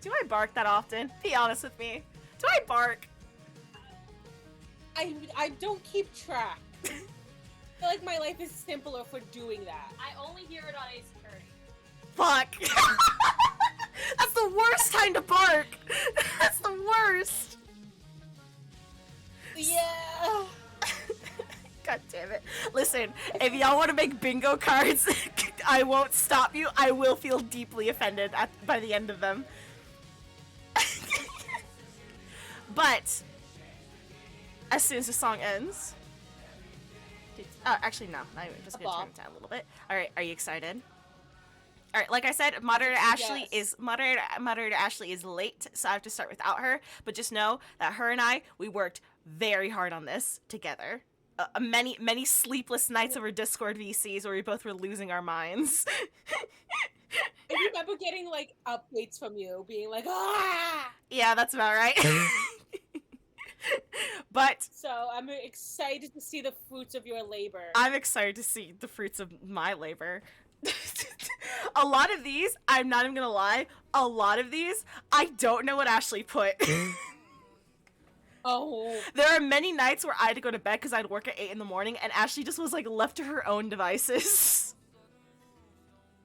Do I bark that often? Be honest with me. Do I bark? I don't keep track. I feel like my life is simpler for doing that. I only hear it on Ace Attorney. Fuck. That's the worst time to bark. That's the worst. Yeah. God damn it. Listen, if y'all want to make bingo cards, I won't stop you. I will feel deeply offended by the end of them. But as soon as the song ends, actually no, I'm just gonna turn it down a little bit. All right, are you excited? All right, like I said, moderator Ashley is late, so I have to start without her. But just know that her and we worked very hard on this together. Many sleepless nights over Discord VCs where we both were losing our minds. I remember getting like updates from you, being like, ah. Yeah, that's about right. But so I'm excited to see the fruits of your labor. I'm excited to see the fruits of my labor. A lot of these, I'm not even gonna lie, a lot of these, I don't know what Ashley put. Oh. There are many nights where I had to go to bed because I'd work at 8 in the morning, and Ashley just was like left to her own devices.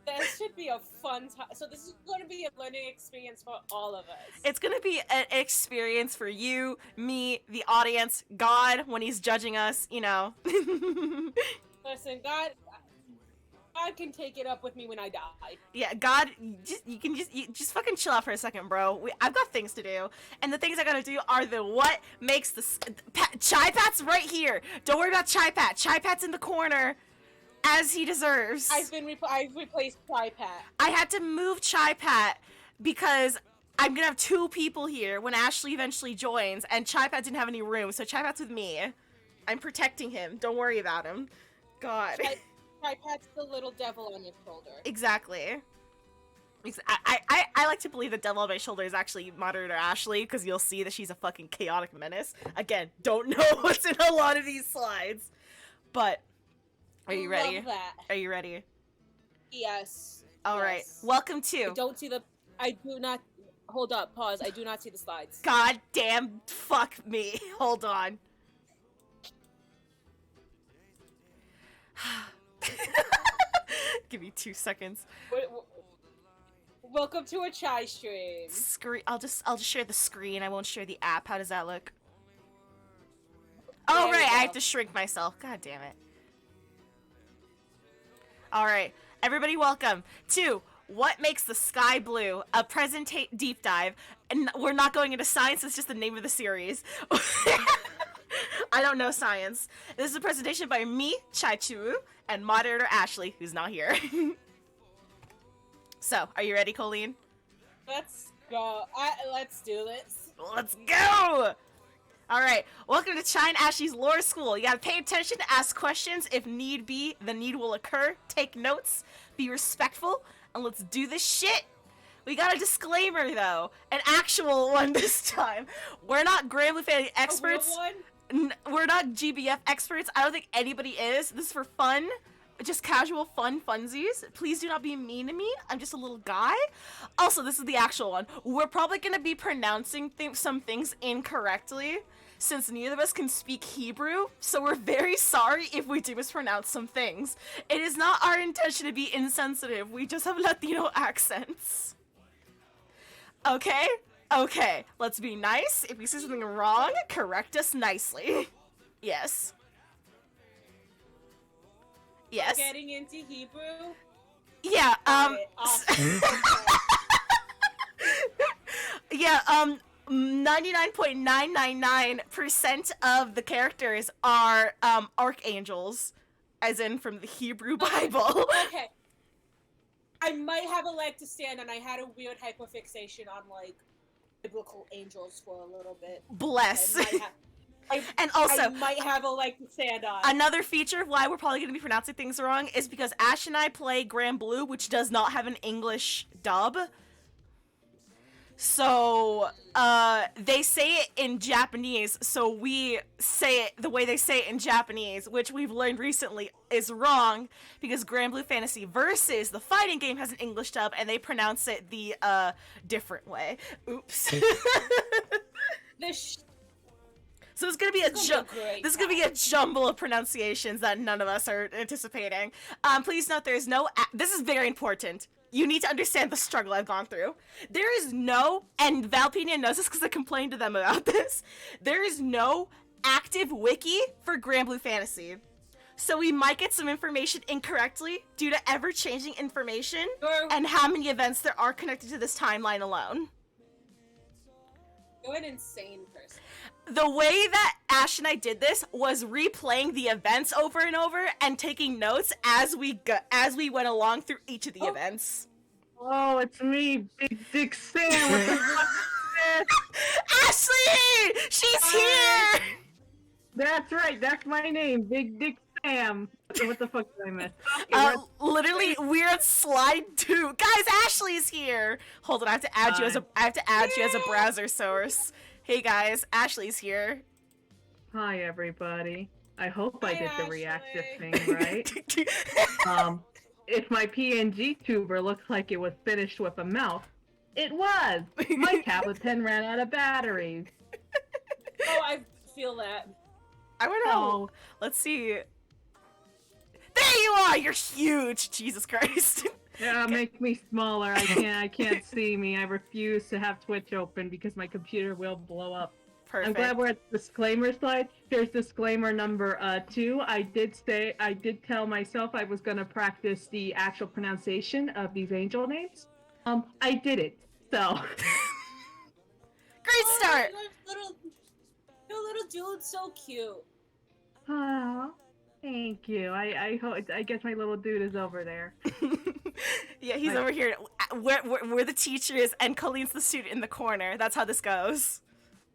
That should be a fun time. So this is going to be a learning experience for all of us. It's going to be an experience for you, me, the audience, God, when he's judging us, you know. Listen, God can take it up with me when I die. Yeah, God, you just fucking chill out for a second, bro. I've got things to do, and the things I gotta do are the what makes the Chai Pat's right here. Don't worry about Chai Pat. Chai Pat's in the corner, as he deserves. I've replaced Chai Pat. I had to move Chai Pat because I'm gonna have 2 people here when Ashley eventually joins, and Chai Pat didn't have any room, so Chai Pat's with me. I'm protecting him. Don't worry about him. God. Chai Pat's the little devil on his shoulder. Exactly. I like to believe the devil on my shoulder is actually moderator Ashley, because you'll see that she's a fucking chaotic menace. Again, don't know what's in a lot of these slides. But, are you ready? Love that. Are you ready? Yes. Alright, Yes. welcome to... I do not... Hold up, pause. I do not see the slides. God damn, fuck me. Hold on. Give me 2 seconds. Welcome to a Chai stream. I'll just share the screen. I won't share the app. How does that look? Oh right, I have to shrink myself. God damn it. All right, everybody, welcome to What Makes the Sky Blue, a deep dive. And we're not going into science. It's just the name of the series. I don't know science. This is a presentation by me, Chai Chu, and moderator Ashley, who's not here. So, are you ready, Colleen? Let's go. Let's do this. Let's go! Alright, welcome to Chai and Ashley's Lore School. You gotta pay attention, ask questions. If need be, the need will occur. Take notes, be respectful, and let's do this shit. We got a disclaimer, though. An actual one this time. We're not Granblue fan experts. A real one? We're not GBF experts. I don't think anybody is. This is for fun. Just casual fun funsies. Please do not be mean to me. I'm just a little guy. Also, this is the actual one. We're probably going to be pronouncing some things incorrectly since neither of us can speak Hebrew, so we're very sorry if we do mispronounce some things. It is not our intention to be insensitive. We just have Latino accents. Okay? Okay, let's be nice. If we say something wrong, correct us nicely. Yes. Yes. Getting into Hebrew? Yeah, Awesome. yeah, 99.999% of the characters are, archangels, as in from the Hebrew Bible. Okay. I might have a leg to stand on. I had a weird hyperfixation on, like, biblical angels for a little bit. Bless. And also, I might have a leg to stand on. Another feature of why we're probably going to be pronouncing things wrong is because Ash and I play Granblue, which does not have an English dub. So, they say it in Japanese, so we say it the way they say it in Japanese, which we've learned recently is wrong, because Granblue Fantasy Versus, the fighting game, has an English dub, and they pronounce it the, different way. Oops. This So it's gonna be great this is gonna be a jumble of pronunciations that none of us are anticipating. Please note there is no. This is very important. You need to understand the struggle I've gone through. There is no, and Valpenia knows this because I complained to them about this. There is no active wiki for Granblue Fantasy. So we might get some information incorrectly due to ever-changing information and how many events there are connected to this timeline alone. You're an insane person. The way that Ash and I did this was replaying the events over and over and taking notes as we went along through each of the events. Oh, it's me, Big Dick Sam. What the fuck is this? Ashley! She's here! That's right, that's my name, Big Dick Sam. What the fuck did I miss? Okay, Literally, we're on slide 2. Guys, Ashley's here! Hold on, I have to add you as a browser source. Hey guys, Ashley's here. Hi, everybody. I hope I Hi, did the Ashley. reactive thing right. If my PNG tuber looks like it was finished with a mouth, it was! My tablet pen ran out of batteries. Oh, I feel that. I wonder how. Oh, Let's see. There you are! You're huge! Jesus Christ. yeah, make me smaller. I can't see me. I refuse to have Twitch open because my computer will blow up. Perfect. I'm glad we're at the disclaimer slide. Here's disclaimer number 2. I did tell myself I was gonna practice the actual pronunciation of these angel names. I did it. So Great start! Your little dude's so cute. ah, thank you. I guess my little dude is over there. Yeah, he's over here. We're the teachers, and Colleen's the student in the corner. That's how this goes.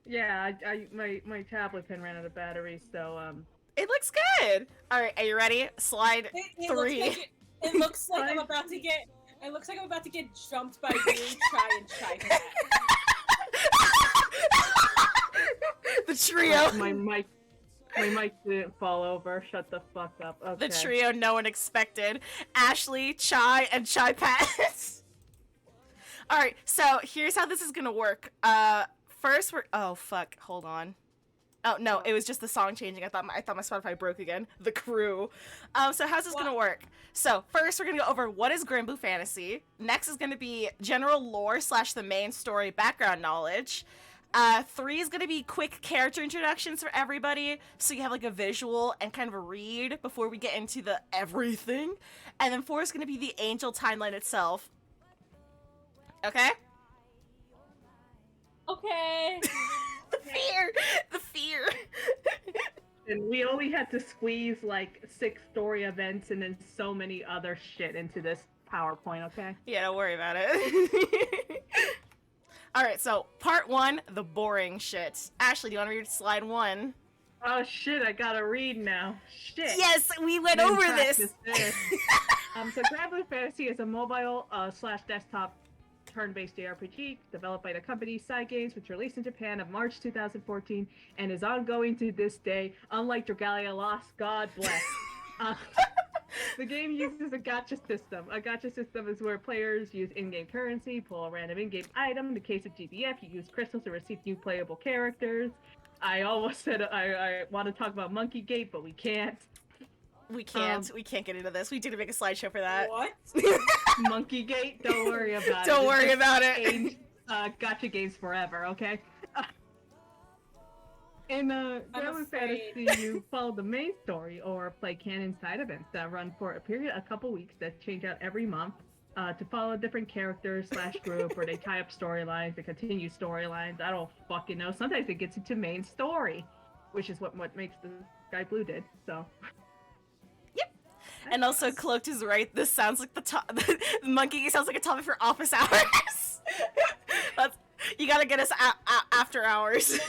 Yeah, my tablet pen ran out of battery, so It looks good. All right, are you ready? Slide 3. It looks like I'm about to get. It looks like I'm about to get jumped by you, Chai and Chai Cat. The trio. my mic didn't fall over. Shut the fuck up. Okay. The trio no one expected. Ashley, Chai, and Chai Pat. All right, so here's how this is gonna work. First oh fuck, hold on. Oh no, it was just the song changing. I thought my Spotify broke again. The crew. So how's this gonna work? So first we're gonna go over what is Granblue Fantasy. Next is gonna be general lore / the main story background knowledge. 3 is gonna be quick character introductions for everybody, so you have like a visual and kind of a read before we get into the everything. And then 4 is gonna be the angel timeline itself. Okay? Okay. The fear. And we only had to squeeze like 6 story events and then so many other shit into this PowerPoint, okay? Yeah, don't worry about it. Alright, so part 1, the boring shit. Ashley, do you want to read slide 1? Oh shit, I gotta read now. Shit. Yes, we went Didn't over this. practice this. So Granblue Fantasy is a mobile / desktop turn-based JRPG developed by the company Side Games, which released in Japan of March 2014 and is ongoing to this day, unlike Dragalia Lost, God bless. The game uses a gacha system. A gacha system is where players use in-game currency, pull a random in-game item. In the case of GBF, you use crystals to receive new playable characters. I almost said I want to talk about Monkey Gate, but we can't. We can't get into this. We didn't make a slideshow for that. What? Monkey Gate, don't worry about it. Don't worry It's about it. changed, gacha games forever, okay? In Granblue Fantasy, you follow the main story or play canon side events that run for a period, a couple weeks, that change out every month to follow different characters / group, or they tie up storylines, they continue storylines. I don't fucking know. Sometimes it gets into main story, which is what makes the Sky Blue did. So. And also, Cloaked is right. This sounds like the Monkey sounds like a topic for office hours. You gotta get us after hours.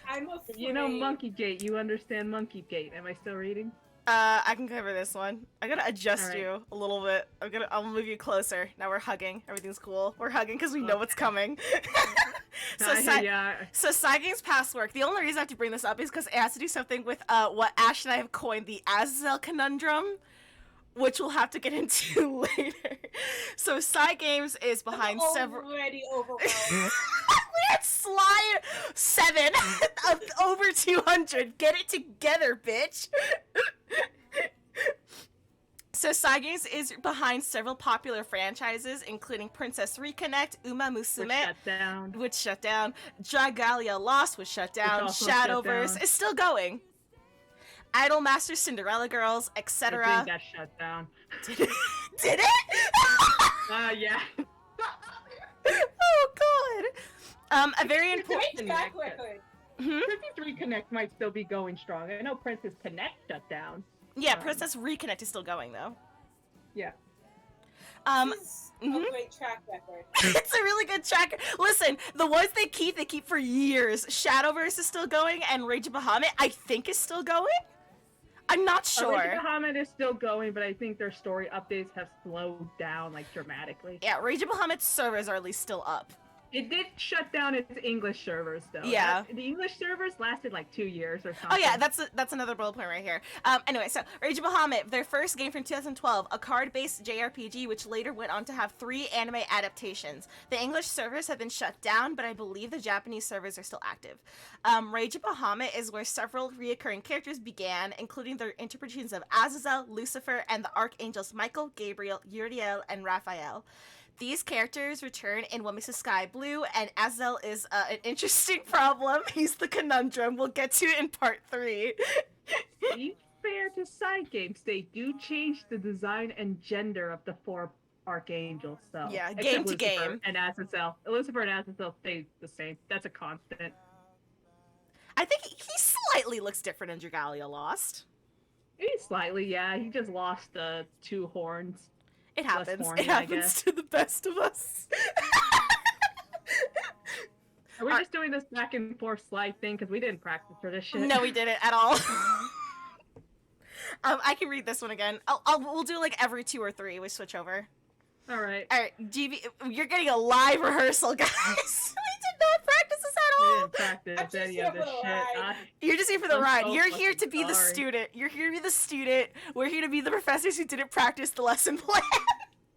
I'm afraid. You know Monkey Gate. You understand Monkey Gate. Am I still reading? I can cover this one. I gotta adjust Alright. you a little bit. I'll move you closer. Now we're hugging. Everything's cool. We're hugging because we know what's Okay. coming. So, Yeah. so Cygame's past work. The only reason I have to bring this up is because it has to do something with what Ash and I have coined the Azazel conundrum, which we'll have to get into later. So Cygames is behind several. Already overwhelmed. We're at slide 7 of over 200. Get it together, bitch. So Cygames is behind several popular franchises, including Princess Reconnect, Uma Musume, which shut down, Dragalia Lost was shut down, Shadowverse is still going, Idolmaster Cinderella Girls, etc. It got shut down. Did it? Yeah. Oh god. A very important. Great track record. 53 Connect might still be going strong. I know Princess Connect shut down. Yeah, Princess Reconnect is still going though. Yeah. This is a great track record. It's a really good track. Listen, the ones they keep for years. Shadowverse is still going, and Rage of Bahamut, I think, is still going. I'm not sure. Rage of Bahamut is still going, but I think their story updates have slowed down like dramatically. Yeah, Rage of Bahamut's servers are at least still up. It did shut down its English servers, though. Yeah. The English servers lasted like 2 years or something. Oh yeah, that's another bullet point right here. Anyway, so Rage of Bahamut, their first game from 2012, a card-based JRPG, which later went on to have 3 anime adaptations. The English servers have been shut down, but I believe the Japanese servers are still active. Rage of Bahamut is where several reoccurring characters began, including their interpretations of Azazel, Lucifer, and the archangels Michael, Gabriel, Uriel, and Raphael. These characters return in What Makes the Sky Blue, and Azazel is an interesting problem. He's the conundrum. We'll get to it in part 3. To be fair to Cygames, they do change the design and gender of the 4 archangels, so. Yeah, Except game to Lucifer game. And Azazel. Lucifer and Azazel stay the same. That's a constant. I think he slightly looks different in Dragalia Lost. Maybe slightly, yeah. He just lost 2 horns. It happens. horny, It I happens guess. to the best of us. Are we just doing this back and forth slide thing? Because we didn't practice for this shit. No, we didn't at all. I can read this one again. We'll do like every 2 or 3. We switch over. Alright. All right, GB, you're getting a live rehearsal, guys. We did not practice this at We all. didn't practice I'm just any here of this for the shit. ride. You're just here for the I'm ride. so You're here to fucking be the sorry. student. You're here to be the student. We're here to be the professors who didn't practice the lesson plan.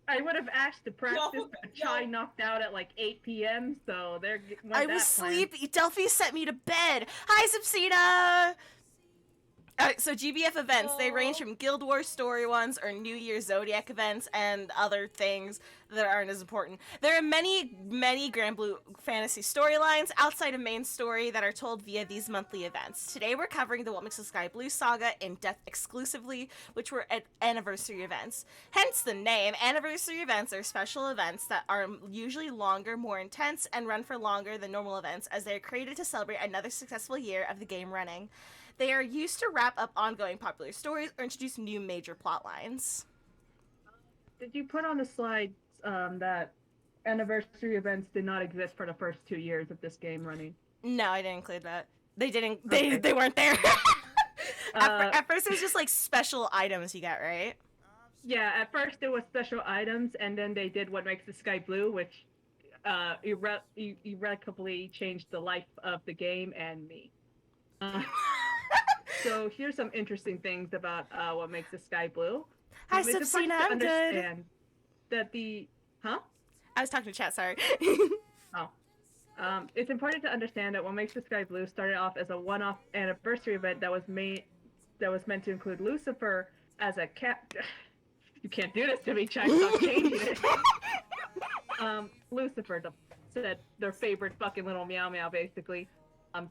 I would have asked to practice, Yo, but Chai yo. knocked out at like 8 p.m., so there went I that was plan. sleepy. Delphi sent me to bed. Hi, Subsida! Alright, so GBF events, they range from Guild Wars story ones or New Year's Zodiac events and other things that aren't as important. There are many Granblue fantasy storylines outside of main story that are told via these monthly events. Today we're covering the What Makes the Sky Blue saga in depth exclusively, which were at anniversary events. Hence the name. Anniversary events are special events that are usually longer, more intense, and run for longer than normal events as they are created to celebrate another successful year of the game running. They are used to wrap up ongoing popular stories or introduce new major plot lines. Did you put on the slides that anniversary events did not exist for the first 2 years of this game running? No, I didn't include that. They didn't. Okay. They weren't there. At first, it was just like special items you got, right? Yeah, at first there was special items, and then they did What Makes the Sky Blue, which irrevocably changed the life of the game and me. So here's some interesting things about What Makes the Sky Blue. Hi, It's important Subsina, to I'm good. understand that the I was talking to chat. Sorry. It's important to understand that What Makes the Sky Blue started off as a one-off anniversary event that was meant to include Lucifer as a cat. You can't do this to me, Chai. Stop changing it. Lucifer, said their favorite fucking little meow meow, basically.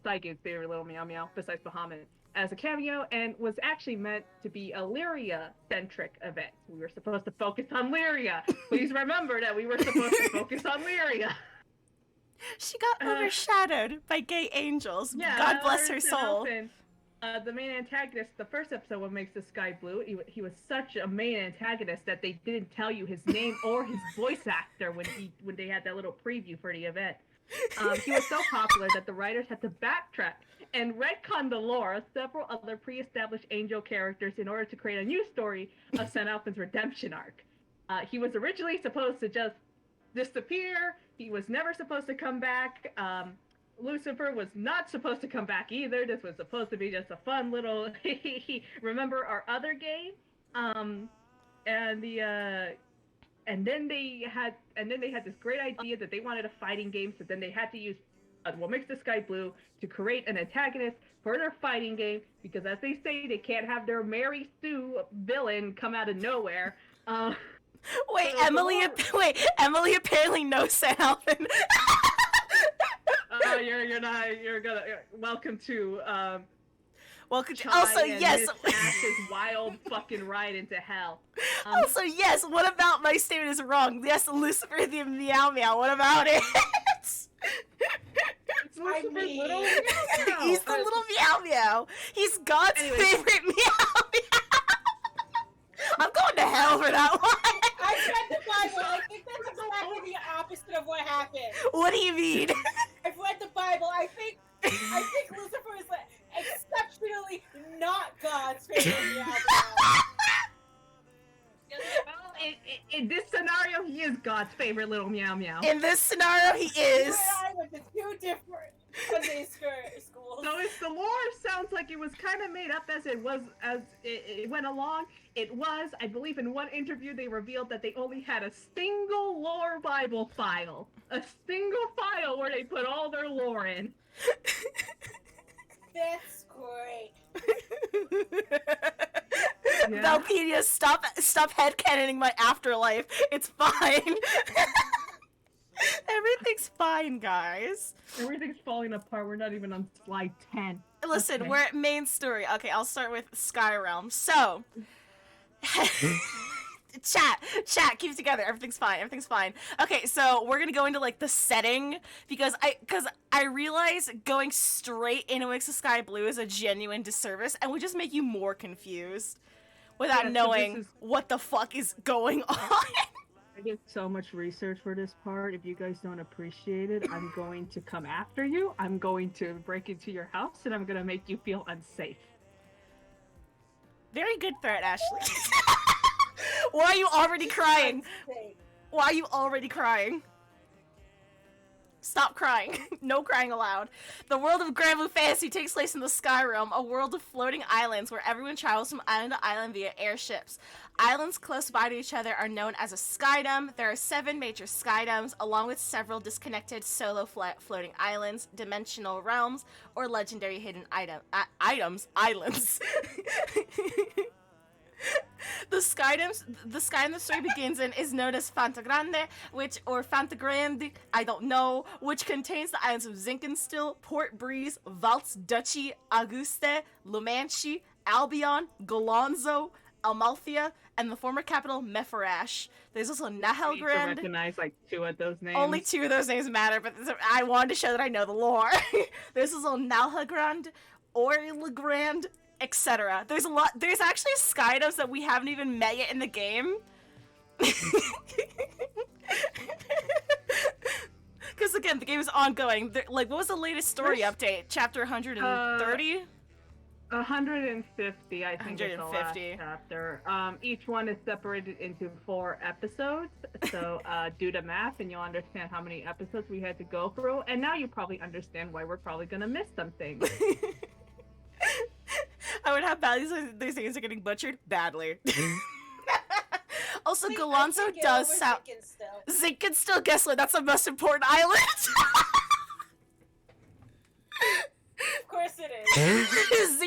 Cygame's favorite little meow meow, besides Bahamut, as a cameo, and was actually meant to be a Lyria-centric event. We were supposed to focus on Lyria. Please remember that we were supposed to focus on Lyria. She got overshadowed by gay angels. Yeah, God bless her Lars soul. Nelson, the main antagonist, the first episode, What Makes the Sky Blue, he was such a main antagonist that they didn't tell you his name or his voice actor when they had that little preview for the event. He was so popular that the writers had to backtrack and retcon the lore of several other pre-established angel characters in order to create a new story of St. Alpin's redemption arc. He was originally supposed to just disappear. He was never supposed to come back. Lucifer was not supposed to come back either. This was supposed to be just a fun little remember our other game? And then they had this great idea that they wanted a fighting game, so then they had to use what makes the sky blue to create an antagonist for their fighting game, because as they say, they can't have their Mary Sue villain come out of nowhere. Wait, Emily apparently knows St. Alpin. Welcome to also, yes. Miss Ash's wild fucking ride into hell. Also, yes, what about my statement is wrong? Yes, Lucifer the Meow Meow, what about it? It's Lucifer's little meow. He's the little Meow Meow. He's God's favorite Meow Meow. I'm going to hell for that one. I read the Bible. I think that's exactly the opposite of what happened. What do you mean? I've read the Bible. I think Lucifer is like exceptionally not God's favorite meow meow. Well, in this scenario, he is God's favorite little meow meow. In this scenario, he is. I went to two different Sunday schools. So if the lore sounds like it was kind of made up as it went along, it was. I believe in one interview they revealed that they only had a single lore Bible file. A single file where they put all their lore in. That's great. Yeah. Valpedia, stop headcanoning my afterlife. It's fine. Everything's fine, guys. Everything's falling apart. We're not even on slide 10. Listen, Okay. we're at main story. Okay, I'll start with Skyrealm. So, chat, keep it together. Everything's fine. Okay, so we're gonna go into like the setting because I realize going straight into Wings of Sky Blue is a genuine disservice and would just make you more confused without Yeah, so knowing what the fuck is going on. I did so much research for this part. If you guys don't appreciate it, I'm going to come after you. I'm going to break into your house and I'm going to make you feel unsafe. Very good threat, Ashley. Why are you already crying? Why are you already crying? Stop crying. No crying allowed. The world of Granblue Fantasy takes place in the Sky Realm, a world of floating islands where everyone travels from island to island via airships. Islands close by to each other are known as a skydom. There are 7 major skydoms, along with several disconnected solo floating islands, dimensional realms, or legendary hidden islands. The skydom the story begins in is known as Fanta Grande, or Fanta Grande, I don't know, which contains the islands of Zinkenstill, Port Breeze, Valtz Duchy, Auguste, Lumanchi, Albion, Golonzo, Amalthea, and the former capital Mefarash. There's also Nahel To Grand. recognize like 2 of those names. Only 2 of those names matter, but I wanted to show that I know the lore. There's also Nalhagrand, Orlegrand, etc. There's actually skydoms that we haven't even met yet in the game. Because again, the game is ongoing. Like, what was the latest story update? Chapter 130? 150, I think, is the last 150. chapter. Each one is separated into 4 episodes. So do the math and you'll understand how many episodes we had to go through. And now you probably understand why we're probably going to miss some things. I would have values these things are getting butchered badly. Also, Wait, Galonzo I can get does over sound. Zinkenstill. Guess what? That's the most important island. Of course it is.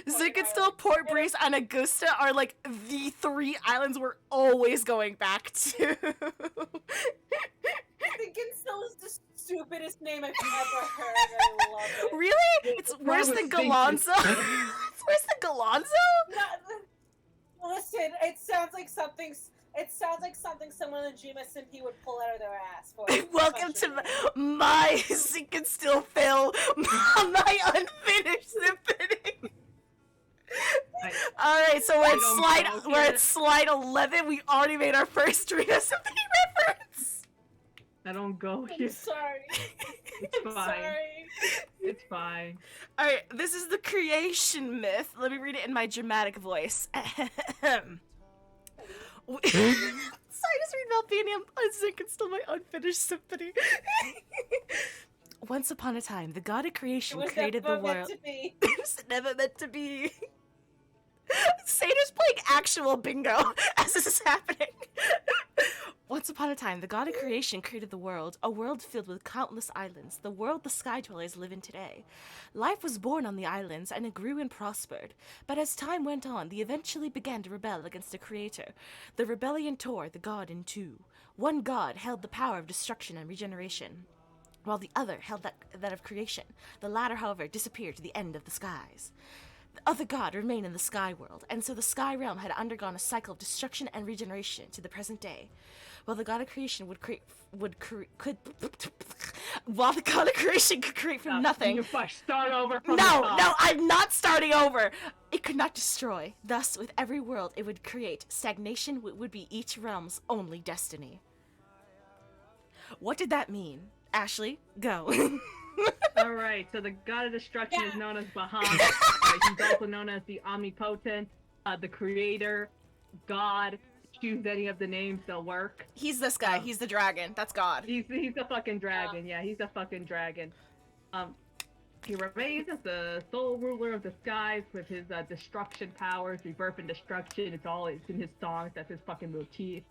Zinkenstill, Port Breeze, and Augusta are like the 3 islands we're always going back to. Zinkenstill is the stupidest name I've ever heard. I love it. Really? It's worse than Galonzo. It's worse than Galonzo? Listen, it sounds like something someone in Jima Simpy would pull out of their ass for. Welcome to my Zinkenstill Phil, my unfinished symphony. Alright, so we're at slide 11. We already made our first Rita Symphony reference. I don't go I'm here. sorry. It's I'm fine. sorry. It's fine. Alright, this is the creation myth. Let me read it in my dramatic voice. Sinus read Valpenium, Zinc, and still my unfinished symphony. Once upon a time, the god of It creation was created the never meant world. to be. It was never meant to be. Satyrs playing actual bingo as this is happening. Once upon a time, the god of creation created the world, a world filled with countless islands, the world the sky dwellers live in today. Life was born on the islands, and it grew and prospered. But as time went on, they eventually began to rebel against the creator. The rebellion tore the god in two. One god held the power of destruction and regeneration, while the other held that of creation. The latter, however, disappeared to the end of the skies. The other god remained in the sky world, and so the sky realm had undergone a cycle of destruction and regeneration to the present day. While the god of creation while the god of creation could create from nothing. You must start over from the No, top. no, I'm not starting over. It could not destroy. Thus, with every world it would create, stagnation would be each realm's only destiny. What did that mean? Ashley, go. Alright, so the god of destruction is known as Bahamut. He's also known as the Omnipotent, the Creator, God. Choose any of the names, they'll work. He's this guy. He's the dragon. That's God. He's a fucking dragon, yeah, he's a fucking dragon. He remains as the sole ruler of the skies with his destruction powers, rebirth and destruction. It's in his songs, that's his fucking motif.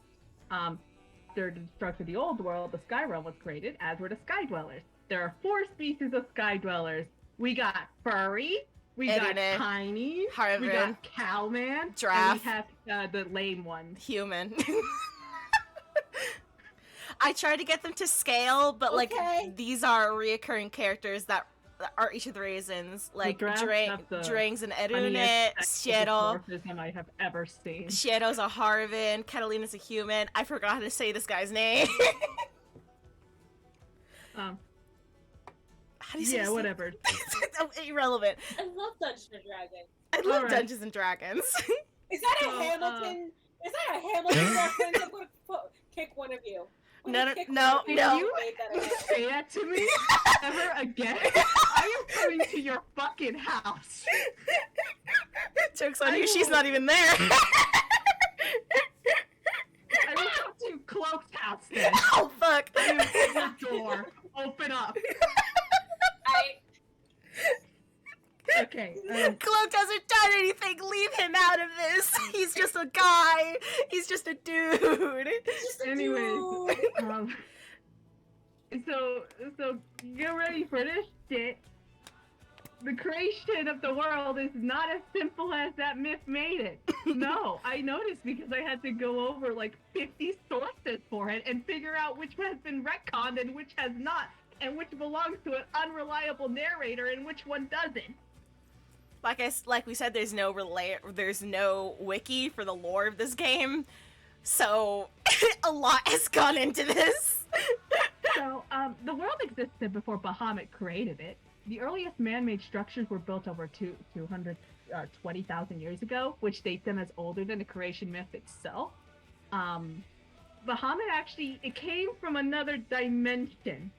After the destruction of the old world, the sky realm was created, as were the sky dwellers. There are 4 species of sky dwellers. We got furry, we got Edine, tiny, Harvin, we got cowman, Giraffe, and we have the lame one. human. I tried to get them to scale, but like these are reoccurring characters that are each of the reasons. Like Drangs and Edune, Shadow. I have ever seen. Shadow's a Harvin, Catalina's a human. I forgot how to say this guy's name. How do you say his name? Whatever. Irrelevant. I love Dungeons and Dragons. I love Alright. Dungeons and Dragons. Is that a Hamilton? Is that a Hamilton reference? I'm gonna kick one of you. I'm gonna kick one of you. You Made that again. say that to me ever again? I am coming to your fucking house. Joke's on you, she's not even there. I will come to Cloak's house then. Oh, fuck. I will open the door. Open up. Okay. Cloak doesn't done anything. Leave him out of this. He's just a guy. He's just a dude. Anyways, so get ready for this shit. The creation of the world is not as simple as that myth made it. No, I noticed because I had to go over like 50 sources for it and figure out which has been retconned and which has not, and which belongs to an unreliable narrator and which one doesn't. Like we said, there's no wiki for the lore of this game, so a lot has gone into this. So, the world existed before Bahamut created it. The earliest man-made structures were built over 220,000 years ago, which dates them as older than the creation myth itself. Bahamut actually, it came from another dimension.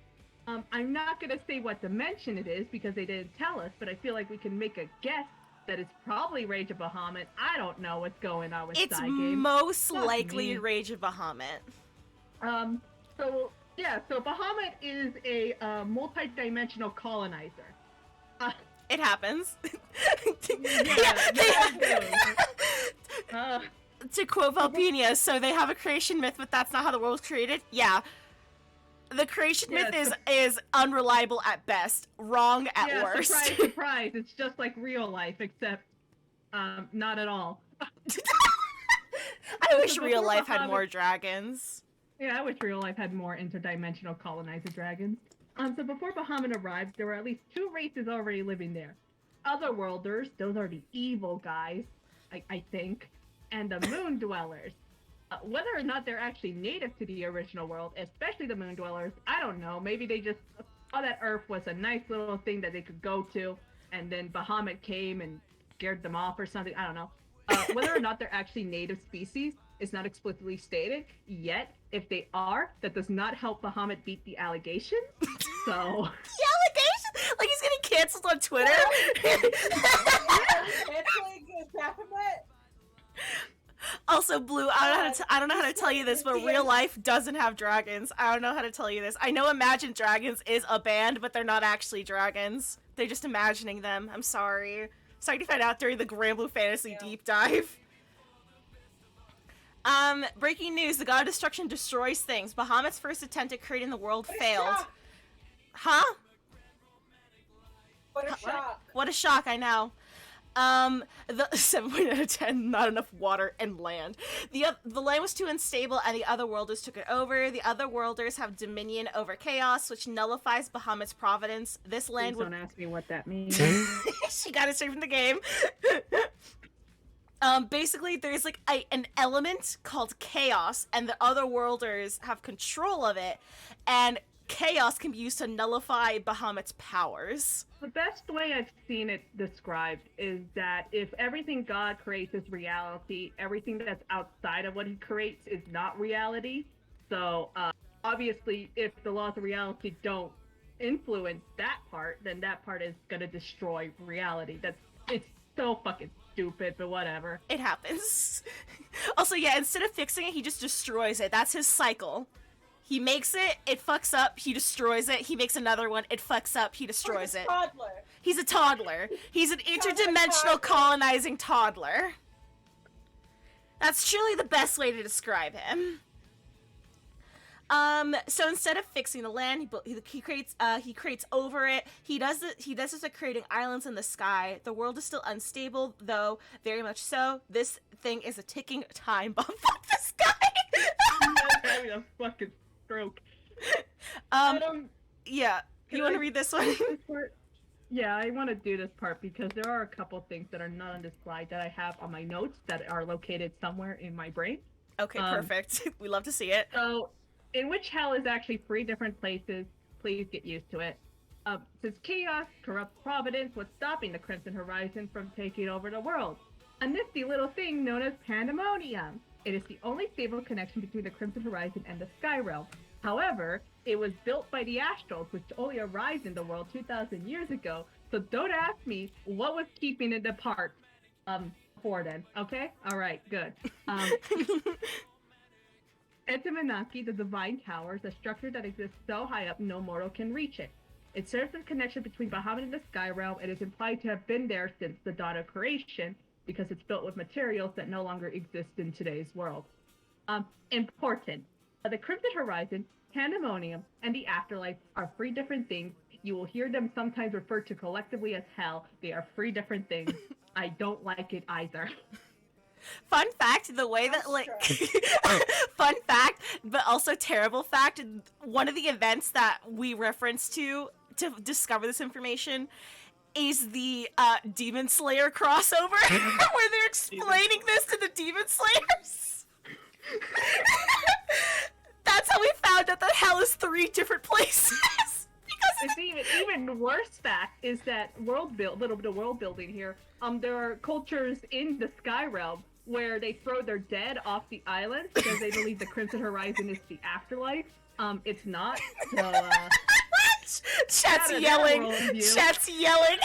I'm not gonna say what dimension it is because they didn't tell us, but I feel like we can make a guess that it's probably Rage of Bahamut. I don't know what's going on with It's side games. most Fuck likely me. Rage of Bahamut. So Bahamut is a multi-dimensional colonizer. It happens. To quote Valpenia, so they have a creation myth, but that's not how the world was created? Yeah. The creation myth is unreliable at best, wrong at worst. Surprise, surprise. It's just like real life, except not at all. I wish real life had more dragons. Yeah, I wish real life had more interdimensional colonizer dragons. So before Bahamut arrived, there were at least 2 races already living there. Otherworlders, those are the evil guys, I think, and the Moon Dwellers. Whether or not they're actually native to the original world, especially the Moon Dwellers, I don't know. Maybe they just saw that Earth was a nice little thing that they could go to, and then Bahamut came and scared them off or something. I don't know. Whether or not they're actually native species It's not explicitly stated yet. If they are, that does not help Bahamut beat the allegations. So The allegation? Like he's getting canceled on Twitter? Canceling Baphomet? Also, Blue, I don't know how to tell you this, but real life doesn't have dragons. I don't know how to tell you this. I know Imagine Dragons is a band, but they're not actually dragons. They're just imagining them. I'm sorry. Sorry to find out during the Granblue Fantasy deep dive. Breaking news, the God of Destruction destroys things. Bahamut's first attempt at creating the world failed. Huh? What a shock. What a shock, I know. The 7 out of 10, not enough water and land. The land was too unstable and the Otherworlders took it over. The Otherworlders have dominion over chaos, which nullifies Bahamut's providence. This land please don't ask me what that means. She got it straight from the game. Basically, there's like an element called chaos, and the Otherworlders have control of it, and chaos can be used to nullify Bahamut's powers. The best way I've seen it described is that if everything God creates is reality, everything that's outside of what he creates is not reality. So, obviously, if the laws of reality don't influence that part, then that part is gonna destroy reality. It's so fucking stupid, but whatever. It happens. Also, yeah, instead of fixing it, he just destroys it. That's his cycle. He makes it, it fucks up, he destroys it, he makes another one, it fucks up, he destroys it. Toddler. He's a toddler. He's an interdimensional colonizing toddler. That's truly the best way to describe him. So instead of fixing the land, he creates over it. He does this by creating islands in the sky. The world is still unstable, though, very much so. This thing is a ticking time bomb. Fuck this guy! I'm having a fucking stroke. Yeah. You want to read this one? Yeah, I want to do this part because there are a couple things that are not on this slide that I have on my notes that are located somewhere in my brain. Okay, perfect. We love to see it. So, in which hell is actually 3 different places. Please get used to it. Since chaos corrupts providence, what's stopping the Crimson Horizon from taking over the world? A nifty little thing known as pandemonium. It is the only stable connection between the Crimson Horizon and the Sky Realm. However, it was built by the Astrals, which only arrived in the world 2,000 years ago. So don't ask me what was keeping it apart. Before then, okay? All right, good. Etamanaki, the Divine Tower, is a structure that exists so high up no mortal can reach it. It serves as a connection between Bahamut and the Sky Realm and is implied to have been there since the dawn of creation because it's built with materials that no longer exist in today's world. Important. The Crimson Horizon, Pandemonium, and the Afterlife are 3 different things. You will hear them sometimes referred to collectively as hell. They are 3 different things. I don't like it either. Fun fact, the way that, like, fun fact, but also terrible fact, one of the events that we reference to discover this information is the Demon Slayer crossover, where they're explaining this to the Demon Slayers. That's how we found out that hell is 3 different places. It's even worse fact is that little bit of world building here. There are cultures in the Sky Realm where they throw their dead off the island because they believe the Crimson Horizon is the afterlife. It's not. So Chat's yelling. Chat's yelling.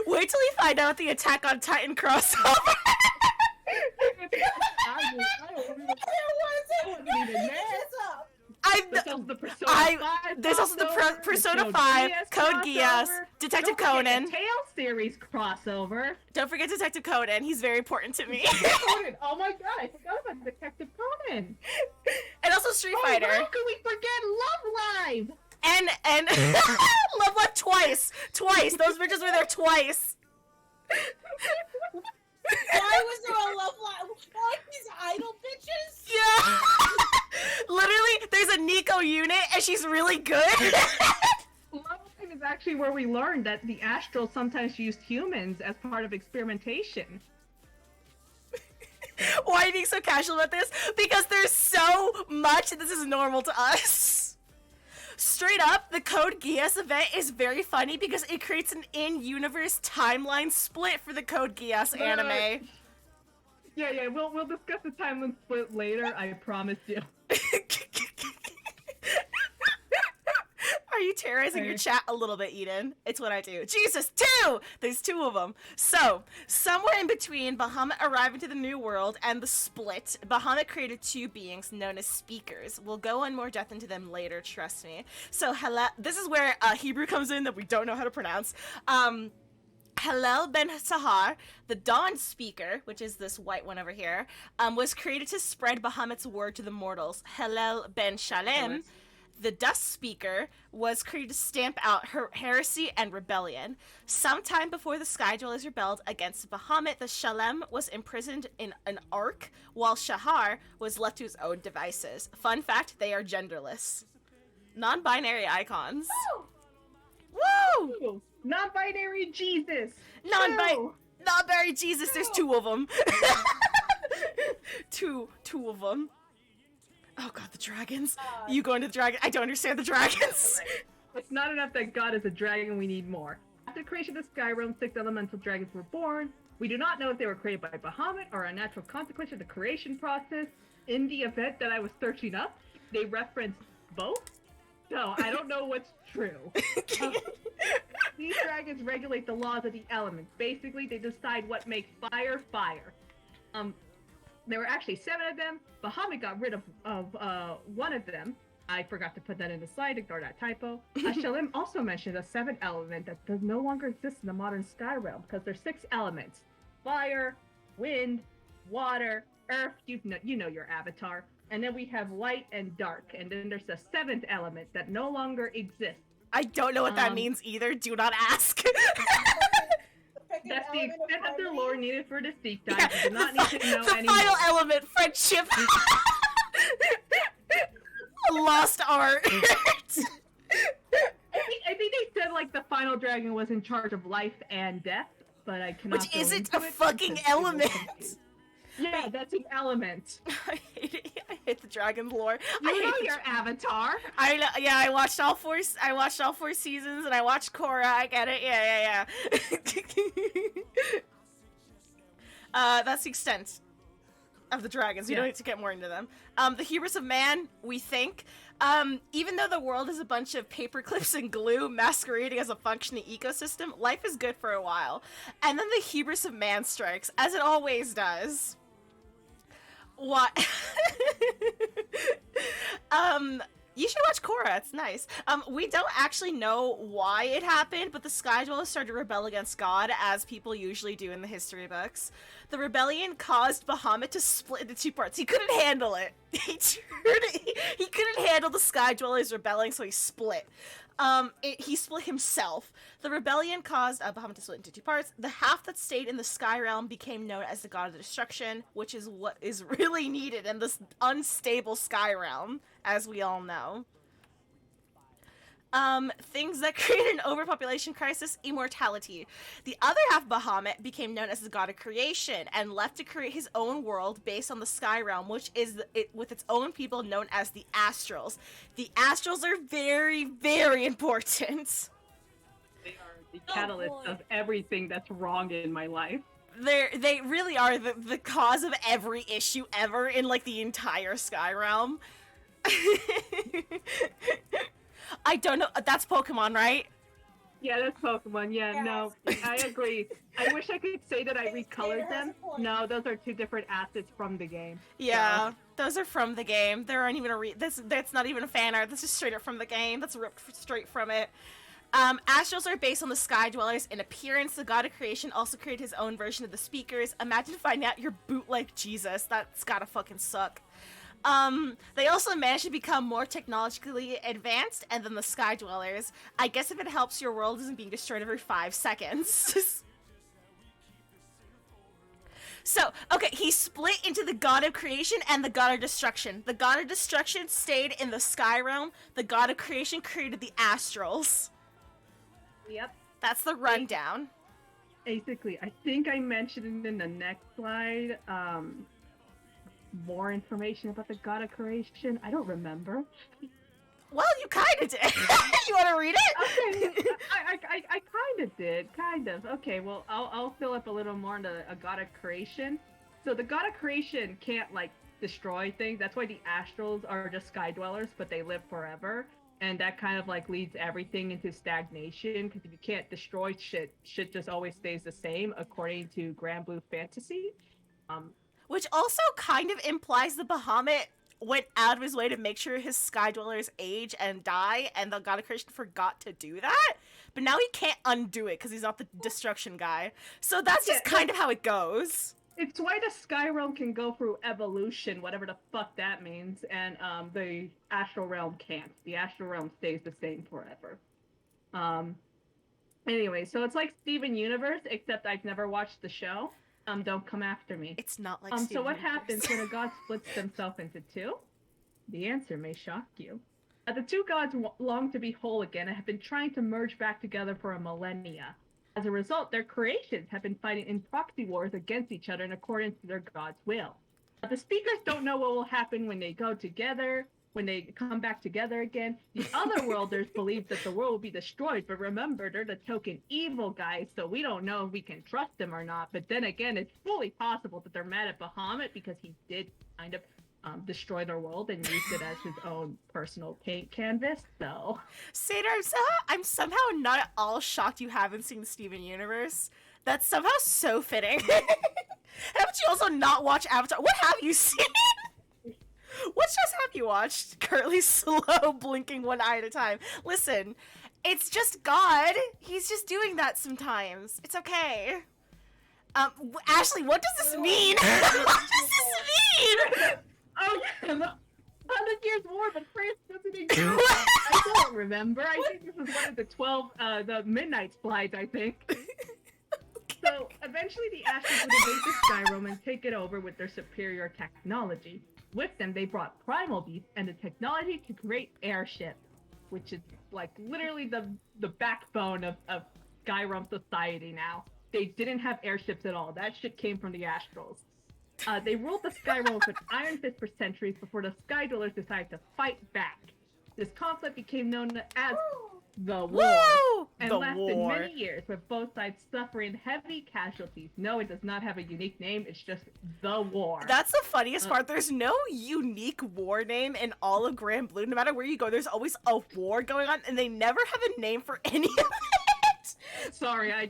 Wait till you find out the Attack on Titan crossover. There's also the Persona 5, Code Geass, Detective Conan. Tale series crossover. Don't forget Detective Conan. He's very important to me. Conan. Oh my god, I forgot about Detective Conan. And also Street Fighter. How can we forget Love Live? And Love Live twice. Those bitches were there twice. Why was there a Love Live? Like these idol bitches? Yeah. Literally, there's a Nico unit, and she's really good. Love Live is actually where we learned that the Astrals sometimes used humans as part of experimentation. Why are you being so casual about this? Because there's so much, and this is normal to us. straight up, the Code Geass event is very funny because it creates an in-universe timeline split for the Code Geass anime. Yeah, we'll discuss the timeline split later, I promise you. Are you terrorizing your chat a little bit, Eden? It's what I do. Jesus, 2! There's 2 of them. So, somewhere in between Bahamut arriving to the New World and the split, Bahamut created 2 beings known as speakers. We'll go in more depth into them later, trust me. So, this is where Hebrew comes in that we don't know how to pronounce. Hillel ben Sahar, the Dawn Speaker, which is this white one over here, was created to spread Bahamut's word to the mortals. Hillel ben Shalem, the Dust Speaker, was created to stamp out heresy and rebellion. Sometime before the Sky Dwellers rebelled against Bahamut, the Shalem was imprisoned in an ark, while Shahar was left to his own devices. Fun fact, they are genderless. Non-binary icons. Woo! Woo! Non-binary Jesus! Non-binary Jesus, there's 2 of them. two of them. Oh god, the dragons. You going to the dragon? I don't understand the dragons. It's not enough that God is a dragon, we need more. After the creation of the Skyrealm, 6 elemental dragons were born. We do not know if they were created by Bahamut or a natural consequence of the creation process. In the event that I was searching up, they referenced both. So, I don't know what's true. These dragons regulate the laws of the elements. Basically, they decide what makes fire, fire. There were actually 7 of them. Bahamut got rid of one of them. I forgot to put that in the slide, ignore that typo. Shalem also mentioned a 7th element that does no longer exist in the modern Sky Realm, because there's 6 elements. Fire, wind, water, earth, you know your avatar. And then we have light and dark, and then there's a 7th element that no longer exists. I don't know what that means either, do not ask. That's the extent of the lore needed for this deep dive. You do not need to know the anymore. final element, friendship. Lost art. I think they said like the final dragon was in charge of life and death, but I cannot. Which go isn't into a it fucking because it will element. confuse. Yeah, that's an element. I hate it. I hate the dragon lore. You know your avatar. I know. Yeah, I watched all 4. I watched all 4 seasons, and I watched Korra. I get it. Yeah. That's the extent of the dragons. You don't need to get more into them. The hubris of man, we think. Even though the world is a bunch of paper clips and glue masquerading as a functioning ecosystem, life is good for a while. And then the hubris of man strikes, as it always does. What? You should watch Korra, it's nice. We don't actually know why it happened, but the Sky Dwellers started to rebel against God, as people usually do in the history books. The rebellion caused Bahamut to split into 2 parts. He couldn't handle it. He couldn't handle the Sky Dwellers rebelling, so he split. He split himself. The rebellion caused Bahamut to split into 2 parts. The half that stayed in the Sky Realm became known as the God of Destruction, which is what is really needed in this unstable Sky Realm, as we all know. Things that created an overpopulation crisis, immortality. The other half, Bahamut, became known as the god of creation and left to create his own world based on the Sky Realm, which is with its own people known as the Astrals. The Astrals are very, very important. They are the catalyst of everything that's wrong in my life. They really are the cause of every issue ever in, like, the entire Sky Realm. I don't know. That's Pokemon, right? Yeah, that's Pokemon. Yeah, no, I agree. I wish I could say that I recolored them. No, those are 2 different assets from the game. Yeah, those are from the game. There aren't even that's not even a fan art. That's just straight up from the game. That's ripped straight from it. Astrals are based on the Sky Dwellers in appearance. The god of creation also created his own version of the speakers. Imagine finding out you're bootleg Jesus. That's gotta fucking suck. They also managed to become more technologically advanced and than the Sky Dwellers. I guess if it helps, your world isn't being destroyed every 5 seconds. So, okay, he split into the god of creation and the god of destruction. The god of destruction stayed in the Sky Realm. The god of creation created the Astrals. Yep. That's the rundown. Basically, I think I mentioned it in the next slide, more information about the god of creation. I don't remember. Well, you kind of did. You want to read it? Okay, I kind of did, kind of. Okay, well, I'll fill up a little more into a god of creation. So the god of creation can't, like, destroy things. That's why the astrals are just sky dwellers, but they live forever. And that kind of, like, leads everything into stagnation, because if you can't destroy shit, shit just always stays the same, according to Granblue Fantasy. Which also kind of implies the Bahamut went out of his way to make sure his sky dwellers age and die, and the god of creation forgot to do that. But now he can't undo it because he's not the destruction guy. So that's just kind of how it goes. It's why the Sky Realm can go through evolution, whatever the fuck that means, and the Astral Realm can't. The Astral Realm stays the same forever. Anyway, so it's like Steven Universe, except I've never watched the show. Don't come after me. It's not like So what happens when a god splits themselves into two? The answer may shock you. The two gods long to be whole again and have been trying to merge back together for a millennia. As a result, their creations have been fighting in proxy wars against each other in accordance to their god's will. The speakers don't know what will happen when they go together, when they come back together again. The otherworlders believe that the world will be destroyed, but remember, they're the token evil guys, so we don't know if we can trust them or not. But then again, it's fully possible that they're mad at Bahamut because he did kind of destroy their world and used it as his own personal paint canvas, so... Seder, I'm somehow not at all shocked you haven't seen Steven Universe. That's somehow so fitting. Haven't you also not watched Avatar? What have you seen? What shows have you watched? Currently slow blinking one eye at a time. Listen, it's just God. He's just doing that sometimes. It's okay. Ashley, what does this mean? What does this mean? Oh yeah, 100 Years War, but France doesn't exist. I don't remember. I think this was one of the 12, the Midnight Slides, I think. Okay. So, eventually the Astros would invade the Sky Realm and take it over with their superior technology. With them, they brought primal beasts and the technology to create airships, which is, like, literally the backbone of Sky Realm society now. They didn't have airships at all. That shit came from the Astrals. They ruled the Sky Realm with Iron Fist for centuries before the Sky Dwellers decided to fight back. This conflict became known as the War, and lasted many years, with both sides suffering heavy casualties. No, it does not have a unique name, it's just the War. That's the funniest part. There's no unique war name in all of Granblue. No matter where you go, there's always a war going on, and they never have a name for any of it. Sorry, I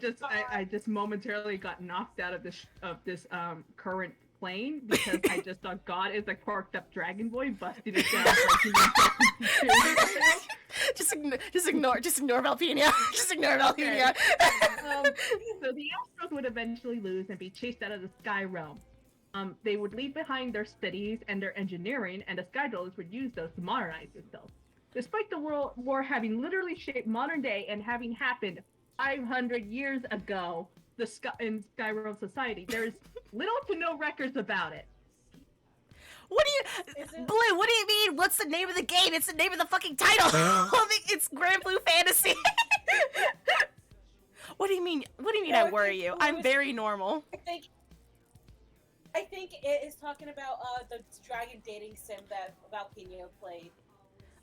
just momentarily got knocked out of this current plane because I just thought God is a corked up dragon boy busting it down Just ignore Valpenia. Just ignore Valpenia. So the Astros would eventually lose and be chased out of the Sky Realm. They would leave behind their cities and their engineering, and the Sky Dwellers would use those to modernize themselves. Despite the World War having literally shaped modern day and having happened 500 years ago, in Sky Realm society, there's little to no records about it. What do you, Blue? What do you mean? What's the name of the game? It's the name of the fucking title. It's Granblue Fantasy. What do you mean? What do you mean? I worry you? I'm very normal. I think it is talking about the dragon dating sim that Valpenia played.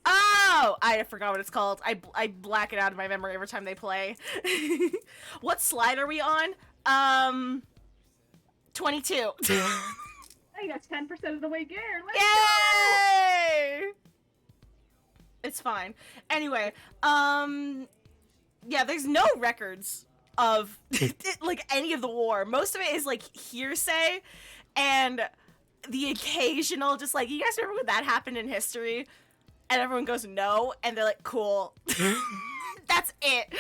Oh, I forgot what it's called. I black it out of my memory every time they play. What slide are we on? 22. Hey, that's 10% of the way there. Yay! It's fine. Anyway, yeah, there's no records of like any of the war. Most of it is like hearsay and the occasional just like, you guys remember when that happened in history? And everyone goes, no, and they're like, cool. That's it.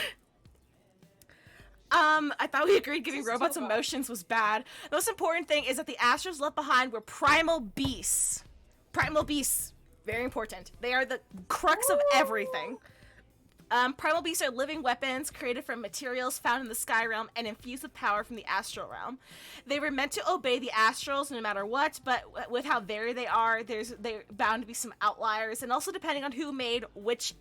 I thought we agreed giving robots emotions was bad. The most important thing is that the Astros left behind were primal beasts. Primal beasts, very important. They are the crux of everything. Primal beasts are living weapons created from materials found in the Sky Realm and infused with power from the Astral Realm. They were meant to obey the Astrals no matter what, but with how varied they are, they're bound to be some outliers, and also depending on who made which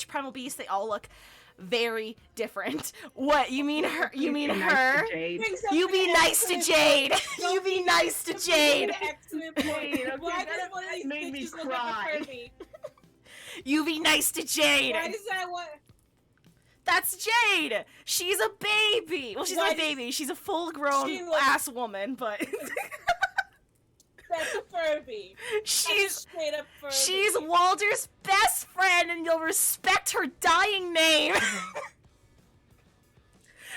primal beast, they all look very different. What, you mean her? You mean her? You be nice to Jade. You be nice to Jade. Why does one of these made me bitches look cry. like a Kirby? You be nice to Jade. Why does that want? That's Jade. She's a baby. Well, she's not a baby. She's a full-grown ass woman, but That's a Furby. she's Straight up Furby. she's Walder's best friend, and you'll respect her dying name.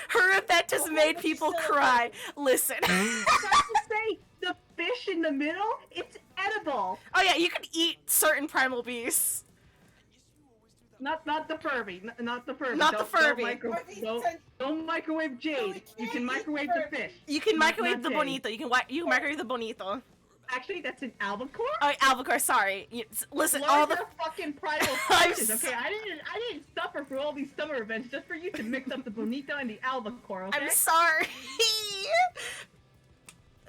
Her event has made people cry. Listen. I have to say, the fish in the middle, it's edible. Oh yeah, you can eat certain primal beasts. Not the Furby. Not the Furby. Not the Furby. Don't microwave Jade. You can microwave the fish. You can microwave the Jade. bonito. You can microwave the bonito. Actually, that's an albacore. Oh, albacore. Sorry. Listen, Learn all the your fucking primal I'm functions, okay? I didn't suffer through all these summer events just for you to mix up the bonito and the albacore, okay? I'm sorry.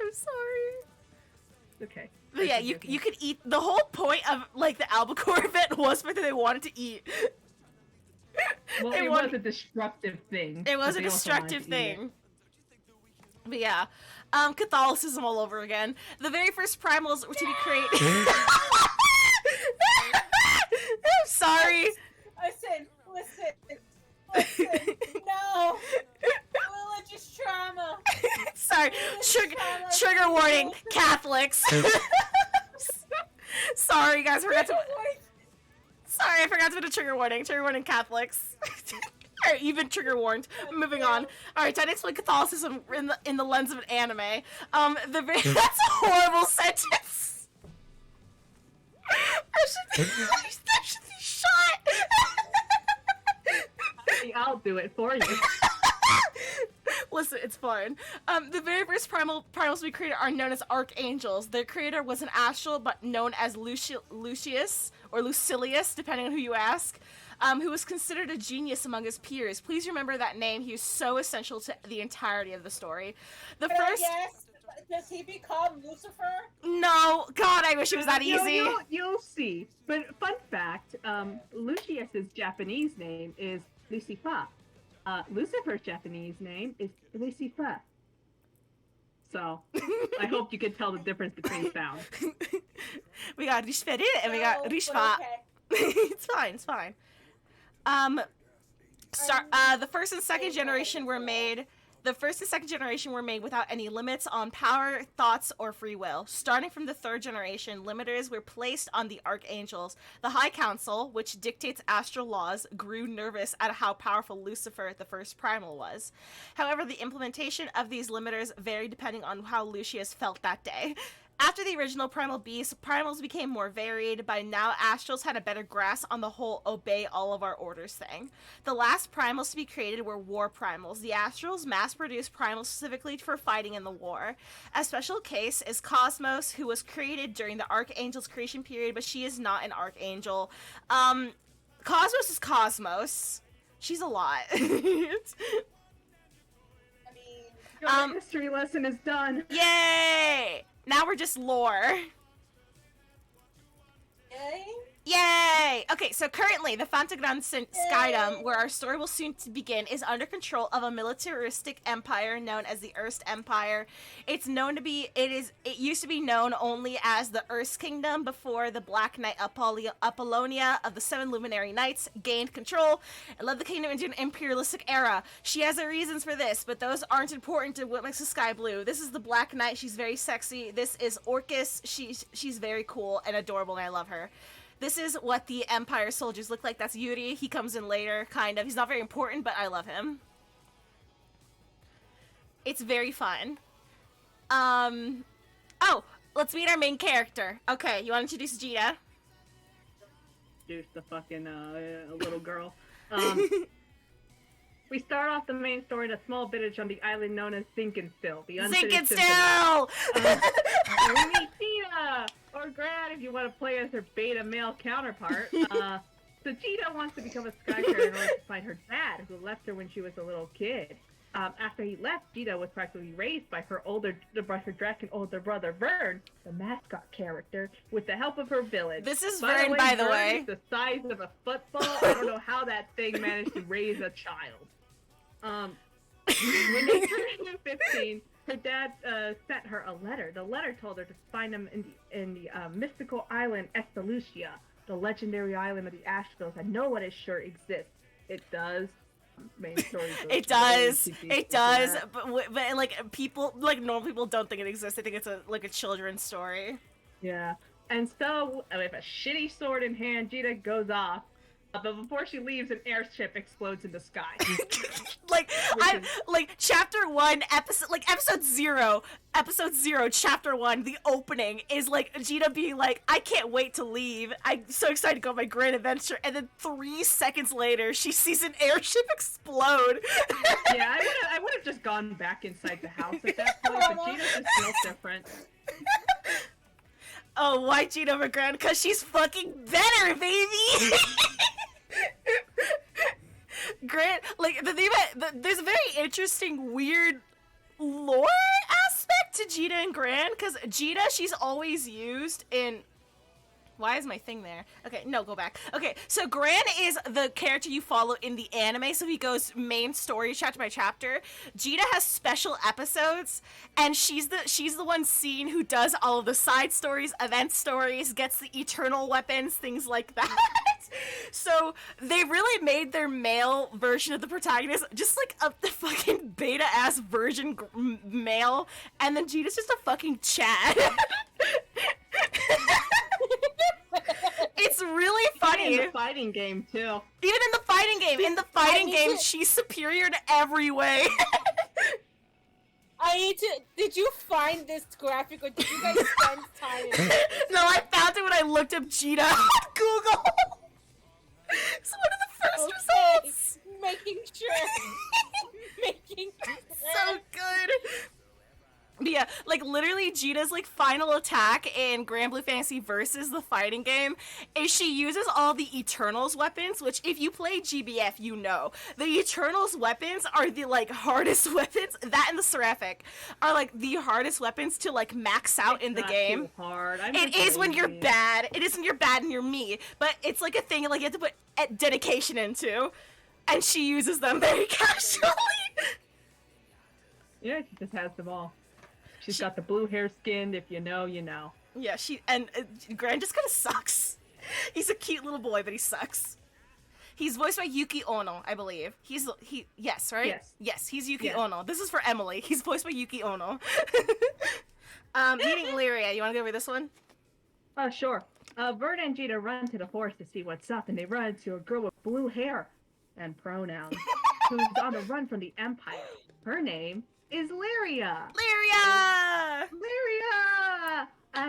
I'm sorry. Okay. But yeah, you could eat. The whole point of like the albacore event was that they wanted to eat. Well, it was a destructive thing. It was but a they also wanted destructive to eat it. thing. But yeah, Catholicism all over again. The very first primals were to be created. I'm sorry. Listen. No. Religious trauma. Sorry. Trigger warning. Catholics. Sorry, guys. Sorry, I forgot to put a trigger warning. Trigger warning, Catholics. Alright, you've been trigger warned. Moving on. Alright, time to explain Catholicism in the lens of an anime. That's a horrible sentence. That should be shot. I'll do it for you. Listen, it's fine. The very first primals we created are known as archangels. Their creator was an astral, but known as Lucius, or Lucilius, depending on who you ask, who was considered a genius among his peers. Please remember that name. He was so essential to the entirety of the story. Yes. Does he become Lucifer? No! God, I wish it was that easy! You'll see. But fun fact, Lucius's Japanese name is Lucifer. Lucifer's Japanese name is Lucifer. So, I hope you can tell the difference between sounds. We got Rishfere and we got Rishfa. Okay. It's fine. The first and second generation were made without any limits on power, thoughts, or free will. Starting from the third generation, limiters were placed on the archangels. The High Council, which dictates astral laws, grew nervous at how powerful Lucifer, the first primal, was. However, the implementation of these limiters varied depending on how Lucius felt that day. After the original primal beasts, primals became more varied. By now, astrals had a better grasp on the whole obey all of our orders thing. The last primals to be created were war primals. The astrals mass-produced primals specifically for fighting in the war. A special case is Cosmos, who was created during the Archangel's creation period, but she is not an Archangel. Cosmos is Cosmos. She's a lot. Your history lesson is done. Yay! Now we're just lore. Yay? Yay! Okay, so currently, the Fantagran Skydom, where our story will soon to begin, is under control of a militaristic empire known as the Erst Empire. It used to be known only as the Erst Kingdom before the Black Knight Apollonia of the Seven Luminary Knights gained control and led the kingdom into an imperialistic era. She has her reasons for this, but those aren't important to what makes the sky blue. This is the Black Knight. She's very sexy. This is Orcus. She's very cool and adorable, and I love her. This is what the Empire soldiers look like. That's Yuri. He comes in later, kind of. He's not very important, but I love him. It's very fun. Oh, let's meet our main character. Okay, you want to introduce Jita? Introduce the fucking little girl. We start off the main story in a small village on the island known as Zinkenstill. Zinkenstill! We meet Tina! Or Grad if you want to play as her beta male counterpart. So Jita wants to become a Skyfarer in order to find her dad, who left her when she was a little kid. After he left, Jita was practically raised by her dragon older brother Vern, the mascot character, with the help of her village. This is Vern, by the way. The size of a football. I don't know how that thing managed to raise a child. When they turned 15, her dad sent her a letter. The letter told her to find him in the mystical island Estalucia, the legendary island of the Asheville that no one is sure exists. It does. Main story goes It does. way too deep It into does. that. But like people, like normal people, don't think it exists. They think it's a children's story. Yeah. And so, with a shitty sword in hand, Jita goes off. But before she leaves, an airship explodes in the sky. Like chapter 1, episode 0, chapter 1, the opening is like Gina being like, I can't wait to leave. I'm so excited to go on my grand adventure. And then 3 seconds later, she sees an airship explode. Yeah, I would have just gone back inside the house at that point, but Gina just feels different. Oh, why Gina over Grand? Because she's fucking better, baby! Grant, like, the thing about, there's a very interesting, weird lore aspect to Gina and Gran, because Gina, she's always used in... Why is my thing there? Okay, no, go back. Okay, so Gran is the character you follow in the anime, so he goes main story chapter by chapter. Gina has special episodes, and she's the one seen who does all of the side stories, event stories, gets the eternal weapons, things like that. So they really made their male version of the protagonist just like the fucking beta ass version male, and then Gina's just a fucking Chad. It's really funny. In the fighting game too. Even in the fighting game, she's superior in every way. Did you find this graphic, or did you guys spend time in it? No, I found it when I looked up Gina on Google. It's one of the first results. Making sure. So good. But yeah, like literally Gina's like final attack in Granblue Fantasy versus the fighting game is she uses all the Eternals weapons, which if you play GBF, you know. The Eternals weapons are the like hardest weapons, that and the Seraphic are like the hardest weapons to like max out in the game. Too hard. It is when you're bad. It is when you're bad and you're me. But it's like a thing like you have to put dedication into. And she uses them very casually. Yeah, she just has them all. She's got the blue hair skinned, if you know, you know. Yeah, Gran just kind of sucks. He's a cute little boy, but he sucks. He's voiced by Yuki Ono, I believe. Yes, right? Yes, he's Yuki Ono. This is for Emily. He's voiced by Yuki Ono. Meeting Lyria. You want to go over this one? Sure. Vert and Gita run to the forest to see what's up, and they run into a girl with blue hair and pronouns who's on the run from the Empire. Her name is Lyria!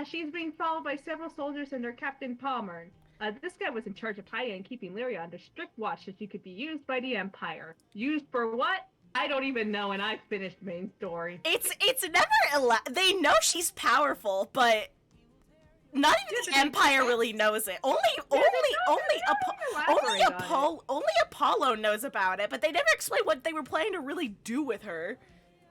She's being followed by several soldiers and their Captain Palmer. This guy was in charge of hiding and keeping Lyria under strict watch so she could be used by the Empire. Used for what? I don't even know, and I finished main story. It's never they know she's powerful, but not even the Empire really knows it. Only Apollo knows about it, but they never explain what they were planning to really do with her.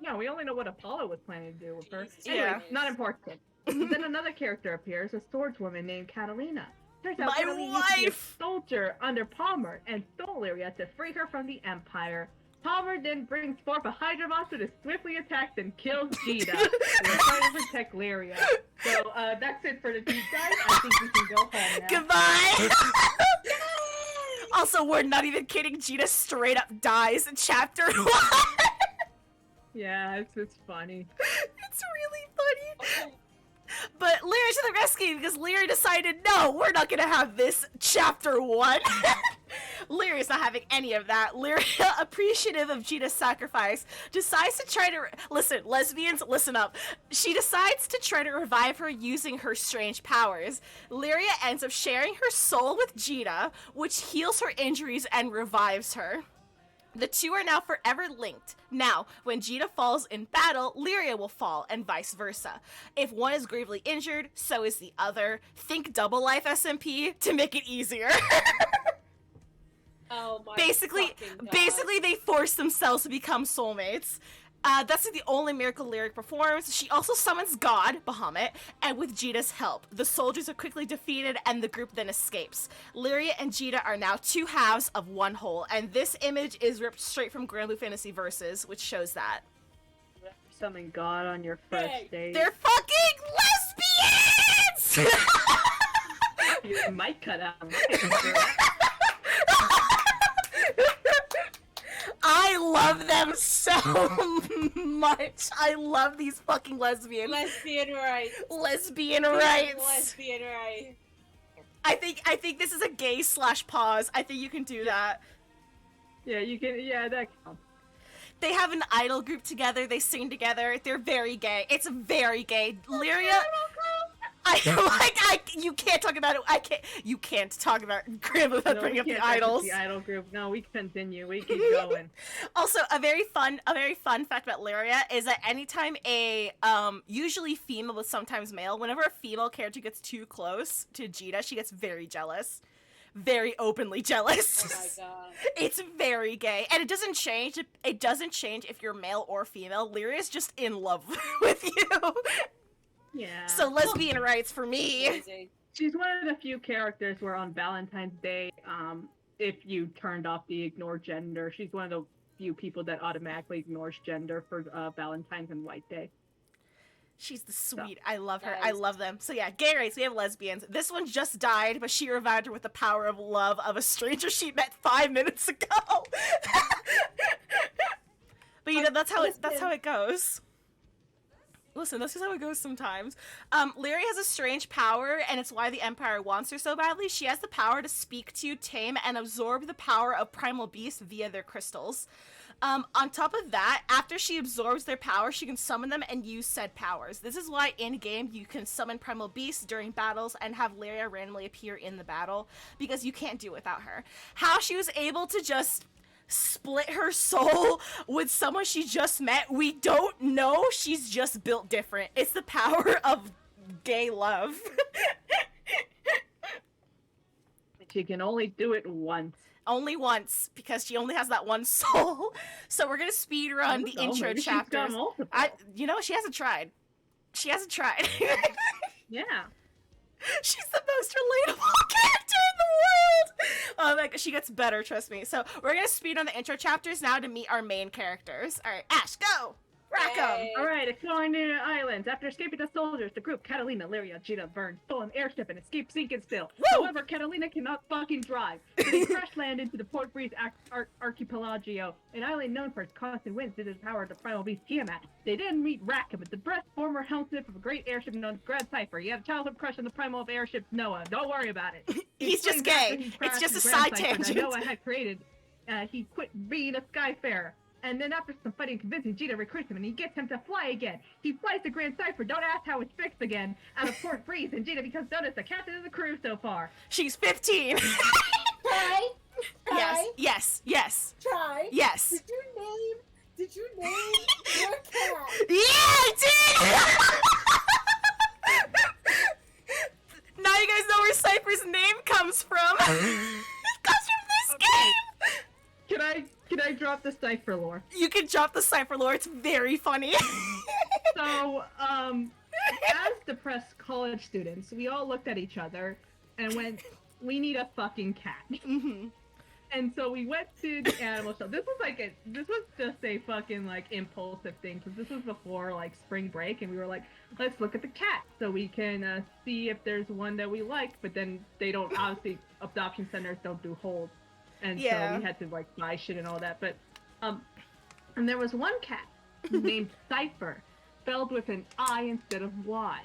No, we only know what Apollo was planning to do with her. Yeah. Anyway, not important. Then another character appears, a swordswoman named Catalina. Turns out My Catalina used to be a wife! soldier under Palmer and stole Lyria to free her from the Empire. Palmer then brings forth a Hydra monster that swiftly attacks and kills Gita. They're trying to protect Lyria. So that's it for the deep dive. I think we can go home now. Goodbye! Also, we're not even kidding. Gita straight up dies in chapter 1. Yeah, it's funny. It's really funny. But Lyria to the rescue because Lyria decided, no, we're not gonna have this chapter 1. Lyria's not having any of that. Lyria, appreciative of Gita's sacrifice, decides to try to... Listen, lesbians, listen up. She decides to try to revive her using her strange powers. Lyria ends up sharing her soul with Gita, which heals her injuries and revives her. The two are now forever linked. Now, when Gita falls in battle, Lyria will fall, and vice versa. If one is gravely injured, so is the other. Think Double Life SMP to make it easier. Oh my Basically, they force themselves to become soulmates. That's the only miracle Lyric performs. She also summons God, Bahamut, and with Gita's help, the soldiers are quickly defeated and the group then escapes. Lyria and Gita are now two halves of one whole, and this image is ripped straight from Granblue Fantasy Versus, which shows that. Summon God on your first date. They're fucking lesbians! You might cut out. I love them so much. I love these fucking lesbians. Lesbian rights. Lesbian rights. Lesbian rights. I think this is a gay / pause. I think you can do that. Yeah, you can. Yeah, that counts. They have an idol group together. They sing together. They're very gay. It's very gay. Lyria. You can't talk about it. You can't talk about Granblue without bringing up the idols. The idol group. No, we continue. We keep going. Also, a very fun fact about Lyria is that anytime a usually female but sometimes male, whenever a female character gets too close to Jita, she gets very jealous. Very openly jealous. Oh my god. It's very gay. And it doesn't change. It doesn't change if you're male or female. Lyria's just in love with you. Yeah. So lesbian rights for me. Amazing. She's one of the few characters where on Valentine's Day, if you turned off the ignore gender, she's one of the few people that automatically ignores gender for Valentine's and White Day. She's the sweet. I love her. I love them. So yeah, gay rights. We have lesbians. This one just died, but she revived her with the power of love of a stranger she met 5 minutes ago. But you know that's how it goes. Listen, this is how it goes sometimes. Lyria has a strange power, and it's why the Empire wants her so badly. She has the power to speak to, tame, and absorb the power of primal beasts via their crystals. On top of that, after she absorbs their power, she can summon them and use said powers. This is why in-game you can summon primal beasts during battles and have Lyria randomly appear in the battle, because you can't do it without her. How she was able to just split her soul with someone she just met, we don't know. She's just built different. It's the power of gay love. She can only do it once. Only once, because she only has that one soul. So we're gonna speed run the intro chapters. You know, she hasn't tried. She hasn't tried. Yeah. She's the most relatable character in the world. Like, she gets better, trust me. So we're gonna speed on the intro chapters now to meet our main characters. All right, Ash, go. Rock 'em. All right, exploring the islands. After escaping the soldiers, the group Catalina, Lyria, Jita, Vern stole an airship and escaped sinking still. Woo! However, Catalina cannot fucking drive. So they crash land into the Port Breeze Archipelago, an island known for its constant winds due to the power of the primal beast Tiamat. They then meet Rackham, the breast former helmsmith of a great airship known as Grad Cypher. He had a childhood crush on the primal of airships Noah. Don't worry about it. He's just gay. It's just a side tangent. Noah had created. He quit being a skyfarer. And then after some fighting and convincing, Jita recruits him and he gets him to fly again. He flies the Grand Cypher, don't ask how it's fixed again, out of Port Breeze, and Jita becomes known as the captain of the crew so far. She's 15. Try. Yes. Try. Yes. Did you name your cat? Yeah, I did! Now you guys know where Cypher's name comes from. It comes from this game! Can I drop the Cypher lore? You can drop the Cypher lore, it's very funny. So, as depressed college students, we all looked at each other and went, we need a fucking cat. Mm-hmm. And so we went to the animal show. This was just a fucking, like, impulsive thing, because this was before, like, spring break, and we were like, let's look at the cat, so we can, see if there's one that we like, but then they don't, obviously, adoption centers don't do holds. And so we had to, like, buy shit and all that, but, and there was one cat named Cypher, spelled with an I instead of Y.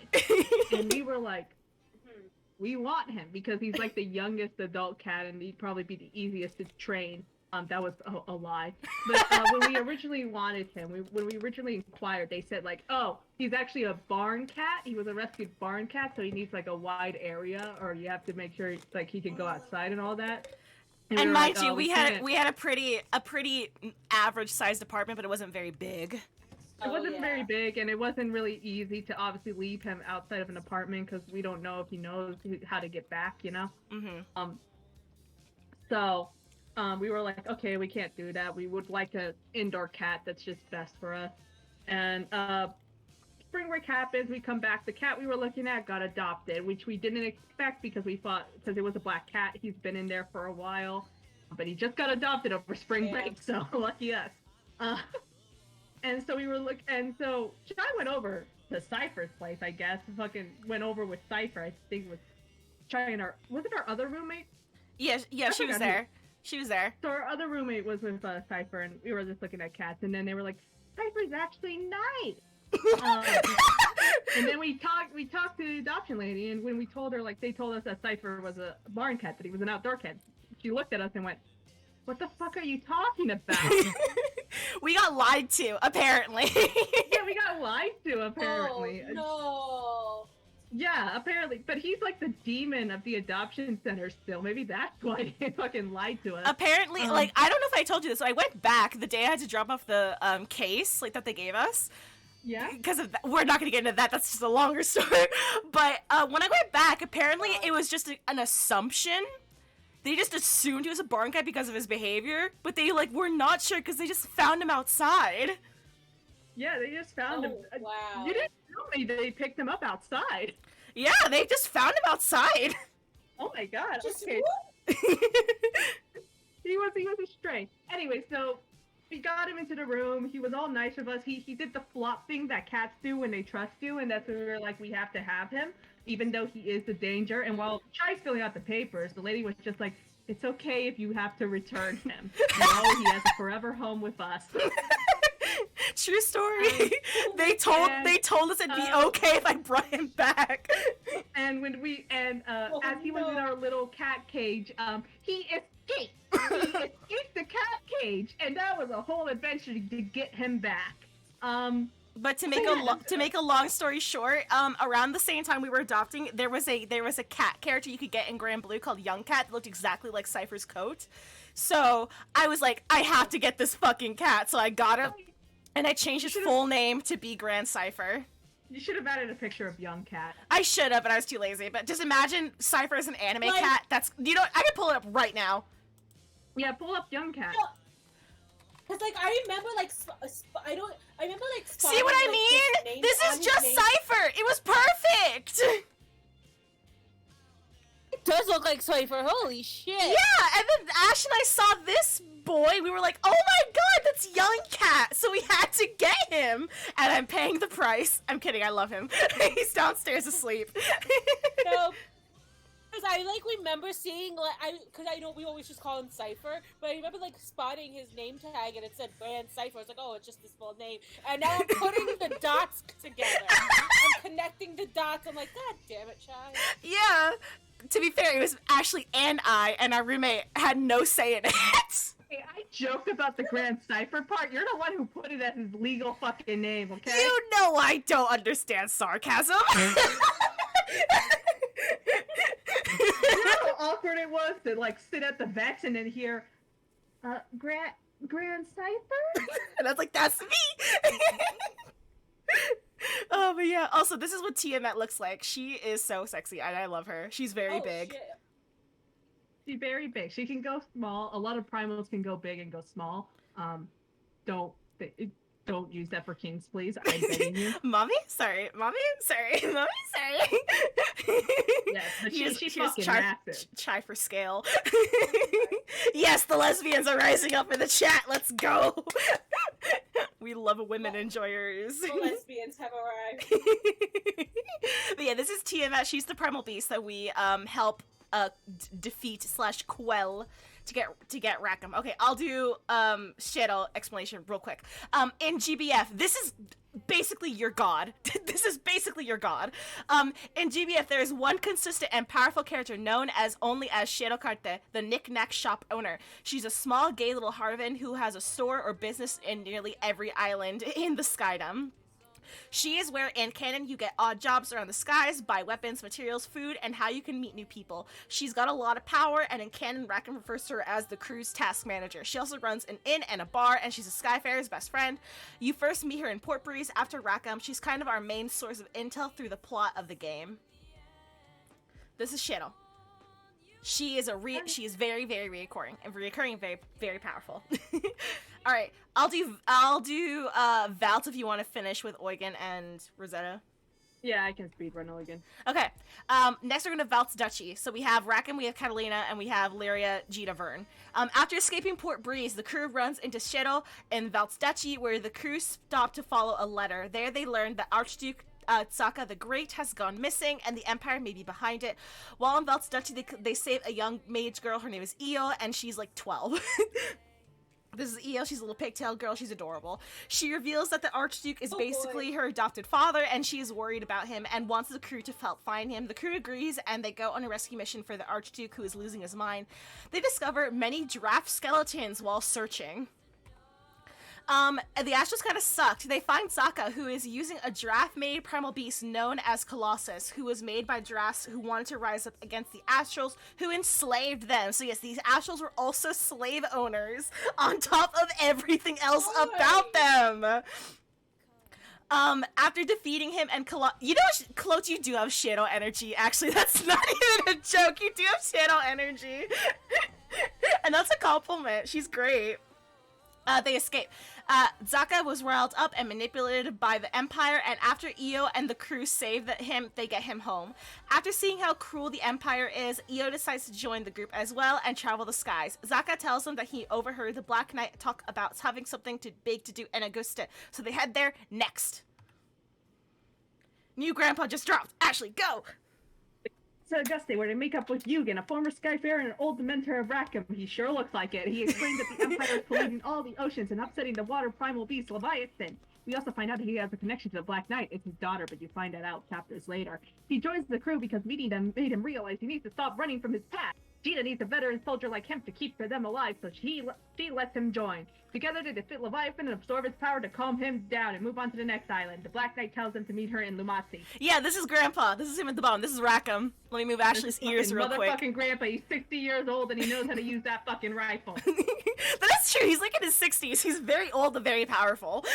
And we were like, we want him, because he's, like, the youngest adult cat, and he'd probably be the easiest to train. That was a lie. But, when we originally wanted him, when we originally inquired, they said, like, oh, he's actually a barn cat. He was a rescued barn cat, so he needs, like, a wide area, or you have to make sure, like, he can go outside and all that. And mind you, we had a pretty average sized apartment, but it wasn't very big. It wasn't very big, and it wasn't really easy to obviously leave him outside of an apartment, because we don't know if he knows how to get back, you know? Mm-hmm. So, we were like, okay, we can't do that. We would like an indoor cat that's just best for us. And, spring break happens, we come back, the cat we were looking at got adopted, which we didn't expect, because we thought, because it was a black cat, he's been in there for a while, but he just got adopted over spring break, so lucky us. And so we were so I went over to Cypher's place, I guess, fucking went over with Cypher, I think it was trying was it our other roommate? Yeah, I she was forgot there. She was there. So our other roommate was with Cypher, and we were just looking at cats, and then they were like, "Cypher's actually nice." And then we talked to the adoption lady, and when we told her, like, they told us that Cypher was a barn cat, that he was an outdoor cat, she looked at us and went, "What the fuck are you talking about?" We got lied to, apparently. Yeah, we got lied to, apparently. Oh, no. Yeah, apparently. But he's like the demon of the adoption center still. Maybe that's why they fucking lied to us. Apparently, like, I don't know if I told you this, so I went back the day I had to drop off the case, like, that they gave us. Yeah? Because of that, we're not going to get into that, that's just a longer story. But when I went back, apparently it was just an assumption. They just assumed he was a barn cat because of his behavior, but they, like, were not sure because they just found him outside. Yeah, they just found him. Wow. You didn't tell me they picked him up outside. Yeah, they just found him outside. Oh my god, Just okay. He was a stray. Anyway, so we got him into the room. He was all nice with us. He did the flop thing that cats do when they trust you, and that's when we were like, we have to have him, even though he is the danger. And while Chai's filling out the papers, the lady was just like, "It's okay if you have to return him. He has a forever home with us." True story. They told us it'd be okay if I brought him back. And when as he was in our little cat cage, he escaped. He escaped the cat cage, and that was a whole adventure to get him back. But to make a long story short, around the same time we were adopting, there was a cat character you could get in Granblue called Young Cat that looked exactly like Cypher's coat. So I was like, I have to get this fucking cat. So I got him, and I changed his full name to be Grand Cypher. You should have added a picture of Young Cat. I should have, but I was too lazy. But just imagine Cypher as an anime cat. That's, you know, I can pull it up right now. Yeah, pull up Young Cat. Cause like I remember like See what I mean? This is just Cypher. It was perfect. It does look like Cypher. Holy shit! Yeah, and then Ash and I saw this boy. We were like, "Oh my god, that's Young Cat!" So we had to get him, and I'm paying the price. I'm kidding. I love him. He's downstairs asleep. No. Because I like remember seeing because I know we always just call him Cypher, but I remember like spotting his name tag and it said Grand Cypher. I was like, oh, it's just his full name. And now I'm putting the dots together. I'm connecting the dots. I'm like, God damn it, Chai. Yeah. To be fair, it was Ashley and I, and our roommate had no say in it. Hey, I joked about the Grand Cypher part. You're the one who put it as his legal fucking name, okay? You know I don't understand sarcasm. You know how awkward it was to like sit at the vets and then hear, Grand Cypher? And I was like, that's me! Oh, but yeah. Also, this is what Tiamat looks like. She is so sexy, and I love her. She's very big. Shit. She's very big. She can go small. A lot of primals can go big and go small. Don't use that for kings, please. I'm begging you. Mommy? Sorry. Mommy? Sorry. Mommy? Sorry. Yes, she's fucking massive. Try for scale. Yes, the lesbians are rising up in the chat. Let's go. We love women enjoyers. The lesbians have arrived. But yeah, this is Tiamat. She's the primal beast that we help defeat / quell to get Rackham. Okay, I'll do Shadow explanation real quick. In GBF, this is basically your god. This is basically your god. In GBF, there is one consistent and powerful character known only as Shadow Carte, the knick-knack shop owner. She's a small, gay little harvan who has a store or business in nearly every island in the Skydom. She is where in canon you get odd jobs around the skies, buy weapons, materials, food, and how you can meet new people. She's got a lot of power, and in canon, Rackham refers to her as the crew's task manager. She also runs an inn and a bar, and she's a Skyfarer's best friend. You first meet her in Port Breeze after Rackham. She's kind of our main source of intel through the plot of the game. This is Shadow. She is she is very, very reoccurring, very, very powerful. All right, I'll do Valt if you want to finish with Eugen and Rosetta. Yeah, I can speedrun Eugen. Okay, next we're going to Valt's Duchy. So we have Rackham, we have Catalina, and we have Lyria, Gita, Vern. After escaping Port Breeze, the crew runs into Shadow in Valt's Duchy, where the crew stop to follow a letter. There they learn that Archduke Sokka the Great has gone missing, and the Empire may be behind it. While in Velt's Duchy, they save a young mage girl. Her name is Io, and she's like 12. This is Io. She's a little pigtail girl. She's adorable. She reveals that the Archduke is basically her adopted father, and she is worried about him and wants the crew to help find him. The crew agrees, and they go on a rescue mission for the Archduke, who is losing his mind. They discover many giraffe skeletons while searching. And the Astrals kind of sucked. They find Sokka, who is using a giraffe-made primal beast known as Colossus, who was made by giraffes who wanted to rise up against the Astrals, who enslaved them. So yes, these Astrals were also slave owners, on top of everything else about them. After defeating him and you know, Clote, you do have Shadow energy, actually. That's not even a joke. You do have Shadow energy. And that's a compliment. She's great. They escape. Sokka was riled up and manipulated by the Empire, and after Io and the crew save him, they get him home. After seeing how cruel the Empire is, Io decides to join the group as well and travel the skies. Sokka tells them that he overheard the Black Knight talk about having something big to do in Augusta, so they head there next. New Grandpa just dropped. Ashley, go! To Augusta, where they make up with Yugen, a former Skyfarer and an old Dementor of Rackham. He sure looks like it. He explained that the Empire is polluting all the oceans and upsetting the water primal beast Leviathan. We also find out that he has a connection to the Black Knight. It's his daughter, but you find that out chapters later. He joins the crew because meeting them made him realize he needs to stop running from his past. Gina needs a veteran soldier like him to keep them alive, so she lets him join. Together they defeat Leviathan and absorb his power to calm him down and move on to the next island. The Black Knight tells them to meet her in Lumasi. Yeah, this is Grandpa. This is him at the bottom. This is Rackham. Let me move Ashley's ears real quick. Motherfucking Grandpa. He's 60 years old and he knows how to use that fucking rifle. That is true. He's like in his 60s. He's very old but very powerful.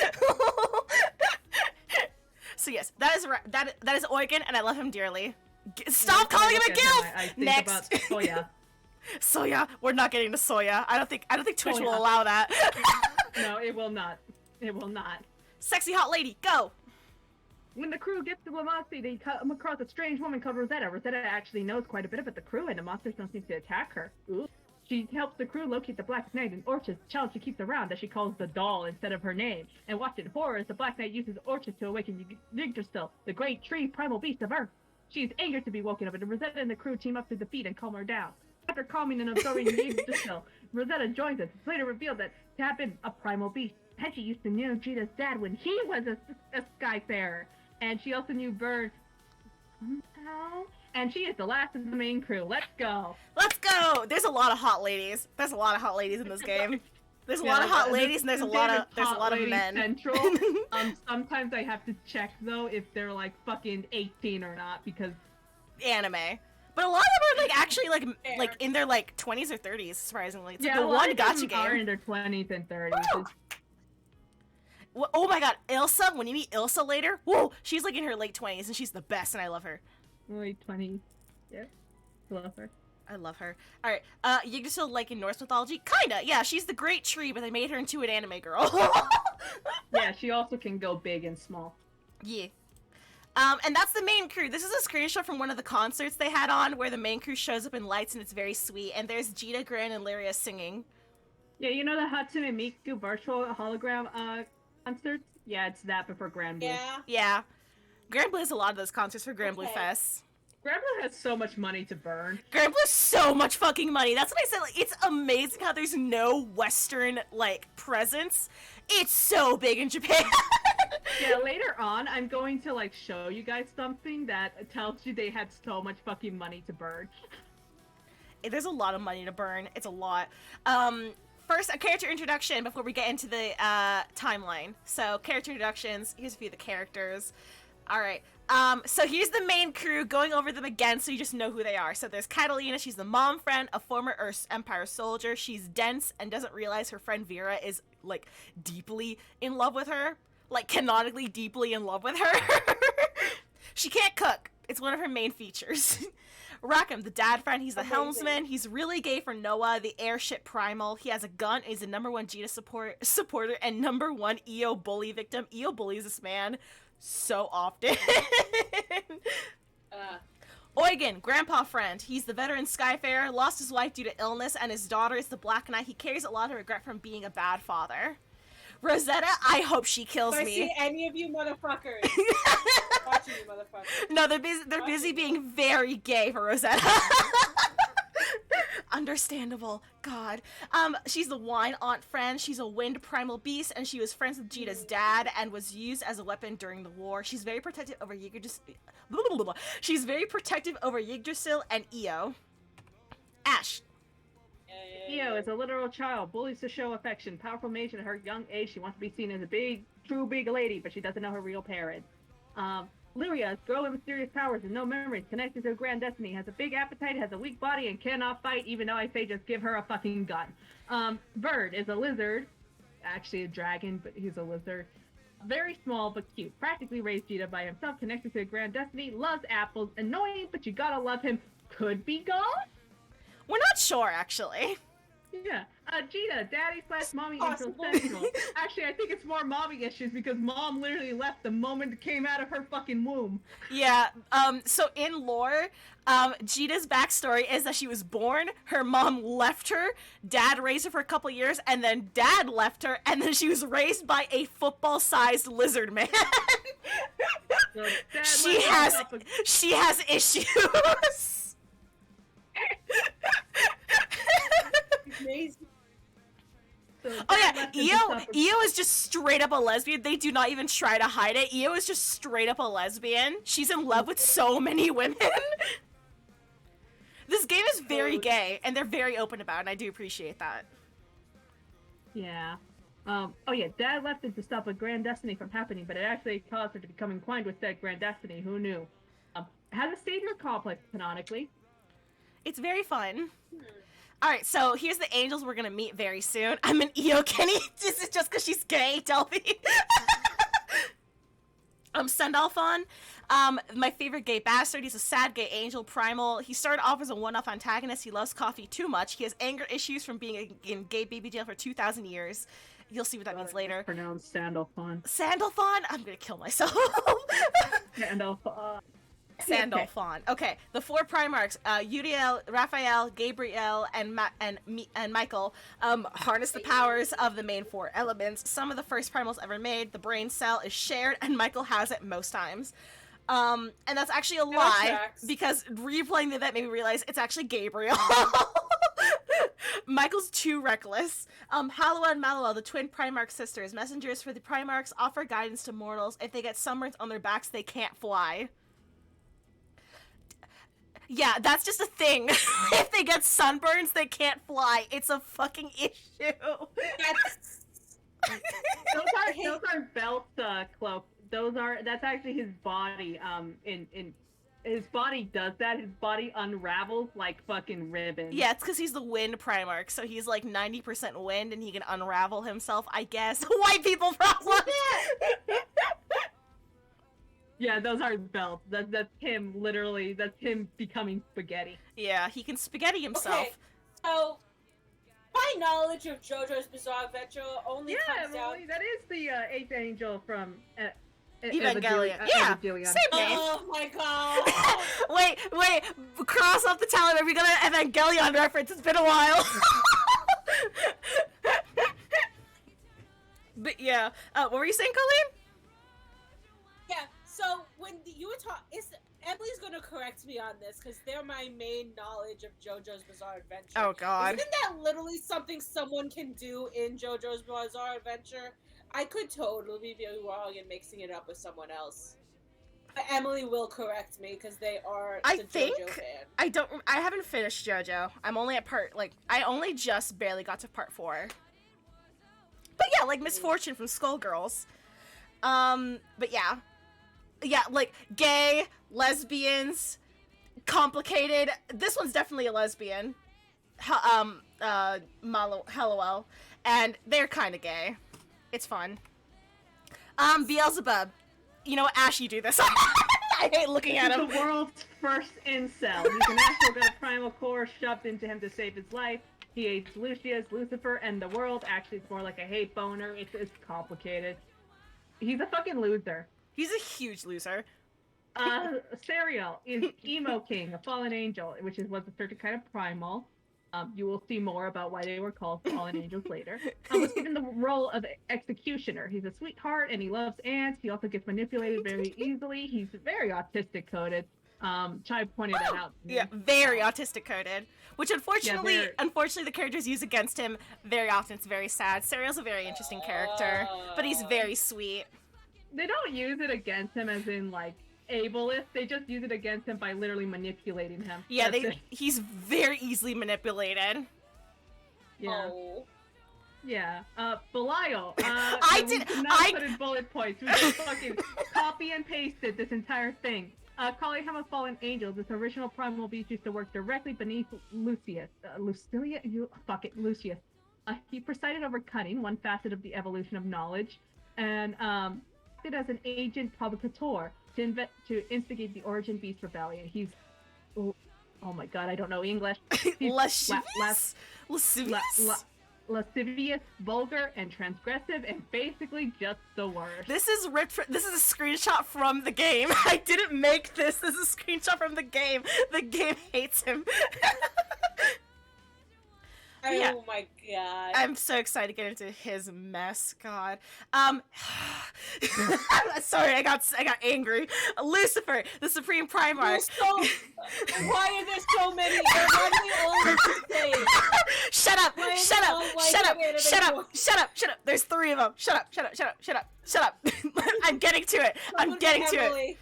So yes, that is Eugen, and I love him dearly. Stop calling him a gilf! I think Next. about Soya. Soya. We're not getting to Soya. I don't think Twitch Soya. will allow that. No, it will not. It will not. Sexy hot lady, go! When the crew gets to Lumasi, they come across a strange woman called Rosetta. Rosetta actually knows quite a bit about the crew, and the monsters don't seem to attack her. Ooh. She helps the crew locate the Black Knight, and Orchis challenge she keeps around that she calls the doll instead of her name. And watch in horror as the Black Knight uses Orchis to awaken Yggdrasil, the great tree primal beast of Earth. She is angered to be woken up, and Rosetta and the crew team up to defeat and calm her down. After calming and absorbing Yggdrasil, Rosetta joins us. It's later revealed that to have been a primal beast. And she used to know Gita's dad when he was a Skyfarer. And she also knew Bird somehow. And she is the last of the main crew. Let's go. Let's go! There's a lot of hot ladies. There's a lot of hot ladies in this game. There's a lot of hot ladies, and there's a lot of men. Central. Sometimes I have to check though if they're like fucking 18 or not because Anime. But a lot of them are like actually like in their like 20s or 30s, surprisingly. It's like the one gotcha game. Are in their 20s and 30s. Oh my god, Ilsa, when you meet Ilsa later, whoa, she's like in her late 20s and she's the best and I love her. Late 20s. Yeah. Love her. I love her. Alright, Yggdrasil, like in Norse mythology? Kinda, yeah, she's the great tree, but they made her into an anime girl. Yeah, she also can go big and small. Yeah. And that's the main crew. This is a screenshot from one of the concerts they had on where the main crew shows up in lights and it's very sweet. And there's Gita, Gran, and Lyria singing. Yeah, you know the Hatsune Miku virtual hologram concerts? Yeah, it's that but for Granblue. Yeah. Yeah. Granblue has a lot of those concerts for Granblue Okay. Fest. Granblue has so much money to burn. Granblue has so much fucking money. That's what I said. Like, it's amazing how there's no Western, like, presence. It's so big in Japan. Yeah, later on, I'm going to, like, show you guys something that tells you they had so much fucking money to burn. There's a lot of money to burn. It's a lot. First, a character introduction before we get into the timeline. So, character introductions. Here's a few of the characters. Alright. So here's the main crew, going over them again so you just know who they are. So there's Catalina, she's the mom friend, a former Empire soldier. She's dense and doesn't realize her friend Vera is, like, deeply in love with her. Like, canonically deeply in love with her. She can't cook. It's one of her main features. Rackham, the dad friend, he's the helmsman. He's really gay for Noah, the airship primal. He has a gun, he's the #1 Gita supporter, and #1 EO bully victim. EO bullies this man so often. Eugen, grandpa friend. He's the veteran Skyfarer, lost his wife due to illness, and his daughter is the Black Knight. He carries a lot of regret from being a bad father. Rosetta, I hope she kills If I me. see any of you motherfuckers watching you motherfuckers. No, they're busy being very gay for Rosetta. Understandable. God. She's the wine aunt friend. She's a wind primal beast, and she was friends with Jita's dad and was used as a weapon during the war. She's very protective over She's very protective over Yggdrasil and Io. Ash. Io is a literal child, bullies to show affection, powerful mage at her young age. She wants to be seen as a big, true big lady, but she doesn't know her real parents. Lyria, girl with mysterious powers and no memories, connected to a grand destiny, has a big appetite, has a weak body, and cannot fight, even though I say just give her a fucking gun. Bird is a lizard, actually a dragon, but he's a lizard. Very small but cute, practically raised Jita by himself, connected to a grand destiny, loves apples, annoying, but you gotta love him, could be God? We're not sure, actually. Yeah. Jita, daddy/mommy Possible. intro central. Actually, I think it's more mommy issues because mom literally left the moment it came out of her fucking womb. Yeah, so in lore, Jita's backstory is that she was born, her mom left her, dad raised her for a couple years, and then dad left her, and then she was raised by a football-sized lizard man. So dad she left has herself she has issues. Amazing. so Oh dad yeah, left him to suffer. Io is just straight up a lesbian. They do not even try to hide it. Io is just straight up a lesbian. She's in love with so many women. This game is very gay, and they're very open about it, and I do appreciate that. Yeah. Oh yeah, dad left it to stop a grand destiny from happening, but it actually caused her to become entwined with said grand destiny. Who knew? Has a savior complex canonically. It's very fun. Alright, so here's the angels we're gonna meet very soon. I'm an Io Kenny. This is just because she's gay, Delphi. Sendalphon. My favorite gay bastard. He's a sad gay angel primal. He started off as a one-off antagonist. He loves coffee too much. He has anger issues from being in gay baby jail for 2,000 years. You'll see what that means later. Pronounced Sandalphon. Sandalphon? I'm gonna kill myself. Sandalphon. Sandalphon. Okay, the four Primarchs, Uriel, Raphael, Gabriel, and Michael, harness the powers of the main four elements. Some of the first primals ever made. The brain cell is shared, and Michael has it most times. And that's actually a lie, tracks. because replaying the event made me realize it's actually Gabriel. Michael's too reckless. Hallowell and Malowell, the twin Primarch sisters, messengers for the Primarchs, offer guidance to mortals. If they get sunburns on their backs, they can't fly. Yeah, that's just a thing. If they get sunburns, they can't fly. It's a fucking issue. Those aren't belts, Cloak. That's actually his body. In his body does that. His body unravels like fucking ribbon. Yeah, it's because he's the wind Primarch, so he's like 90% wind, and he can unravel himself, I guess. White people problem! Yeah, those aren't belts. That's him, literally. That's him becoming spaghetti. Yeah, he can spaghetti himself. Okay, so my knowledge of JoJo's Bizarre Adventure only comes down. Emily, that is the eighth angel from Evangelion. Yeah, Evangelion. same name. Oh my god! Wait, cross off the talent. Are we gonna Evangelion reference? It's been a while. But yeah, what were you saying, Colleen? Yeah, so when you were talking, Emily's gonna correct me on this because they're my main knowledge of JoJo's Bizarre Adventure. Oh god. Isn't that literally something someone can do in JoJo's Bizarre Adventure? I could totally be wrong and mixing it up with someone else. But Emily will correct me because they are I the think JoJo fan. I haven't finished JoJo. I'm only at I only just barely got to part 4. But yeah, like Misfortune from Skullgirls. But yeah. Yeah, like gay, lesbians, complicated. This one's definitely a lesbian. Hallowell. And they're kind of gay. It's fun. Beelzebub. You know what, Ash, you do this. I hate looking at him. He's the world's first incel. He's an actual got a primal core shoved into him to save his life. He hates Lucius, Lucifer, and the world. Actually, it's more like a hate boner. It's complicated. He's a fucking loser. He's a huge loser. Serial is Emo King, a fallen angel, which was a certain kind of primal. You will see more about why they were called fallen angels later. Was given the role of executioner. He's a sweetheart and he loves ants. He also gets manipulated very easily. He's very autistic coded. Chai pointed that out to me. Yeah, very autistic coded. Which unfortunately, very- unfortunately, the characters use against him very often. It's very sad. Serial's a very interesting character, but he's very sweet. They don't use it against him as in like ableist. They just use it against him by literally manipulating him. Yeah, That's it. he's very easily manipulated. Yeah. Oh. Yeah. Belial. I put in bullet points. We just fucking copy and pasted this entire thing. Calling him a fallen angel, this original primal beast used to work directly beneath Lucius. Lucius. He presided over cunning, one facet of the evolution of knowledge, and did as an agent provocateur to instigate the Origin Beast Rebellion. He's oh my god, I don't know English. He's lascivious, vulgar, and transgressive, and basically just the worst. This is this is a screenshot from the game. I didn't make this. This is a screenshot from the game. The game hates him. Yeah. Oh my god. I'm so excited to get into his mess. God. Sorry, I got angry. Lucifer, the Supreme Primarch. Why are there so many? They're running all the same. Shut up! Why is Shut it up! all white Shut up! together? Shut up! Shut up! Shut up! There's 3 of them. Shut up! Shut up! Shut up! Shut up! Shut up! I'm getting to it. I'm getting to it.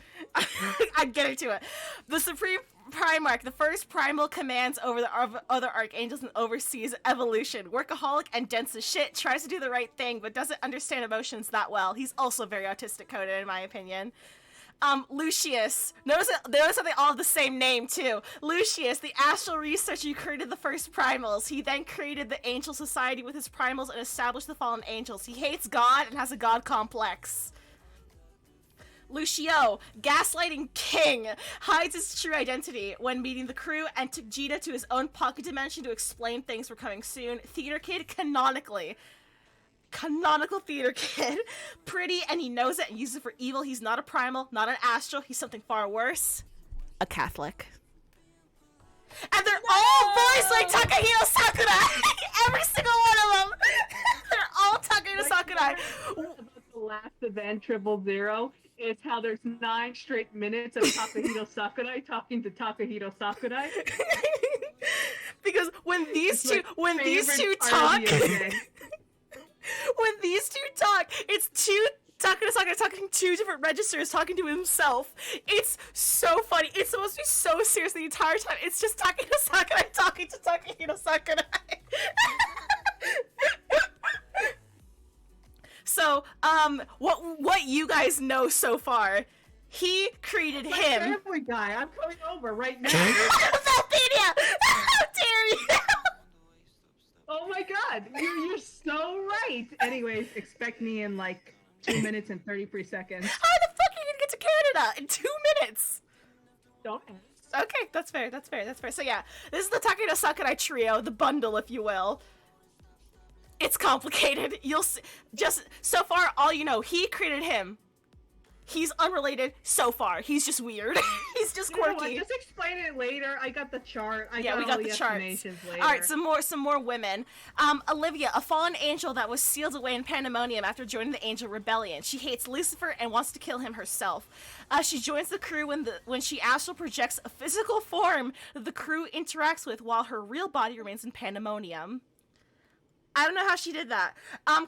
I'm getting to it. The Supreme Primarch, the first primal, commands over the other archangels and oversees evolution. Workaholic and dense as shit, tries to do the right thing, but doesn't understand emotions that well. He's also very autistic coded, in my opinion. Lucius. Notice that they all have the same name, too. Lucius, the astral researcher who created the first primals. He then created the Angel Society with his primals and established the fallen angels. He hates God and has a God complex. Lucio, gaslighting king, hides his true identity when meeting the crew and took Jita to his own pocket dimension to explain things were coming soon. Theater kid, canonical theater kid. Pretty, and he knows it and uses it for evil. He's not a primal, not an astral, he's something far worse. A Catholic. And they're all voiced like Takahito Sakurai! Every single one of them! They're all Takahito Sakurai! The last event, 000, is how there's 9 straight minutes of Takahito Sakurai talking to Takahito Sakurai. Because when these two talk, when these two talk, it's Takahito Sakurai talking 2 different registers, talking to himself. It's so funny. It's supposed to be so serious the entire time. It's just Takahito Sakurai talking to Takahito Sakurai. So, what you guys know so far? He created him. Family Guy, I'm coming over right now. Valpedia! How dare you! Oh my god, you're so right. Anyways, expect me in like 2 minutes and 33 seconds. How the fuck are you gonna get to Canada in 2 minutes? Don't ask. Okay, that's fair. So yeah, this is the Takahito Sakurai trio, the bundle, if you will. It's complicated. You'll see. Just so far, all you know, he created him. He's unrelated so far. He's just weird. He's just You know what? quirky. Just explain it later. I got the chart. We got all the charts. explanations later. All right, some more women. Olivia, a fallen angel that was sealed away in Pandemonium after joining the Angel Rebellion. She hates Lucifer and wants to kill him herself. She joins the crew when she astral projects a physical form that the crew interacts with while her real body remains in Pandemonium. I don't know how she did that.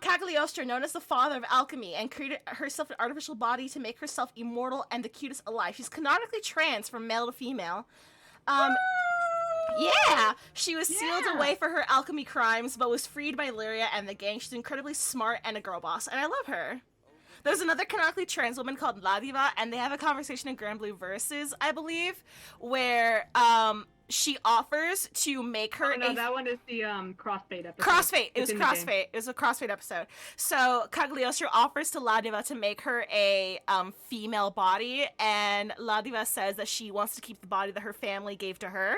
Cagliostro, known as the father of alchemy, and created herself an artificial body to make herself immortal and the cutest alive. She's canonically trans from male to female. Yeah! She was sealed away for her alchemy crimes, but was freed by Lyria and the gang. She's incredibly smart and a girl boss, and I love her. There's another canonically trans woman called Ladiva, and they have a conversation in Granblue Versus, I believe, where, she offers to make her that one is the Crossfade episode. Crossfade. It was Crossfade. It was a Crossfade episode. So Cagliostro offers to Ladiva to make her a female body, and Ladiva says that she wants to keep the body that her family gave to her.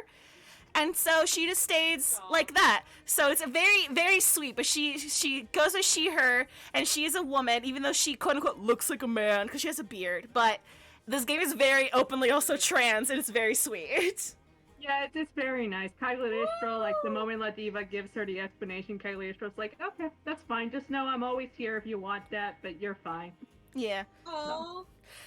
And so she just stays like that. So it's a very, very sweet, but she goes with she, her, and she is a woman, even though she quote-unquote looks like a man, because she has a beard. But this game is very openly also trans, and it's very sweet. Yeah, it's just very nice. Cagliostro, like the moment La Diva gives her the explanation, Cagliostro's like, okay, that's fine. Just know I'm always here if you want that, but you're fine. Yeah. Oh.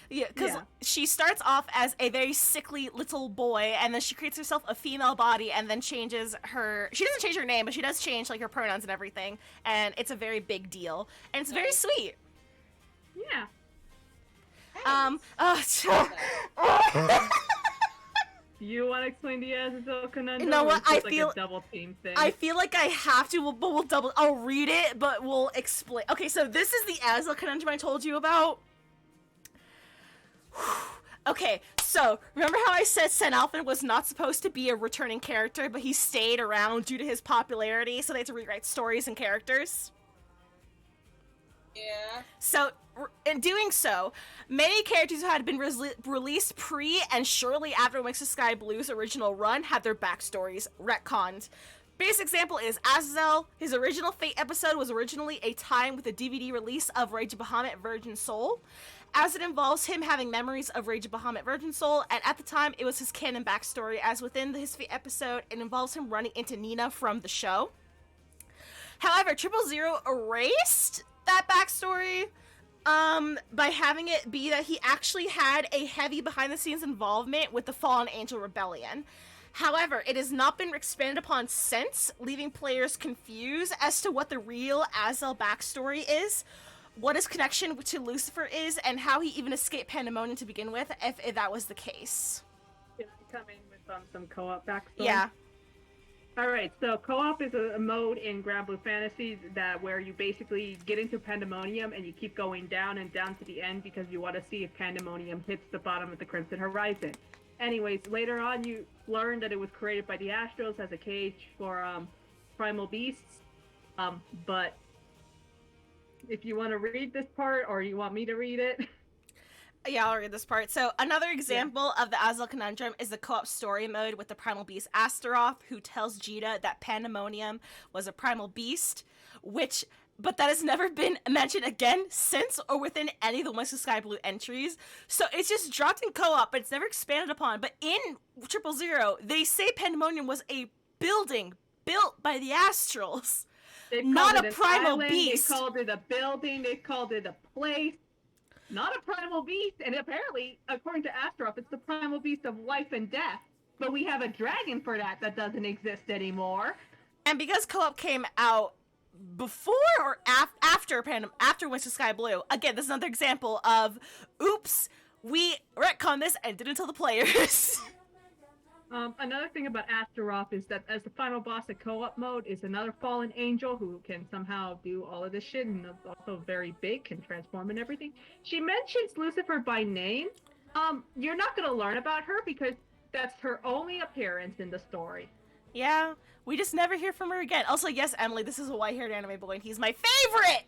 Yeah, because Yeah. she starts off as a very sickly little boy, and then she creates herself a female body, and then changes her. She doesn't change her name, but she does change like her pronouns and everything, and it's a very big deal, and it's very sweet. Yeah. You want to explain the Azazel conundrum? You know what, or is this I feel- like a double team thing. I feel like I have to, but we'll double. I'll read it, but we'll explain. Okay, so this is the Azazel conundrum I told you about. Okay, so remember how I said Sen Alphen was not supposed to be a returning character, but he stayed around due to his popularity, so they had to rewrite stories and characters? Yeah. So, in doing so, many characters who had been released pre and shortly after Wings of Sky Blue's original run had their backstories retconned. Basic example is Azazel. His original Fate episode was originally a tie-in with the DVD release of Rage of Bahamut Virgin Soul, as it involves him having memories of Rage of Bahamut Virgin Soul, and at the time it was his canon backstory, as within his Fate episode it involves him running into Nina from the show. However, 000 erased that backstory by having it be that he actually had a heavy behind-the-scenes involvement with the Fallen Angel Rebellion. However, it has not been expanded upon since, leaving players confused as to what the real Azazel backstory is, what his connection to Lucifer is, and how he even escaped Pandemonium to begin with, if that was the case. Can I come in with some co-op backstory? Yeah. Alright, so co-op is a mode in Granblue Fantasy that where you basically get into Pandemonium and you keep going down and down to the end because you want to see if Pandemonium hits the bottom of the Crimson Horizon. Anyways, later on you learn that it was created by the Astros as a cage for primal beasts. But if you want to read this part or you want me to read it... Yeah, I'll read this part. So, another example of the Azazel Conundrum is the co-op story mode with the primal beast Astaroth, who tells Jita that Pandemonium was a primal beast, but that has never been mentioned again since or within any of the Wings of Sky Blue entries. So it's just dropped in co-op, but it's never expanded upon. But in 000, they say Pandemonium was a building built by the Astrals, not a primal beast. They called it a building, they called it a place. Not a primal beast, and apparently, according to Astaroth, it's the primal beast of life and death. But we have a dragon for that doesn't exist anymore. And because co-op came out before or after Wings of Sky Blue, again, this is another example of, oops, we retconned this and didn't tell the players. Another thing about Astaroth is that as the final boss of co-op mode is another fallen angel who can somehow do all of this shit and is also very big, can transform and everything. She mentions Lucifer by name. You're not gonna learn about her because that's her only appearance in the story. Yeah, we just never hear from her again. Also, yes, Emily, this is a white-haired anime boy and he's my favorite!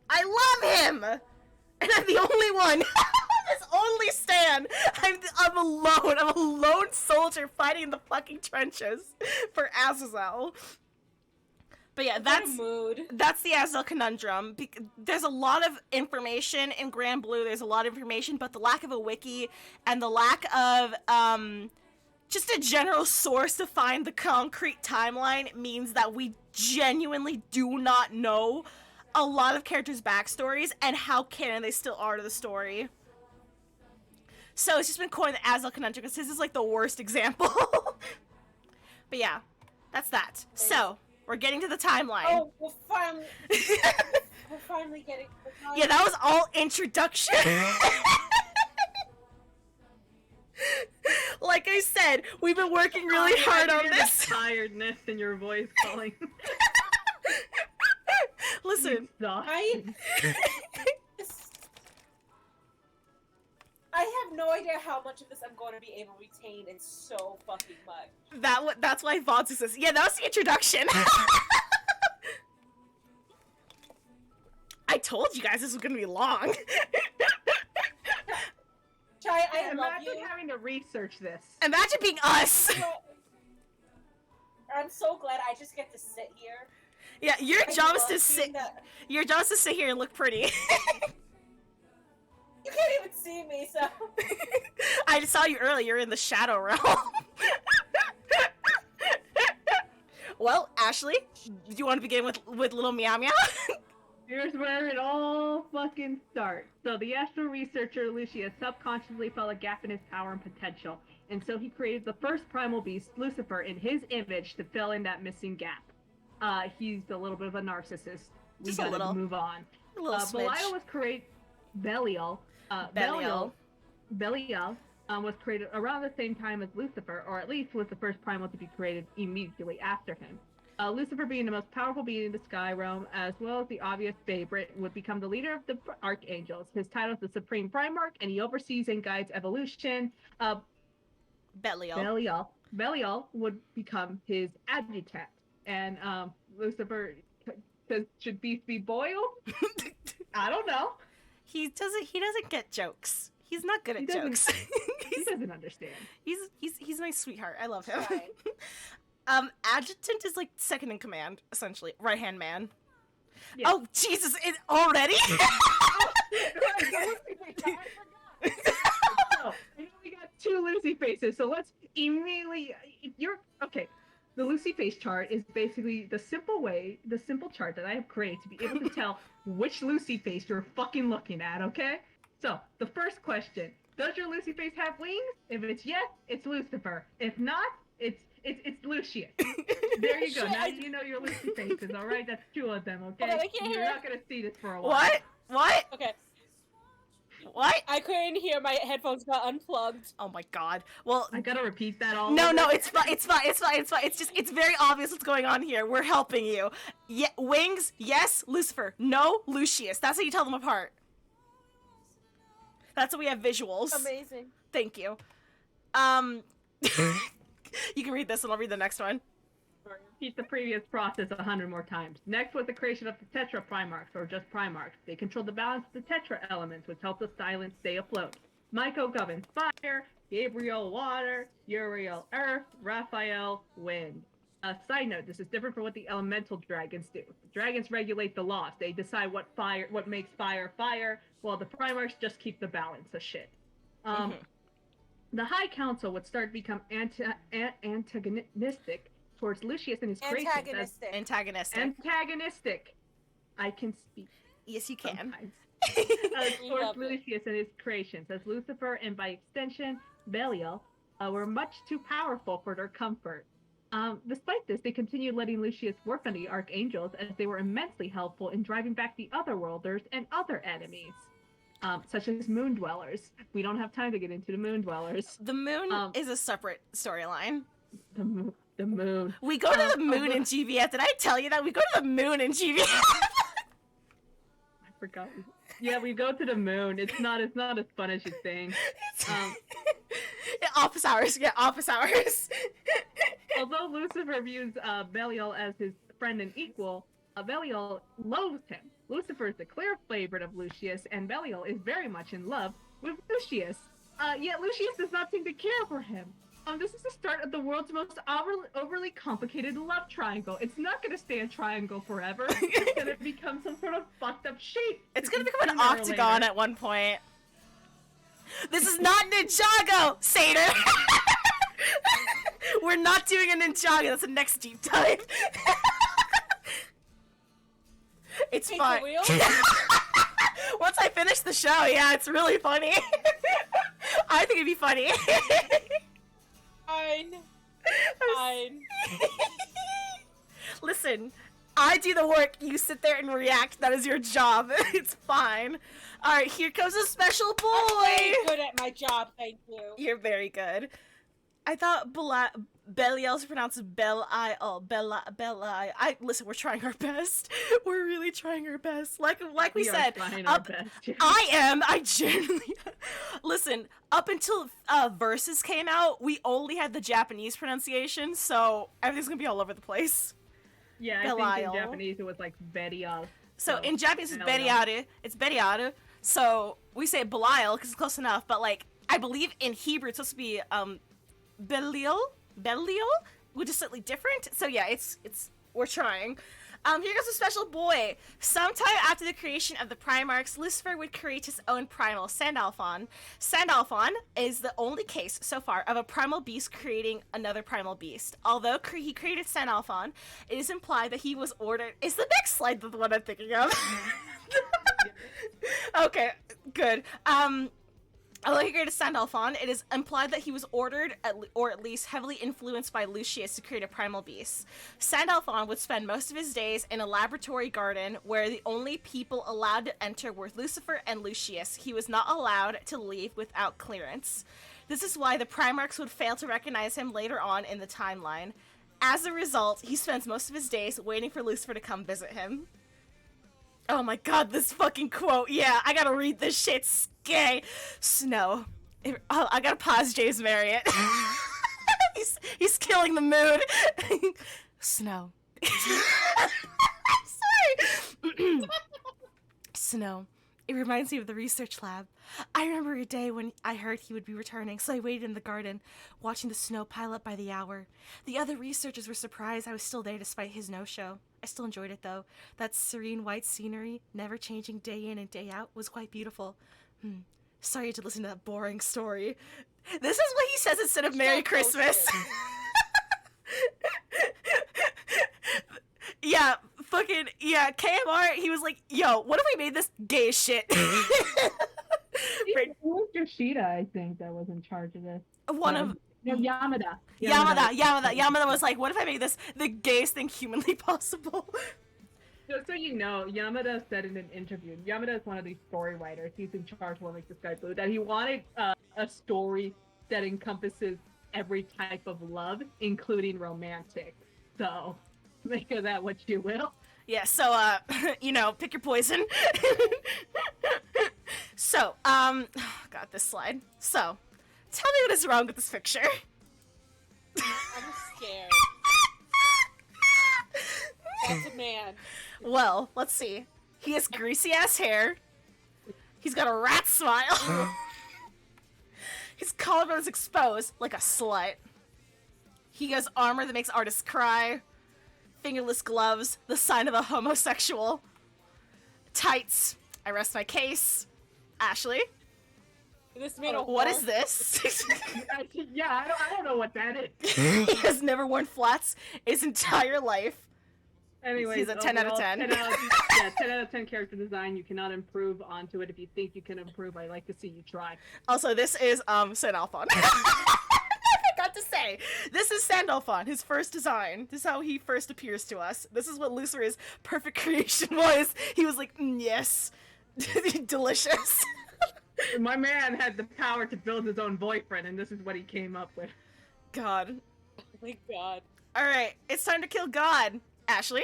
I love him! And I'm the only one! This only stan! I'm alone. I'm a lone soldier fighting in the fucking trenches for Azazel. But yeah, that's the Azazel conundrum. There's a lot of information in Granblue. There's a lot of information, but the lack of a wiki and the lack of just a general source to find the concrete timeline means that we genuinely do not know a lot of characters' backstories and how canon they still are to the story. So it's just been coined the Azazel conundrum because this is like the worst example. But yeah, that's that. So we're getting to the timeline. Oh, we're finally getting to the timeline. Yeah, that was all introduction. Like I said, we've been working really hard on this. The tiredness in your voice calling. Listen, I have no idea how much of this I'm going to be able to retain in so fucking much. That's why VOD exists. Yeah, that was the introduction. I told you guys this was gonna be long. Chai, I love Imagine you. having to research this. Imagine being us. I'm so glad I just get to sit here. Yeah, your I job is love to sit. being that- Your job is to sit here and look pretty. You can't even see me, so. I saw you earlier in the shadow realm. Well, Ashley, do you want to begin with little Meow Meow? Here's where it all fucking starts. So the astral researcher Lucius subconsciously felt a gap in his power and potential, and so he created the first primal beast, Lucifer, in his image to fill in that missing gap. He's a little bit of a narcissist. We Just a gotta little. move on. A little Belial smidge. was created. Belial. Belial was created around the same time as Lucifer, or at least was the first primal to be created immediately after him. Lucifer, being the most powerful being in the sky realm, as well as the obvious favorite, would become the leader of the archangels. His title is the Supreme Primarch, and he oversees and guides evolution. Belial. Belial would become his adjutant, and Lucifer says, "Should beef be boiled?" I don't know. He doesn't get jokes. He's not good at jokes. He doesn't understand. He's my sweetheart. I love him. Right. Adjutant is like second in command, essentially. Right-hand man. Yeah. Oh, Jesus, it already? So, I know we got two Lucy faces, so let's immediately. Okay. The Lucy face chart is basically the simple chart that I have created to be able to tell which Lucy face you're fucking looking at, okay? So, the first question, does your Lucy face have wings? If it's yes, it's Lucifer. If not, it's Lucius. There you go. Shit, Now you know your Lucy faces, alright? That's two of them, okay? Hold on, I can't You're hear. not gonna see this for a while. What? What? Okay. What? I couldn't hear. My headphones got unplugged. Oh my god. Well, I gotta repeat that all no, over? no, it's fine. It's very obvious what's going on here. We're helping you. Yeah, wings, yes, Lucifer. No, Lucius. That's how you tell them apart. That's how we have visuals. Amazing. Thank you. You can read this and I'll read the next one. Repeat the previous process 100 more times. Next was the creation of the Tetra Primarchs, or just Primarchs. They control the balance of the Tetra elements, which help the silence stay afloat. Michael governs fire, Gabriel water, Uriel earth, Raphael wind. Side note, this is different from what the elemental dragons do. The dragons regulate the laws. They decide what makes fire fire, while the Primarchs just keep the balance of shit. The High Council would start to become antagonistic towards Lucius and his creations. Antagonistic. I can speak. Yes, you can. Towards Lucius and his creations, as Lucifer and by extension Belial were much too powerful for their comfort. Despite this, they continued letting Lucius work on the archangels, as they were immensely helpful in driving back the Otherworlders and other enemies. Such as moon dwellers. We don't have time to get into the moon dwellers. The moon is a separate storyline. The moon. We go to the moon in GVS. Did I tell you that? We go to the moon in GVS. I forgot. Yeah, we go to the moon. It's not as fun as you think. Yeah, office hours. Yeah, office hours. Although Lucifer views Belial as his friend and equal, Belial loathes him. Lucifer is the clear favorite of Lucius, and Belial is very much in love with Lucius. Yet Lucius does not seem to care for him. This is the start of the world's most overly complicated love triangle. It's not going to stay a triangle forever. It's going to become some sort of fucked up shape. It's going to become an octagon at one point. This is not Ninjago, Satyr! We're not doing a Ninjago. That's the next deep dive. It's fun. Once I finish the show, yeah, it's really funny. I think it'd be funny. Fine. Listen, I do the work, you sit there and react. That is your job. It's fine. Alright, here comes a special boy! I'm very good at my job, thank you. You're very good. I thought Belial's pronounced Belial. Listen, we're trying our best. We're really trying our best. Like we said, I genuinely listen, up until Versus came out, we only had the Japanese pronunciation, so everything's gonna be all over the place. Yeah, Belial. I think in Japanese it was like Belial. So in Japanese it's Belial. It's Belial. So we say Belial because it's close enough, but like I believe in Hebrew it's supposed to be Belial, which is slightly different. So yeah, it's we're trying. Here goes a special boy. Sometime after the creation of the Primarchs, Lucifer would create his own primal, Sandalphon. Sandalphon is the only case so far of a primal beast creating another primal beast. Although he created Sandalphon, it is implied that he was ordered. Is the next slide the one I'm thinking of? Okay, good. Although he created Sandalphon, it is implied that he was ordered, or at least heavily influenced by Lucius to create a primal beast. Sandalphon would spend most of his days in a laboratory garden where the only people allowed to enter were Lucifer and Lucius. He was not allowed to leave without clearance. This is why the Primarchs would fail to recognize him later on in the timeline. As a result, he spends most of his days waiting for Lucifer to come visit him. Oh my god, this fucking quote. Yeah, I gotta read this shit. Skay. Snow. I gotta pause James Marriott. he's killing the mood. Snow. Sorry. Snow. It reminds me of the research lab. I remember a day when I heard he would be returning, so I waited in the garden, watching the snow pile up by the hour. The other researchers were surprised I was still there despite his no-show. I still enjoyed it, though. That serene white scenery, never changing day in and day out, was quite beautiful. Sorry to listen to that boring story. This is what he says instead of Merry Christmas. Yeah, KMR, he was like, yo, what if we made this gay as shit? It was Yoshida, I think, that was in charge of this. No, Yamada. Yamada was like, what if I made this the gayest thing humanly possible? Just so you know, Yamada said in an interview, Yamada is one of these story writers, he's in charge of what makes the sky blue, that he wanted a story that encompasses every type of love, including romantic. So, make of that what you will. Yeah, so, pick your poison. So, God, this slide. So, tell me what is wrong with this picture. I'm scared. That's a man. Well, let's see. He has greasy-ass hair. He's got a rat smile. His collarbone is exposed like a slut. He has armor that makes artists cry. Fingerless gloves, the sign of a homosexual. Tights. I rest my case. Ashley? This made a what is this? Yeah, I don't know what that is. He has never worn flats his entire life. Anyways, he's a 10 out of 10. 10 out of 10 character design. You cannot improve onto it. If you think you can improve, I like to see you try. Also, this is Sandalphon. I forgot to say. This is Sandalphon, his first design. This is how he first appears to us. This is what Lucifer's perfect creation was. He was like, yes. Delicious. My man had the power to build his own boyfriend, and this is what he came up with. God. Oh my god. Alright, it's time to kill God. Ashley?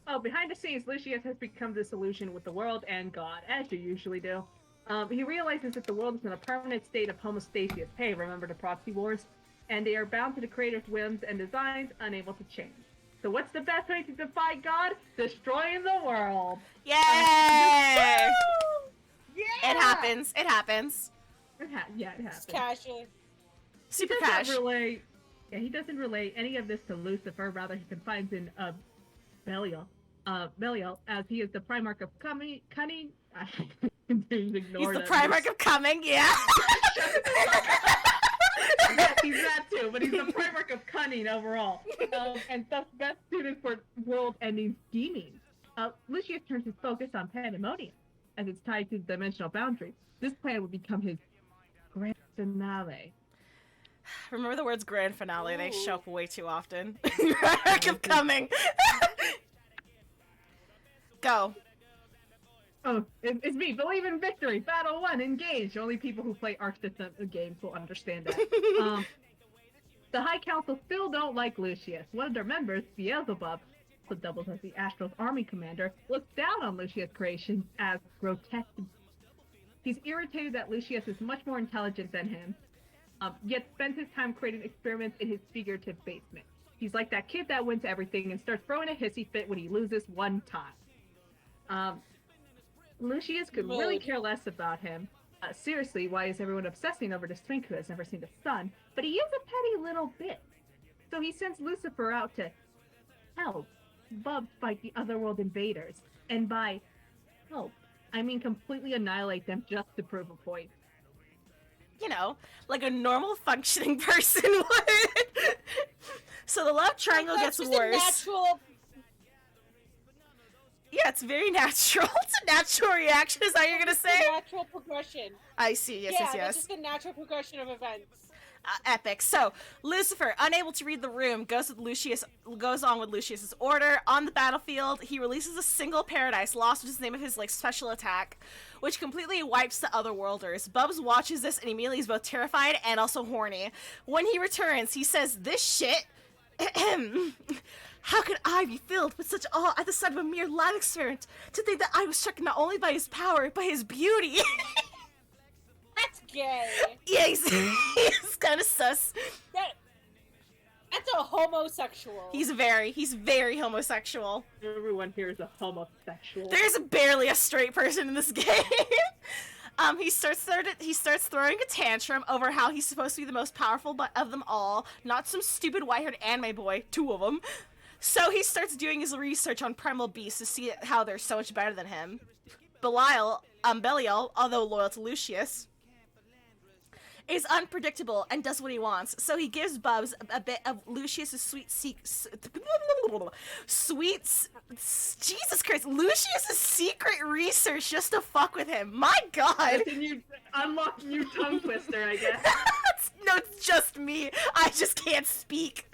Oh, behind the scenes, Lucius has become disillusioned with the world and God, as you usually do. He realizes that the world is in a permanent state of homostasis. Hey, remember the proxy wars? And they are bound to the creator's whims and designs, unable to change. So what's the best way to defy God? Destroying the world. Yay! Yeah! It happens. It happens. It happens. It's casual. Super He cash. he doesn't relate any of this to Lucifer. Rather, he confines in Belial, as he is the Primarch of cunning. He's the Primarch of coming, yeah. He's that too, but he's the Primarch of cunning overall, and thus best suited for world-ending scheming. Lucius turns his focus on pandemonium, as it's tied to the dimensional boundary. This plan would become his grand finale. Remember the words grand finale, they show up way too often. Primarch of coming. Go. Oh, it's me. Believe in victory. Battle 1. Engage. Only people who play Arc System games will understand that. The High Council still don't like Lucius. One of their members, Beelzebub, who doubles as the Astral's army commander, looks down on Lucius' creation as grotesque. He's irritated that Lucius is much more intelligent than him, yet spends his time creating experiments in his figurative basement. He's like that kid that wins everything and starts throwing a hissy fit when he loses one time. Lucius could really care less about him. Seriously, why is everyone obsessing over this twink who has never seen the sun? But he is a petty little bit. So he sends Lucifer out to help Bubs fight the otherworld invaders. And by help, I mean completely annihilate them just to prove a point. You know, like a normal functioning person would. So the love triangle That's gets just worse. A natural. Yeah, it's very natural. It's a natural reaction, is that what you're gonna say? It's a natural progression. I see, yes, yeah, yes, yes. That's just a natural progression of events. Epic. So, Lucifer, unable to read the room, goes on with Lucius's order. On the battlefield, he releases a single paradise lost, which is the name of his, like, special attack, which completely wipes the otherworlders. Bubs watches this and immediately is both terrified and also horny. When he returns, he says, "This shit, how could I be filled with such awe at the sight of a mere lab experiment? To think that I was struck not only by his power, but his beauty." That's gay. Yeah, he's kind of sus. That's a homosexual. He's very homosexual. Everyone here is a homosexual. There's barely a straight person in this game. He starts throwing a tantrum over how he's supposed to be the most powerful of them all, not some stupid white-haired anime boy, two of them. So he starts doing his research on primal beasts to see how they're so much better than him. Belial, although loyal to Lucius, is unpredictable and does what he wants. So he gives Bubs a bit of Lucius's Jesus Christ, Lucius's secret research just to fuck with him. My God. Can you unlock new tongue twister, I guess? No, it's just me. I just can't speak.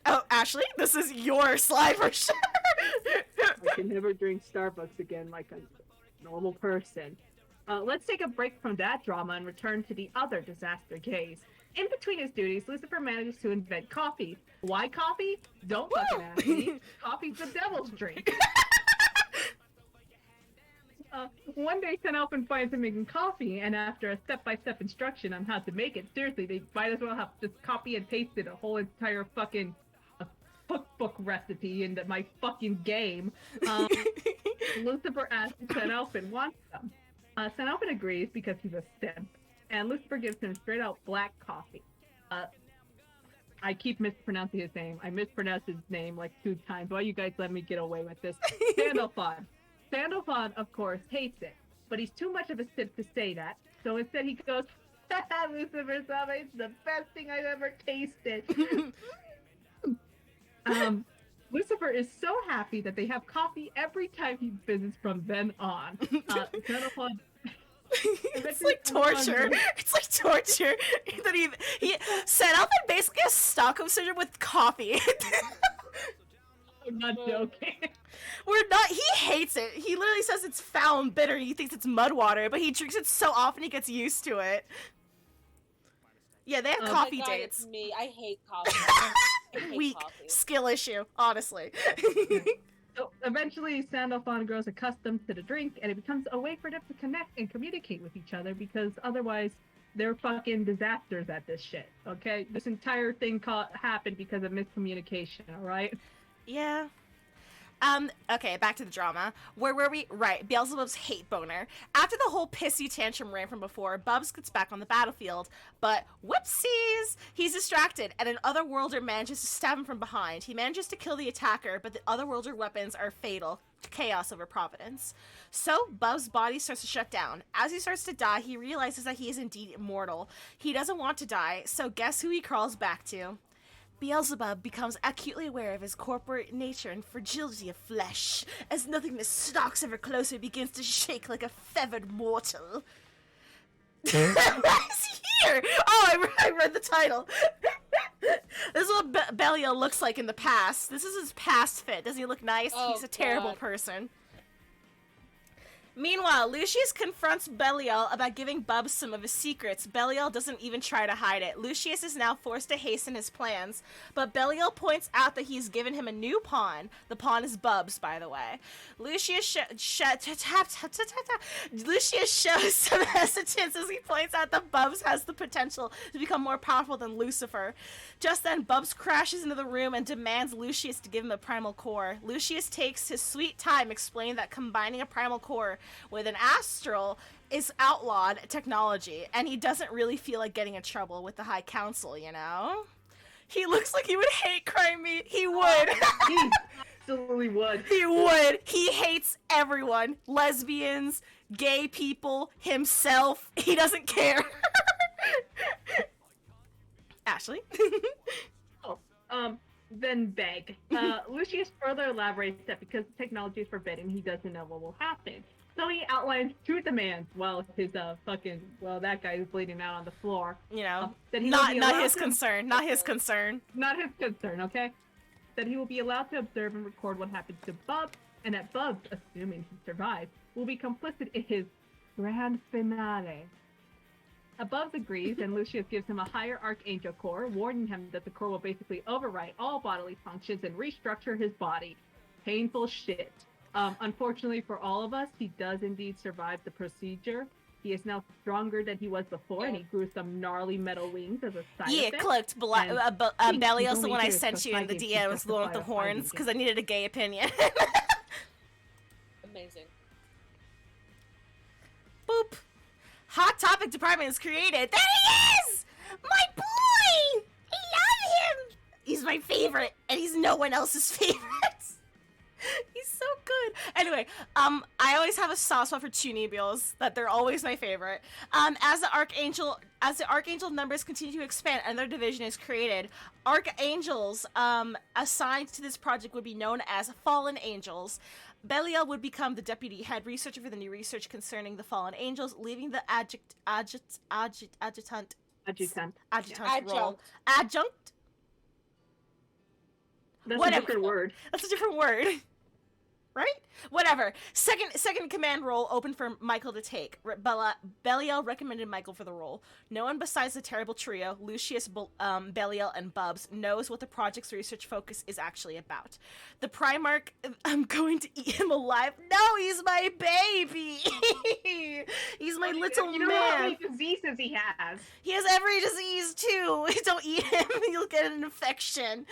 Oh, Ashley, this is your slide for sure. I can never drink Starbucks again like a normal person. Let's take a break from that drama and return to the other disaster case. In between his duties, Lucifer manages to invent coffee. Why coffee? Don't fucking ask me. Coffee's the devil's drink. One day, Senelphin finds him making coffee, and after a step-by-step instruction on how to make it, seriously, they might as well have just copy and pasted a whole entire fucking cookbook recipe into my fucking game. Lucifer asks if Senelphin wants them. Senelphin agrees because he's a simp, and Lucifer gives him straight-out black coffee. I keep mispronouncing his name. I mispronounced his name like 2 times. Why you guys let me get away with this? Sandalphon. Sandalphon, of course, hates it, but he's too much of a simp to say that. So instead he goes, Lucifer Sama, it's the best thing I've ever tasted. Lucifer is so happy that they have coffee every time he visits from then on. Sandalphon... It's like torture. It's like torture. That he Senelphin basically has Stockholm syndrome with coffee. I'm not joking. He hates it. He literally says it's foul and bitter. He thinks it's mud water, but he drinks it so often he gets used to it. Yeah, they have coffee my God, dates. It's me. I hate coffee. I hate Weak coffee. skill issue, honestly. So eventually, Sandalphon grows accustomed to the drink, and it becomes a way for them to connect and communicate with each other, because otherwise, they're fucking disasters at this shit, okay? This entire thing happened because of miscommunication, alright? Yeah. Okay, back to the drama. Where were we? Right, Beelzebub's hate boner. After the whole pissy tantrum ran from before, Bubs gets back on the battlefield, but whoopsies! He's distracted, and an otherworlder manages to stab him from behind. He manages to kill the attacker, but the otherworlder weapons are fatal. Chaos over Providence. So, Bubs' body starts to shut down. As he starts to die, he realizes that he is indeed immortal. He doesn't want to die, so guess who he crawls back to? Beelzebub becomes acutely aware of his corporate nature and fragility of flesh, as nothingness stalks ever closer begins to shake like a feathered mortal. Why is he here? Oh, I read the title. This is what Belial looks like in the past. This is his past fit. Doesn't he look nice? Oh, He's a terrible God. person. Meanwhile, Lucius confronts Belial about giving Bubs some of his secrets. Belial doesn't even try to hide it. Lucius is now forced to hasten his plans, but Belial points out that he's given him a new pawn. The pawn is Bubs, by the way. Lucius shows some hesitance as he points out that Bubs has the potential to become more powerful than Lucifer. Just then, Bubs crashes into the room and demands Lucius to give him a primal core. Lucius takes his sweet time explaining that combining a primal core with an astral is outlawed technology, and he doesn't really feel like getting in trouble with the High Council, you know? He looks like he would hate crime me. He would. absolutely would. He would. He hates everyone. Lesbians, gay people, himself. He doesn't care. Ashley? Then beg. Lucius further elaborates that because the technology is forbidden, he doesn't know what will happen. So he outlines two demands while his that guy is bleeding out on the floor. You know, that he not will be his concern. Not his concern. Not his concern, okay? That he will be allowed to observe and record what happens to Bub, and that Bub, assuming he survives, will be complicit in his grand finale. Above agrees, and Lucius gives him a higher Archangel core, warning him that the core will basically overwrite all bodily functions and restructure his body. Painful shit. Unfortunately for all of us, he does indeed survive the procedure. He is now stronger than he was before, and he grew some gnarly metal wings as a side effect. Clicked. Belial's the one I here sent to you in the fight DM, was the one with the justify horns, because I needed a gay opinion. Amazing. Boop. Hot Topic Department is created. There he is! My boy! I love him! He's my favorite, and he's no one else's favorite. He's so good. Anyway, I always have a soft spot for Chunibios, that they're always my favorite. As the Archangel numbers continue to expand and their division is created, Archangels assigned to this project would be known as Fallen Angels. Belial would become the deputy head researcher for the new research concerning the fallen angels, leaving the adjutant role. Adjunct? That's Whatever. a different word. That's a different word. Right? Whatever. Second command role open for Michael to take. Belial recommended Michael for the role. No one besides the terrible trio, Lucius, Belial, and Bubs, knows what the project's research focus is actually about. The Primarch, I'm going to eat him alive. No, he's my baby! He's my little you know how man. many diseases he has. He has every disease, too. Don't eat him. You'll get an infection.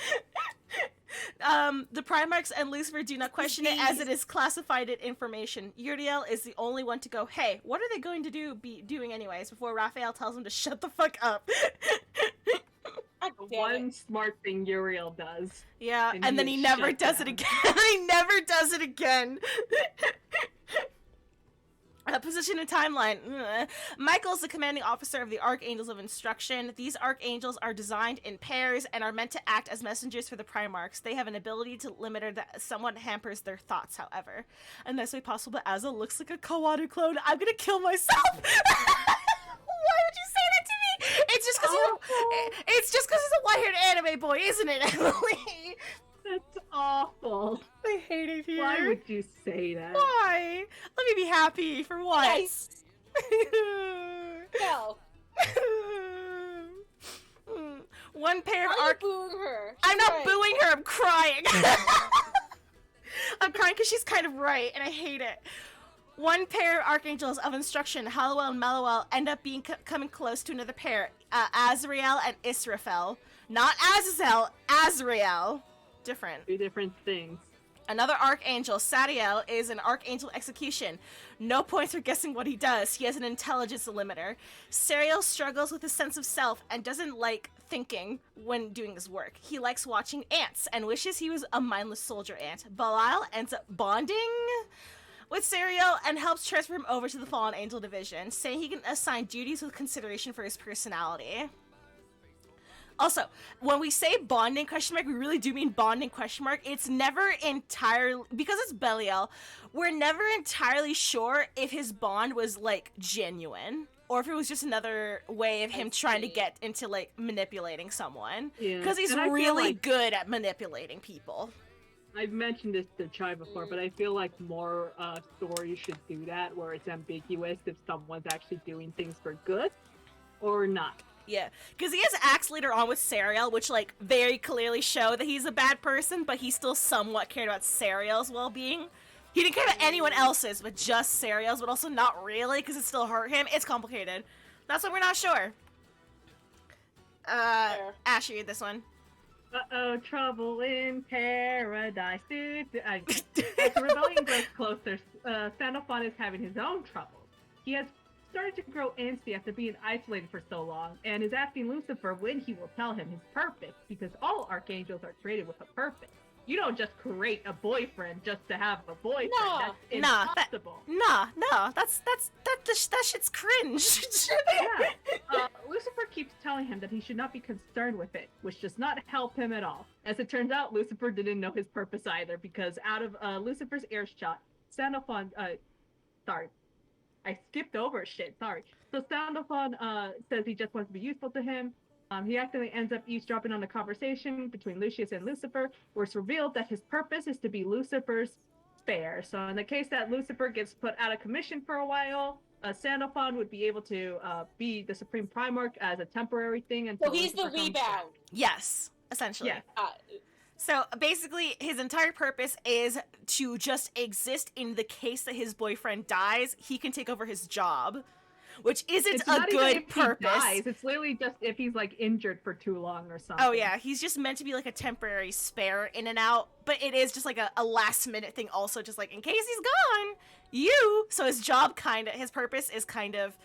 The Primarchs and Lucifer do not question it as it is classified information. Uriel is the only one to go, hey, what are they going to be doing anyways, before Raphael tells him to shut the fuck up. One smart thing Uriel does. Yeah, and then he never does it again. He never does it again. Position and timeline. Michael's the commanding officer of the Archangels of Instruction. These Archangels are designed in pairs and are meant to act as messengers for the Primarchs. They have an ability to limiter that somewhat hampers their thoughts, however. In this way possible, Azza looks like a Kawadu clone. I'm gonna kill myself! Why would you say that to me? It's just because he's a white-haired anime boy, isn't it, Emily? That's awful. I hate it here. Why would you say that? Why? Let me be happy for once. Nice. No. One pair of Why are you booing her? I'm not right. booing her, I'm crying. I'm crying because she's kind of right, and I hate it. One pair of Archangels of Instruction, Hallowell and Malowell, end up coming close to another pair, Azrael and Israfel. Not Azazel, Azrael. Different. Two different things. Another Archangel, Sadiel, is an Archangel execution. No points for guessing what he does. He has an intelligence limiter. Sariel struggles with his sense of self and doesn't like thinking when doing his work. He likes watching ants and wishes he was a mindless soldier ant. Belial ends up bonding with Sariel and helps transfer him over to the Fallen Angel Division, saying he can assign duties with consideration for his personality. Also, when we say bonding question mark, we really do mean bonding question mark. It's never entirely, because it's Belial, we're never entirely sure if his bond was, like, genuine, or if it was just another way of him trying to get into, like, manipulating someone. Yeah. Because he's And I feel really like- good at manipulating people. I've mentioned this to Chai before, but I feel like more stories should do that, where it's ambiguous if someone's actually doing things for good or not. Yeah, because he has acts later on with Sariel, which, like, very clearly show that he's a bad person, but he still somewhat cared about Sariel's well-being. He didn't care about anyone else's, but just Sariel's, but also not really, because it still hurt him. It's complicated. That's why we're not sure. Ash, you read this one. Uh-oh, trouble in paradise. As the rebellion grows closer, Sandalphon is having his own troubles. He has started to grow antsy after being isolated for so long, and is asking Lucifer when he will tell him his purpose, because all archangels are created with a purpose. You don't just create a boyfriend just to have a boyfriend. Nah. That's Nah, impossible. that shit's cringe. Yeah. Lucifer keeps telling him that he should not be concerned with it, which does not help him at all. As it turns out, Lucifer didn't know his purpose either, because out of Lucifer's earshot, Sandalphon, sorry, I skipped over shit, sorry. So Sandalphon says he just wants to be useful to him. He accidentally ends up eavesdropping on a conversation between Lucius and Lucifer, where it's revealed that his purpose is to be Lucifer's spare. So in the case that Lucifer gets put out of commission for a while, Sandalphon would be able to be the Supreme Primarch as a temporary thing until So he's Lucifer the comes rebound. back. Yes, essentially. Yeah. So basically, his entire purpose is to just exist in the case that his boyfriend dies. He can take over his job, which isn't It's a not even good if purpose. He dies. It's literally just if he's like injured for too long or something. Oh yeah, he's just meant to be like a temporary spare in and out, but it is just like a last minute thing also, just like in case he's gone, so his job his purpose is kind of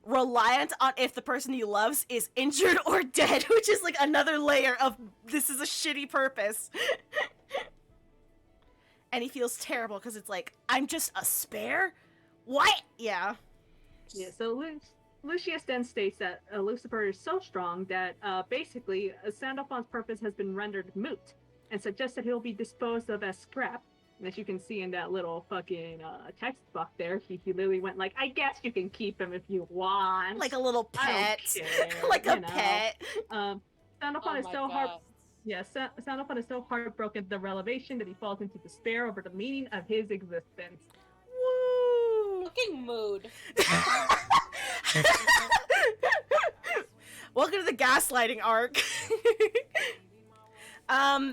reliant on if the person he loves is injured or dead, which is like another layer of this is a shitty purpose. And he feels terrible because it's like, I'm just a spare? What? Yeah. Yeah, so Lucius then states that Lucifer is so strong that basically Sandalphon's purpose has been rendered moot, and suggests that he'll be disposed of as scrap. And as you can see in that little fucking text box there, he literally went like, I guess you can keep him if you want. Like a little pet. Care, like a know. pet. Sandalphon is so Sandalphon is so heartbroken at the revelation that he falls into despair over the meaning of his existence. Woo! Fucking mood. Welcome to the gaslighting arc.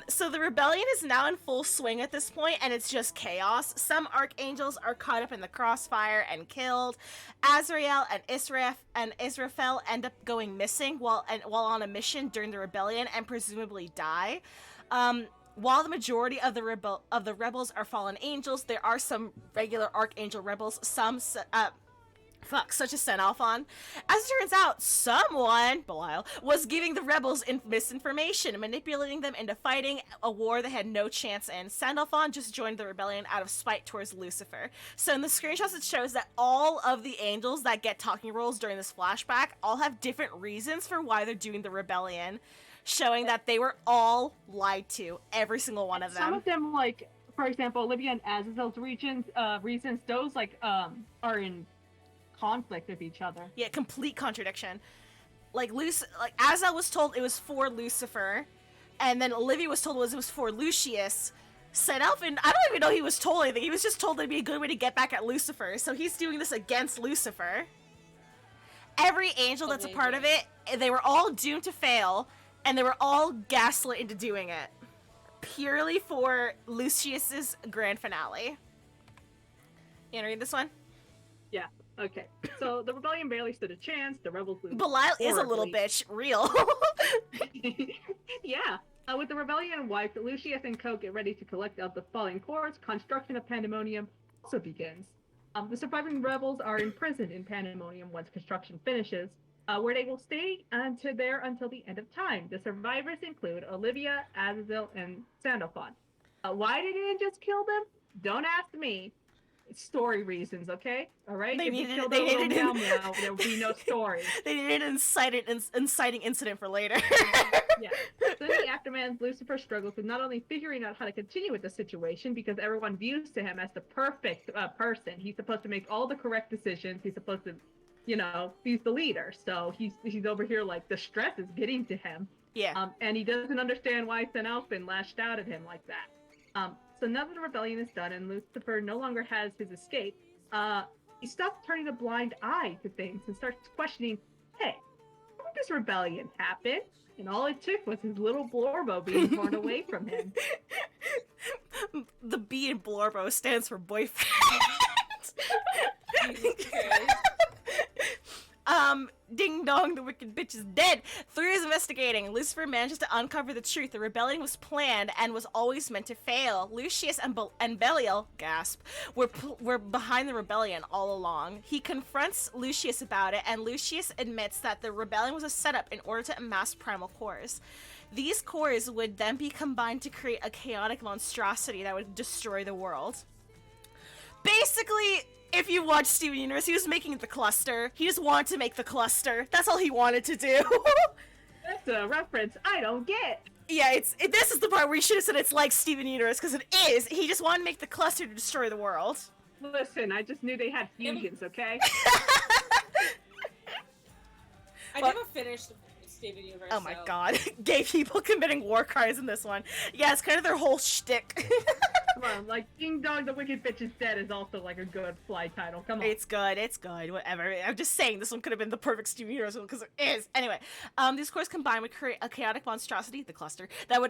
So the rebellion is now in full swing at this point, and it's just chaos. Some archangels are caught up in the crossfire and killed. Azrael and Israfel end up going missing while on a mission during the rebellion and presumably die. While the majority of the rebels are fallen angels, there are some regular archangel rebels, such as Sandalphon. As it turns out, someone, Belial, was giving the rebels misinformation, manipulating them into fighting a war they had no chance in. Sandalphon just joined the rebellion out of spite towards Lucifer. So in the screenshots, it shows that all of the angels that get talking roles during this flashback all have different reasons for why they're doing the rebellion, showing that they were all lied to, every single one of them. Some of them, like, for example, Olivia and Azazel's reasons, those, like, are in conflict with each other. Yeah, complete contradiction. Like Azazel was told it was for Lucifer, and then Olivia was told it was for Lucius. Sandalphon, I don't even know he was told anything. He was just told it'd be a good way to get back at Lucifer, so he's doing this against Lucifer. Every angel that's a part of it, they were all doomed to fail, and they were all gaslit into doing it. Purely for Lucius's grand finale. You wanna read this one? Yeah. Okay, so the rebellion barely stood a chance. The rebels lose. Belial is a little horribly. bitch, real. Yeah. With the rebellion wiped, Lucius and Co get ready to collect out the falling cores. Construction of Pandemonium also begins. The surviving rebels are imprisoned in Pandemonium once construction finishes, where they will stay until the end of time. The survivors include Olivia, Azazel, and Sandalphon. Why they didn't just kill them? Don't ask me. Story reasons, okay? All right. There would be no story. They needed an inciting incident for later. Yeah. So in the aftermath, Lucifer struggles with not only figuring out how to continue with the situation, because everyone views to him as the perfect person. He's supposed to make all the correct decisions. He's supposed to, he's the leader. So he's over here like the stress is getting to him. Yeah. And he doesn't understand why Sandalphon lashed out at him like that. So now that the rebellion is done and Lucifer no longer has his escape, he stops turning a blind eye to things and starts questioning, hey, how did this rebellion happen? And all it took was his little Blorbo being torn away from him. The B in Blorbo stands for boyfriend. Ding dong, the wicked bitch is dead. Through his investigating, Lucifer manages to uncover the truth. The rebellion was planned and was always meant to fail. Lucius and Belial, gasp, were behind the rebellion all along. He confronts Lucius about it, and Lucius admits that the rebellion was a setup in order to amass primal cores. These cores would then be combined to create a chaotic monstrosity that would destroy the world. Basically, if you watch Steven Universe, he was making the cluster. He just wanted to make the cluster. That's all he wanted to do. That's a reference I don't get. Yeah, this is the part where you should have said it's like Steven Universe, because it is. He just wanted to make the cluster to destroy the world. Listen, I just knew they had fusions, okay? I never finished Steven Universe. Oh my god. Gay people committing war crimes in this one. Yeah, it's kind of their whole shtick. Come on, like, Ding Dong the Wicked Bitch is Dead is also like a good fly title. Come on. It's good, whatever. I'm just saying this one could have been the perfect Steven Universe one, because it is. Anyway, these cores combined would create a chaotic monstrosity, the cluster, that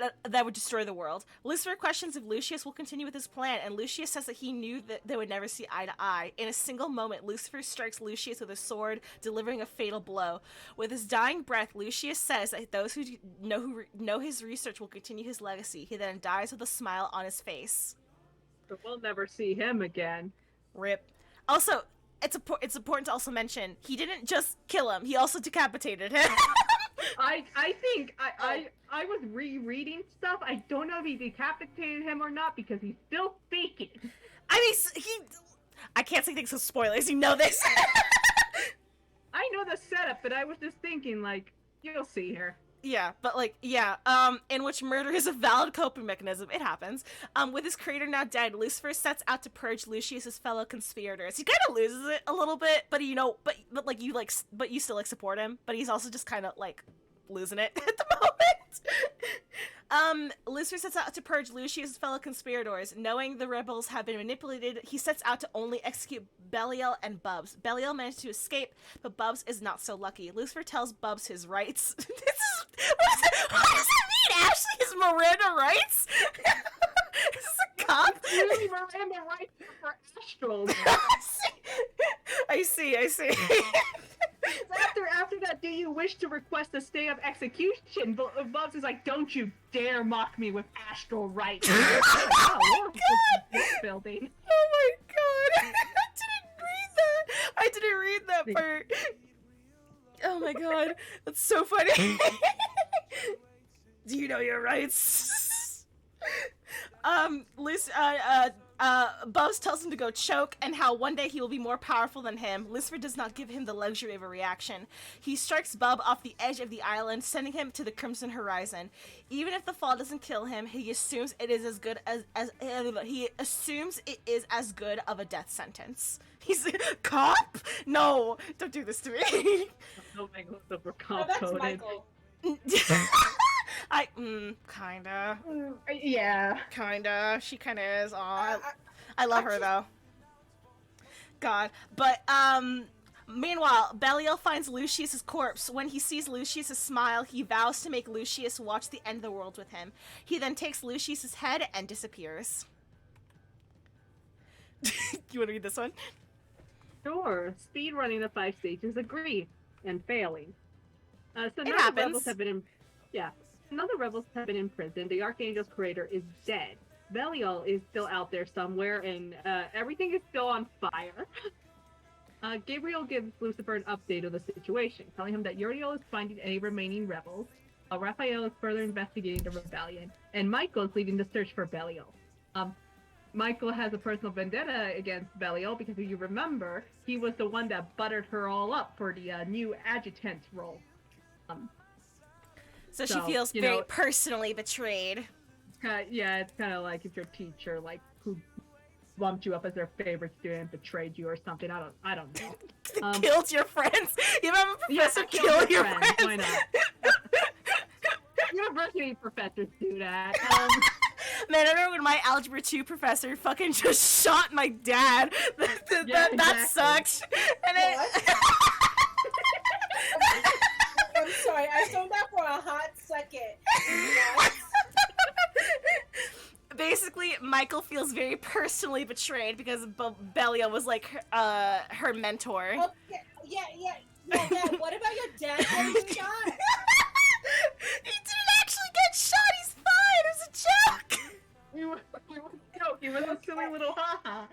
would destroy the world. Lucifer questions if Lucius will continue with his plan, and Lucius says that he knew that they would never see eye to eye. In a single moment, Lucifer strikes Lucius with a sword, delivering a fatal blow. With his dying breath, Lucius says that those who know his research will continue his legacy. He then dies with a smile on his face. But we'll never see him again. Rip. Also, it's important to also mention he didn't just kill him; he also decapitated him. I think I was rereading stuff. I don't know if he decapitated him or not because he's still speaking. I mean, I can't say things with spoilers. You know this. I know the setup, but I was just thinking, like, you'll see here. Yeah, but in which murder is a valid coping mechanism. It happens. With his creator now dead, Lucifer sets out to purge Lucius's fellow conspirators. He kind of loses it a little bit, but you still support him. But he's also just kind of losing it at the moment. Lucifer sets out to purge Lucius's fellow conspirators. Knowing the rebels have been manipulated, he sets out to only execute Belial and Bubs. Belial managed to escape, but Bubs is not so lucky. Lucifer tells Bubs his rights. What does it mean, Ashley? His Miranda rights? Is this a cop? It's really Miranda rights for Astral. I see. After that, do you wish to request a stay of execution? Bubs is like, don't you dare mock me with astral rights. Building. Oh my god. I didn't read that part. Oh my god. That's so funny. Do you know your rights? Bubs tells him to go choke, and how one day he will be more powerful than him. Lucifer does not give him the luxury of a reaction. He strikes Bub off the edge of the island, sending him to the Crimson Horizon. Even if the fall doesn't kill him, he assumes it is as good of a death sentence. He's a cop? No, don't do this to me. Don't make Lucifer that's cop-coded. Michael. Kinda. Yeah. Kinda. She kinda is. Aw, I love her though. God. But, meanwhile, Belial finds Lucius's corpse. When he sees Lucius's smile, he vows to make Lucius watch the end of the world with him. He then takes Lucius's head and disappears. You wanna read this one? Sure. Speedrunning the 5 stages, agree. And failing. So now happens. the rebels have been imprisoned. The Archangel's creator is dead. Belial is still out there somewhere, and everything is still on fire. Gabriel gives Lucifer an update of the situation, telling him that Uriel is finding any remaining rebels. Raphael is further investigating the rebellion, and Michael is leading the search for Belial. Michael has a personal vendetta against Belial because, if you remember, he was the one that buttered her all up for the new adjutant role. So she feels very personally betrayed. It's kind of like if your teacher, who lumped you up as their favorite student, betrayed you or something. I don't know. Killed your friends. You have a professor kill your friends. Why not? University professors do that. Man, I remember when my Algebra 2 professor fucking just shot my dad. That sucked. And I'm sorry, I saw that for a hot second. Basically, Michael feels very personally betrayed because Belial was her mentor. Okay, yeah. What about your dad getting shot? He didn't actually get shot. He's fine. It was a joke. He was a silly little haha.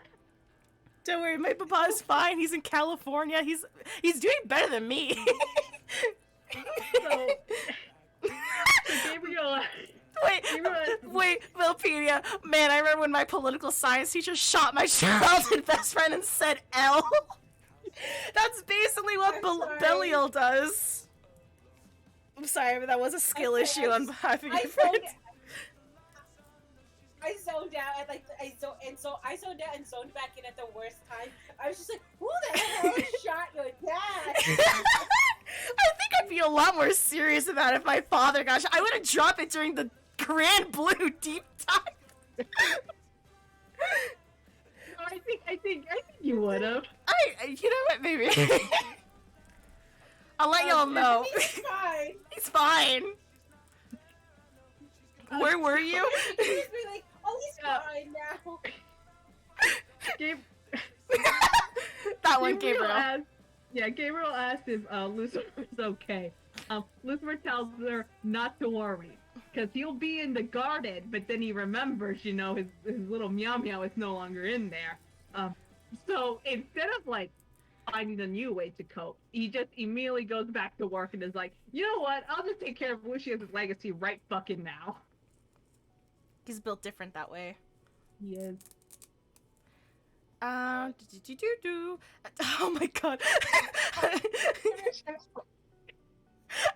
Don't worry, my papa is fine. He's in California. He's doing better than me. So Gabriel Gabriel. Wait, Wilpedia. Man, I remember when my political science teacher shot my childhood best friend and said L. That's basically what Belial does. I'm sorry, but that was a skill issue on behalf of your friend. I zoned out at like I zoned out and zoned back in at the worst time. I was just like, who the hell shot your dad? I think I'd be a lot more serious about it if my father got shot. I would have dropped it during the Granblue deep dive. I think you would have. You know what? Maybe. I'll let y'all know. He's fine. He's fine. Where were you? He's be like, oh, he's fine now. That one, Gabriel. Gabriel asked if Lucifer's okay. Lucifer tells her not to worry, because he'll be in the garden, but then he remembers, his little meow meow is no longer in there. So instead of like finding a new way to cope, he just immediately goes back to work and is like, you know what? I'll just take care of Lucius's legacy right fucking now. He's built different that way. He is. Oh my god.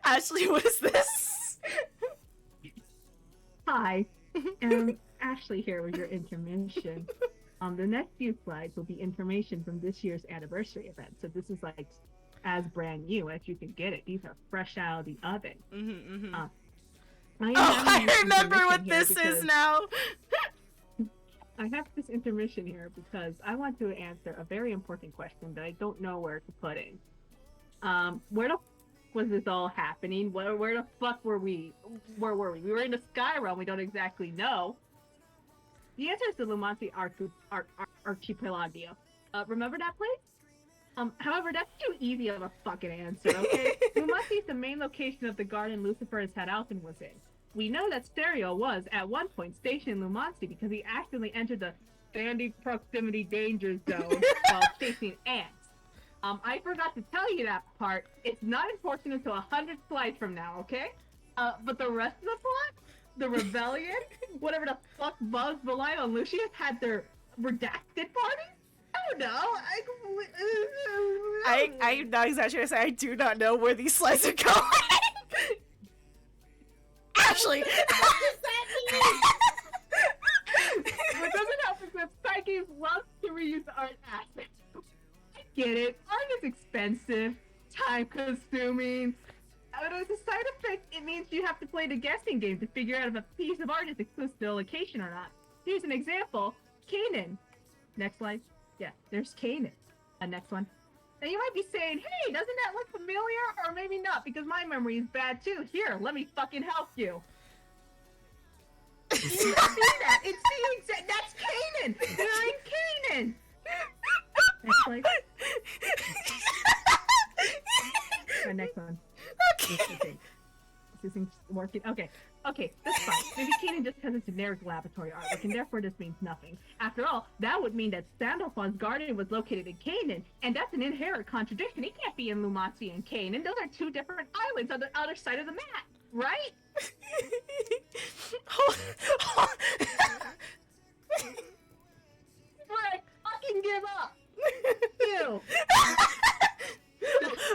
Ashley, what is this? Hi, Ashley here with your intermission. The next few slides will be information from this year's anniversary event. So this is like as brand new as you can get it. These are fresh out of the oven. I remember what this is now. I have this intermission here because I want to answer a very important question that I don't know where to put in. Where the f was this all happening? Where the fuck were we? Where were we? We were in the sky realm. We don't exactly know. The answer is the Lumansi Archipelago. Remember that place? However, that's too easy of a fucking answer, okay? Lumansi is the main location of the garden Lucifer's head Alton was in. We know that Stereo was, at one point, stationed in Lumansi because he accidentally entered the standing proximity danger zone while chasing ants. I forgot to tell you that part. It's not important until 100 slides from now, okay? But the rest of the plot? The rebellion? Whatever the fuck Buzz, Belial, and Lucius had their redacted party? Oh no, I'm not exactly sure to say I do not know where these slides are going. Ashley! What does that mean? What doesn't help is that Psyche loves to reuse art assets. I get it. Art is expensive, time consuming. But as a side effect, it means you have to play the guessing game to figure out if a piece of art is exclusive to a location or not. Here's an example. Canaan. Next slide. Yeah, there's Canaan. Next one. Now you might be saying, hey, doesn't that look familiar? Or maybe not, because my memory is bad too. Here, let me fucking help you. You see that? It's the exact. That's Canaan. They're in Canaan. Next slide. Next one. Okay. This isn't working. Okay, that's fine. Maybe Canaan just has a generic laboratory artwork, and therefore this means nothing. After all, that would mean that Sandalphon's garden was located in Canaan, and that's an inherent contradiction. It can't be in Lumansi and Canaan. Those are two different islands on the other side of the map, right? Frick, fucking give up. Ew.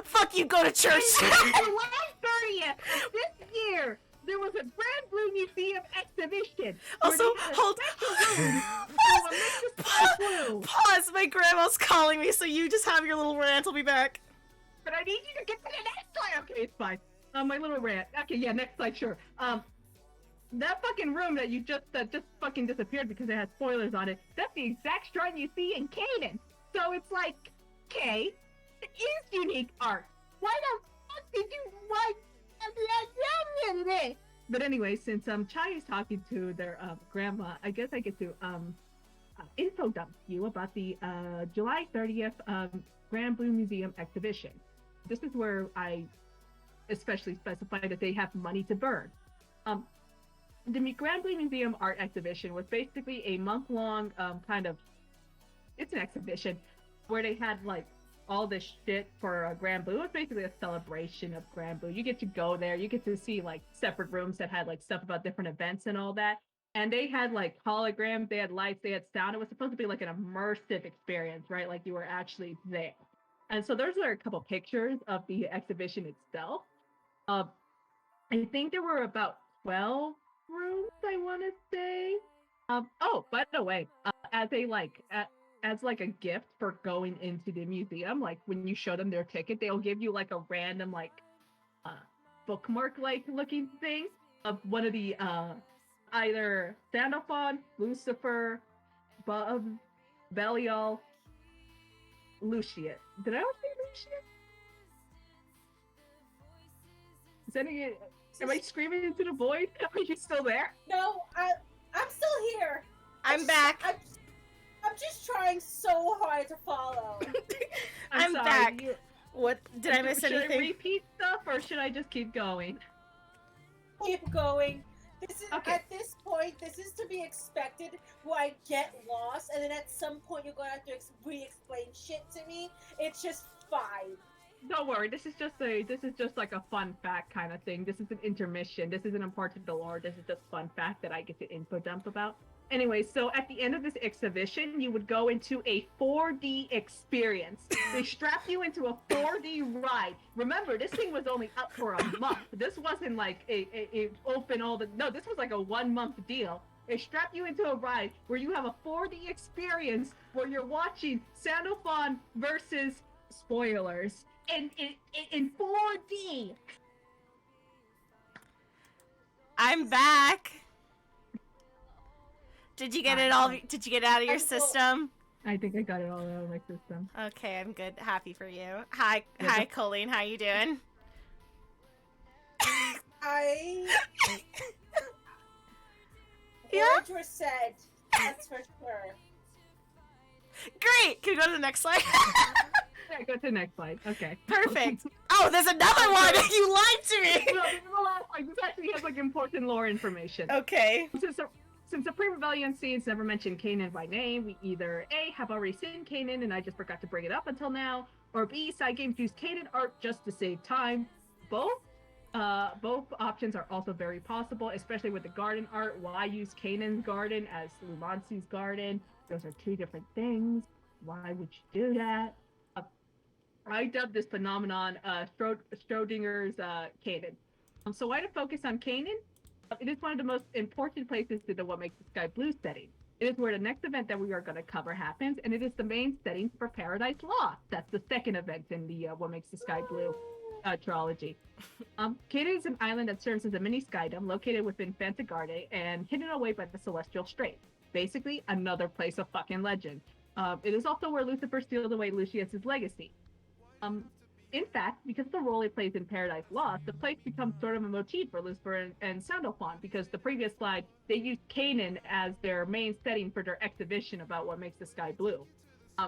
Fuck you, go to church. July 30th this year, there was a Granblue Museum exhibition. Also, hold. Pause. My grandma's calling me, so you just have your little rant. I'll be back. But I need you to get to the next slide. Okay, it's fine. My little rant. Okay, yeah, next slide, sure. That fucking room that just fucking disappeared because it had spoilers on it. That's the exact shrine you see in Canaan. So it's like, okay, it is unique art. Why the fuck did you write? But anyway, since Chai is talking to their grandma, I guess I get to info dump you about the July 30th Granblue Museum exhibition. This is where I especially specify that they have money to burn. The Granblue Museum art exhibition was basically a month-long kind of, it's an exhibition where they had like all this shit for Granblue. It was basically a celebration of Granblue. You get to go there, you get to see like separate rooms that had like stuff about different events and all that. And they had like holograms, they had lights, they had sound. It was supposed to be like an immersive experience, right? Like you were actually there. And so there's like a couple pictures of the exhibition itself. I think there were about 12 rooms, I want to say. Oh, by the way, as like a gift for going into the museum, like when you show them their ticket, they'll give you like a random like bookmark like looking thing of one of the either Sandalphon, Lucifer, Belial, Lucius. Did I already say Lucius? Is any? Am I screaming into the void? Are you still there? No, I'm still here. I'm back. I'm just trying so hard to follow. I'm sorry, back. What? Did I miss should anything? I repeat stuff or should I just keep going? Keep going. This is Okay. At this point, this is to be expected. Where I get lost, and then at some point you're gonna have to re-explain shit to me. It's just fine. Don't worry, this is just like a fun fact kind of thing. This is an intermission. This isn't important to the lore. This is just fun fact that I get to info dump about. Anyway, so at the end of this exhibition, you would go into a 4D experience. They strap you into a 4D ride. Remember, this thing was only up for a month. This wasn't like a open all the... No, this was like a 1 month deal. They strap you into a ride where you have a 4D experience where you're watching Sandalphon versus... Spoilers. In 4D. I'm back. Did you get it all? Did you get it out of your I'm still- system? I think I got it all out of my system. Okay, I'm good. Happy for you. Hi, Yeah, hi, Colleen. How you doing? Yeah? Words were said. That's for sure. Great. Can we go to the next slide? Yeah, go to the next slide. Okay. Perfect. Oh, there's another one. You lied to me. No, this is the last one. This actually has like important lore information. Okay. Since the pre-rebellion scenes never mentioned Canaan by name, we either A, have already seen Canaan and I just forgot to bring it up until now, or B, side games use Canaan art just to save time. Both options are also very possible, especially with the garden art. Why use Canaan's garden as Lumancy's garden? Those are two different things. Why would you do that? I dubbed this phenomenon Schrodinger's Canaan. So why to focus on Canaan? It is one of the most important places to the What Makes the Sky Blue setting. It is where the next event that we are going to cover happens, and it is the main setting for Paradise Lost. That's the second event in the What Makes the Sky Blue trilogy. Canaan is an island that serves as a mini skydom located within Fantagarde and hidden away by the Celestial Strait. Basically, another place of fucking legend. It is also where Lucifer steals away Lucius's legacy. In fact, because of the role he plays in Paradise Lost, the place becomes sort of a motif for Lucifer and Sandalphon, because the previous slide, they used Canaan as their main setting for their exhibition about what makes the sky blue.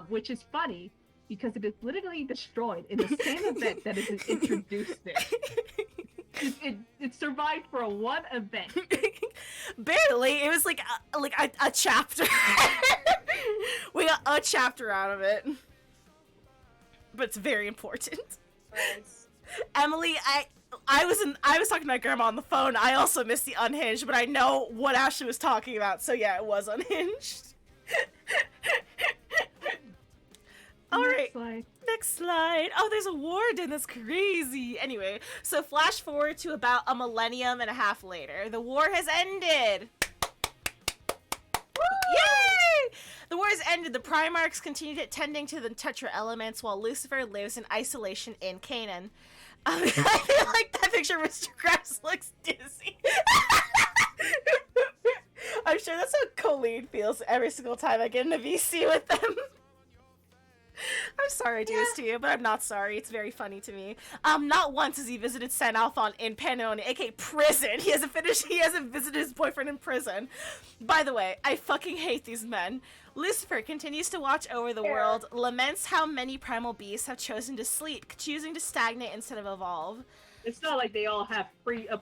Which is funny, because it is literally destroyed in the same event that it is introduced in. It survived for one event. Barely. It was like a chapter. We got a chapter out of it. But it's very important. Nice. Emily, I was talking to my grandma on the phone. I also missed the unhinged, but I know what Ashley was talking about, so yeah, it was unhinged. Alright, next slide. Oh, there's a warden, that's crazy. Anyway, so flash forward to about a millennium and a half later. The war has ended! Yay! The war has ended. The Primarchs continued tending to the Tetra elements while Lucifer lives in isolation in Canaan. I feel like that picture of Mr. Krabs looks dizzy. I'm sure that's how Colleen feels every single time I get in a VC with them. I'm sorry I do this to you, but I'm not sorry. It's very funny to me. Not once has he visited San Alphon in Pannonia, aka prison. He hasn't visited his boyfriend in prison. By the way, I fucking hate these men. Lucifer continues to watch over the world, laments how many primal beasts have chosen to sleep, choosing to stagnate instead of evolve. It's not like they all have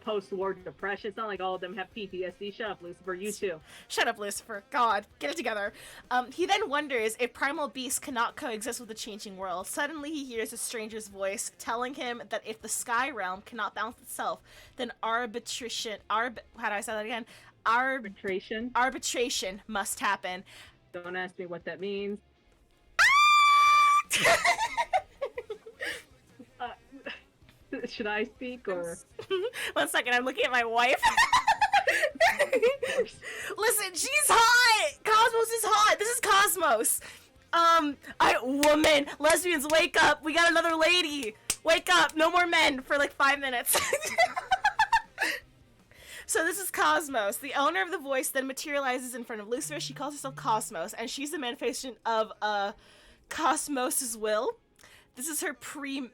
post-war depression. It's not like all of them have PTSD. Shut up, Lucifer. You too. Shut up, Lucifer. God, get it together. He then wonders if primal beasts cannot coexist with the changing world. Suddenly, he hears a stranger's voice telling him that if the sky realm cannot balance itself, then how do I say that again? Arbitration must happen. Don't ask me what that means. Should I speak or? 1 second, I'm looking at my wife. Listen, she's hot! Cosmos is hot! This is Cosmos! Woman! Lesbians, wake up! We got another lady! Wake up! No more men for like 5 minutes. So this is Cosmos. The owner of the voice then materializes in front of Lucifer. She calls herself Cosmos, and she's the manifestation of, Cosmos' will. This is her pre-milfed,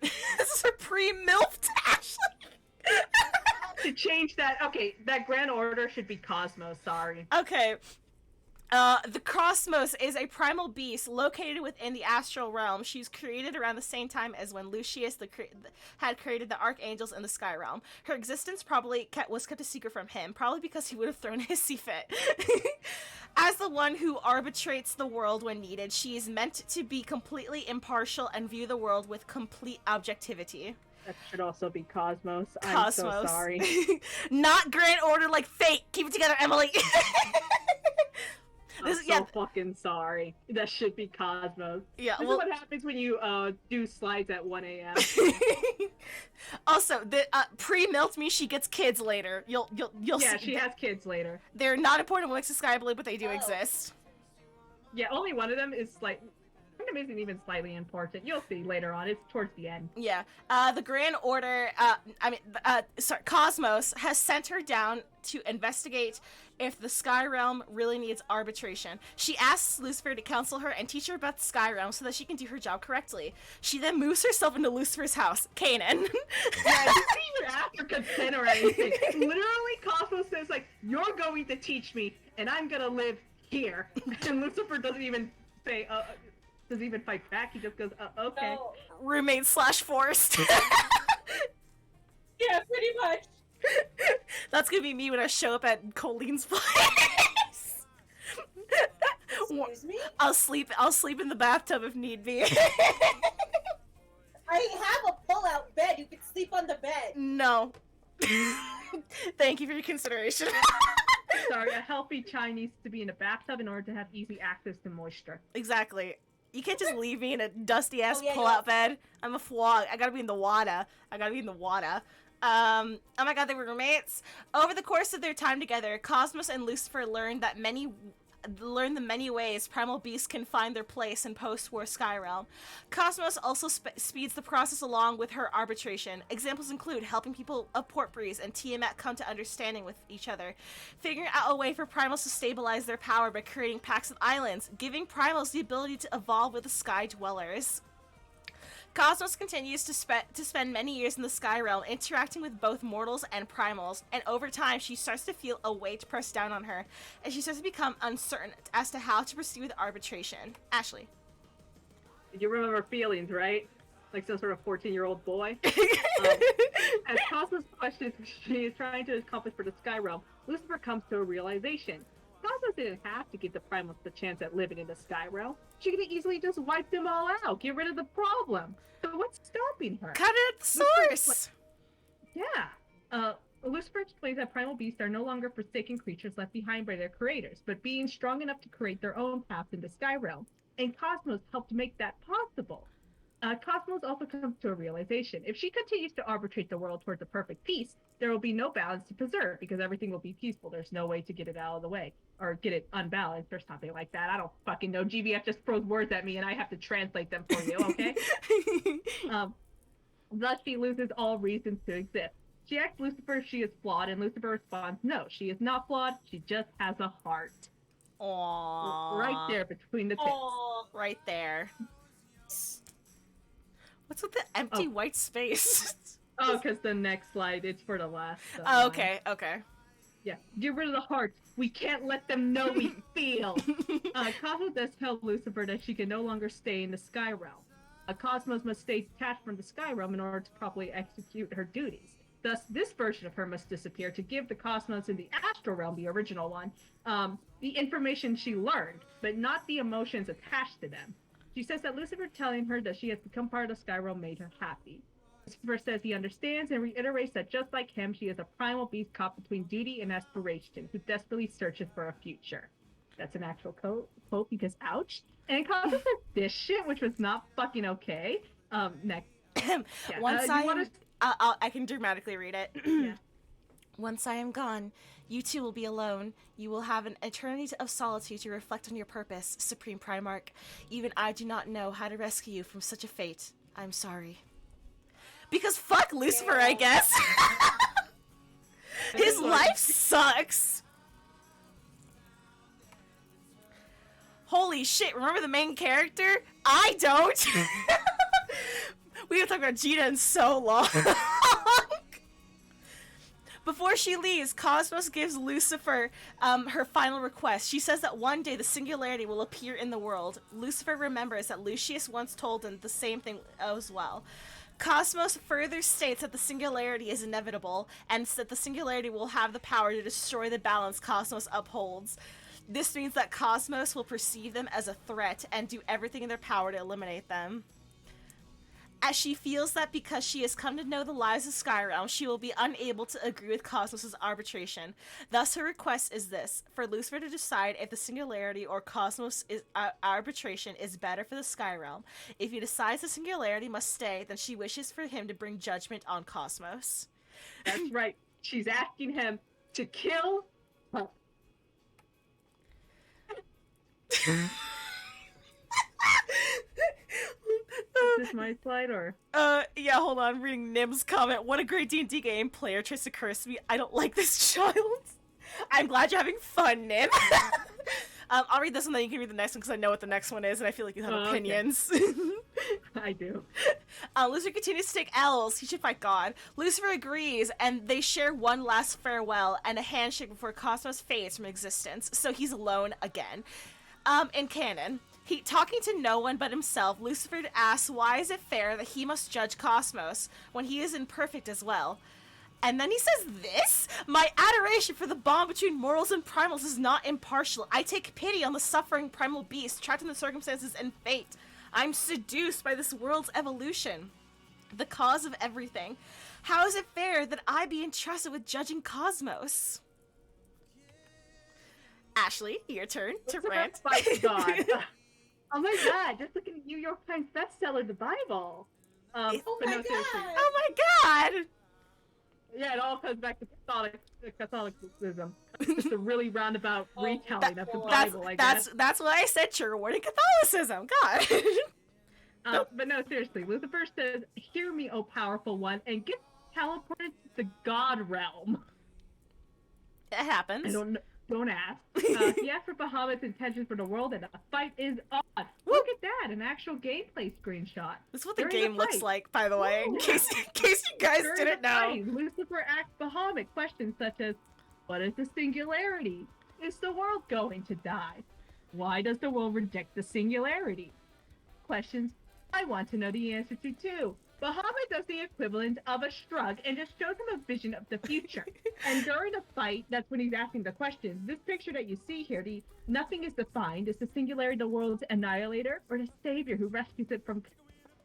Ashley! To change that, okay, that grand order should be Cosmos, sorry. Okay. The Cosmos is a primal beast located within the astral realm. She was created around the same time as when Lucius had created the archangels in the sky realm. Her existence probably was kept a secret from him, probably because he would have thrown a hissy fit. As the one who arbitrates the world when needed, she is meant to be completely impartial and view the world with complete objectivity. That should also be Cosmos. Cosmos. I'm so sorry. Not Grand Order like fate. Keep it together, Emily. I'm so fucking sorry. That should be Cosmos. Yeah, this is what happens when you do slides at 1 a.m. Also, the pre-milked me, she gets kids later. You'll yeah, see. She has kids later. They're not important amongst the Sky Blue, but they do exist. Yeah, only one of them is like. One of them isn't even slightly important. You'll see later on. It's towards the end. Yeah. The Grand Order, Cosmos has sent her down to investigate if the Sky Realm really needs arbitration. She asks Lucifer to counsel her and teach her about the Sky Realm so that she can do her job correctly. She then moves herself into Lucifer's house, Canaan. Yeah, she didn't even ask for consent or anything. Literally, Cosmos says, like, you're going to teach me, and I'm gonna live here. And Lucifer doesn't even say, doesn't even fight back. He just goes, okay. No. Roommate / forced. Yeah, pretty much. That's gonna be me when I show up at Colleen's place. Excuse me? I'll sleep in the bathtub if need be. I have a pull-out bed. You can sleep on the bed. No. Thank you for your consideration. Sorry, a healthy child needs to be in a bathtub in order to have easy access to moisture. Exactly. You can't just leave me in a dusty ass yeah, pull-out bed. I'm a flog. I gotta be in the water. Oh my god, they were roommates. Over the course of their time together, Cosmos and Lucifer learned the many ways primal beasts can find their place in post-war Sky Realm. Cosmos also speeds the process along with her arbitration. Examples include helping people of Port Breeze and Tiamat come to understanding with each other, figuring out a way for primals to stabilize their power by creating pacts of islands, giving primals the ability to evolve with the Sky Dwellers. Cosmos continues to spend many years in the Sky Realm, interacting with both mortals and primals, and over time she starts to feel a weight pressed down on her, and she starts to become uncertain as to how to proceed with arbitration. Ashley. You remember feelings, right? Like some sort of 14-year-old boy? As Cosmos questions what she is trying to accomplish for the Sky Realm, Lucifer comes to a realization. Cosmos didn't have to give the primals the chance at living in the Sky Realm. She could easily just wipe them all out, get rid of the problem. So what's stopping her? Cut it at the source! Yeah. Lucifer explains that primal beasts are no longer forsaken creatures left behind by their creators, but beings strong enough to create their own path in the Sky Realm. And Cosmos helped make that possible. Cosmos also comes to a realization. If she continues to arbitrate the world towards a perfect peace, there will be no balance to preserve because everything will be peaceful. There's no way to get it out of the way or get it unbalanced or something like that. I don't fucking know. GBF just throws words at me and I have to translate them for you, okay? Thus, she loses all reasons to exist. She asks Lucifer if she is flawed, and Lucifer responds, no, she is not flawed. She just has a heart. Aww. Right there between the tits. Aww. Right there. What's with the empty white space? Oh, because the next slide, it's for the last. Oh, okay. Yeah, get rid of the hearts. We can't let them know we feel. Cosmos does tell Lucifer that she can no longer stay in the Sky Realm. Cosmos must stay detached from the Sky Realm in order to properly execute her duties. Thus, this version of her must disappear to give the Cosmos in the Astral Realm, the original one, the information she learned, but not the emotions attached to them. She says that Lucifer telling her that she has become part of the Sky Realm made her happy. Lucifer says he understands and reiterates that just like him, she is a primal beast caught between duty and aspiration, who desperately searches for a future. That's an actual quote because ouch. And Cosmos says this shit, which was not fucking okay. Next. Yeah. Once I can dramatically read it. Yeah. Once I am gone, you two will be alone. You will have an eternity of solitude to reflect on your purpose, Supreme Primarch. Even I do not know how to rescue you from such a fate. I'm sorry. Because fuck Lucifer, I guess. His life sucks. Holy shit, remember the main character? I don't. We haven't talked about Gina in so long. Before she leaves, Cosmos gives Lucifer her final request. She says that one day the singularity will appear in the world. Lucifer remembers that Lucius once told him the same thing as well. Cosmos further states that the singularity is inevitable, and that the singularity will have the power to destroy the balance Cosmos upholds. This means that Cosmos will perceive them as a threat and do everything in their power to eliminate them. As she feels that because she has come to know the lies of Skyrealm, she will be unable to agree with Cosmos' arbitration. Thus, her request is this: for Lucifer to decide if the singularity or Cosmos' arbitration is better for the Skyrealm. If he decides the singularity must stay, then she wishes for him to bring judgment on Cosmos. That's right. She's asking him to kill her. Is this my slide or? Yeah, hold on. I'm reading Nim's comment. What a great D&D game. Player tries to curse me. I don't like this child. I'm glad you're having fun, Nim. I'll read this one, then you can read the next one, because I know what the next one is, and I feel like you have opinions. Okay. I do. Lucifer continues to take L's. He should fight God. Lucifer agrees, and they share one last farewell and a handshake before Cosmos fades from existence, so he's alone again. In canon, talking to no one but himself, Lucifer asks why is it fair that he must judge Cosmos when he is imperfect as well. And then he says this: my adoration for the bond between mortals and primals is not impartial. I take pity on the suffering primal beast trapped in the circumstances and fate. I'm seduced by this world's evolution, the cause of everything. How is it fair that I be entrusted with judging Cosmos? Ashley, your turn to rant. My God. Oh my God, just look at New York Times bestseller, The Bible. Oh my God. Oh my God! Yeah, it all comes back to Catholicism. Just a really roundabout retelling of the Bible, I guess. That's why I said trigger warning Catholicism. God. But no, seriously, Lucifer says, "Hear me, O powerful one," and gets teleported to the God realm. It happens. Don't ask. He asked for Bahamut's intentions for the world, and the fight is on. Look at that, an actual gameplay screenshot. This is what the During game the looks fight. like, by the way, in Ooh. case you guys During didn't the know. fight, Lucifer asks Bahamut questions such as, what is the singularity? Is the world going to die? Why does the world reject the singularity? Questions I want to know the answer to too. Bahamut does the equivalent of a shrug and just shows him a vision of the future. And during the fight, that's when he's asking the questions. This picture that you see here, the nothing is defined. Is the singularity the world's annihilator or the savior who rescues it from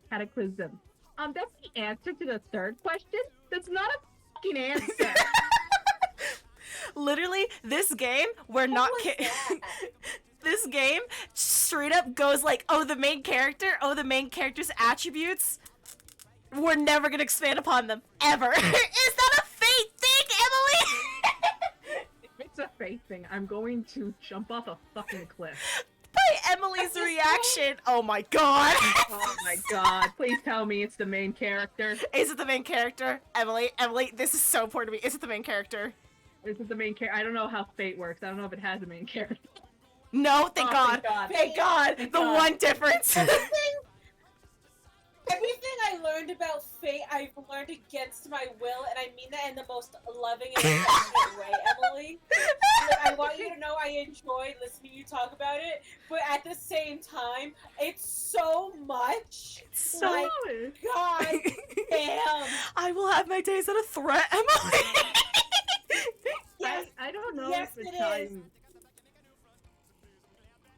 cataclysm? That's the answer to the third question. That's not a fucking answer. Literally, this game, we're not this game straight up goes like, the main character's attributes, we're never gonna expand upon them, ever. Is that a fate thing, Emily? If it's a fate thing, I'm going to jump off a fucking cliff. By Emily's reaction, oh my God. Oh my God, please tell me it's the main character. Is it the main character? Emily, this is so important to me. Is it the main character? Is it the main character? I don't know how fate works. I don't know if it has a main character. No, thank God. Thank God. Thank God. Thank The God. one difference. Everything I learned about fate, I've learned against my will, and I mean that in the most loving and affectionate way, Emily. Like, I want you to know I enjoy listening to you talk about it, but at the same time, it's so much. So like, God damn. I will have my days at a threat, Emily. Yes, I don't know yes, if it Chime. is.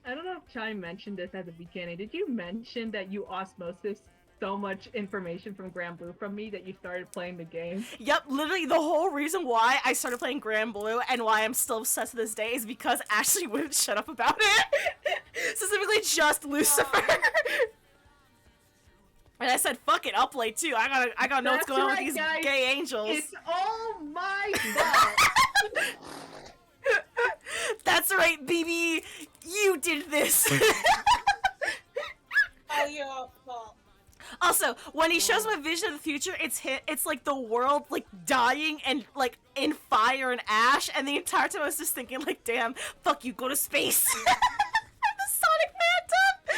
I don't know if Chime mentioned this at the beginning. Did you mention that you osmosis so much information from Granblue from me that you started playing the game? Yep, literally the whole reason why I started playing Granblue and why I'm still obsessed to this day is because Ashley wouldn't shut up about it. Specifically just Lucifer. And I said, fuck it, I'll play too. I gotta know what's That's going on right, with these guys. gay angels. It's all my fault. That's right, BB. You did this. Oh, your fault. Also, when he shows my vision of the future, it's like the world like dying and like in fire and ash, and the entire time I was just thinking like, damn, fuck you, go to space. The Sonic Phantom.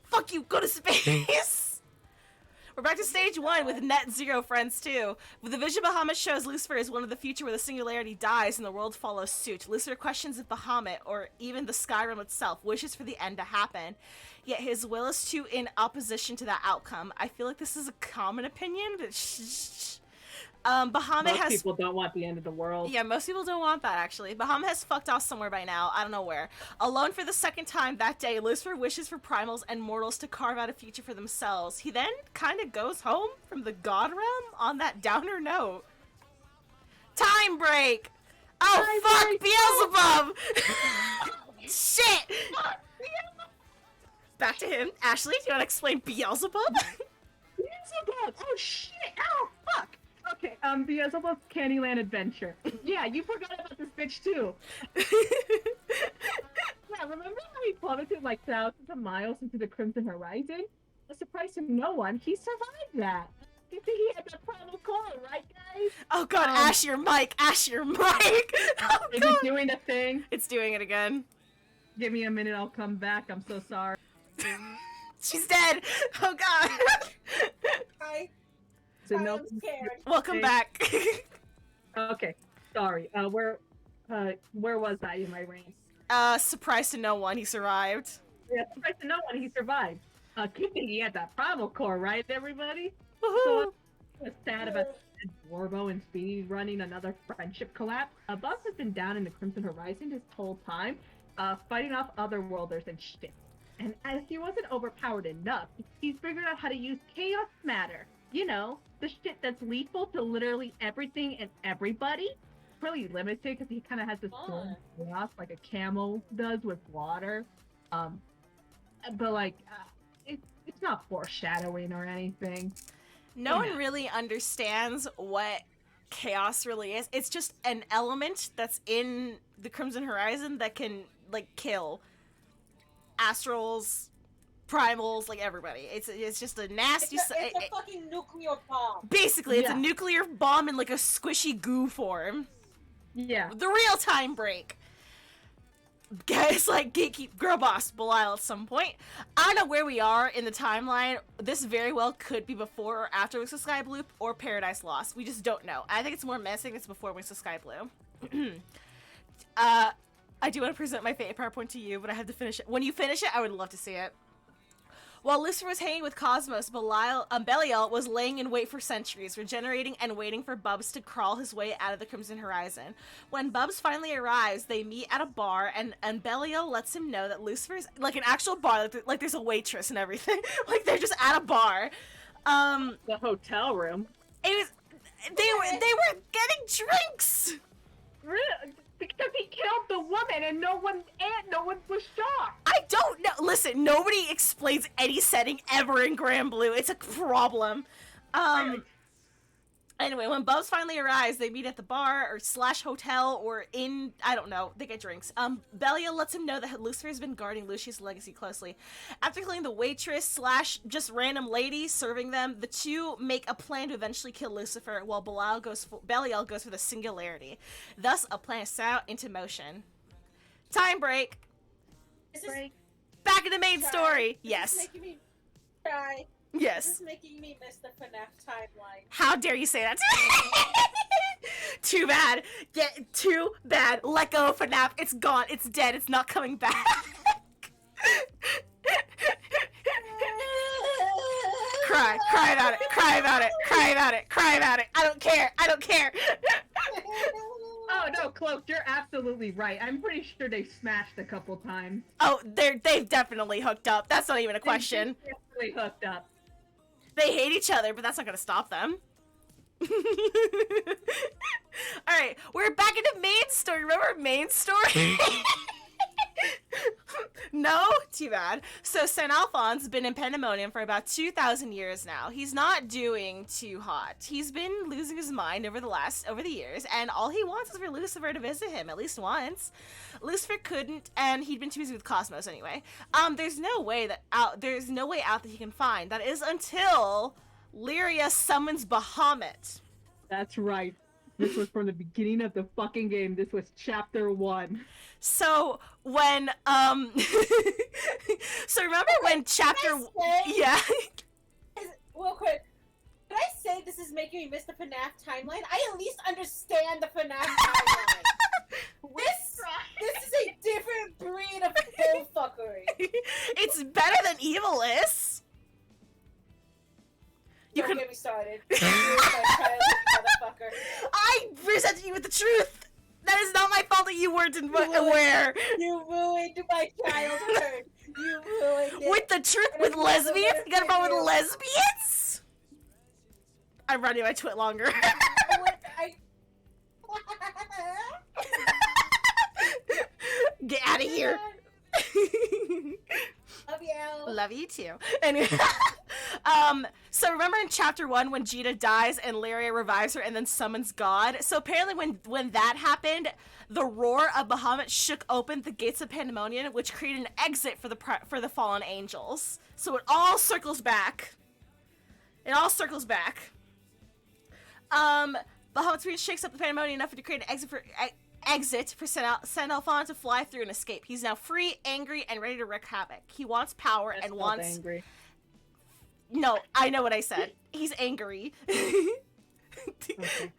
Fuck you, go to space. We're back to stage 1 with net zero friends too. With the vision Bahamut shows Lucifer is one of the future where the singularity dies and the world follows suit. Lucifer questions if Bahamut, or even the Skyrim itself, wishes for the end to happen. Yet his will is too in opposition to that outcome. I feel like this is a common opinion, but Bahamut Most has... people don't want the end of the world. Yeah, most people don't want that, actually. Bahamut has fucked off somewhere by now. I don't know where. Alone for the second time that day, Lucifer wishes for primals and mortals to carve out a future for themselves. He then kind of goes home from the god realm on that downer note. Time break! Oh, fuck! Beelzebub! Shit! Back to him. Ashley, do you want to explain Beelzebub? Beelzebub! Oh shit! Ow! Fuck! Okay, Beelzebub's Candyland Adventure. Yeah, you forgot about this bitch too. Yeah, remember how he plummeted like thousands of miles into the Crimson Horizon? A surprise to no one, he survived that. You think he had that primal core, right, guys? Oh god, Ash your mic! Ash your mic! Oh Is god! it doing the thing? It's doing it again. Give me a minute, I'll come back. I'm so sorry. She's dead! Oh god! I So am no. scared. Welcome Okay. back. Okay, sorry. Where was I in my rant? Surprise to no one, he survived. Yeah, surprised to no one he survived. Good thing he had that primal core, right, everybody? Woohoo! So, I was sad about Warbo and Speedy running another friendship collapse. Buzz has been down in the Crimson Horizon this whole time, fighting off otherworlders and shit. And as he wasn't overpowered enough, he's figured out how to use chaos matter. You know, the shit that's lethal to literally everything and everybody. Really limited because he kind of has this storm chaos like a camel does with water. But like, it's not foreshadowing or anything. No one really understands what chaos really is. It's just an element that's in the Crimson Horizon that can, like, kill astrals, primals, like, everybody. It's just a nasty... It's a fucking nuclear bomb. Basically, it's a Yeah. nuclear bomb in, like, a squishy goo form. Yeah. The real time break. Guys like Gatekeep Girl Boss Belial at some point. I don't know where we are in the timeline. This very well could be before or after Wings of Sky Blue or Paradise Lost. We just don't know. I think it's more menacing it's before Wings of Sky Blue. I do want to present my favorite PowerPoint to you, but I have to finish it. When you finish it, I would love to see it. While Lucifer was hanging with Cosmos, Belial was laying in wait for centuries, regenerating and waiting for Bubs to crawl his way out of the Crimson Horizon. When Bubs finally arrives, they meet at a bar, and Belial lets him know that Lucifer's, like an actual bar, like there's a waitress and everything. Like they're just at a bar. The hotel room. It was, they were getting drinks! Really? Because he killed the woman and no one was shocked. I don't know. Listen, nobody explains any setting ever in Granblue. It's a problem. Anyway, when Bubs finally arrives, they meet at the bar or / hotel or in, I don't know, they get drinks. Belial lets him know that Lucifer has been guarding Lucius' legacy closely. After killing the waitress / just random lady serving them, the two make a plan to eventually kill Lucifer while Belial goes for the singularity. Thus, a plan is set out into motion. Time break. Is this Back in the main Try. story. This is Yes. making me cry. This Yes. is making me miss the FNAF timeline. How dare you say that? Too bad. Too bad. Let go of FNAF. It's gone. It's dead. It's not coming back. Cry. Cry about it. Cry about it. Cry about it. Cry about it. I don't care. I don't care. Oh no, Cloak, you're absolutely right. I'm pretty sure they smashed a couple times. Oh, they've definitely hooked up. That's not even a question. They definitely hooked up. They hate each other, but that's not gonna stop them. Alright, we're back into main story. Remember main story? No? Too bad. So St. Alphonse has been in Pandemonium for about 2,000 years now. He's not doing too hot. He's been losing his mind over the years, and all he wants is for Lucifer to visit him at least once. Lucifer couldn't, and he'd been too busy with Cosmos anyway. There's no way out that he can find. That is until Lyria summons Bahamut. That's right. This was from the beginning of the fucking game. This was chapter 1. So when so remember when chapter yeah. Real quick, can I say this is making me miss the FNAF timeline? I at least understand the FNAF timeline. This is a different breed of bullfuckery. It's better than Evil is. Don't get me started. You my childhood motherfucker. I presented you with the truth. That is not my fault that you weren't aware. You ruined my childhood. You ruined it. With the truth, with lesbians? You got a problem with lesbians? I'm running my twit longer. Get out of here. Love you. Love you too. Anyway, so remember in chapter 1 when Jita dies and Lyria revives her and then summons God? So apparently when that happened, the roar of Bahamut shook open the gates of Pandemonium, which created an exit for the fallen angels. So it all circles back. It all circles back. Bahamut's spirit shakes up the Pandemonium enough to create an exit for Saint Alphonse to fly through and escape. He's now free, angry, and ready to wreak havoc. He wants power and wants... angry. No, I know what I said. He's angry. Okay.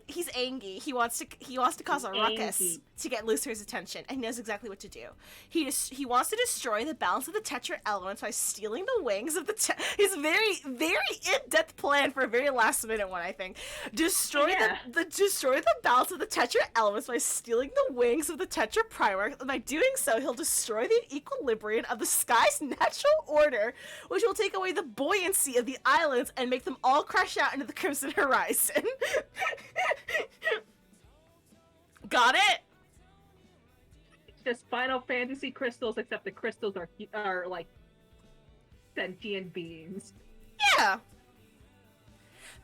He's angry. He wants to cause a ruckus to get Lucifer's attention, and he knows exactly what to do. He wants to destroy the balance of the Tetra elements by stealing the wings of the his very, very in-depth plan for a very last minute one, I think. Destroy the balance of the Tetra elements by stealing the wings of the Tetra Primarch. By doing so, he'll destroy the equilibrium of the sky's natural order, which will take away the buoyancy of the islands and make them all crash out into the Crimson Horizon. Got it? It's just Final Fantasy crystals, except the crystals are like sentient beings. Yeah.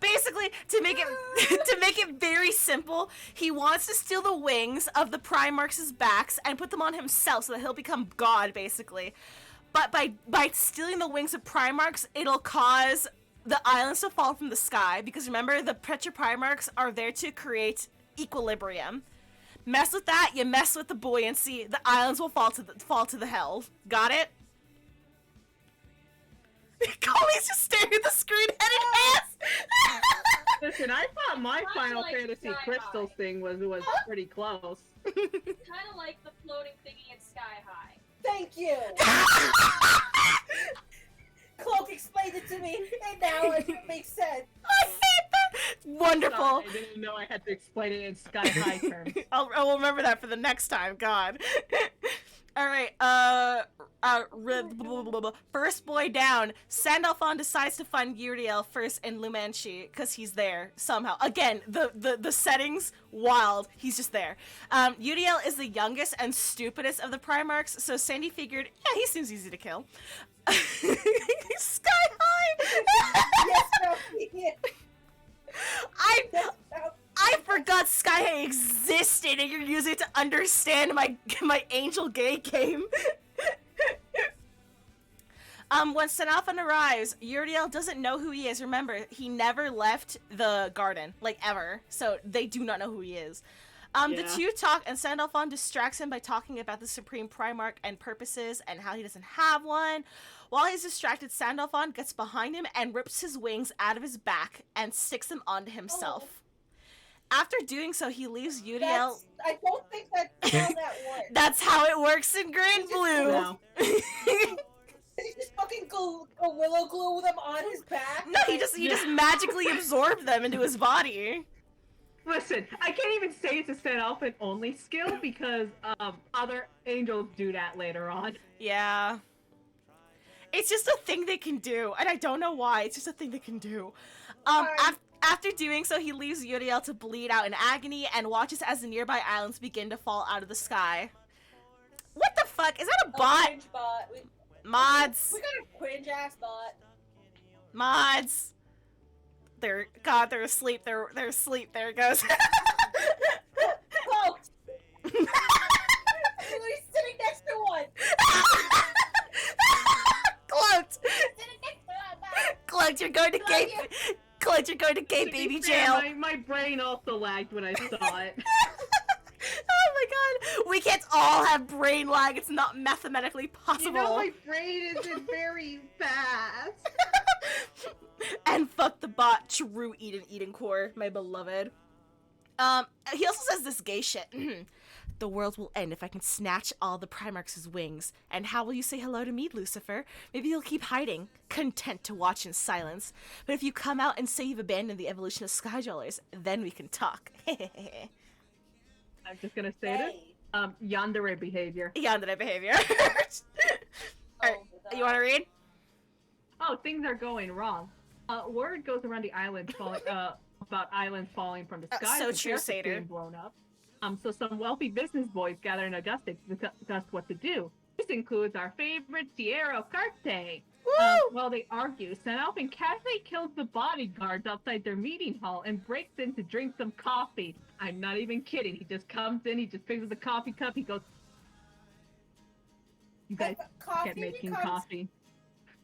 Basically, to make it very simple, he wants to steal the wings of the Primarch's backs and put them on himself so that he'll become God, basically. But by stealing the wings of Primarchs, it'll cause the islands to fall from the sky, because remember, the Tetra Primarchs are there to create equilibrium. Mess with that, you mess with the buoyancy, the islands will fall to the hell. Got it? Colleen's just staring at the screen, head in hands. Listen, I thought my Much Final like Fantasy Sky crystals High. thing was pretty close. Kind of like the floating thingy in Sky High. Thank you. Cloak explained it to me, and now it makes sense. Wonderful. Sorry, I didn't know I had to explain it in Sky High terms. I will remember that for the next time. God. All right. First boy down. Sandalphon decides to find Uriel first in Lumanchi because he's there somehow. Again, the settings wild. He's just there. Uriel is the youngest and stupidest of the Primarchs, so Sandy figured, yeah, he seems easy to kill. Sky High. Yes, no, yeah. I forgot Sky High existed, and you're using it to understand my angel gay game. When Sanalphan arrives, Uriel doesn't know who he is. Remember, he never left the garden, like, ever. So they do not know who he is. The two talk, and Sandalphon distracts him by talking about the Supreme Primarch and purposes and how he doesn't have one. While he's distracted, Sandalphon gets behind him and rips his wings out of his back and sticks them onto himself. After doing so, he leaves Uriel. I don't think that's how that works. That's how it works in Granblue. No. Did he just fucking go willow glue them on his back? No, he just magically absorbed them into his body. Listen, I can't even say it's a Sandalphon only skill because other angels do that later on. Yeah. It's just a thing they can do, and I don't know why. It's just a thing they can do. After doing so, he leaves Uriel to bleed out in agony and watches as the nearby islands begin to fall out of the sky. What the fuck? Is that a bot? Cringe bot. Mods. We got a cringe ass bot. Mods. They're asleep. They're asleep. There it goes. Cloaked. He's sitting next to one. Cloaked. Sitting next to one. Cloaked, you're going to gay. Cloaked, you're going to gay To be baby fair, jail. My brain also lagged when I saw it. Oh my god. We can't all have brain lag. It's not mathematically possible. You know my brain isn't very fast. And fuck the bot, true Eden Core, my beloved. He also says this gay shit. The world will end if I can snatch all the Primarch's wings. And how will you say hello to me, Lucifer? Maybe you'll keep hiding, content to watch in silence. But if you come out and say you've abandoned the evolution of Skydwellers, then we can talk. I'm just gonna say this. Yandere behavior. Yandere behavior. Alright, Oh, you wanna read? Oh, things are going wrong. Word goes around the island falling, about islands falling from the sky. So with true, aircraft Satyr. being blown up. So some wealthy business boys gather in Augusta to discuss what to do. This includes our favorite Sierra Carte. While they argue, Sandalphon casually kills the bodyguards outside their meeting hall and breaks in to drink some coffee. I'm not even kidding. He just comes in, he just picks up the coffee cup, he goes, "You guys get making coffee."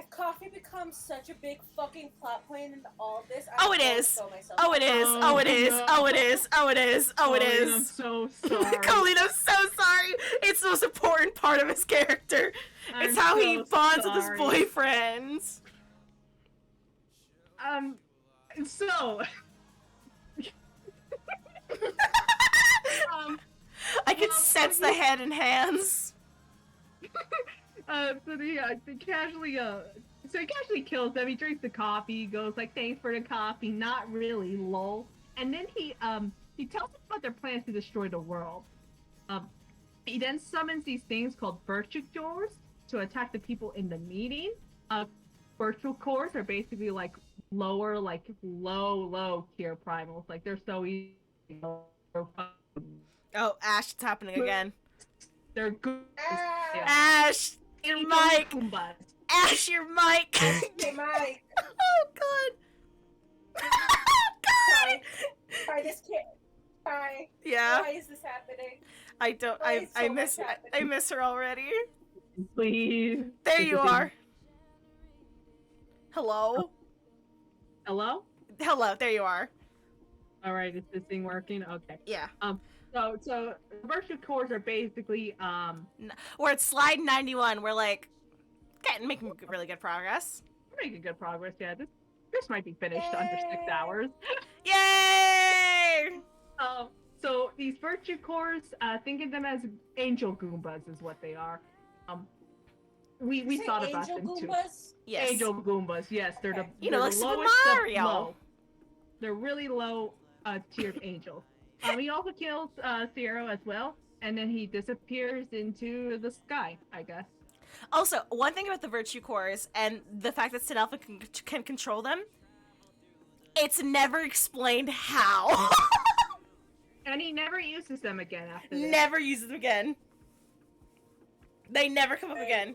Coffee becomes such a big fucking plot point in all this. Oh, it is. Oh, it is. Oh, Oh, it is. no. Oh, it is. Oh, it is. Oh, it Colleen, I'm is. so sorry. Colleen, I'm so sorry. It's the most important part of his character. It's how he so bonds with his sorry. boyfriends. So. I can well, sense the head and hands. So he casually kills them. He drinks the coffee. He goes like, "Thanks for the coffee." Not really, lol. And then he tells them about their plans to destroy the world. He then summons these things called virtue cores to attack the people in the meeting. Virtual cores are basically like lower, like low tier primals. Like they're so easy. Oh, Ash, it's happening again. They're good. Yeah. Ash, your mic. Goombas. Ash, your mic. Hey, Mike. Oh, God. God. Sorry, this kid. Sorry. Yeah, Why is this happening? I don't. Why is so much I happening? miss her already. Please. There you are. Hello. Hello? Hello. There you are. All right, is this thing working? Okay. Yeah. So virtue cores are basically We're at slide 91. We're like making really good progress. making good progress. Yeah, this might be finished under 6 hours. Yay! So these virtue cores, think of them as angel Goombas is what they are. We Say thought about Angel them too. Goombas? Yes. Angel Goombas, yes, they're the You know, they're like the Super lowest of Mario. low. They're really low tiered angels. He also kills Zero as well, and then he disappears into the sky, I guess. Also, one thing about the virtue cores and the fact that Sid Alpha can control them, it's never explained how. And he never uses them again after this. Never uses them again. They never come up again.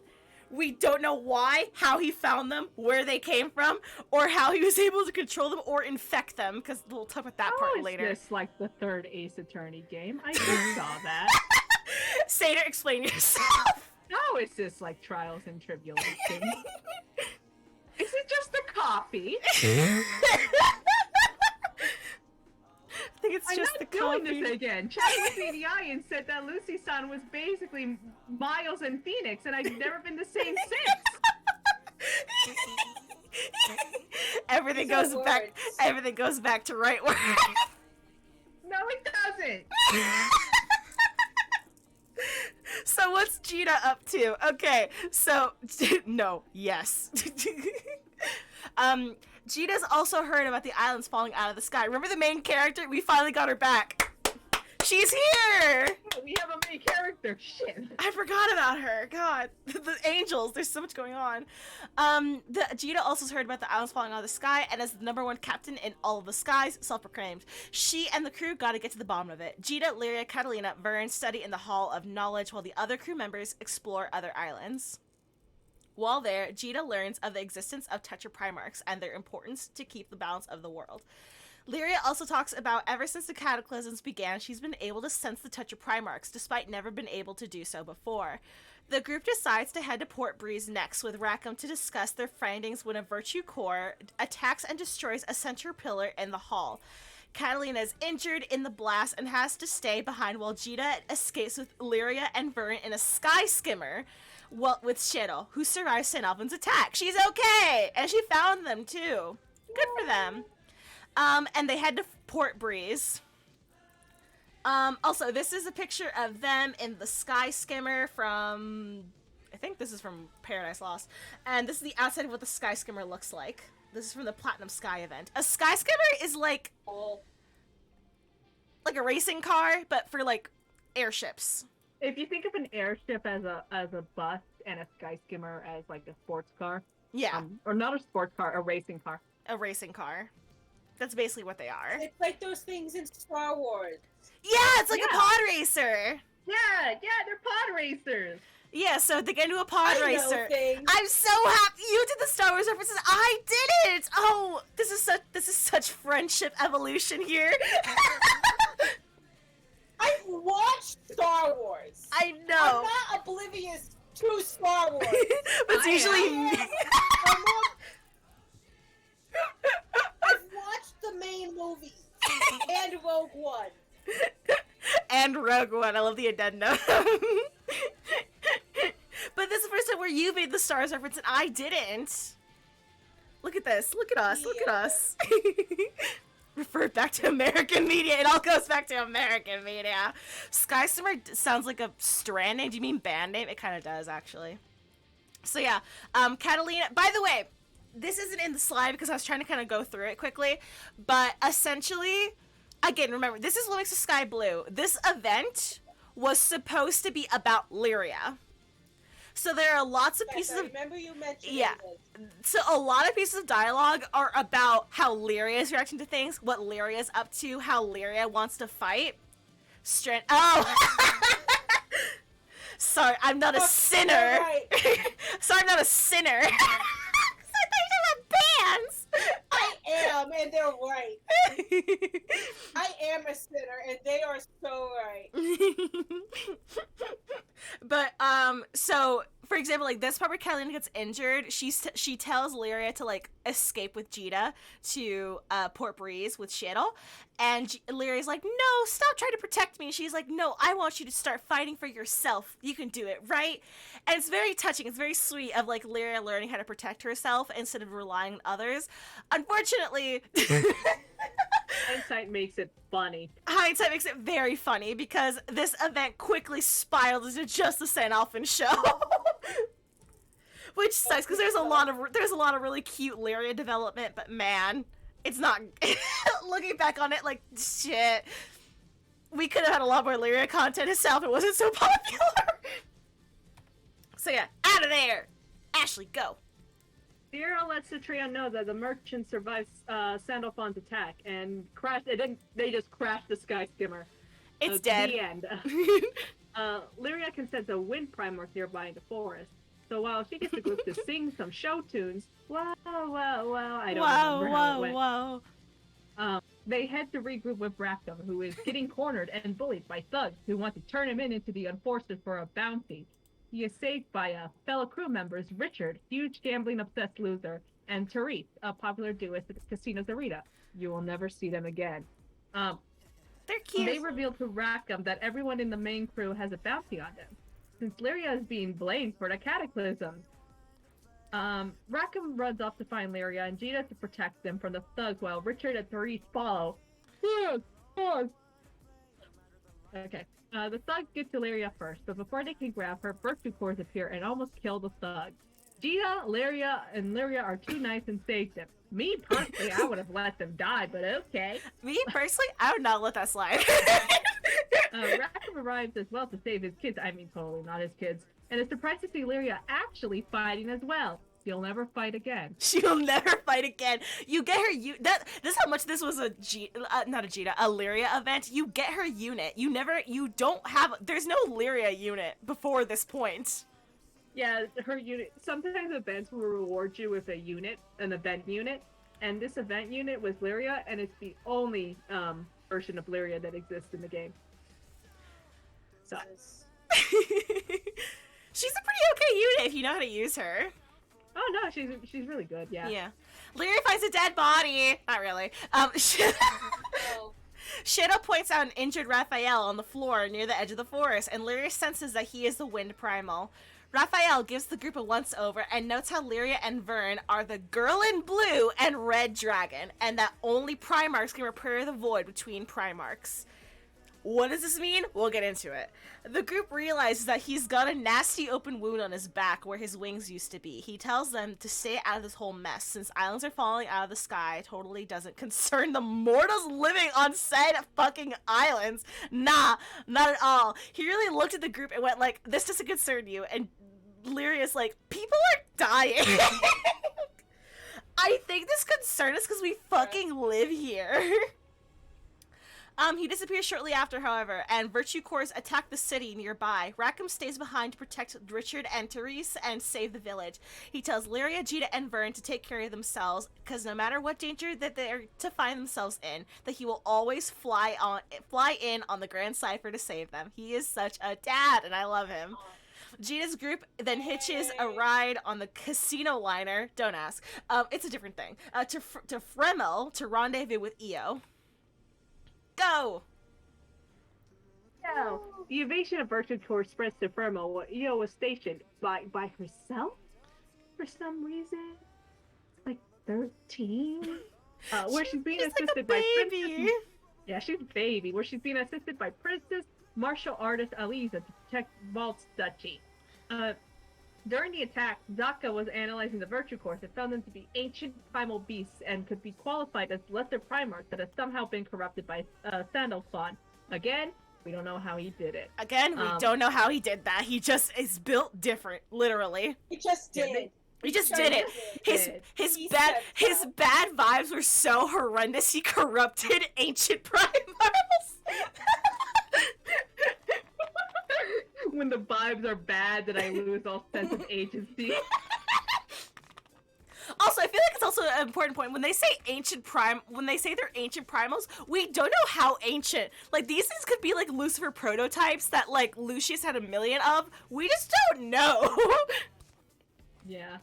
We don't know why, how he found them, where they came from, or how he was able to control them or infect them, because we'll talk about that How part is later. this like the third Ace Attorney game? I just saw that. Satyr, explain yourself. How is this like Trials and Tribulations? Is it just the coffee? I think it's I'm just not the doing this again. Chatted with BDI and said that Lucy-san was basically Miles and Phoenix, and I've never been the same since. Everything These are goes back. words. Everything goes back to right word. No, it doesn't. So what's Gina up to? Okay, so no, yes. Gina's also heard about the islands falling out of the sky. Remember the main character? We finally got her back. She's here! We have a main character. Shit. I forgot about her. God. The angels. There's so much going on. Gina also heard about the islands falling out of the sky, and as the #1 captain in all of the skies, self-proclaimed. She and the crew gotta get to the bottom of it. Gina, Lyria, Catalina, Vern study in the Hall of Knowledge while the other crew members explore other islands. While there, Gina learns of the existence of Tetraprimarchs and their importance to keep the balance of the world. Lyria also talks about ever since the cataclysms began, she's been able to sense the Tetraprimarchs, despite never been able to do so before. The group decides to head to Port Breeze next with Rackham to discuss their findings when a Virtue Core attacks and destroys a center pillar in the hall. Catalina is injured in the blast and has to stay behind while Gina escapes with Lyria and Vern in a sky skimmer with Cheryl, who survives St. Alvin's attack. She's okay! And she found them, too. Good for them. And they head to Port Breeze. Also, this is a picture of them in the sky skimmer from... I think this is from Paradise Lost. And this is the outside of what the sky skimmer looks like. This is from the Platinum Sky event. A sky skimmer is like a racing car, but for like airships. If you think of an airship as a bus and a sky skimmer as like a sports car. Yeah. Or not a sports car, a racing car. A racing car. That's basically what they are. It's like those things in Star Wars. Yeah, it's like a pod racer. Yeah, they're pod racers. Yeah, so they get into a pod I racer. know things. I'm so happy you did the Star Wars references. I didn't. Oh, this is such friendship evolution here. I've watched Star Wars. I I'm know. not oblivious to Star Wars. But it's usually me. I've watched the main movies and Rogue One. And Rogue One. I love the addendum. But this is the first time where you made the Star Wars reference and I didn't. Look at this. Look at us. Look at us. Refer back to American media. It all goes back to American media. Sky Skimmer sounds like a strand name. Do you mean band name? It kind of does, actually. So yeah, Catalina. By the way, this isn't in the slide because I was trying to kind of go through it quickly, but essentially, again, remember, this is what makes the sky blue. This event was supposed to be about Lyria. So there are lots of pieces I of... remember you mentioned this. So a lot of pieces of dialogue are about how Lyria is reacting to things, what Lyria is up to, how Lyria wants to fight. Oh! Sorry, I'm not a sinner. Right. Sorry, I'm not a sinner. I thought you were bands. I am, and they're right. I am a sinner, and they are so right. But so for example, like this part where Catalina gets injured, she tells Lyria to like escape with Gita to Port Breeze with Cheryl, and Lyria's like, no, stop trying to protect me. She's like, no, I want you to start fighting for yourself. You can do it, right? And it's very touching. It's very sweet of like Lyria learning how to protect herself instead of relying on others. Unfortunately, Hindsight makes it funny. hindsight makes it very funny because this event quickly spiraled into just the St. Alphen show. Which sucks because there's a lot of really cute Lyria development, but man, it's not. Looking back on it, like shit, we could have had a lot more Lyria content itself. It wasn't so popular. So yeah, out of there, Ashley, go. Zero lets the trio know that the merchant survives Sandalphon's attack and crashed. They just crashed the sky skimmer. It's dead. The end. Lyria can sense a wind primarch nearby in the forest. So while she gets the group to sing some show tunes, wow, I don't remember how it went. They head to regroup with Rackham, who is getting cornered and bullied by thugs who want to turn him into the Unforced for a bounty. He is saved by fellow crew members Richard, huge gambling-obsessed loser, and Therese, a popular duelist at the Casino Zarita. You will never see them again. They're cute. They reveal to Rackham that everyone in the main crew has a bounty on them, since Lyria is being blamed for the cataclysm. Rackham runs off to find Lyria and Gina to protect them from the thugs while Richard and Therese follow. Okay. The thugs get to Lyria first, but before they can grab her, virtue cores appear and almost kill the thugs. Gina, Lyria, and Lyria are too nice and save them. Me, personally, I would have let them die, but okay. Me, personally, I would not let that slide. Rackham arrives as well to save his kids. I mean, totally not his kids. And is surprised to see Lyria actually fighting as well. She'll never fight again. She'll never fight again. You get her this is how much this was a Lyria event. You get her unit. There's no Lyria unit before this point. Yeah, her unit. Sometimes events will reward you with an event unit, and this event unit was Lyria, and it's the only version of Lyria that exists in the game. So. She's a pretty okay unit if you know how to use her. Oh no, she's really good. Yeah. Yeah. Lyria finds a dead body. Not really. Shadow points out an injured Raphael on the floor near the edge of the forest, and Lyria senses that he is the Wind Primal. Raphael gives the group a once-over and notes how Lyria and Vern are the girl in blue and red dragon, and that only Primarchs can repair the void between Primarchs. What does this mean? We'll get into it. The group realizes that he's got a nasty open wound on his back where his wings used to be. He tells them to stay out of this whole mess since islands are falling out of the sky totally doesn't concern the mortals living on said fucking islands. Nah, not at all. He really looked at the group and went like, this doesn't concern you. And Lyria's like, people are dying. I think this concern is because we fucking live here. He disappears shortly after, however, and Virtue Cores attack the city nearby. Rackham stays behind to protect Richard and Therese and save the village. He tells Lyria, Gita, and Vern to take care of themselves, because no matter what danger that they're to find themselves in, that he will always fly in on the Grand Cipher to save them. He is such a dad, and I love him. Gina's group then hitches a ride on the casino liner, don't ask, it's a different thing, to Fremel to rendezvous with Io. Go! No. The invasion of Virtue Cores spreads to Fermo, where Io was stationed by herself for some reason. Like 13? Where she's being assisted by Princess. Yeah, she's a baby. Where she's being assisted by Princess martial artist Aliza to protect Walt's duchy. During the attack, Zaka was analyzing the Virtue Cores and found them to be ancient primal beasts and could be qualified as lesser Primarchs that have somehow been corrupted by Sandalphon. Again, we don't know how he did it. Again, we don't know how he did that. He just is built different, literally. He just did. He just did it. His bad vibes were so horrendous. He corrupted ancient Primals. When the vibes are bad, then I lose all sense of agency. Also, I feel like it's also an important point when they say they're ancient primals, we don't know how ancient. Like, these things could be like Lucifer prototypes that like Lucius had 1,000,000 of. We just don't know. Yeah.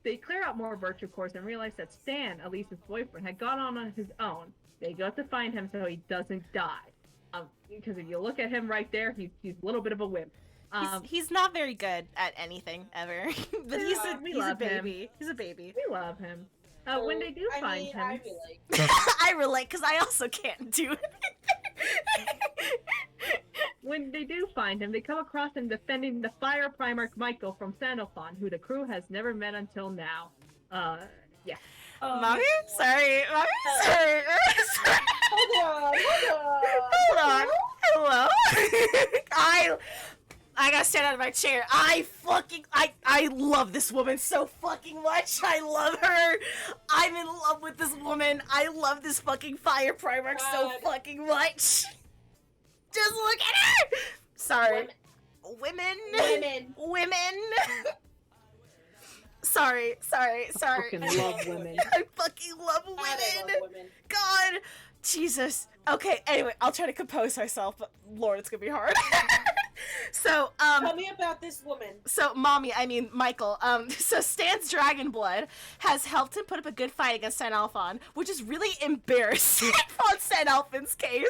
They clear out more Virtue Cores and realize that Stan, Elise's boyfriend, had gone on his own. They go to find him so he doesn't die. Because if you look at him right there, he's a little bit of a wimp. He's not very good at anything ever, but he's a baby. Him. He's a baby. We love him. When they do find him, I relate. I relate because I also can't do it. When they do find him, they come across him defending the Fire Primarch Michael from Sandalphon, who the crew has never met until now. Yeah. Mommy? Sorry. Mommy? Sorry. Hold on. Hello? I gotta stand out of my chair. I love this woman so fucking much. I love her. I'm in love with this woman. I love this fucking Fire Primarch so fucking much. Just look at her! Sorry. Women. Sorry. I fucking love women. I fucking love women. God. Jesus. Okay, anyway, I'll try to compose myself, but Lord, it's gonna be hard. So, Tell me about this woman. So, Michael, so Stan's dragon blood has helped him put up a good fight against San Alphon, which is really embarrassing on San Alphon's case.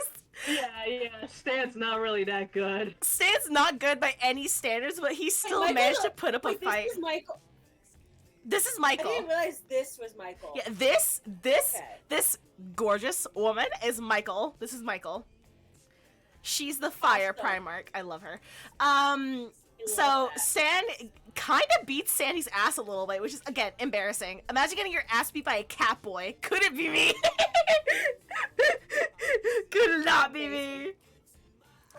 Yeah, Stan's not really that good. Stan's not good by any standards, but he still Michael- managed to put up a fight. This is Michael. This is I Michael. didn't realize this was Michael. Yeah, Okay. this gorgeous woman is Michael. This is Michael. She's the fire Awesome. Primarch. I love her. love So that. Stan kind of beats Sandy's ass a little bit, which is again embarrassing. Imagine getting your ass beat by a cat boy. Could it be me? Could not be me.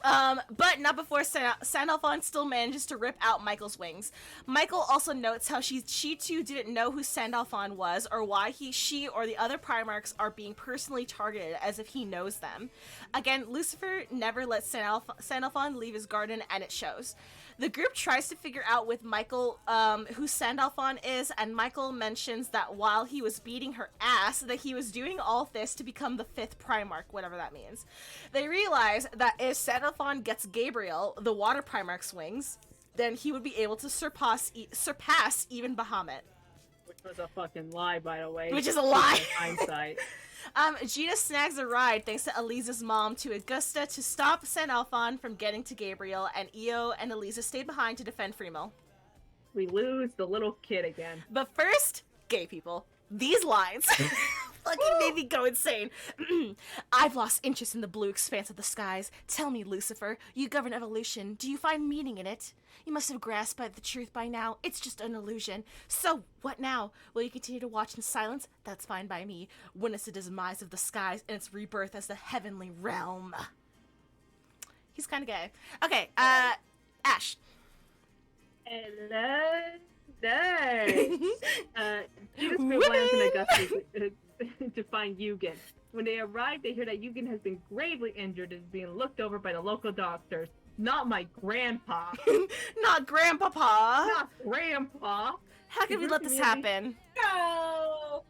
But not before Sandalphon still manages to rip out Michael's wings. Michael also notes how she too didn't know who Sandalphon was or why she or the other Primarchs are being personally targeted as if he knows them. Again, Lucifer never lets Sandalphon leave his garden, and it shows. The group tries to figure out with Michael who Sandalphon is, and Michael mentions that while he was beating her ass, that he was doing all this to become the 5th Primarch, whatever that means. They realize that if Sandalphon gets Gabriel, the Water Primarch's wings, then he would be able to surpass even Bahamut. Which was a fucking lie, by the way. Which is a lie. In hindsight. Gina snags a ride thanks to Eliza's mom to Augusta to stop Sandalphon from getting to Gabriel, and Io and Eliza stay behind to defend Fremel. We lose the little kid again. But first, gay people. These lines fucking made me go insane. I've lost interest in the blue expanse of the skies. Tell me, Lucifer, you govern evolution. Do you find meaning in it? You must have grasped the truth by now. It's just an illusion. So, what now? Will you continue to watch in silence? That's fine by me. Witness the demise of the skies and its rebirth as the heavenly realm. He's kind of gay. Okay, Ash. Hello, nice. Judas lands in Augusta to find Eugen. When they arrive, they hear that Eugen has been gravely injured and is being looked over by the local doctors. Not my grandpa. Not grandpapa. Not grandpa. How could we let this happen? No.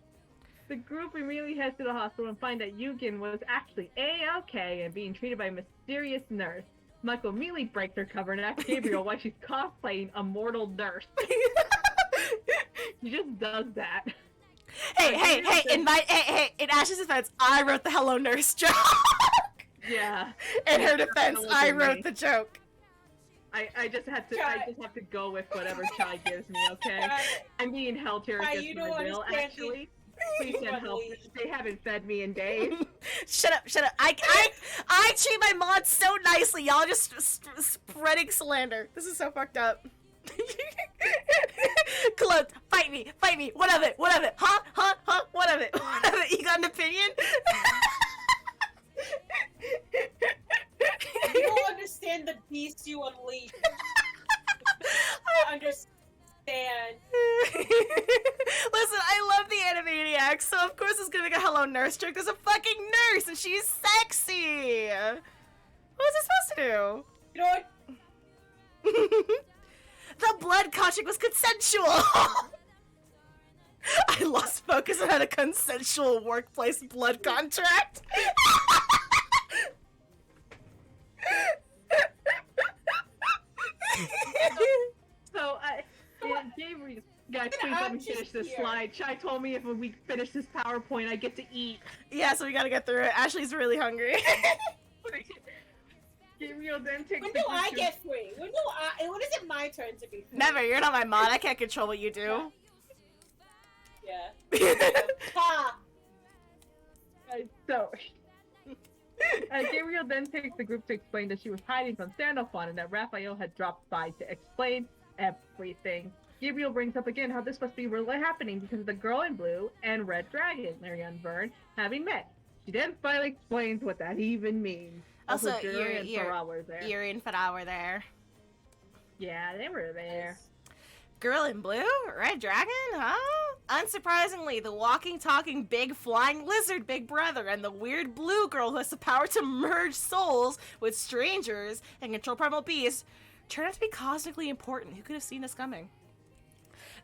The group immediately heads to the hospital and find that Eugen was actually A-OK and being treated by a mysterious nurse. Michael immediately breaks her cover and asks Gabriel why she's cosplaying a mortal nurse. He just does that. Hey, in Ash's defense, I wrote the Hello Nurse joke. Yeah. In her defense, I wrote the joke. I just have to go with whatever Chai gives me, okay? I'm being held here Chai, against you my don't will, understand actually. Please send help. They haven't fed me in days. Shut up. I treat my mods so nicely. Y'all just spreading slander. This is so fucked up. Cloaked, fight me. What of it? Huh? What of it? You got an opinion? You don't understand the beast you unleashed. I understand. Listen, I love the Animaniacs, so of course it's gonna make a Hello Nurse joke. There's a fucking nurse, and she's sexy! What was it supposed to do? You know what? The blood contract was consensual! I lost focus on a consensual workplace blood contract. So, Gabriel, guys, please let me finish this slide. Chai told me if we finish this PowerPoint, I get to eat. Yeah, so we gotta get through it. Ashley's really hungry. Gabriel then takes When do I get free? When is it my turn to be free? Never, you're not my mod. I can't control what you do. Yeah. Ha! So, Gabriel then takes the group to explain that she was hiding from Sandalphon and that Raphael had dropped by to explain everything. Gabriel brings up again how this must be really happening because of the girl in blue and Red Dragon, Marianne Verne, having met. She then finally explains what that even means. Also, Yuri and Farah were there. Yuri and Farah were there. Yeah, they were there. Girl in blue? Red Dragon? Huh? Unsurprisingly, the walking, talking, big, flying lizard big brother and the weird blue girl who has the power to merge souls with strangers and control primal beasts turned out to be cosmically important. Who could have seen this coming?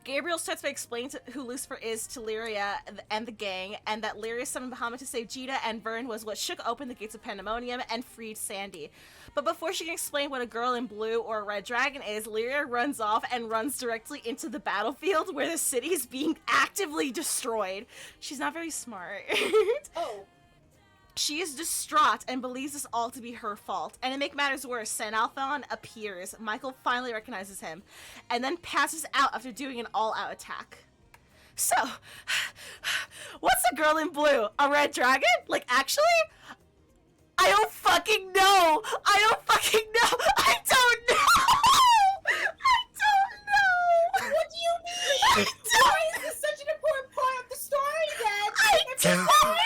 Gabriel starts by explaining who Lucifer is to Lyria and the gang, and that Lyria summoned Bahamut to save Jita, and Vern was what shook open the gates of Pandemonium and freed Sandy. But before she can explain what a girl in blue or a red dragon is, Lyria runs off and runs directly into the battlefield where the city is being actively destroyed. She's not very smart. Oh. She is distraught and believes this all to be her fault. And to make matters worse, Sanalthon appears. Michael finally recognizes him, and then passes out after doing an all-out attack. So, what's a girl in blue? A red dragon? Like, actually? I don't fucking know! I don't fucking know! I don't know! I don't know! What do you mean? I don't Why is this such an important part of the story, then? I It's don't an know! answer!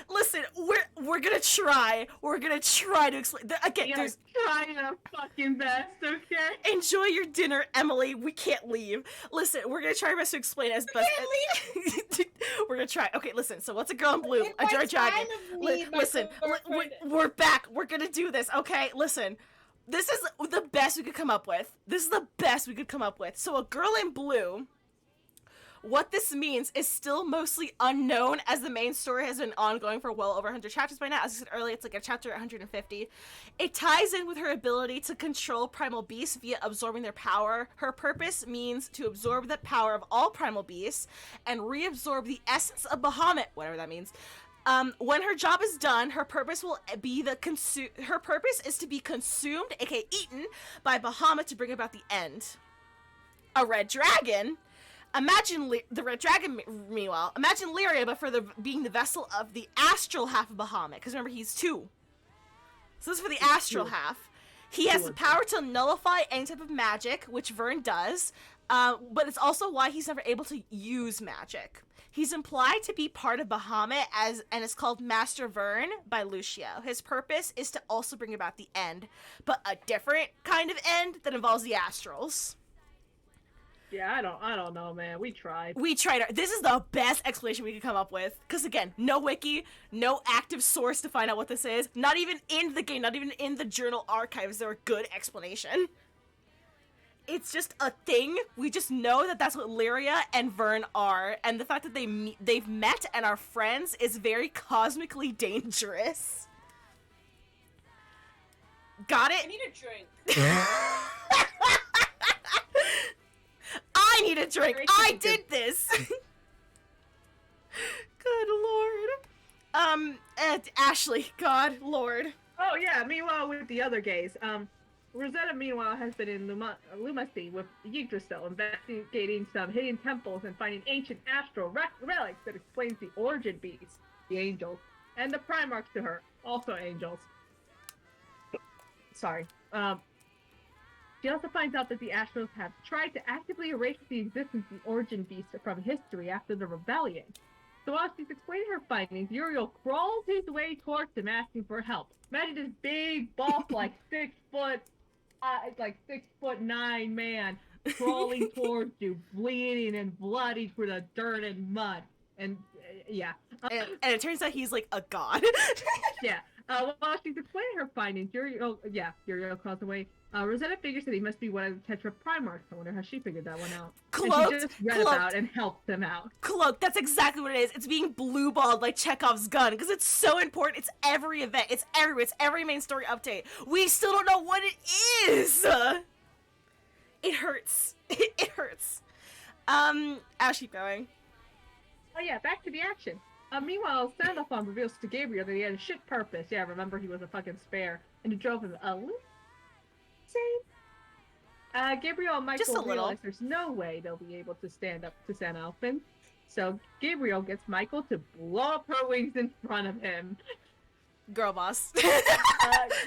Listen, we're gonna try. We're gonna try to explain. Again, Yeah, there's trying our fucking best, okay? enjoy your dinner, Emily. We can't leave. Listen, we're gonna try our best to explain as best. We're gonna try. Okay, listen. So what's a girl in blue? In A my red dragon. time of need, my Listen, girlfriend- we're back. We're gonna do this. Okay, listen. This is the best we could come up with. This is the best we could come up with. So a girl in blue. What this means is still mostly unknown, as the main story has been ongoing for well over 100 chapters by now. As I said earlier, it's like a chapter 150. It ties in with her ability to control primal beasts via absorbing their power. Her purpose means to absorb the power of all primal beasts and reabsorb the essence of Bahamut, whatever that means. When her job is done, her purpose will be her purpose is to be consumed, aka eaten, by Bahamut to bring about the end. A red dragon. Imagine the red dragon, meanwhile. Imagine Lyria, but for being the vessel of the astral half of Bahamut. Because remember, he's 2. So this is for the astral half. He has the power to nullify any type of magic, which Vern does. But it's also why he's never able to use magic. He's implied to be part of Bahamut and is called Master Vern by Lucio. His purpose is to also bring about the end, but a different kind of end that involves the astrals. Yeah, I don't know, man. We tried. This is the best explanation we could come up with. Because again, no wiki, no active source to find out what this is. Not even in the game, not even in the journal archives, is there a good explanation. It's just a thing. We just know that that's what Lyria and Vern are. And the fact that they've met and are friends is very cosmically dangerous. Got it? I need a drink. I need a drink. I did this. Good lord. Ashley, God lord. Oh yeah, meanwhile with the other gays, Rosetta meanwhile has been in Lumasty with Yggdrasil, investigating some hidden temples and finding ancient astral relics that explains the origin beasts, the angels, and the Primarchs to her, also angels. Sorry. She also finds out that the Astrals have tried to actively erase the existence of the origin beast from history after the rebellion. So while she's explaining her findings, Uriel crawls his way towards him asking for help. Imagine this big buff, like 6'9" man crawling towards you, bleeding and bloody through the dirt and mud. And yeah. And it turns out he's like a god. Yeah. While she's explaining her findings, Uriel crawls away. Rosetta figures that he must be one of the Tetra Primarchs. I wonder how she figured that one out. Cloaked, and she just read about and helped them out. Cloak, that's exactly what it is. It's being blue-balled like Chekhov's gun, because it's so important. It's every event. It's everywhere. It's every main story update. We still don't know what it is! It hurts. It hurts. I'll keep going. Oh yeah, back to the action. Meanwhile, Sandalphon reveals to Gabriel that he had a shit purpose. Yeah, remember he was a fucking spare. And it drove him a little insane. Gabriel and Michael realize there's no way they'll be able to stand up to Sandalphon. So Gabriel gets Michael to blow up her wings in front of him. Girl boss.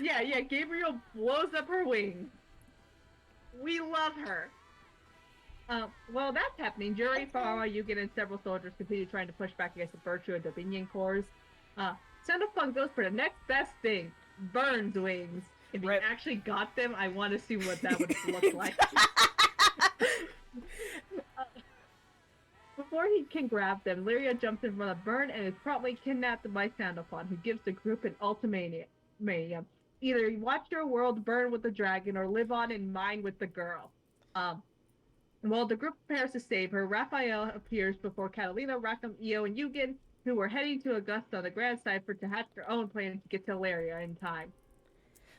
Yeah, Gabriel blows up her wings. We love her. While that's happening, Jury, Farah, Yugen, and several soldiers continue trying to push back against the Virtue and Dominion Corps. Sandalphon goes for the next best thing, Vern's wings. If he actually got them, I want to see what that would look like. Before he can grab them, Lyria jumps in front of Vern and is promptly kidnapped by Sandalphon, who gives the group an ultimatum. either watch your world burn with the dragon or live on in mine with the girl. While the group prepares to save her, Raphael appears before Catalina, Rackham, Io, and Eugen, who were heading to Augusta on the Grand Cipher to hatch their own plan to get to Ilaria in time.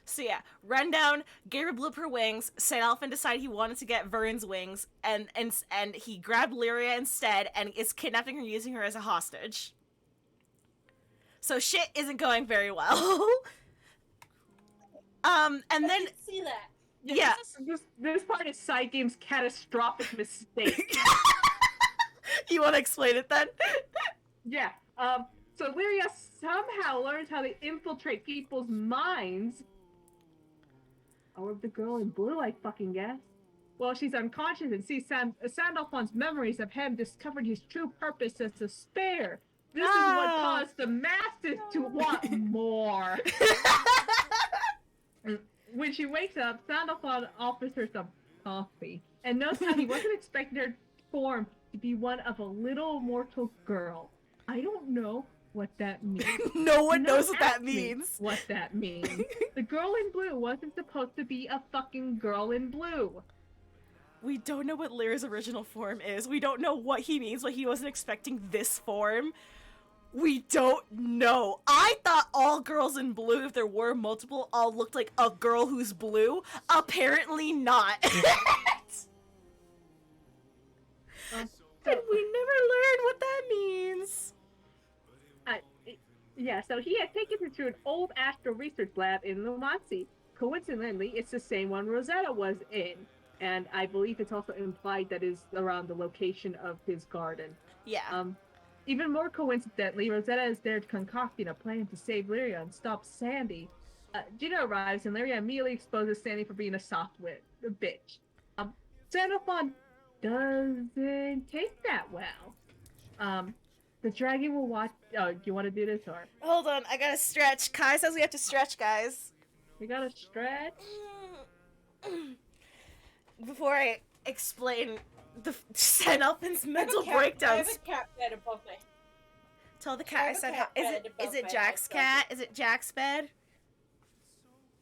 So yeah, rundown, Gabriel blew up her wings, St. Alphen decided he wanted to get Vern's wings, and he grabbed Lyria instead, and is kidnapping her using her as a hostage. So shit isn't going very well. And I then... didn't see that. Yeah. This part is Side Game's catastrophic mistake. You want to explain it then? Yeah. So Lyria somehow learns how to infiltrate people's minds. Or the girl in blue, I fucking guess. Well, she's unconscious and sees Sandalphon's memories of him discovered his true purpose as a spare. This is what caused the masses to want more. When she wakes up, Sandalphon offers her some coffee and notes how he wasn't expecting her form to be one of a little mortal girl. I don't know what that means. No one knows what that Ask me means. What that means. The girl in blue wasn't supposed to be a fucking girl in blue. We don't know what Lyra's original form is. We don't know what he means, but he wasn't expecting this form. We don't know. I thought all girls in blue, if there were multiple, all looked like a girl who's blue. Apparently not. And we never learned what that means. Yeah, so he had taken her to an old astro research lab in Lumancy. Coincidentally, it's the same one Rosetta was in. And I believe it's also implied that is around the location of his garden. Yeah. Even more coincidentally, Rosetta is there concocting a plan to save Lyria and stop Sandy. Gina arrives and Lyria immediately exposes Sandy for being a bitch. Sandalphon doesn't take that well. The dragon will watch. Oh, do you want to do this or? Hold on, I gotta stretch. Kai says we have to stretch, guys. You gotta stretch. Before I explain the Sandalphen's mental I have breakdowns. a cat bed above me. Tell the cat I said, cat is bed above it my Jack's head, cat? Is it Jack's bed?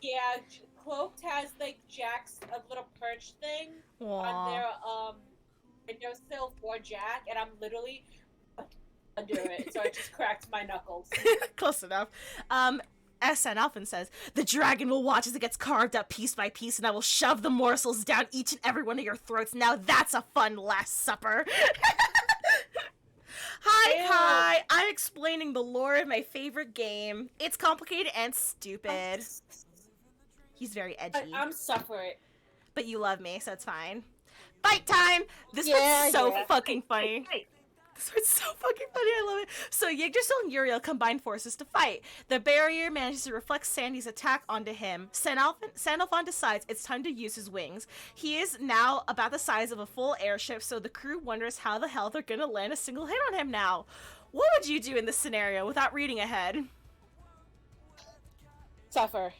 Yeah, Cloaked has like Jack's a little perch thing on Aww. their windowsill for Jack, and I'm literally under it, so I just cracked my knuckles. Close enough. As Sandalphen says, the dragon will watch as it gets carved up piece by piece, and I will shove the morsels down each and every one of your throats. Now that's a fun Last Supper. Hi, Ew. Kai. I'm explaining the lore of my favorite game. It's complicated and stupid. He's very edgy. I'm suffering. But you love me, so it's fine. Fight time! This Yeah, one's so yeah. fucking funny. Hey, This one's so fucking funny, I love it. So Yggdrasil and Uriel combine forces to fight. The barrier manages to reflect Sandy's attack onto him. Sandalphon decides it's time to use his wings. He is now about the size of a full airship, so the crew wonders how the hell they're gonna land a single hit on him now. What would you do in this scenario without reading ahead? Suffer.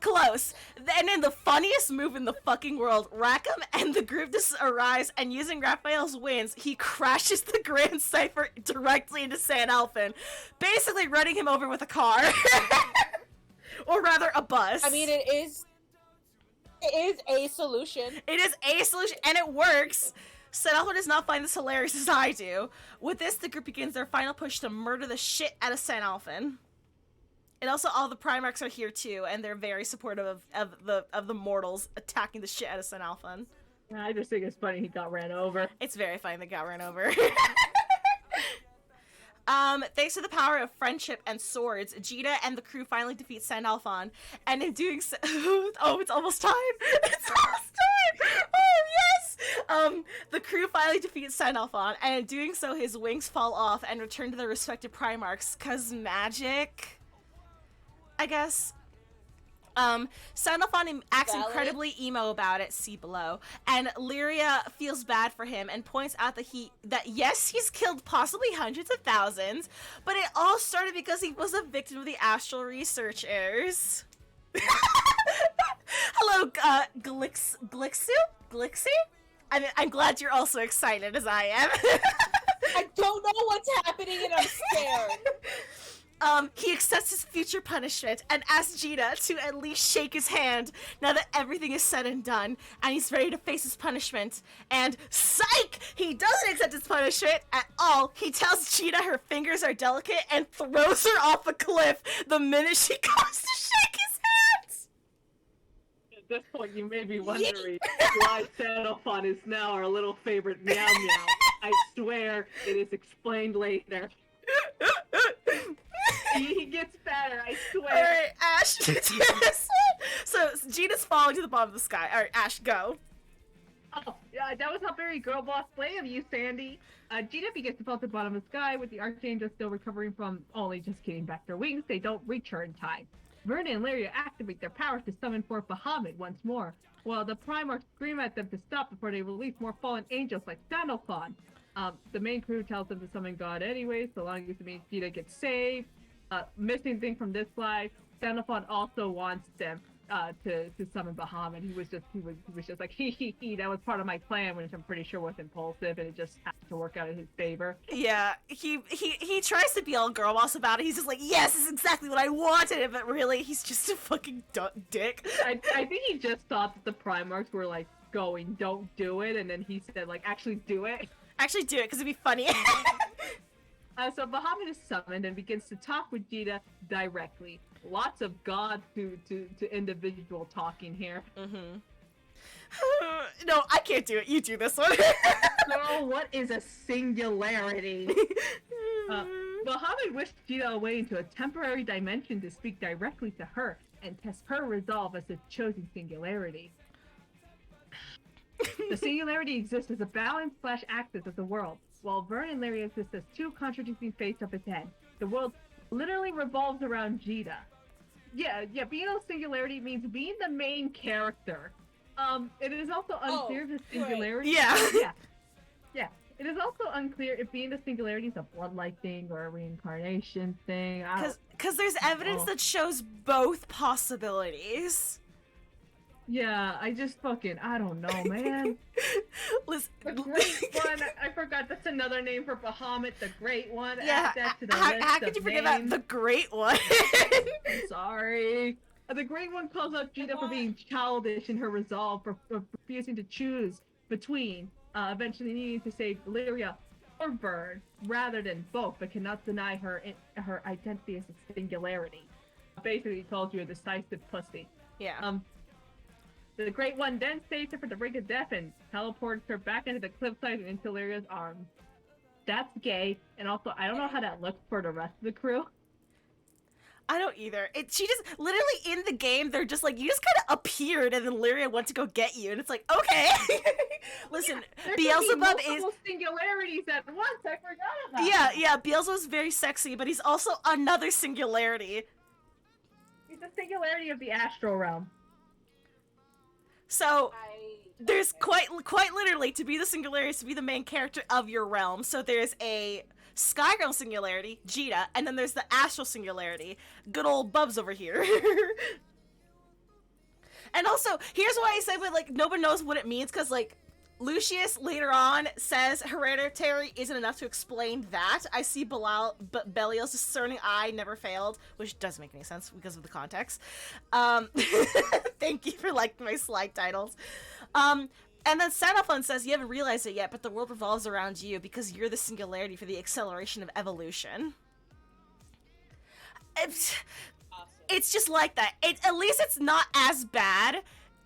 Close. And then the funniest move in the fucking world, Rackham and the group just arrives, and using Raphael's winds, he crashes the Grand Cipher directly into Sandalphen, basically running him over with a car. Or rather, a bus. I mean, it is a solution. It is a solution, and it works. Sandalphen does not find this hilarious as I do. With this, the group begins their final push to murder the shit out of Sandalphen. And also, all the Primarchs are here too, and they're very supportive of the mortals attacking the shit out of Sandalphen. I just think it's funny he got ran over. It's very funny they got ran over. Thanks to the power of friendship and swords, Jita and the crew finally defeat Sandalphon, and in doing so, oh, it's almost time! It's almost time! Oh, yes! The crew finally defeats Sandalphon, and in doing so, his wings fall off and return to their respective Primarchs, 'cause magic, I guess. Sandalphon acts Valid. incredibly emo about it, see below, and Lyria feels bad for him and points out that yes, he's killed possibly hundreds of thousands, but it all started because he was a victim of the astral researchers. Hello, Glixu? I'm glad you're also excited as I am. I don't know what's happening and I'm scared. He accepts his future punishment and asks Gina to at least shake his hand now that everything is said and done, and he's ready to face his punishment. And psych! He doesn't accept his punishment at all. He tells Gina her fingers are delicate and throws her off a cliff the minute she comes to shake his hands. At this point, you may be wondering why Xenophon is now our little favorite meow meow. I swear it is explained later. He gets better, I swear. Alright, Ash, do this one. So, Gina's falling to the bottom of the sky. Alright, Ash, go. Oh, yeah, that was not very girl boss play of you, Sandy. Gina begins to fall to the bottom of the sky with the Archangel still recovering from only just getting back their wings. They don't reach her in time. Verna and Lyria activate their powers to summon forth Bahamut once more, while the Primarchs scream at them to stop before they release more fallen angels like Xenophon. The main crew tells them to summon God anyway, so long as it means Gina gets saved. Missing thing from this slide, Xenophon also wants them to summon Bahamut. He was just like he. That was part of my plan, which I'm pretty sure was impulsive, and it just happened to work out in his favor. Yeah, he tries to be all girl boss about it. He's just like, yes, this is exactly what I wanted, but really, he's just a fucking dick. I think he just thought that the Primarchs were like going, don't do it, and then he said like, actually do it. Actually do it, because it'd be funny. So Bahamut is summoned and begins to talk with Gina directly. Lots of God to individual talking here. Mm-hmm. No, I can't do it. You do this one. So what is a singularity? Bahamut wished Gina away into a temporary dimension to speak directly to her and test her resolve as the chosen singularity. The singularity exists as a balance/axis of the world, while Vern and Larry exist as two contradicting faces of its head. The world literally revolves around Gina. Yeah, being a singularity means being the main character. It is also unclear if the singularity... Yeah. Yeah. It is also unclear if being the singularity is a bloodlight thing or a reincarnation thing. Because there's evidence that shows both possibilities. Yeah, I don't know, man. Listen, The Great One, I forgot that's another name for Bahamut, the Great One. Yeah, Add that to the list how of could you forget names. about the Great One? I'm sorry. The Great One calls out Gina for being childish in her resolve, for refusing to choose between, eventually needing to save Lyria or Vern, rather than both, but cannot deny her identity as a singularity. Basically, he calls you a decisive pussy. Yeah. The Great One then saves her from the brink of death and teleports her back into the cliffside and into Lyria's arms. That's gay, and also I don't know how that looks for the rest of the crew. I don't either. She just, literally in the game, they're just like, you just kind of appeared and then Lyria went to go get you, and it's like, okay. Listen, Beelzebub is... singularities at once, I forgot about Yeah, Beelzebub's very sexy, but he's also another singularity. He's the singularity of the astral realm. So, there's quite literally, to be the singularity is to be the main character of your realm. So there's a Skyrrealm singularity, Gita, and then there's the astral singularity, good old Bubs over here. And also, here's why I said, but like, nobody knows what it means, because like, Lucius later on says hereditary isn't enough to explain that. I see Belial's discerning eye never failed, which doesn't make any sense because of the context. Thank you for liking my slide titles. And then Xenophon says, you haven't realized it yet, but the world revolves around you because you're the singularity for the acceleration of evolution. It's just like that. At least it's not as bad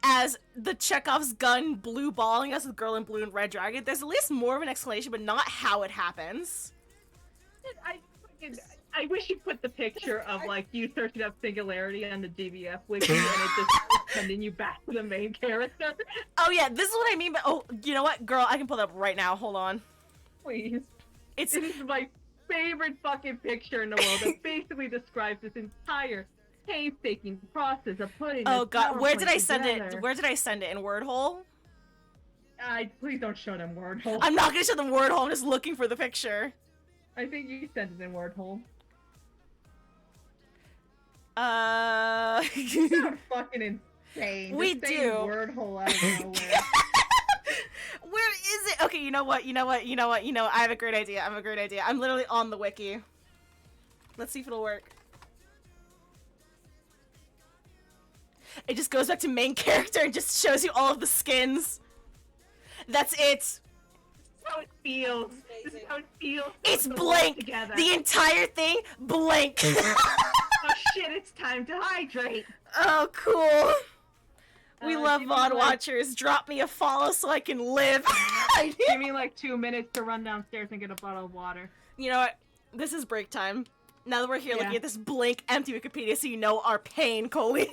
as the Chekhov's gun blue balling us with Girl in Blue and Red Dragon. There's at least more of an explanation, but not how it happens. I wish you put the picture of like you searching up singularity on the DVF wiki and it just sending you back to the main character. Oh yeah, this is what I mean, but oh, you know what? Girl, I can pull that up right now. Hold on. Please. It is my favorite fucking picture in the world. It basically describes this entire painstaking process of putting. Oh god, where did I send together. it? Where did I send it? In Wordhole? Please don't show them Wordhole. I'm not gonna show them Wordhole. I'm just looking for the picture. I think you sent it in Wordhole. You sound fucking insane. We just do. Wordhole out of nowhere. Where is it? Okay, you know what? I have a great idea. I'm literally on the wiki. Let's see if it'll work. It just goes back to main character and just shows you all of the skins. That's it. This is how it feels. This is how it feels. It's to work blank. together. The entire thing, blank. Oh shit, it's time to hydrate. Oh, cool. We love give me, VOD like- watchers. Drop me a follow so I can live. Give me like 2 minutes to run downstairs and get a bottle of water. You know what? This is break time. Now that we're here looking Yeah. at this blank, empty Wikipedia, so you know our pain, Colleen.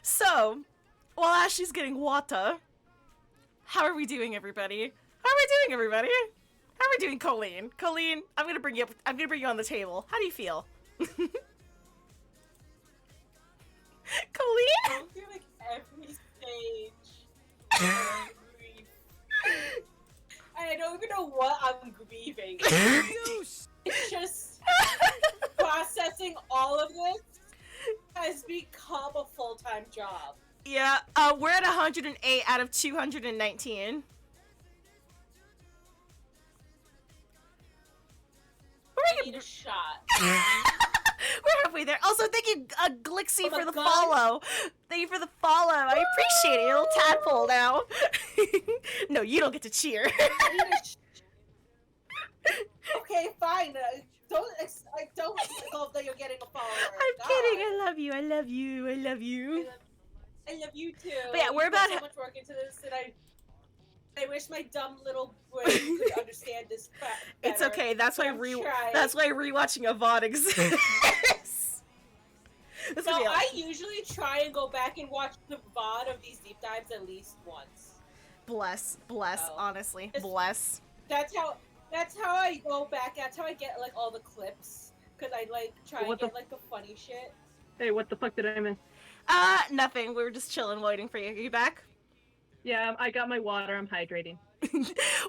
So, while Ashley's getting water, how are we doing, everybody? How are we doing, everybody? How are we doing, Colleen? Colleen, I'm gonna bring you up. I'm gonna bring you on the table. How do you feel? Colleen? Go through like every stage. of grief. And I don't even know what I'm grieving. It's just processing all of this has become a full-time job. Yeah, we're at 108 out of 219. I need a shot. We're halfway there. Also, thank you, Glixie, Oh my for the God. follow. Thank you for the follow. I appreciate it. You're a little tadpole now. No, you don't get to cheer. I need a okay, fine. I don't know that you're getting a follower. I'm God. kidding. I love you. I love you. I love you. I love you too. But yeah, we're You put about so much work into this, and I wish my dumb little brain could understand this crap better. It's okay. That's why I'm trying. that's why rewatching a VOD exists. This So will be I usually try and go back and watch the VOD of these deep dives at least once. bless, Oh. honestly, It's- bless. That's how I go back. That's how I get like all the clips, cause I like try What and the- get like the funny shit. Hey, what the fuck did I miss? Nothing. We were just chilling, waiting for you. Are you back? Yeah, I got my water. I'm hydrating.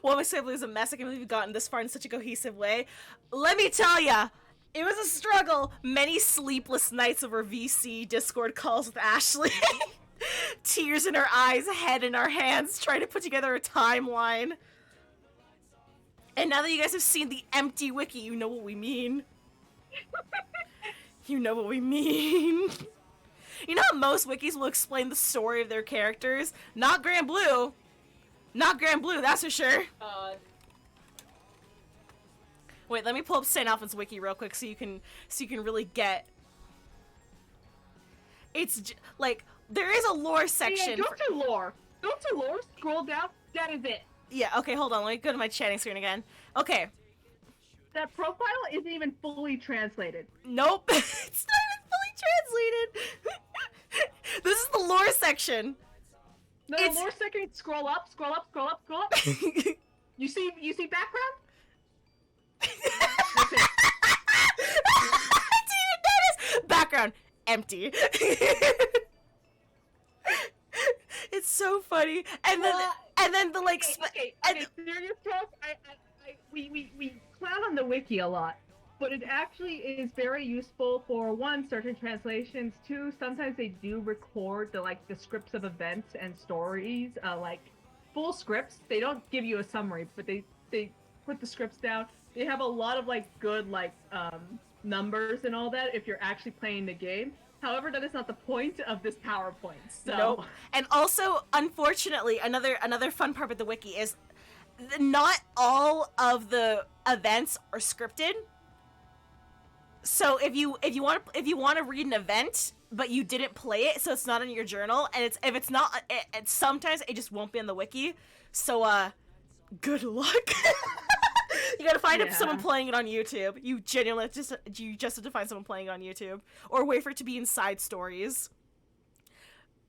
Well, my sibling is a mess. I can't believe we've gotten this far in such a cohesive way. Let me tell ya, it was a struggle. Many sleepless nights over VC Discord calls with Ashley. Tears in our eyes, head in our hands, trying to put together a timeline. And now that you guys have seen the empty wiki, you know what we mean. You know what we mean. You know how most wikis will explain the story of their characters? Not Granblue. Not Granblue, that's for sure. Wait, let me pull up St. Alpha's wiki real quick so you can really get. It's like there is a lore section. Yeah, go to lore. Go to lore. Scroll down. That is it. Yeah, okay, hold on. Let me go to my chatting screen again. Okay. That profile isn't even fully translated. Nope. It's not even fully translated. This is the lore section. No, It's- lore second. Scroll up. Scroll up. Scroll up. Scroll up. You see background? That's it. I didn't even notice. Background empty. It's so funny. And then the like. Okay. and- Serious talk. We clown on the wiki a lot, but it actually is very useful for one, certain translations. Two, sometimes they do record the scripts of events and stories, like full scripts. They don't give you a summary, but they put the scripts down. They have a lot of good numbers and all that if you're actually playing the game. However, that is not the point of this PowerPoint. So. Nope. And also, unfortunately, another fun part of the wiki is not all of the events are scripted. So if you want to read an event but you didn't play it, so it's not in your journal, and if it's not, sometimes it just won't be in the wiki. So good luck. You gotta find someone playing it on YouTube. You genuinely just have to find someone playing it on YouTube, or wait for it to be in side stories.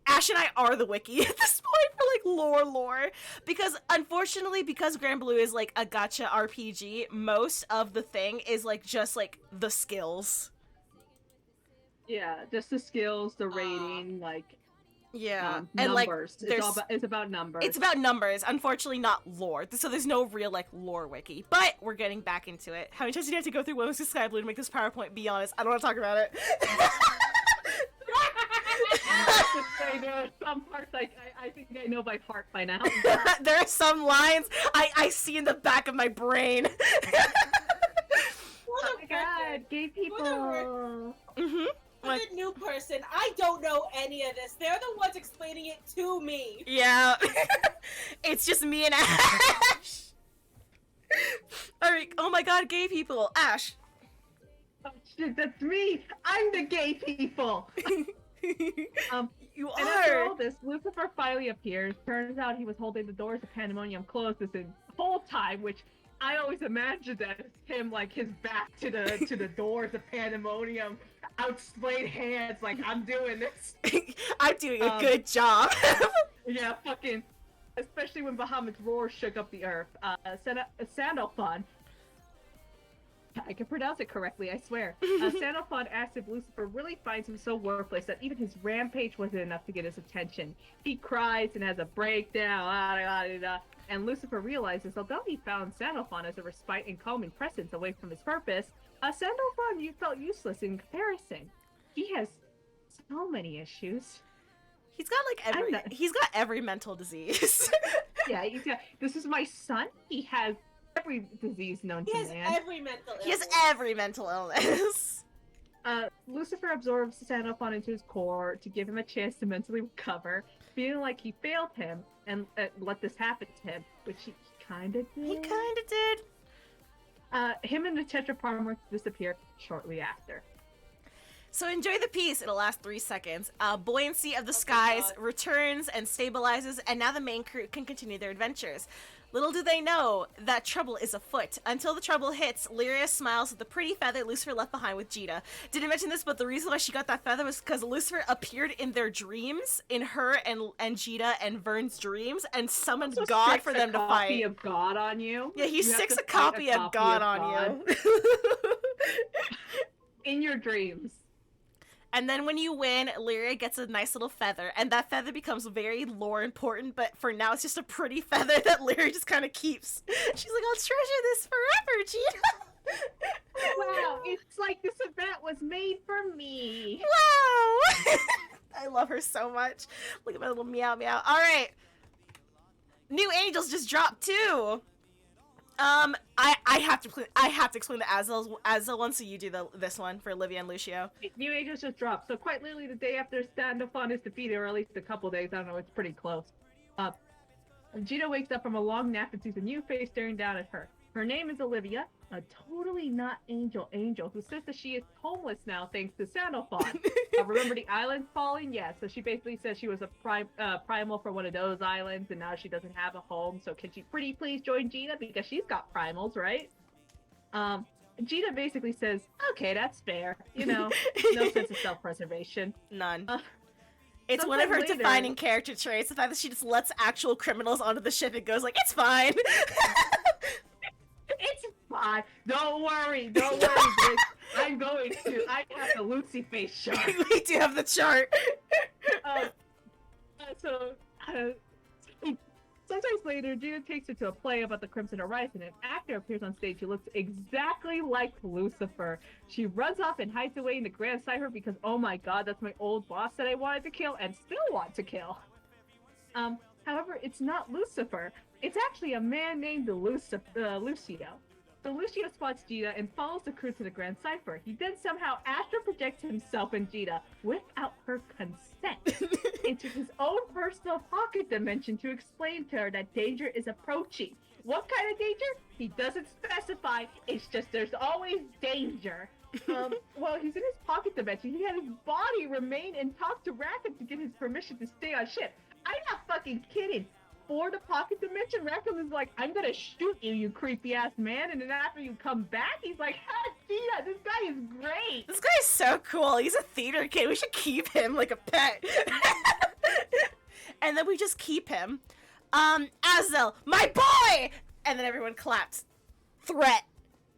Ash and I are the wiki at this point for lore, because unfortunately, because Granblue is like a gacha RPG, most of the thing is just the skills. Yeah, just the skills, the rating, Yeah, and and numbers. there's It's about numbers. it's about numbers. Unfortunately, not lore. So there's no real lore wiki. But we're getting back into it. How many times did you have to go through Women's Sky Blue to make this PowerPoint? Be honest, I don't want to talk about it. have to say, there are some parts I think I know by heart by now. There are some lines I see in the back of my brain. Oh my god, gay people. Mm-hmm. For the new person, I don't know any of this. They're the ones explaining it to me. Yeah. It's just me and Ash. Alright, oh my god, gay people. Ash. Oh shit, that's me! I'm the gay people! You And after are. all this, Lucifer finally appears. Turns out he was holding the doors of Pandemonium closed this whole time, which I always imagined as him, like, his back to the doors of Pandemonium, outsplayed hands, like, I'm doing this. I'm doing a good job. Yeah, fucking, especially when Bahamut's roar shook up the earth. Sandalphon, I can pronounce it correctly, I swear. Sandalphon asked if Lucifer really finds him so worthless that even his rampage wasn't enough to get his attention. He cries and has a breakdown, and Lucifer realizes although he found Sandalphon as a respite and calming presence away from his purpose, Sandalphon felt useless in comparison. He has so many issues. He's got every mental disease. Yeah, this is my son. He has every disease known to man. He has every mental illness. He has every mental illness. Lucifer absorbs Sandalphon into his core to give him a chance to mentally recover, feeling like he failed him and let this happen to him, which he kind of did. He kind of did. Him and the Tetraparmer disappear shortly after. So enjoy the piece. It'll last 3 seconds. Buoyancy of the skies returns and stabilizes, and now the main crew can continue their adventures. Little do they know that trouble is afoot. Until the trouble hits, Lyria smiles with the pretty feather Lucifer left behind with Jita. Didn't mention this, but the reason why she got that feather was because Lucifer appeared in their dreams, in her and Jita and Vern's dreams, and summoned Also God for them to copy fight. of God on you. Yeah, he You have sticks to a fight copy of God on you. in your dreams. And then when you win, Lyria gets a nice little feather, and that feather becomes very lore important, but for now it's just a pretty feather that Lyria just kind of keeps. She's like, I'll treasure this forever, Gina. Wow, it's like this event was made for me. Wow! I love her so much. Look at my little meow meow. Alright. New angels just dropped too. I have to explain the Azel one, so you do this one for Olivia and Lucio. New Angels just dropped, so quite literally the day after Sandalphon is defeated, or at least a couple days, I don't know, it's pretty close. Gina wakes up from a long nap and sees a new face staring down at her. Her name is Olivia, a totally not angel, who says that she is homeless now thanks to Sandalphon. Remember the island falling? Yeah, so she basically says she was a primal for one of those islands, and now she doesn't have a home, so can she pretty please join Gina, because she's got primals, right? Gina basically says, okay, that's fair. You know, no sense of self-preservation. None. It's one of her defining character traits, the fact that she just lets actual criminals onto the ship and goes like, it's fine. It's fine. Don't worry, bitch. I'm going to. I have the Lucy face chart. We do have the chart. Sometimes later, Gina takes her to a play about the Crimson Horizon. An actor appears on stage who looks exactly like Lucifer. She runs off and hides away in the Grand Cipher because, oh my god, that's my old boss that I wanted to kill and still want to kill. However, it's not Lucifer. It's actually a man named Lucio. So Lucio spots Gita and follows the crew to the Grand Cipher. He then somehow astral projects himself and Gita, without her consent, into his own personal pocket dimension to explain to her that danger is approaching. What kind of danger? He doesn't specify. It's just there's always danger. While he's in his pocket dimension, he had his body remain and talk to Rackham to get his permission to stay on ship. I'm not fucking kidding. For the pocket dimension, Rackham is like, I'm gonna shoot you, you creepy ass man, and then after you come back, he's like, ha, Gina, this guy is great. This guy's so cool. He's a theater kid. We should keep him like a pet. And then we just keep him. Azel, my boy! And then everyone claps. Threat.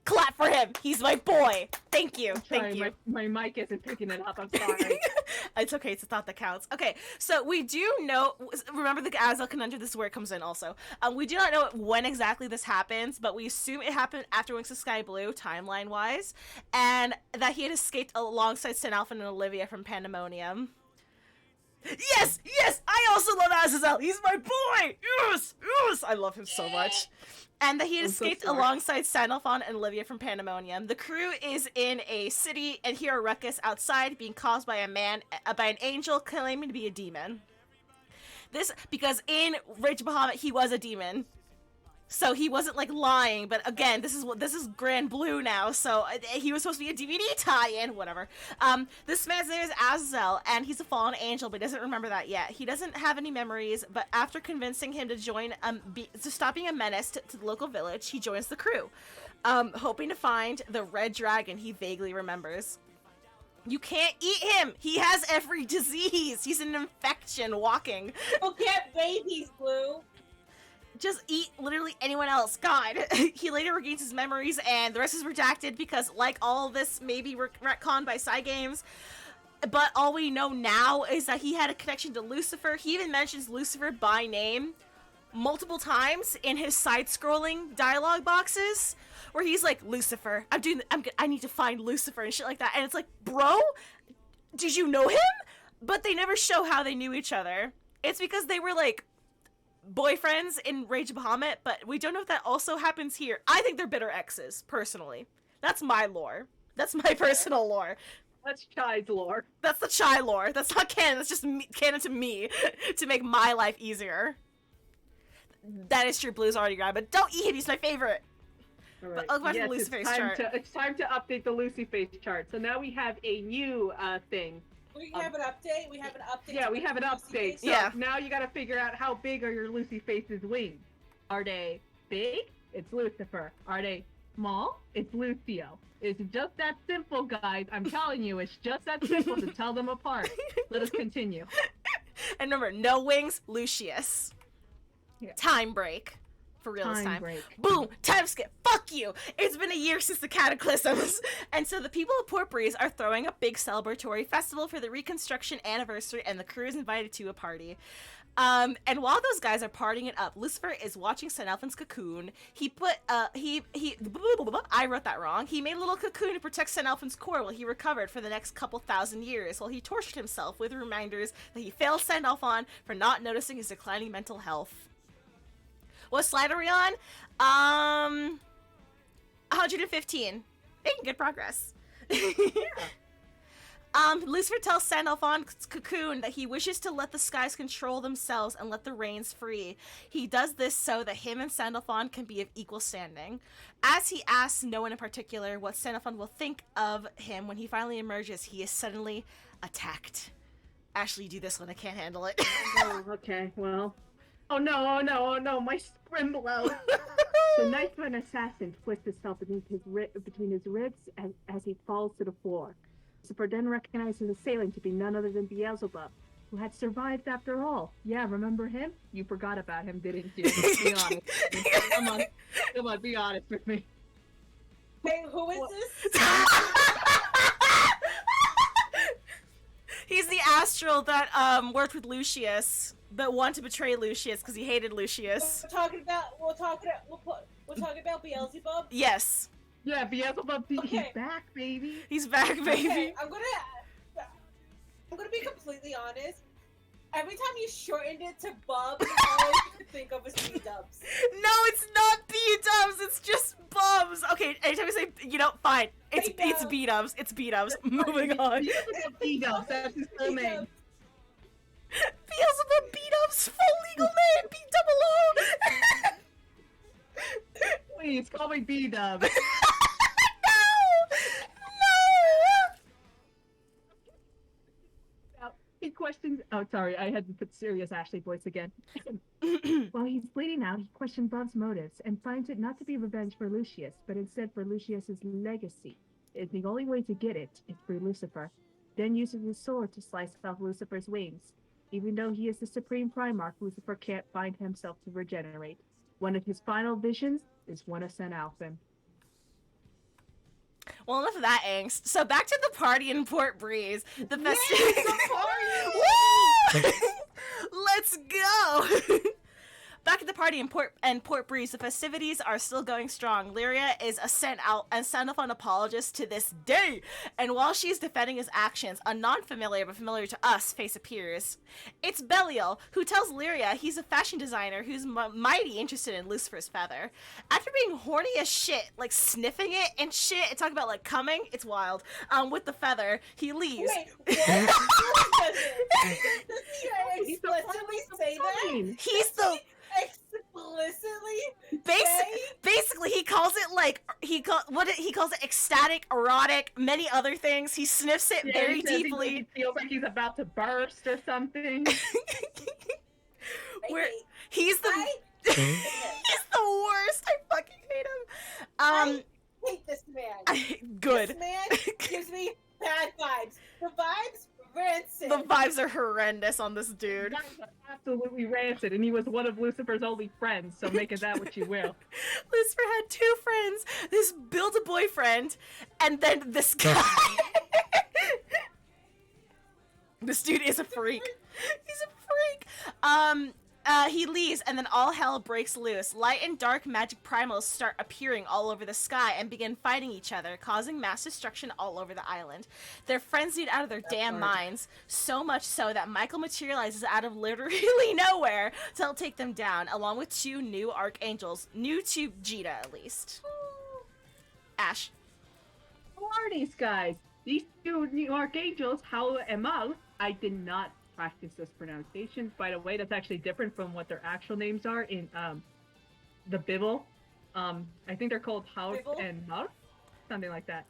Clap for him. He's my boy. Thank you. Thank you. My mic isn't picking it up. I'm sorry. It's okay. It's a thought that counts. Okay, so we do know. Remember, the Azel conundrum. This is where it comes in. Also, we do not know when exactly this happens, but we assume it happened after Wings of Sky Blue, timeline-wise, and that he had escaped alongside Sandalphon and Olivia from Pandemonium. Yes, I also love Azazel. He's my boy. Yes, I love him so much. And that he had escaped alongside Sandalphon and Olivia from Pandemonium. The crew is in a city and hear a ruckus outside being caused by by an angel claiming to be a demon. This because in Rage of Bahamut he was a demon. So he wasn't like lying, but again, this is Granblue now, so he was supposed to be a DVD tie-in, whatever. This man's name is Azazel, and he's a fallen angel, but he doesn't remember that yet. He doesn't have any memories, but after convincing him to join, to stop being a menace to the local village, he joins the crew, hoping to find the red dragon he vaguely remembers. You can't eat him! He has every disease! He's an infection walking. Well, get babies, Blue! Just eat literally anyone else. God. He later regains his memories, and the rest is redacted because, like all this, maybe retconned by Cygames. But all we know now is that he had a connection to Lucifer. He even mentions Lucifer by name multiple times in his side-scrolling dialogue boxes, where he's like, Lucifer, I need to find Lucifer and shit like that. And it's like, bro, did you know him? But they never show how they knew each other. It's because they were like boyfriends in Rage of Bahamut, but we don't know if that also happens here. I think they're bitter exes, personally. That's my lore. That's my personal lore. That's Chai's lore. That's the Chai lore. That's not canon. That's just canon to me to make my life easier. That is true. Blue's already grabbed, but don't eat him. He's my favorite. All right. But I'll go back to the Lucy Face chart. It's time to update the Lucy Face chart. So now we have a new thing. We have an update. We have an update. Yeah, we have an update. So yeah. Now you gotta figure out how big are your Lucy Face's wings. Are they big? It's Lucifer. Are they small? It's Lucio. It's just that simple, guys. I'm telling you, it's just that simple to tell them apart. Let us continue. And remember, no wings, Lucius. Yeah. Time break. For real this time. Break. Boom! Time skip! Fuck you! It's been a year since the cataclysms! And so the people of Port Breeze are throwing a big celebratory festival for the Reconstruction anniversary, and the crew is invited to a party. And while those guys are partying it up, Lucifer is watching Senelfin's cocoon. He I wrote that wrong. He made a little cocoon to protect Senelfin's core while he recovered for the next couple thousand years, while he tortured himself with reminders that he failed Sandalphon for not noticing his declining mental health. What slide are we on? 115. Making good progress. Lucifer tells Sandalphon's cocoon that he wishes to let the skies control themselves and let the rains free. He does this so that him and Sandalphon can be of equal standing. As he asks no one in particular what Sandalphon will think of him when he finally emerges, he is suddenly attacked. Ashley, do this one. I can't handle it. Oh, okay, well. Oh no, my Scrimblow! The knife of an assassin twists itself between his ribs as he falls to the floor. Lucifer then recognizes his assailant to be none other than Beelzebub, who had survived after all. Yeah, remember him? You forgot about him, didn't you? Be honest. Come on, be honest with me. Hey, who is this? He's the astral that worked with Lucius, but wanted to betray Lucius because he hated Lucius. We're talking about Beelzebub. Yes. Yeah, Beelzebub, Okay. He's back, baby. He's back, baby. Okay, I'm gonna be completely honest. Every time you shortened it to Bubs, all I could think of was B-dubs. No, it's not B-dubs. It's just Bubs. Okay, anytime I say, fine. It's B-dubs. It's B-dubs. Moving on. Beelzebub B-dubs, that's his full name. Beelzebub B-dubs, full legal name, B-double-O. Please, call me B-dubs. No! He questions. Oh, sorry, I had to put serious Ashley voice again. While he's bleeding out, he questions Bob's motives and finds it not to be revenge for Lucius, but instead for Lucius's legacy. And the only way to get it is through Lucifer. Then uses his sword to slice off Lucifer's wings. Even though he is the Supreme Primarch, Lucifer can't find himself to regenerate. One of his final visions is one of Senalphin. Well, enough of that angst. So back to the party in Port Breeze. The festivities. the party! Woo! Let's go. Back at the party in Port Breeze, the festivities are still going strong. Lyria is a sent off an apologist to this day, and while she's defending his actions, a non-familiar but familiar to us face appears. It's Belial, who tells Lyria he's a fashion designer who's mighty interested in Lucifer's feather. After being horny as shit, like sniffing it and shit, and talking about like coming, it's wild. With the feather, he leaves. Wait, what? Does he explicitly say that? He's the Explicitly? Basically, he calls it like he calls it ecstatic, erotic, many other things. He sniffs it very deeply. He feels like he's about to burst or something. He's the he's the worst. I fucking hate him. I hate this man. Good. This man gives me bad vibes. The vibes rancid. The vibes are horrendous on this dude. The vibes are absolutely rancid, and he was one of Lucifer's only friends, so make of that what you will. Lucifer had 2 friends. This build-a-boyfriend, and then this guy. This dude is a freak. He's a freak. He leaves, and then all hell breaks loose. Light and dark magic primals start appearing all over the sky and begin fighting each other, causing mass destruction all over the island. They're frenzied out of their damn minds, so much so that Michael materializes out of literally nowhere to help take them down, along with 2 new archangels, new to Jita at least. Ash. Who are these guys? These 2 new archangels, Howl and Mal. I did not practice this pronunciation. By the way, that's actually different from what their actual names are in the Bible. I think they're called House and Mal, something like that.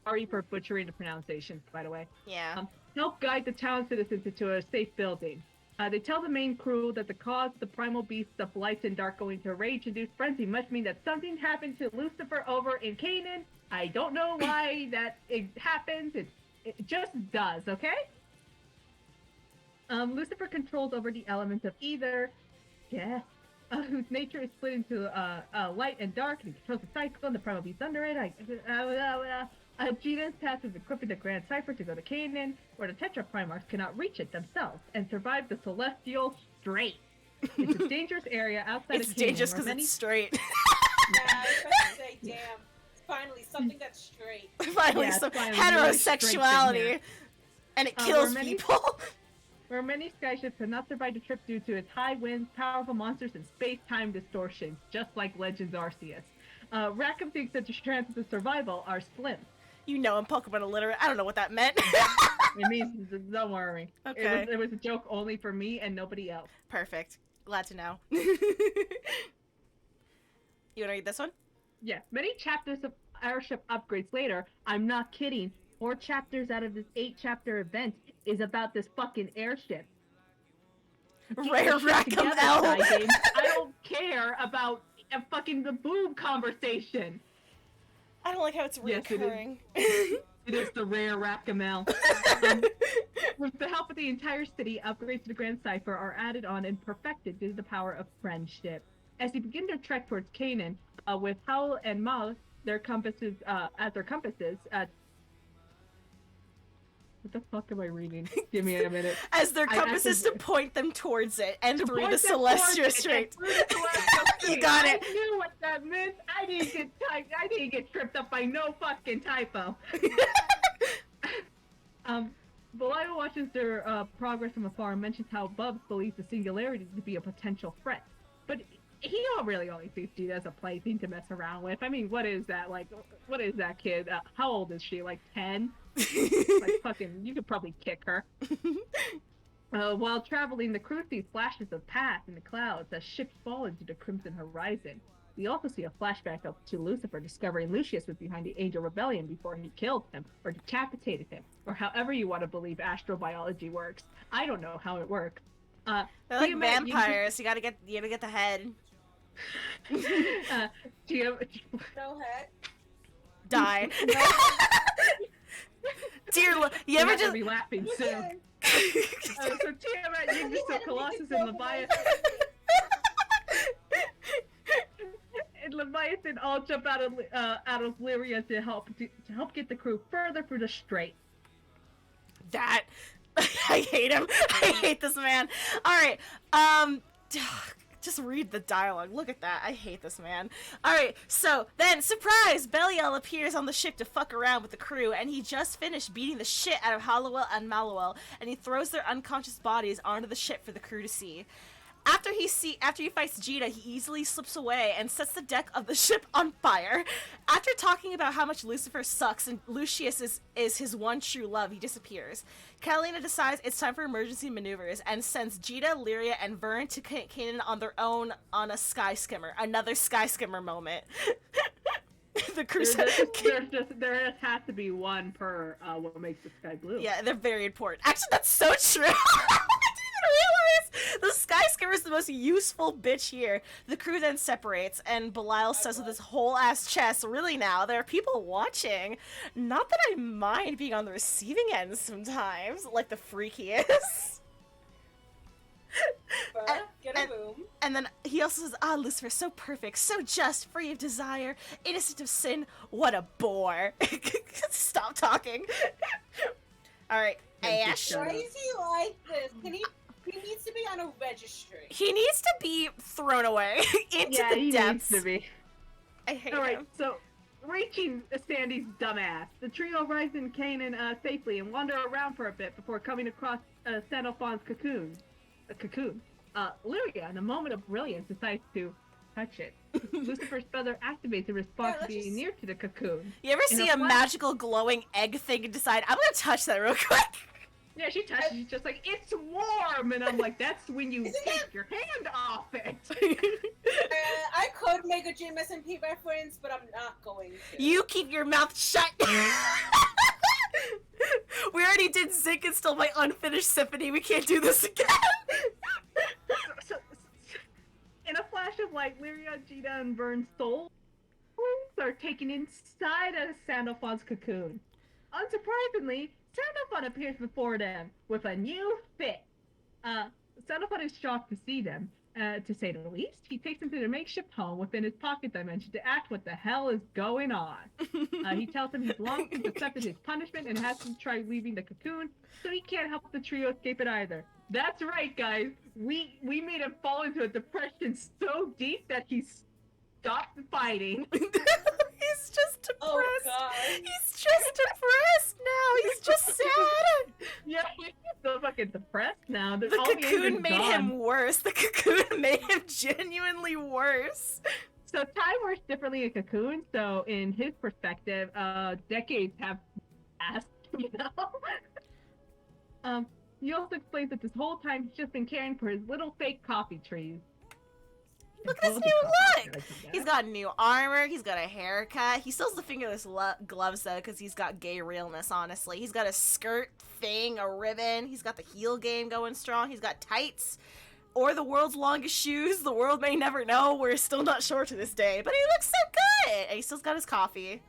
Sorry for butchering the pronunciation, by the way. Yeah. Help guide the town citizens into a safe building. They tell the main crew that the cause of the primal beasts of light and dark going to rage-induced frenzy must mean that something happened to Lucifer over in Canaan. I don't know why that it happens. It just does, okay? Lucifer controls over the element of either, whose nature is split into light and dark, and he controls the cycle and the primal beast under it. Jita's task is equipping the Grand Cipher to go to Canaan, where the Tetra Primars cannot reach it themselves, and survive the Celestial Strait. It's a dangerous area outside of Canaan. It's dangerous because it's straight. Yeah, I was about to say, damn. Finally, something that's straight. Finally, some heterosexuality. And it kills people. Where many skyships have not survived the trip due to its high winds, powerful monsters, and space-time distortions, just like Legends Arceus. Rackham thinks that the chances of survival are slim. You know I'm Pokemon illiterate. I don't know what that meant. It means, don't worry. Okay. It was a joke only for me and nobody else. Perfect. Glad to know. You want to read this one? Yeah. Many chapters of Airship upgrades later, I'm not kidding, 4 chapters out of this 8-chapter event is about this fucking airship. Rare Rackham L. I don't care about a fucking the boob conversation. I don't like how it's reoccurring. It is the rare Rackham L. With the help of the entire city, upgrades to the Grand Cipher are added on and perfected due to the power of friendship. As they begin their trek towards Canaan, with Howl and Mal, their compasses, as their compasses, what the fuck am I reading? Give me a minute. As their compasses to point them towards it and through the Celestial Strait. You got it. I knew what that meant. I didn't get tripped up by no fucking typo. Belial watches their progress from afar and mentions how Bubs believes the singularity to be a potential threat. But he really only sees Jita as a plaything to mess around with. I mean, what is that? Like, what is that kid? How old is she? Like 10? Like, fucking, you could probably kick her. While traveling, the crew sees flashes of path in the clouds as ships fall into the crimson horizon. We also see a flashback up to Lucifer discovering Lucius was behind the Angel Rebellion before he killed him, or decapitated him, or however you want to believe astrobiology works. I don't know how it works. They're like vampires. You gotta get the head. No head. Die. Dear, you ever just be laughing soon. So Tiamat, Yggdrasil, Colossus, and Leviathan. And Leviathan all jump out of Lyria to help get the crew further through the strait. I hate him. I hate this man. All right. Just read the dialogue. Look at that. I hate this man. Alright, so then, surprise! Belial appears on the ship to fuck around with the crew, and he just finished beating the shit out of Hallowell and Mallowell, and he throws their unconscious bodies onto the ship for the crew to see. After he fights Jita, he easily slips away and sets the deck of the ship on fire. After talking about how much Lucifer sucks and Lucius is his one true love, he disappears. Catalina decides it's time for emergency maneuvers and sends Jita, Lyria, and Vern to Kanan on their own on a sky skimmer. Another sky skimmer moment. The crew there has to be one per what makes the sky blue. Yeah, they're very important. Actually, that's so true. Realize the sky skimmer is the most useful bitch here. The crew then separates, and Belial says with his whole ass chest, really now, there are people watching. Not that I mind being on the receiving end sometimes, like the freak he is. And then he also says, Lucifer, so perfect, so just, free of desire, innocent of sin, what a bore. Stop talking. Alright, Ash. Why is he like this? He needs to be on a registry. He needs to be thrown away into the depths. Needs to be. I hate Alright, him. so reaching Sandy's dumbass, the trio arrives in Canaan safely and wander around for a bit before coming across Sanophon's cocoon. A cocoon. Lyria, in a moment of brilliance, decides to touch it. Lucifer's feather activates in response to being near to the cocoon. You ever see a magical glowing egg thing and decide, I'm gonna touch that real quick? Yeah, she touches it. She's just like, it's warm! And I'm like, that's when you take your hand off it! I could make a GMSMP reference, but I'm not going to. You keep your mouth shut! We already did Zinc and stole my unfinished symphony. We can't do this again! In a flash of light, Lyria, Jita, and Vern's souls are taken inside of Sanophon's cocoon. Unsurprisingly, Sanophon appears before them with a new fit. Sanophon is shocked to see them, to say the least. He takes them to their makeshift home within his pocket dimension to ask what the hell is going on. He tells them he's long since accepted his punishment and has to try leaving the cocoon, so he can't help the trio escape it either. That's right, guys. We made him fall into a depression so deep that he stopped fighting. He's just depressed. Oh, God. He's just depressed now. He's just sad. Yeah, he's so fucking depressed now. The cocoon made him worse. The cocoon made him genuinely worse. So time works differently in Cocoon, so in his perspective, decades have passed, you know? He also explains that this whole time he's just been caring for his little fake coffee trees. Look at his new look! He's got new armor, he's got a haircut. He still has the fingerless gloves, though, because he's got gay realness, honestly. He's got a skirt thing, a ribbon. He's got the heel game going strong. He's got tights. Or the world's longest shoes. The world may never know. We're still not sure to this day. But he looks so good! And he still's got his coffee.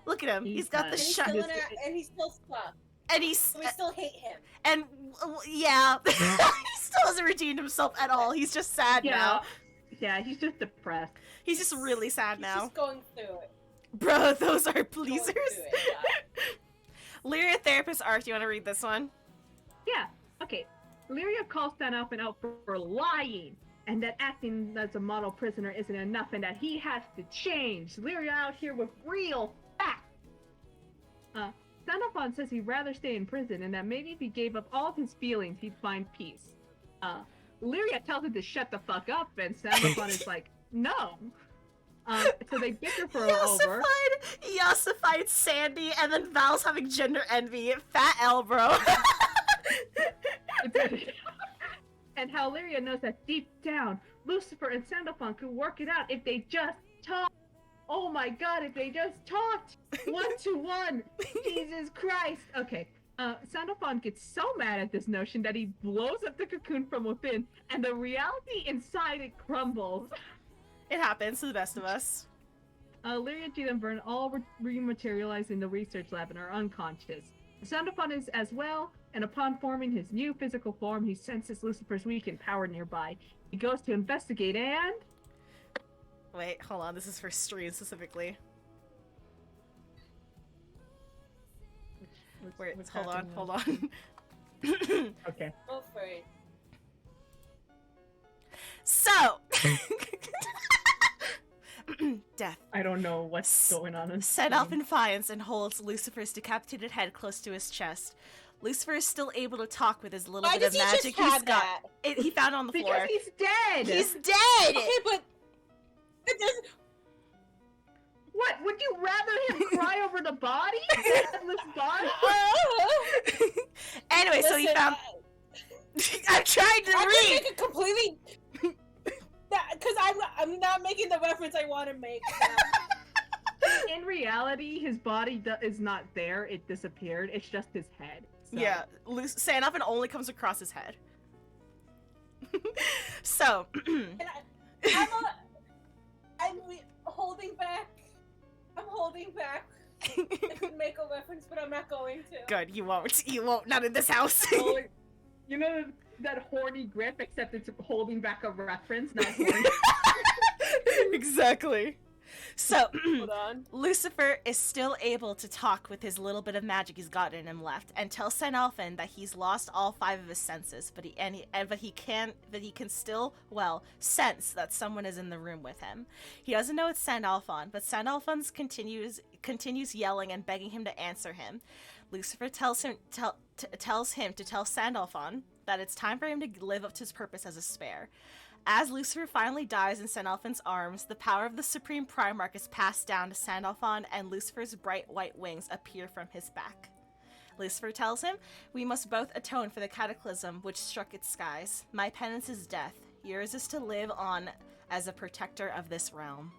Look at him. He's got the shut. And he's still stuck. And we still hate him. And, yeah. He still hasn't redeemed himself at all. He's just sad now. Yeah, he's just depressed. He's just really sad now. He's just going through it. Bro, those are pleasers. Lyria Therapist Arc, do you want to read this one? Yeah, okay. Lyria calls Sanophon out for lying, and that acting as a model prisoner isn't enough, and that he has to change. Lyria out here with real facts. Sanophon says he'd rather stay in prison, and that maybe if he gave up all of his feelings, he'd find peace. Lyria tells him to shut the fuck up, and Sanophon is like, no. So they bicker for over. He ossified Sandy, and then Val's having gender envy. Fat L, bro. And how Lyria knows that deep down, Lucifer and Sanophon could work it out if they just talked. Oh my god, if they just talked! 1-to-1! Jesus Christ! Okay, Sanophon gets so mad at this notion that he blows up the cocoon from within, and the reality inside it crumbles. It happens to the best of us. Lyria, Jita, and Vern all rematerialize in the research lab and are unconscious. Sanophon is as well, and upon forming his new physical form, he senses Lucifer's weakened power nearby. He goes to investigate and... Wait, hold on, this is for stream specifically. Wait, hold on. Okay. Go for it. So, Death. I don't know what's going on. Set off in defiance and holds Lucifer's decapitated head close to his chest. Lucifer is still able to talk with his little Why bit of does he magic just he's have got. that? He found it on the Because floor. he's dead! He's dead! Okay, but it doesn't. What? Would you rather him cry over the body? The headless body? Anyway, so he found. I'm trying to I read! can make a completely. Because I'm not making the reference I want to make. In reality, his body is not there. It disappeared. It's just his head. So. Yeah, Sandalphon only comes across his head. So. And I'm holding back. I'm holding back. I could make a reference, but I'm not going to. Good, you won't. You won't. Not in this house. Oh, you know that horny grip, except it's holding back a reference, not horny. Exactly. So, Hold on. Lucifer is still able to talk with his little bit of magic he's got in him left, and tells Sandalphon that he's lost all 5 of his senses, but he can still sense that someone is in the room with him. He doesn't know it's Sandalphon, but Sandalphon continues yelling and begging him to answer him. Lucifer tells him to tell Sandalphon that it's time for him to live up to his purpose as a spare. As Lucifer finally dies in Sandalphon's arms, the power of the Supreme Primarch is passed down to Sandalphon, and Lucifer's bright white wings appear from his back. Lucifer tells him, "We must both atone for the cataclysm which struck its skies. My penance is death. Yours is to live on as a protector of this realm."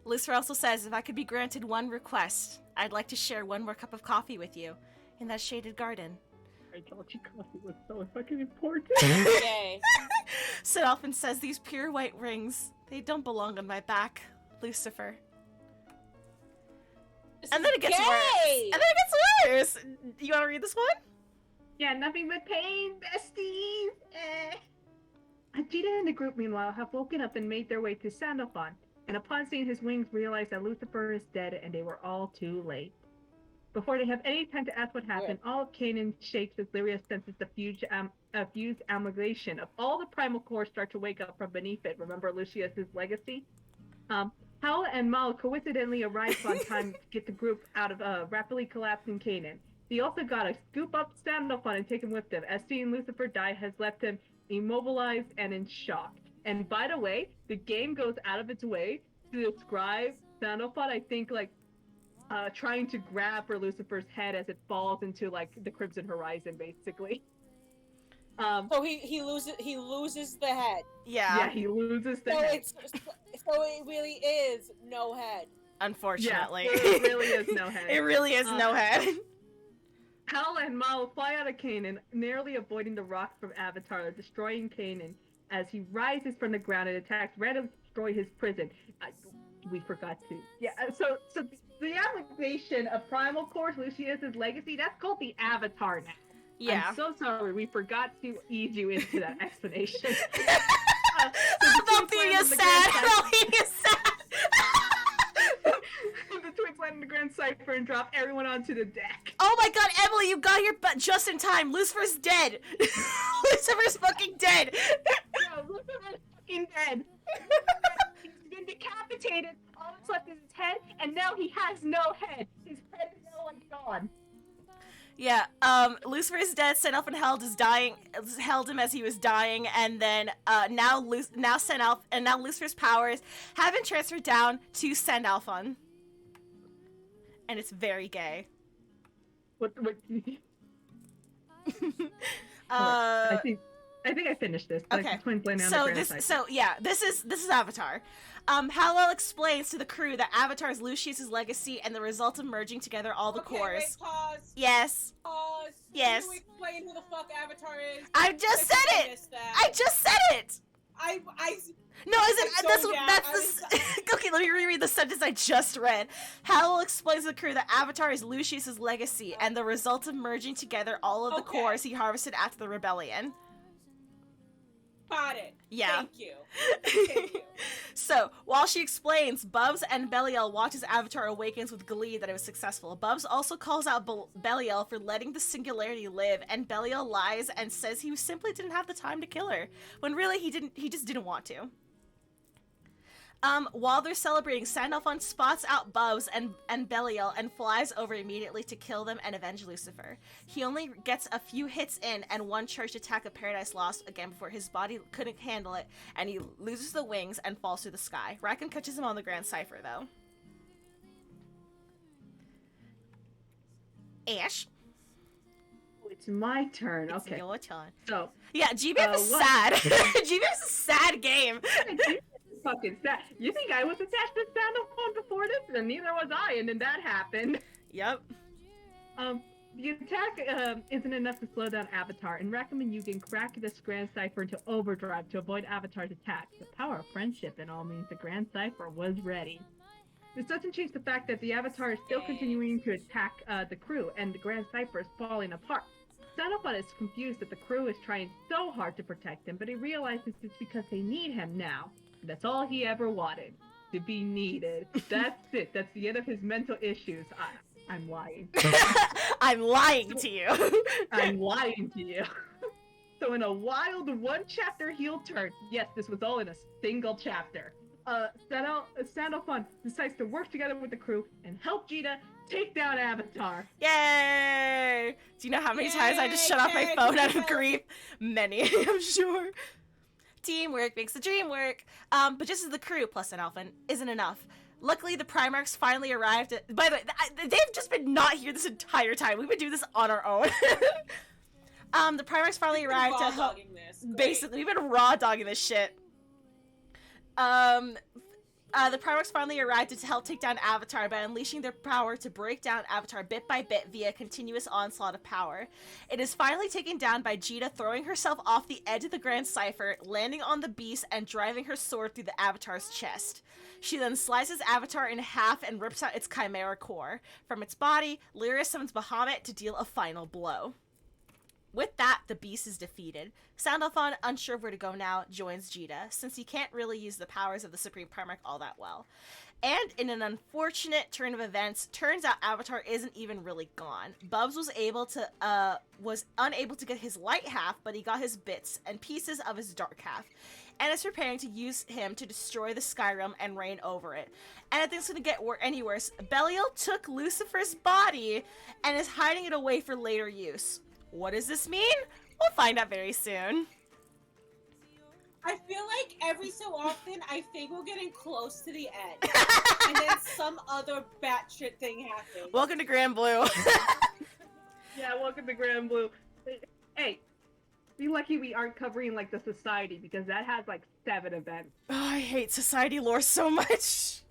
Lucifer also says, "If I could be granted one request, I'd like to share one more cup of coffee with you in that shaded garden." I told you coffee was so fucking important. Yay. Sandalphon says, "These pure white rings, they don't belong on my back, Lucifer." And then it gets worse. You want to read this one? Yeah, nothing but pain, besties. Ajita and the group, meanwhile, have woken up and made their way to Sandalphon, and upon seeing his wings, realize that Lucifer is dead, and they were all too late. Before they have any time to ask what happened, all of Canaan shakes as Lyria senses the fused amalgamation of all the primal cores start to wake up from beneath it. Remember Lucius's legacy? Hal and Mal coincidentally arrive on time to get the group out of rapidly collapsing Canaan. They also gotta scoop up Sandalphon and take him with them, as seeing Lucifer die has left him immobilized and in shock. And by the way, the game goes out of its way to describe Sandalphon, I think, like, trying to grab for Lucifer's head as it falls into, like, the Crimson Horizon, basically. So he loses the head. Yeah, he loses the head. So it really is no head. Unfortunately. Yeah, there really is no head. It really is no head. Hal and Mal fly out of Canaan, narrowly avoiding the rock from Avatar, destroying Canaan as he rises from the ground and attacks, randomly destroy his prison. We forgot to. Yeah, so the amalgamation of Primal Core, Lucius's legacy, that's called the Avatar now. Yeah. I'm so sorry, we forgot to ease you into that explanation. Don't be sad. Don't be sad. The twins land in the Grand Cypher and drop everyone onto the deck. Oh my god, Emily, you got here but just in time. Lucifer's dead. Lucifer's fucking dead. No, Lucifer's fucking dead. He's been decapitated. All that's left is his head, and now he has no head. His head is now like gone. Yeah, Lucifer is dead. Sandalphon held him as he was dying, and then now Lucifer's powers have been transferred down to Sandalphon, and it's very gay. What? I think I finished this. Okay. Like, twins landing on So the Grand Cypher. this is Avatar. Hallel explains to the crew that Avatar is Lucius's legacy and the result of merging together all the cores. Wait, pause. Yes. Pause. Yes. Can you explain who the fuck Avatar is? I just said it. Missed that. I just said it. No, okay, let me reread the sentence I just read. Hallel explains to the crew that Avatar is Lucius's legacy and the result of merging together all of the cores he harvested after the rebellion. Got it. Yeah. Thank you. So, while she explains, Bubs and Belial watch as Avatar awakens with glee that it was successful. Bubs also calls out Belial for letting the singularity live, and Belial lies and says he simply didn't have the time to kill her, when really he just didn't want to. While they're celebrating, Sandalphon spots out Bubs and Belial and flies over immediately to kill them and avenge Lucifer. He only gets a few hits in and one charged attack of Paradise Lost again before his body couldn't handle it, and he loses the wings and falls through the sky. Rackham catches him on the Grand Cipher, though. Ash? It's my turn. It's Okay. your turn. So, Yeah, GBF is sad. GBF is a sad game. fucking sad. You think I was attached to Sandalphon before this? And neither was I, and then that happened. Yep. The attack isn't enough to slow down Avatar, and Rackham and Yugen crack this Grand Cipher into overdrive to avoid Avatar's attack. The power of friendship and all means the Grand Cipher was ready. This doesn't change the fact that the Avatar is still continuing to attack the crew, and the Grand Cipher is falling apart. Sandalphon is confused that the crew is trying so hard to protect him, but he realizes it's because they need him now. That's all he ever wanted, to be needed. That's it. That's the end of his mental issues. I'm lying. I'm lying to you. I'm lying to you. So in a wild one-chapter heel turn, yes, this was all in a single chapter, Sandalphon decides to work together with the crew and help Jita take down Avatar. Yay! Do you know how many times I just shut off my phone out of grief? Many, I'm sure. Teamwork makes the dream work. But just as the crew, plus an Alpha, isn't enough. Luckily, the Primarchs finally arrived at... By the way, they've just been not here this entire time. We've been doing this on our own. The Primarchs finally arrived to help... Basically, we've been raw dogging this shit. The Primarchs finally arrived to help take down Avatar by unleashing their power to break down Avatar bit by bit via a continuous onslaught of power. It is finally taken down by Jita throwing herself off the edge of the Grand Cipher, landing on the beast and driving her sword through the Avatar's chest. She then slices Avatar in half and rips out its chimera core. From its body, Lyra summons Bahamut to deal a final blow. With that, the beast is defeated. Sandalphon, unsure of where to go now, joins Jita, since he can't really use the powers of the Supreme Primarch all that well. And in an unfortunate turn of events, turns out Avatar isn't even really gone. Bubs was unable to get his light half, but he got his bits and pieces of his dark half, and is preparing to use him to destroy the Sky Realm and reign over it. And I think it's gonna get any worse. Belial took Lucifer's body and is hiding it away for later use. What does this mean? We'll find out very soon. I feel like every so often, I think we're getting close to the end. And then some other batshit thing happens. Welcome to Granblue. Yeah, welcome to Granblue. Hey, be lucky we aren't covering, like, the Society, because that has, like, 7 events. Oh, I hate Society lore so much.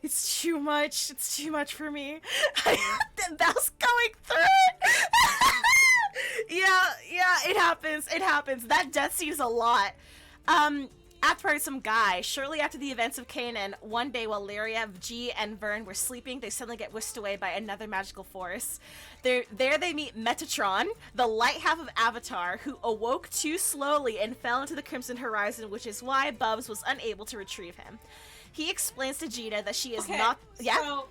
It's too much. It's too much for me. That's going through it. Yeah, it happens. That death scene is a lot. After some guy, shortly after the events of Kanan, one day while Lyria, G, and Vern were sleeping, they suddenly get whisked away by another magical force. There they meet Metatron, the light half of Avatar, who awoke too slowly and fell into the Crimson Horizon, which is why Bubs was unable to retrieve him. He explains to Jita that she is not... Yeah? So,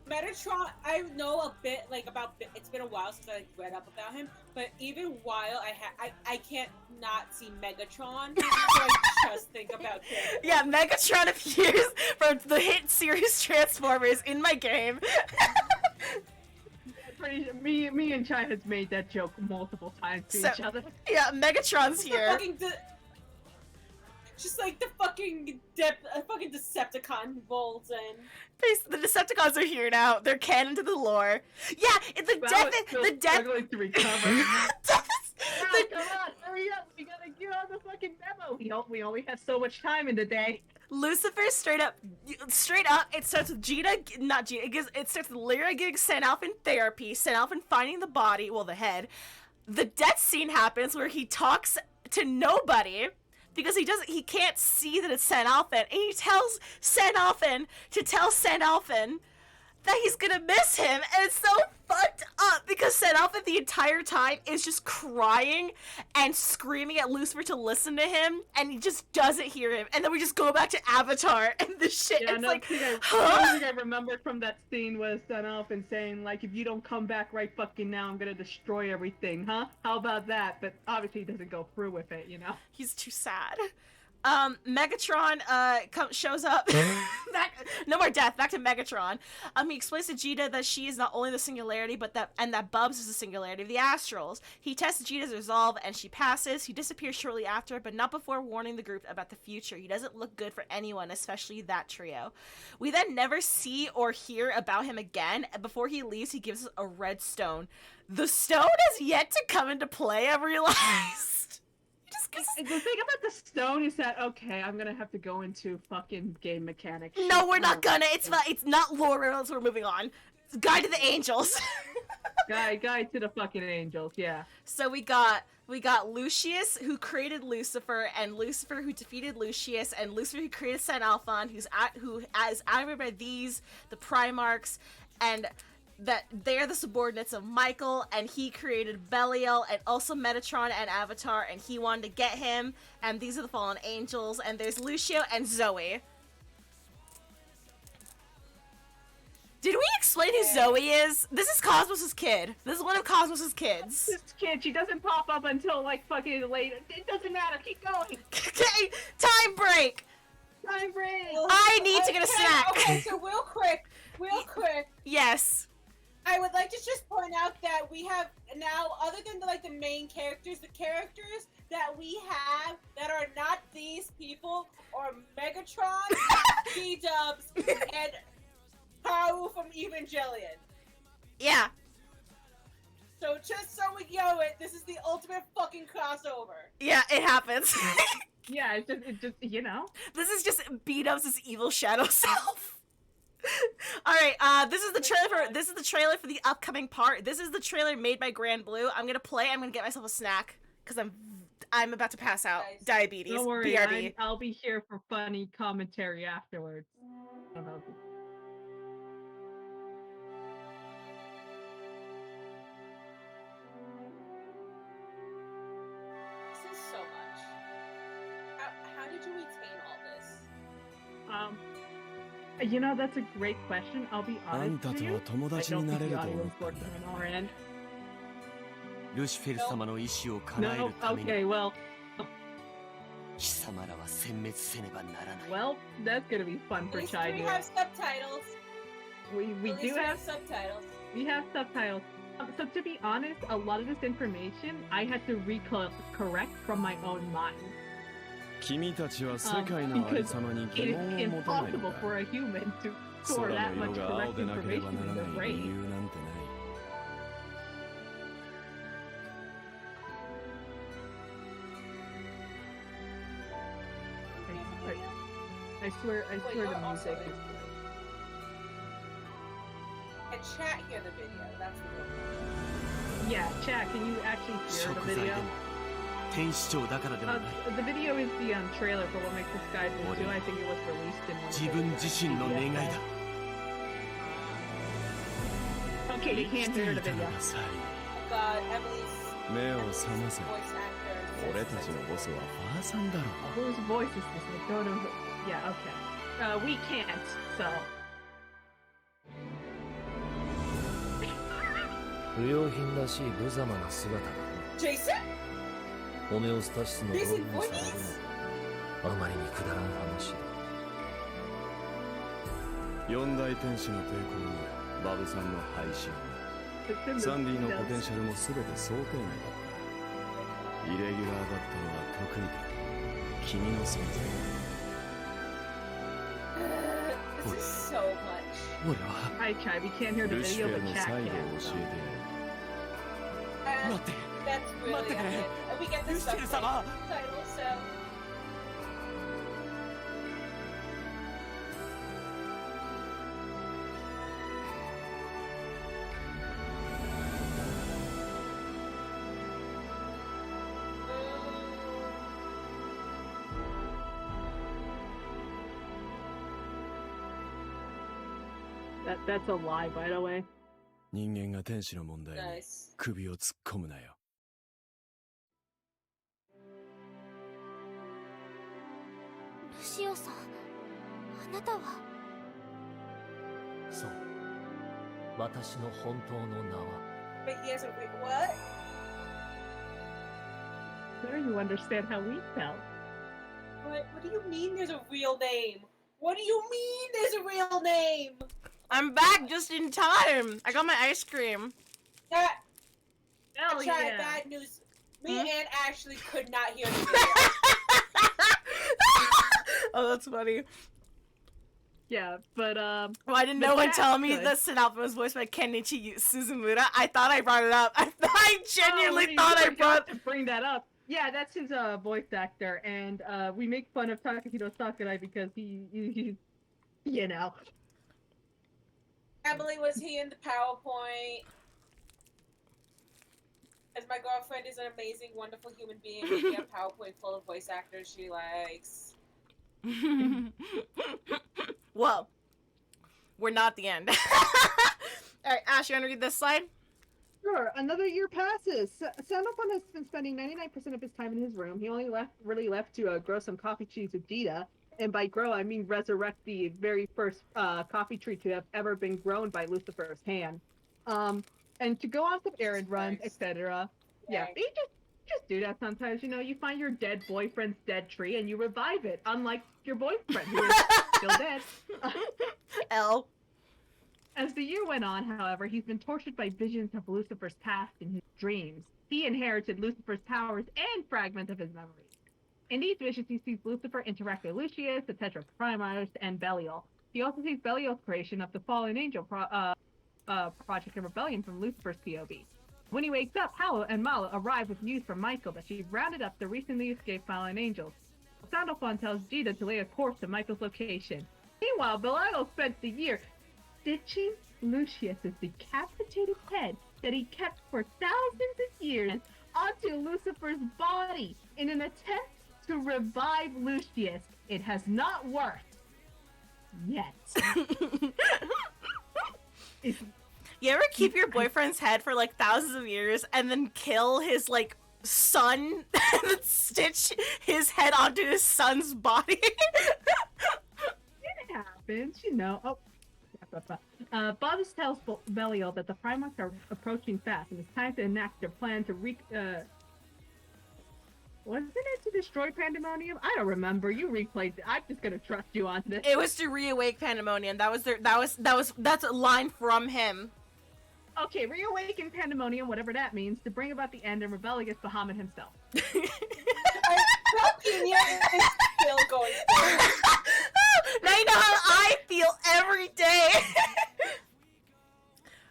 Metatron, I know a bit, like, about... It's been a while since I read up about him, but even while I can't not see Megatron, so I just think about him. Yeah, Megatron appears from the hit series Transformers in my game. Me and Chai has made that joke multiple times to each other. Yeah, Megatron's here. Just like the fucking Decepticon rolls in. The Decepticons are here now. They're canon to the lore. Yeah, it's the death. Struggling to recover. Come on, hurry up! We gotta get on the fucking memo. We only have so much time in the day. Lucifer straight up. It starts with it starts with Lyra getting sent off in therapy, sent off and finding the body, well, the head. The death scene happens where he talks to nobody. Because he can't see that it's Sandalphon, and he tells Sandalphon to tell Sandalphon that he's gonna miss him, and it's so fucked up because Senalpha the entire time is just crying and screaming at Lucifer to listen to him, and he just doesn't hear him, and then we just go back to Avatar and the shit. Yeah, It's another like, thing huh? another thing I remembered from that scene was Sunelphin saying, like, if you don't come back right fucking now, I'm gonna destroy everything, huh? How about that? But obviously he doesn't go through with it, you know? He's too sad. Megatron shows up. No more death. Back to Megatron. He explains to Jita that she is not only the singularity, but that Bubs is the singularity of the Astrals. He tests Jita's resolve, and she passes. He disappears shortly after, but not before warning the group about the future. He doesn't look good for anyone, especially that trio. We then never see or hear about him again. Before he leaves, he gives us a red stone. The stone has yet to come into play, I realized. The thing about the stone is that, okay, I'm gonna have to go into fucking game mechanics. No, we're not gonna. It's not lore riddles. We're moving on. It's Guide to the Angels. Guide to the fucking angels, yeah. So we got Lucius, who created Lucifer, and Lucifer, who defeated Lucius, and Lucifer, who created San Alphon, who is animated by these, the Primarchs, and that they're the subordinates of Michael, and he created Belial, and also Metatron and Avatar, and he wanted to get him, and these are the fallen angels, and there's Lucio and Zoe. Did we explain who Zoe is? This is Cosmos's kid. This is one of Cosmos's kids. This kid, she doesn't pop up until, like, fucking later. It doesn't matter, keep going! Okay, time break! Time break! I need to get a snack! Okay, so real quick. Yes. I would like to just point out that we have now, other than the main characters, the characters that we have that are not these people are Megatron, G-Dubs, and Haru from Evangelion. Yeah. So just so we know it, this is the ultimate fucking crossover. Yeah, it happens. Yeah, it's just, you know. This is just B-Dubs' evil shadow self. Alright, this is the trailer for the upcoming part. This is the trailer made by Granblue. I'm gonna get myself a snack, because I'm about to pass out. Nice. Diabetes. Don't worry, BRB. I'll be here for funny commentary afterwards. This is so much. How did you retain all this? You know, that's a great question. I'll be honest with you. I don't think the audio is working on our end. ルシフェル様の意志を叶え No, るために okay, well, 貴様らは殲滅せねばならない。 well, that's gonna be fun At for least Chai we to. have subtitles. We At do least have subtitles. we have subtitles. So to be honest, a lot of this information I had to correct from my own mind. 君たちは世界のあり Because さまに it 疑 is 問を持たないの impossible か。 for a human to store 空 that の much 色が青 correct でなければ information なら in ない the 理 brain. 由なんてない。 I swear Wait, the you're music also is in. good. And chat hear the video. That's the real question. Yeah, chat, can you actually hear 食 the 材で video? も天使長だからでもない The video is the trailer for what makes the sky blue too. I think it was released in one of 自 the- 分自身の願いだ Okay, you 生き can't て hear い the たの video. がさ Oh God, Emily's 目を覚ませ。 voice actor. 俺たちのボスはファーさんだろう。 Whose voice is this? I don't know. Yeah, okay. We can't, so. 不用品らしい無様な姿だ。 Jason? ホメオスタシスの Jason 道具にされる Voorhees? のはあまりにくだらん話だ。四大天使の抵抗にバブさんの配信 It's in the サンディのポテン details. シャルも全て想定内だったイレギュラーだったのは得意で君の存在 This is so much. 俺は Hi, Chai. We can't hear the ルシ video, フェ but ルの chat 最後を can. 教 So. えてやる And 待って that's really 待ってくれ epic. And we get ル the シフェル subtitle, 様 so. That's a lie, by the way. 人間が天使の問題に Nice. 首を突っ込むなよ。ルシオさん、あなたは。そう。私の本当の名は。 But he has a what? There you understand how we felt. What do you mean there's a real name? What do you mean there's a real name? I'm back just in time. I got my ice cream. That Hell I tried yeah. bad news. Me and Ashley could not hear the video. Oh, that's funny. Yeah, but Why didn't The no one cat's tell me good. that Sinalpa was voiced by Kenichi Suzumura? I thought I brought it up. I genuinely you thought I forgot brought. to bring that up. Yeah, that's his voice actor, and we make fun of Takahito Sakurai because he you know. Emily, was he in the PowerPoint? As my girlfriend is an amazing, wonderful human being, we have PowerPoint full of voice actors she likes. Well, we're not the end. Alright, Ash, you want to read this slide? Sure. Another year passes. Sandalphon has been spending 99% of his time in his room. He only really left to grow some coffee trees with Jita. And by grow, I mean resurrect the very first coffee tree to have ever been grown by Lucifer's hand. And to go on some errand runs, Nice. etc. Yeah, Right. you just do that sometimes. You know, you find your dead boyfriend's dead tree and you revive it, unlike your boyfriend who is still dead. L. As the year went on, however, he's been tortured by visions of Lucifer's past in his dreams. He inherited Lucifer's powers and fragments of his memories. In these visions, he sees Lucifer interact with Lucius, the Tetra Primus, and Belial. He also sees Belial's creation of the Fallen Angel Project of Rebellion from Lucifer's POV. When he wakes up, Paolo and Mala arrive with news from Michael that she rounded up the recently escaped Fallen Angels. Sandalphon tells Jita to lay a course to Michael's location. Meanwhile, Belial spent the year stitching Lucius's decapitated head that he kept for thousands of years onto Lucifer's body in an attempt to revive Lucius. It has not worked yet. You ever keep your boyfriend's head for like thousands of years and then kill his like son and then stitch his head onto his son's body? It happens, you know. Oh. Bubs tells Belial that the Primarchs are approaching fast and it's time to enact their plan to wasn't it to destroy Pandemonium? I don't remember. You replayed it. I'm just gonna trust you on this. It was to reawake Pandemonium. That's a line from him. Okay, reawaken Pandemonium, whatever that means, to bring about the end and rebel against Bahamut himself. Palpatine is still going through. Now you know how I feel every day.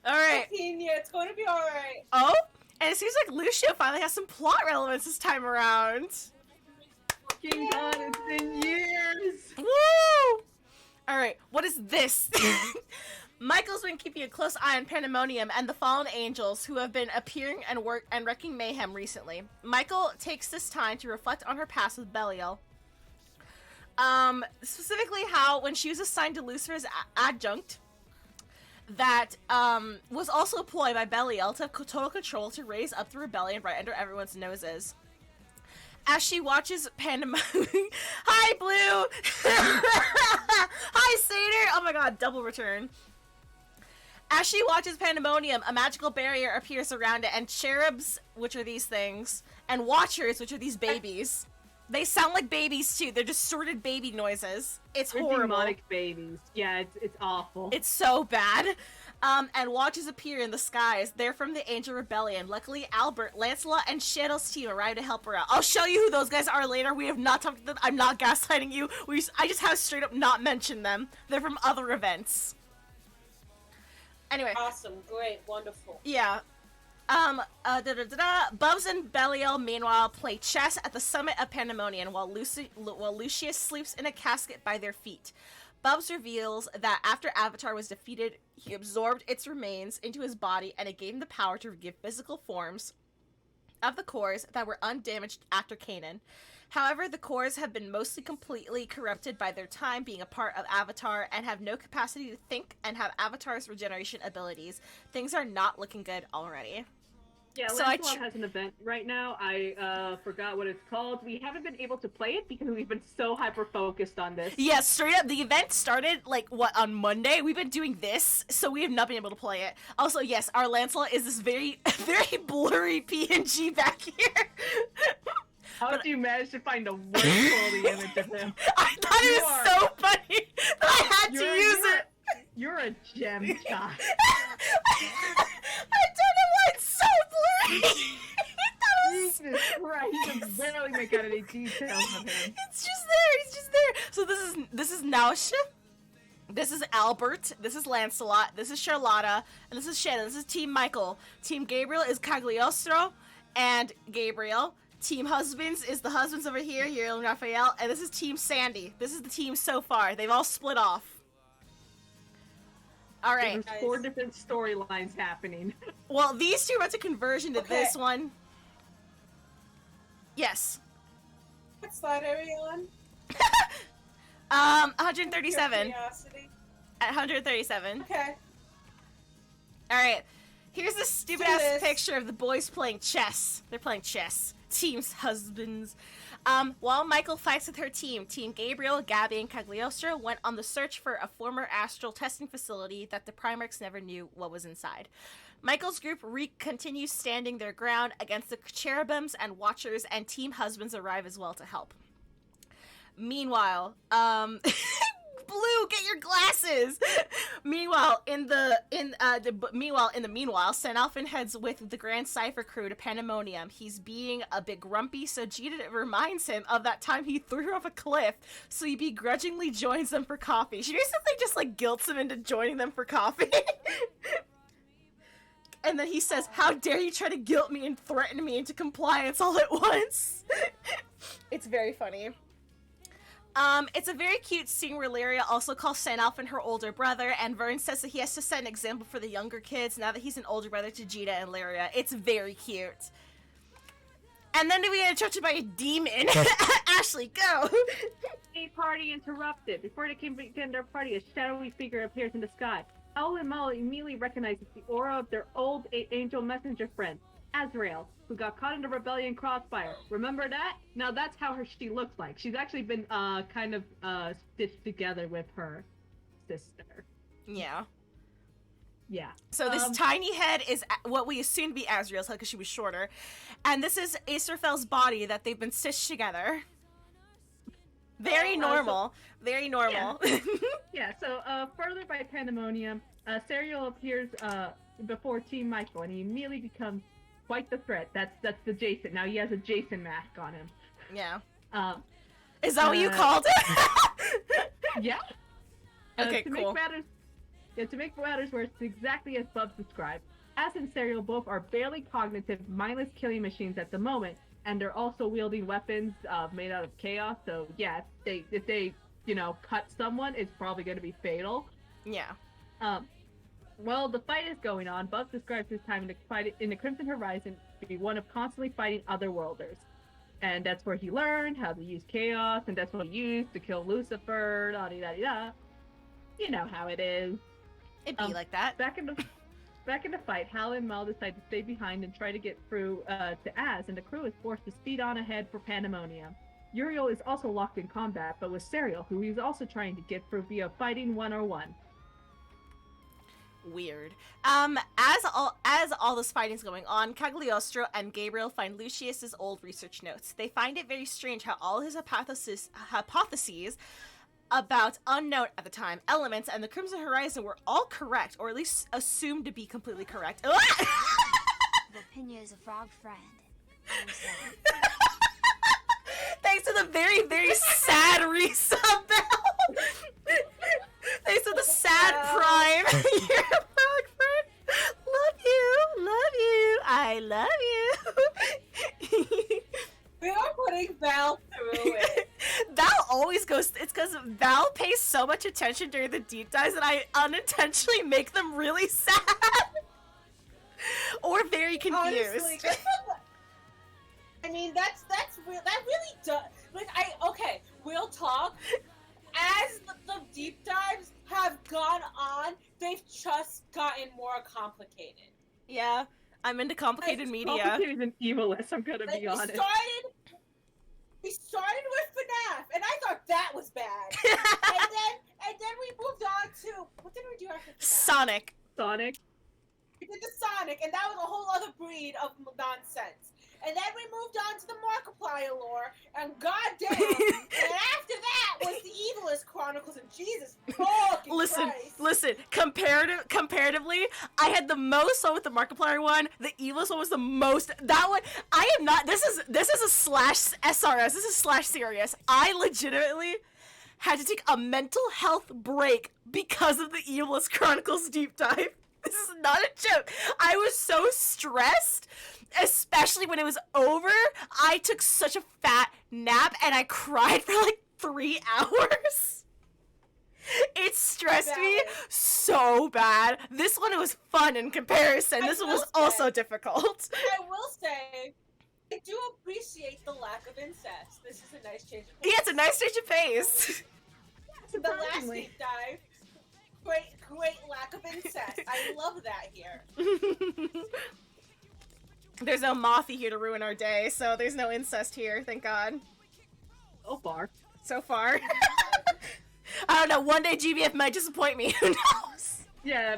Alright. Palpatine, it's going to be alright. Oh? And it seems like Lucio finally has some plot relevance this time around. Fucking God, it's been years! Woo! Alright, what is this? Michael's been keeping a close eye on Pandemonium and the fallen angels who have been appearing and wrecking mayhem recently. Michael takes this time to reflect on her past with Belial. Specifically how when she was assigned to Lucifer's adjunct, that was also a ploy by Belial to have total control to raise up the rebellion right under everyone's noses. As she watches Pandemonium... Hi, Blue! Hi, Satyr! Oh my god, double return. As she watches Pandemonium, a magical barrier appears around it, and cherubs, which are these things, and watchers, which are these babies. They sound like babies, too. They're distorted baby noises. It's They're horrible. demonic babies. Yeah, it's awful. It's so bad. And watchers appear in the skies. They're from the Angel Rebellion. Luckily, Albert, Lancelot, and Shadow's team arrive to help her out. I'll show you who those guys are later. We have not talked to them. I'm not gaslighting you. I just have straight up not mentioned them. They're from other events. Anyway. Awesome, great, wonderful. Yeah. Bubs and Belial, meanwhile, play chess at the summit of Pandemonium while Lucius sleeps in a casket by their feet. Bubs reveals that after Avatar was defeated, he absorbed its remains into his body and it gave him the power to give physical forms of the cores that were undamaged after Kanan. However, the cores have been mostly completely corrupted by their time being a part of Avatar and have no capacity to think and have Avatar's regeneration abilities. Things are not looking good already. Yeah, So Lancelot has an event right now. I forgot what it's called. We haven't been able to play it because we've been so hyper-focused on this. Yeah, straight up, the event started, on Monday? We've been doing this, so we have not been able to play it. Also, yes, our Lancelot is this very, very blurry PNG back here. How did you manage to find the worst quality image of him? I thought it was so funny that I had to use it. You're a gem child. I don't know why it's so blurry. Jesus Christ, you can barely make out any details of him. It's just there. He's just there. So this is Nausha. This is Albert. This is Lancelot. This is Charlotta. And this is Shannon. This is Team Michael. Team Gabriel is Cagliostro and Gabriel. Team Husbands is the husbands over here, Uriel and Raphael. And this is Team Sandy. This is the team so far. They've all split off. All right. There's 4 different storylines happening. Well, these two went to conversion to this one. Yes. What slide are we on? 137. Curiosity. At 137. Okay. Alright. Here's this stupid Do ass this. picture of the boys playing chess. They're playing chess. Teams, husbands. While Michael fights with her team, Team Gabriel, Gabby, and Cagliostro went on the search for a former astral testing facility that the Primarchs never knew what was inside. Michael's group continues standing their ground against the cherubims and watchers, and Team Husbands arrive as well to help. Meanwhile, Blue, get your glasses. Meanwhile, Sen Alphen heads with the Grand Cipher crew to Pandemonium. He's being a bit grumpy, so Jita reminds him of that time he threw her off a cliff, so he begrudgingly joins them for coffee. She basically just, guilts him into joining them for coffee. And then he says, "How dare you try to guilt me and threaten me into compliance all at once?" It's very funny. It's a very cute scene where Lyria also calls Sen Alphen her older brother, and Vern says that he has to set an example for the younger kids now that he's an older brother to Jita and Lyria. It's very cute. And then we get interrupted by a demon. Ashley, go! A party interrupted. Before they can begin their party, a shadowy figure appears in the sky. Owl and Molly immediately recognizes the aura of their old angel messenger friend, Azrael, who got caught in the rebellion crossfire. Remember that? Now that's how she looks like. She's actually been stitched together with her sister. Yeah. Yeah. So this tiny head is what we assume to be Azrael's head because she was shorter. And this is Acerfel's body that they've been stitched together. Very normal. Very normal. Yeah. Yeah, so further by Pandemonium, Serial appears before Team Michael, and he immediately becomes quite the threat. That's the Jason. Now he has a Jason mask on him. Yeah. Is that what you called it? Yeah. Okay, to cool. To make matters worse, it's exactly as Bubs described. As and Serial both are barely cognitive, mindless killing machines at the moment, and they're also wielding weapons made out of chaos. So yeah, if they cut someone, it's probably going to be fatal. Yeah. While the fight is going on, Bubs describes his time in the Crimson Horizon to be one of constantly fighting otherworlders. And that's where he learned how to use chaos, and that's what he used to kill Lucifer, da-di-da-di-da. You know how it is. It'd be like that. Back in the fight, Hal and Mal decide to stay behind and try to get through to Az, and the crew is forced to speed on ahead for Pandemonium. Uriel is also locked in combat, but with Serial, who he's also trying to get through via fighting 101. Weird. As all this fighting's going on, Cagliostro and Gabriel find Lucius's old research notes. They find it very strange how all his hypotheses about unknown at the time elements and the Crimson Horizon were all correct, or at least assumed to be completely correct. Vapinha is a frog friend. I'm sad. Thanks to the very, very sad resub bell. Thanks to the sad prime. You're a frog friend. Love you, I love you. We are putting Val through it. Val always goes, it's because Val pays so much attention during the deep dives and I unintentionally make them really sad. Or very confused. Honestly, I mean, that really does. Okay, real talk. As the deep dives have gone on, they've just gotten more complicated. Yeah, I'm into complicated It's media. complicated and evilist, I'm gonna Like, be honest. we started with FNAF, and I thought that was bad. and then we moved on to, what did we do after FNAF? Sonic. Sonic. We did the Sonic, and that was a whole other breed of nonsense. And then we moved on to the Markiplier lore, and goddamn, and after that was the Evilist Chronicles, and Jesus fucking Christ. Listen. Comparatively, I had the most fun with the Markiplier one. The Evilist one was the most. That one, I am not. This is a slash SRS. This is slash serious. I legitimately had to take a mental health break because of the Evilist Chronicles deep dive. This is not a joke. I was so stressed, especially when it was over. I took such a fat nap and I cried for like 3 hours. It stressed me so bad. This one, it was fun in comparison. This one was also difficult. I will say, I do appreciate the lack of incest. This is a nice change of pace. Yeah, it's a nice change of pace. The last deep dive, great lack of incest. I love that here. There's no Mothy here to ruin our day, so there's no incest here, thank God. So far. I don't know, one day GBF might disappoint me, who knows? Yeah,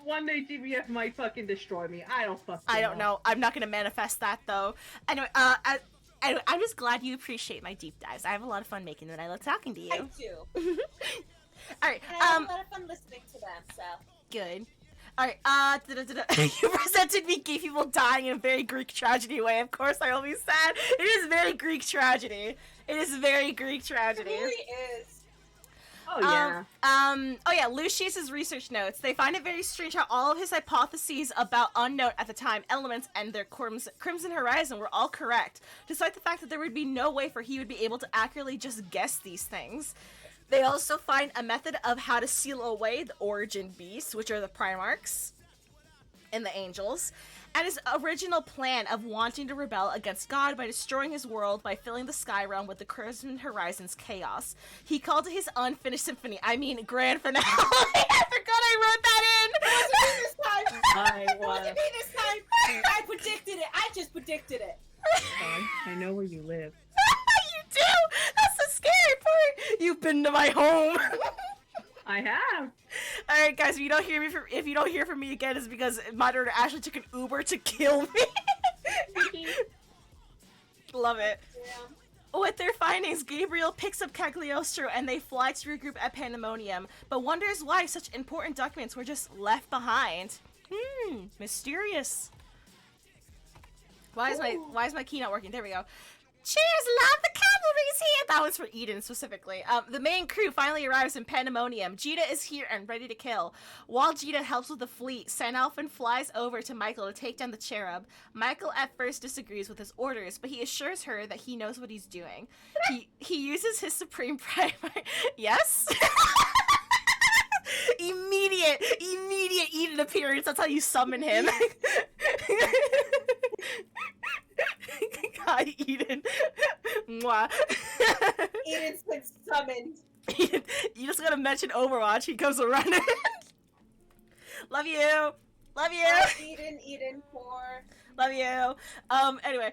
one day GBF might fucking destroy me. I don't know. I'm not gonna manifest that, though. Anyway, anyway, I'm just glad you appreciate my deep dives. I have a lot of fun making them, and I love talking to you. I do. Alright, and I have a lot of fun listening to them, so. Good. Alright, you presented me gay people dying in a very Greek tragedy way. Of course I will be sad. It is very Greek tragedy. It is very Greek tragedy. It really is. Oh yeah. Lucius's research notes. They find it very strange how all of his hypotheses about unknown at the time elements and their Crimson Horizon were all correct, despite the fact that there would be no way for he would be able to accurately just guess these things. They also find a method of how to seal away the origin beasts, which are the Primarchs and the Angels, and his original plan of wanting to rebel against God by destroying his world by filling the sky realm with the Crimson Horizon's chaos. He called it his unfinished symphony. I mean, grand finale. I forgot I wrote that in. It wasn't me this time. I predicted it. I just predicted it. I know where you live. You do. That's the scary part. You've been to my home. I have. All right, guys. If you don't hear from me again, it's because my daughter Ashley took an Uber to kill me. Love it. Yeah. With their findings, Gabriel picks up Cagliostro and they fly to regroup at Pandemonium, but wonders why such important documents were just left behind. Mysterious. Why is my key not working? There we go. Cheers, love, the cavalry's here! That was for Eden, specifically. The main crew finally arrives in Pandemonium. Jita is here and ready to kill. While Jita helps with the fleet, Sanalfin flies over to Michael to take down the Cherub. Michael at first disagrees with his orders, but he assures her that he knows what he's doing. He uses his Supreme Primer. Yes? Immediate Eden appearance. That's how you summon him. Hi, Eden. Mwah. Eden's been summoned. Eden, you just gotta mention Overwatch. He comes around. Love you. Love you. Eden for. Love you. Anyway,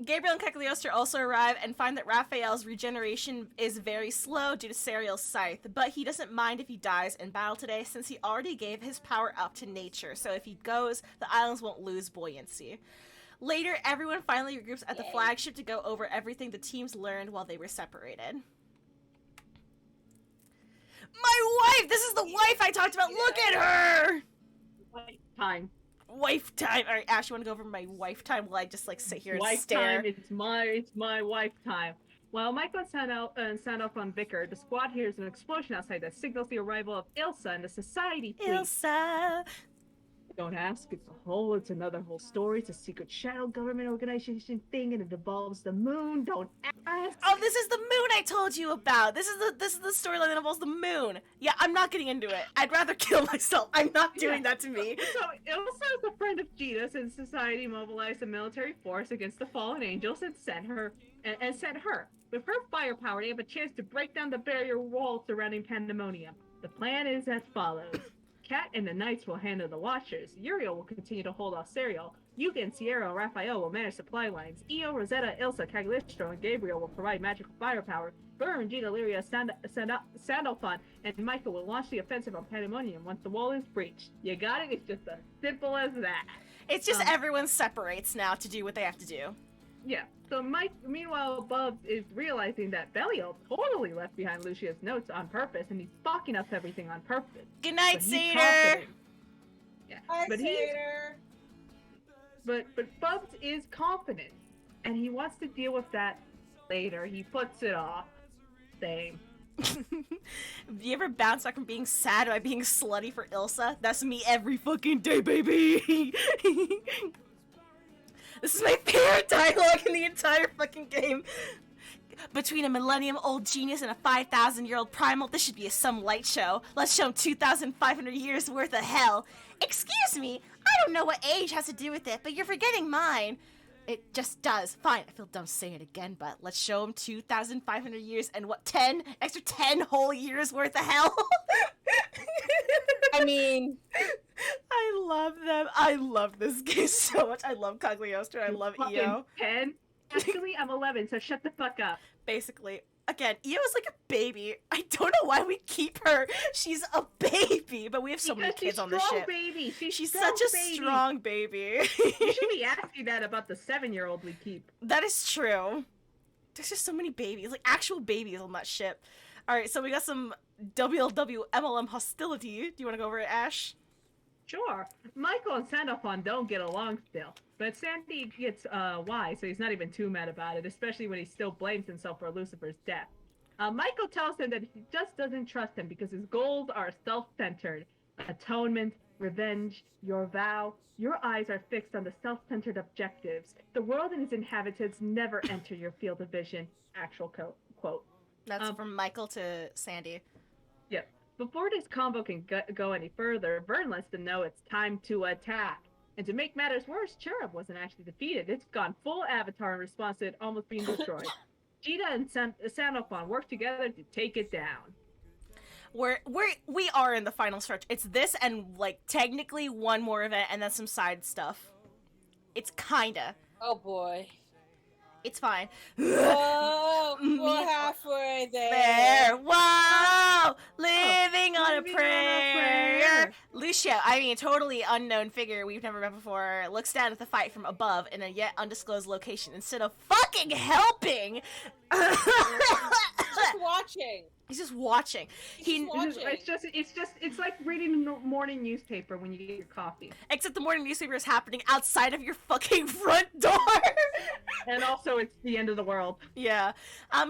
Gabriel and Cagliostro also arrive and find that Raphael's regeneration is very slow due to Serial's scythe, but he doesn't mind if he dies in battle today since he already gave his power up to nature, so if he goes, the islands won't lose buoyancy. Later, everyone finally regroups at the flagship to go over everything the teams learned while they were separated. My wife! This is the wife I talked about! Look at her! Wife time. Alright, Ash, you wanna go over my wife time while I just, like, sit here and stare? It's my wife time. While Michael and Sandalf on Vicar, the squad hears an explosion outside that signals the arrival of Ilsa and the Society fleet. Ilsa! Don't ask, it's another whole story. It's a secret shadow government organization thing, and it involves the moon. Don't ask. Oh, this is the moon I told you about. This is the storyline that involves the moon. Yeah, I'm not getting into it. I'd rather kill myself. I'm not doing that to me. So Ilsa is a friend of Jita since Society mobilized a military force against the fallen angels and sent her and sent her. With her firepower, they have a chance to break down the barrier wall surrounding Pandemonium. The plan is as follows. Kat and the Knights will handle the Watchers. Uriel will continue to hold off Serial. Yugen, Sierra, and Raphael will manage supply lines. Io, Rosetta, Ilsa, Cagliostro, and Gabriel will provide magical firepower. Burn, Gina, Lyria, Sandalphon, and Michael will launch the offensive on Pandemonium once the wall is breached. You got it? It's just as simple as that. It's just everyone separates now to do what they have to do. Yeah. So meanwhile, Bubs is realizing that Belial totally left behind Lucia's notes on purpose, and he's fucking up everything on purpose. Good night, But he's Seder! confident. Yeah. Hi, But Sater. But Bubs is confident, and he wants to deal with that later. He puts it off. Same. You ever bounce back from being sad by being slutty for Ilsa? That's me every fucking day, baby! This is my favorite dialogue in the entire fucking game. Between a millennium-old genius and a 5,000-year-old primal, this should be some light show. Let's show him 2,500 years worth of hell. Excuse me, I don't know what age has to do with it, but you're forgetting mine. It just does. Fine, I feel dumb saying it again, but let's show him 2,500 years and what, 10? Extra 10 whole years worth of hell? I mean, I love them. I love this game so much. I love Cagliostro. I love Fucking EO. 10? Actually, I'm 11, so shut the fuck up. Basically. Again, EO's like a baby. I don't know why we keep her. She's a baby, but we have so many kids on this ship. Baby. She's Such a baby. strong baby. You should be asking that about the 7-year-old we keep. That is true. There's just so many babies, like actual babies on that ship. Alright, so we got some WLW MLM hostility. Do you want to go over it, Ash? Sure. Michael and Sandalphon don't get along still, but Sandy gets wise, so he's not even too mad about it, especially when he still blames himself for Lucifer's death. Michael tells him that he just doesn't trust him because his goals are self-centered. Atonement, revenge, your vow. Your eyes are fixed on the self-centered objectives. The world and its inhabitants never enter your field of vision. Actual quote. That's from Michael to Sandy. Yep. Before this combo can go any further, Vern lets them know it's time to attack. And to make matters worse, Cherub wasn't actually defeated. It's gone full Avatar in response to it almost being destroyed. Gita and Sandalphon work together to take it down. We are in the final stretch. It's this and, like, technically one more event and then some side stuff. It's kinda. oh boy. It's fine. Whoa, we're halfway there. There. Whoa! Living on a living on a prayer. prayer. Lucia, I mean, totally unknown figure we've never met before, looks down at the fight from above in a yet undisclosed location instead of fucking helping. Just watching. He's just watching. He's just watching. It's like reading the morning newspaper when you get your coffee. Except the morning newspaper is happening outside of your fucking front door. And also, it's the end of the world. Yeah.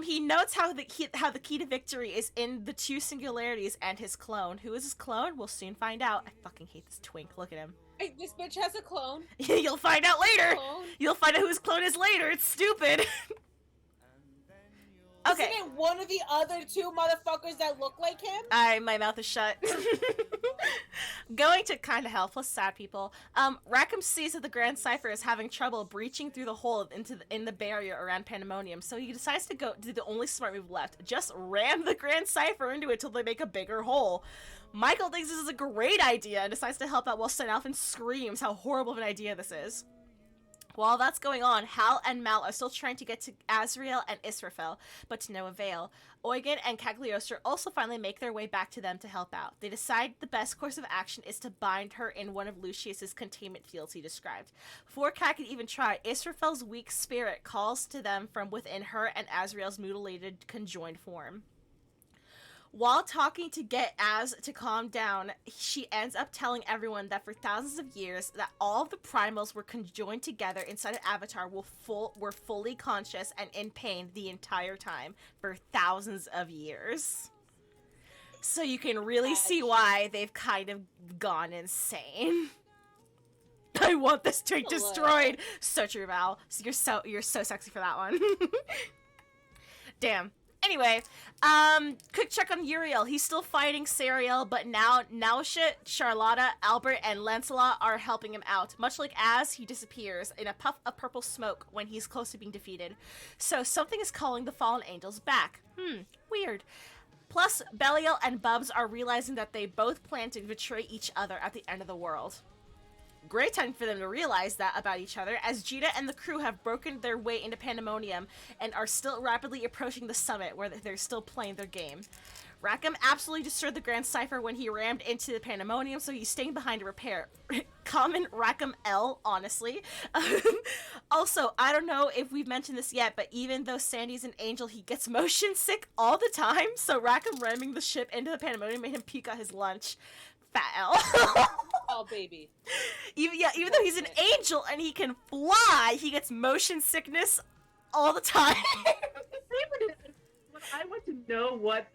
He notes how the key to victory is in the two singularities and his clone. Who is his clone? We'll soon find out. I fucking hate this twink. Look at him. Hey, this bitch has a clone. You'll find out later. Clone. You'll find out who his clone is later. It's stupid. Okay. Isn't it one of the other two motherfuckers that look like him? My mouth is shut. Going to kind of helpless, sad people. Rackham sees that the Grand Cipher is having trouble breaching through the hole in the barrier around Pandemonium, so he decides to go do the only smart move left. Just ram the Grand Cipher into it till they make a bigger hole. Michael thinks this is a great idea and decides to help out while Sandalphon screams how horrible of an idea this is. While that's going on, Hal and Mal are still trying to get to Azrael and Israfel, but to no avail. Eugen and Cagliostro also finally make their way back to them to help out. They decide the best course of action is to bind her in one of Lucius's containment fields he described. Before Cat can even try, Israfel's weak spirit calls to them from within her and Azrael's mutilated conjoined form. While talking to get Az to calm down, she ends up telling everyone that for thousands of years that all of the primals were conjoined together inside an avatar were fully conscious and in pain the entire time for thousands of years. So you can really see why they've kind of gone insane. I want this twink destroyed. So true, Val. You're so sexy for that one. Damn. Anyway, quick check on Uriel. He's still fighting Sariel, but now Naushet, Charlotta, Albert, and Lancelot are helping him out. Much like Az, he disappears in a puff of purple smoke when he's close to being defeated. So something is calling the fallen angels back. Weird. Plus, Belial and Bubs are realizing that they both plan to betray each other at the end of the world. Great time for them to realize that about each other, as Jita and the crew have broken their way into Pandemonium and are still rapidly approaching the summit where they're still playing their game. Rackham absolutely destroyed the Grand Cypher when he rammed into the Pandemonium, so he's staying behind to repair. Common Rackham L, honestly. Also, I don't know if we've mentioned this yet, but even though Sandy's an angel, he gets motion sick all the time, so Rackham ramming the ship into the Pandemonium made him puke out his lunch. Fat L. Oh, baby. Even though he's an angel and he can fly, he gets motion sickness all the time. I want to know what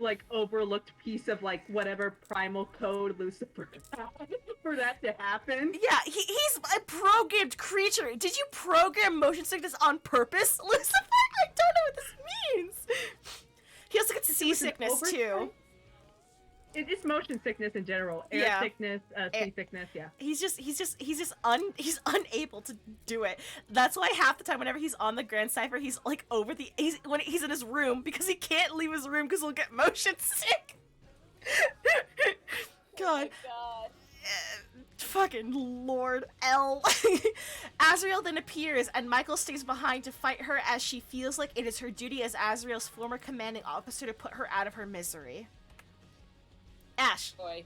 like overlooked piece of like whatever primal code Lucifer had for that to happen. Yeah, he's a programmed creature. Did you program motion sickness on purpose, Lucifer? I don't know what this means. He also gets seasickness too. It's motion sickness in general. Air sickness, seasickness, yeah. He's unable to do it. That's why half the time whenever he's on the Grand Cypher, he's like when he's in his room because he can't leave his room because he'll get motion sick. God. Oh my God. Fucking Lord L. Azrael then appears, and Michael stays behind to fight her as she feels like it is her duty as Azrael's former commanding officer to put her out of her misery. Ash. Boy.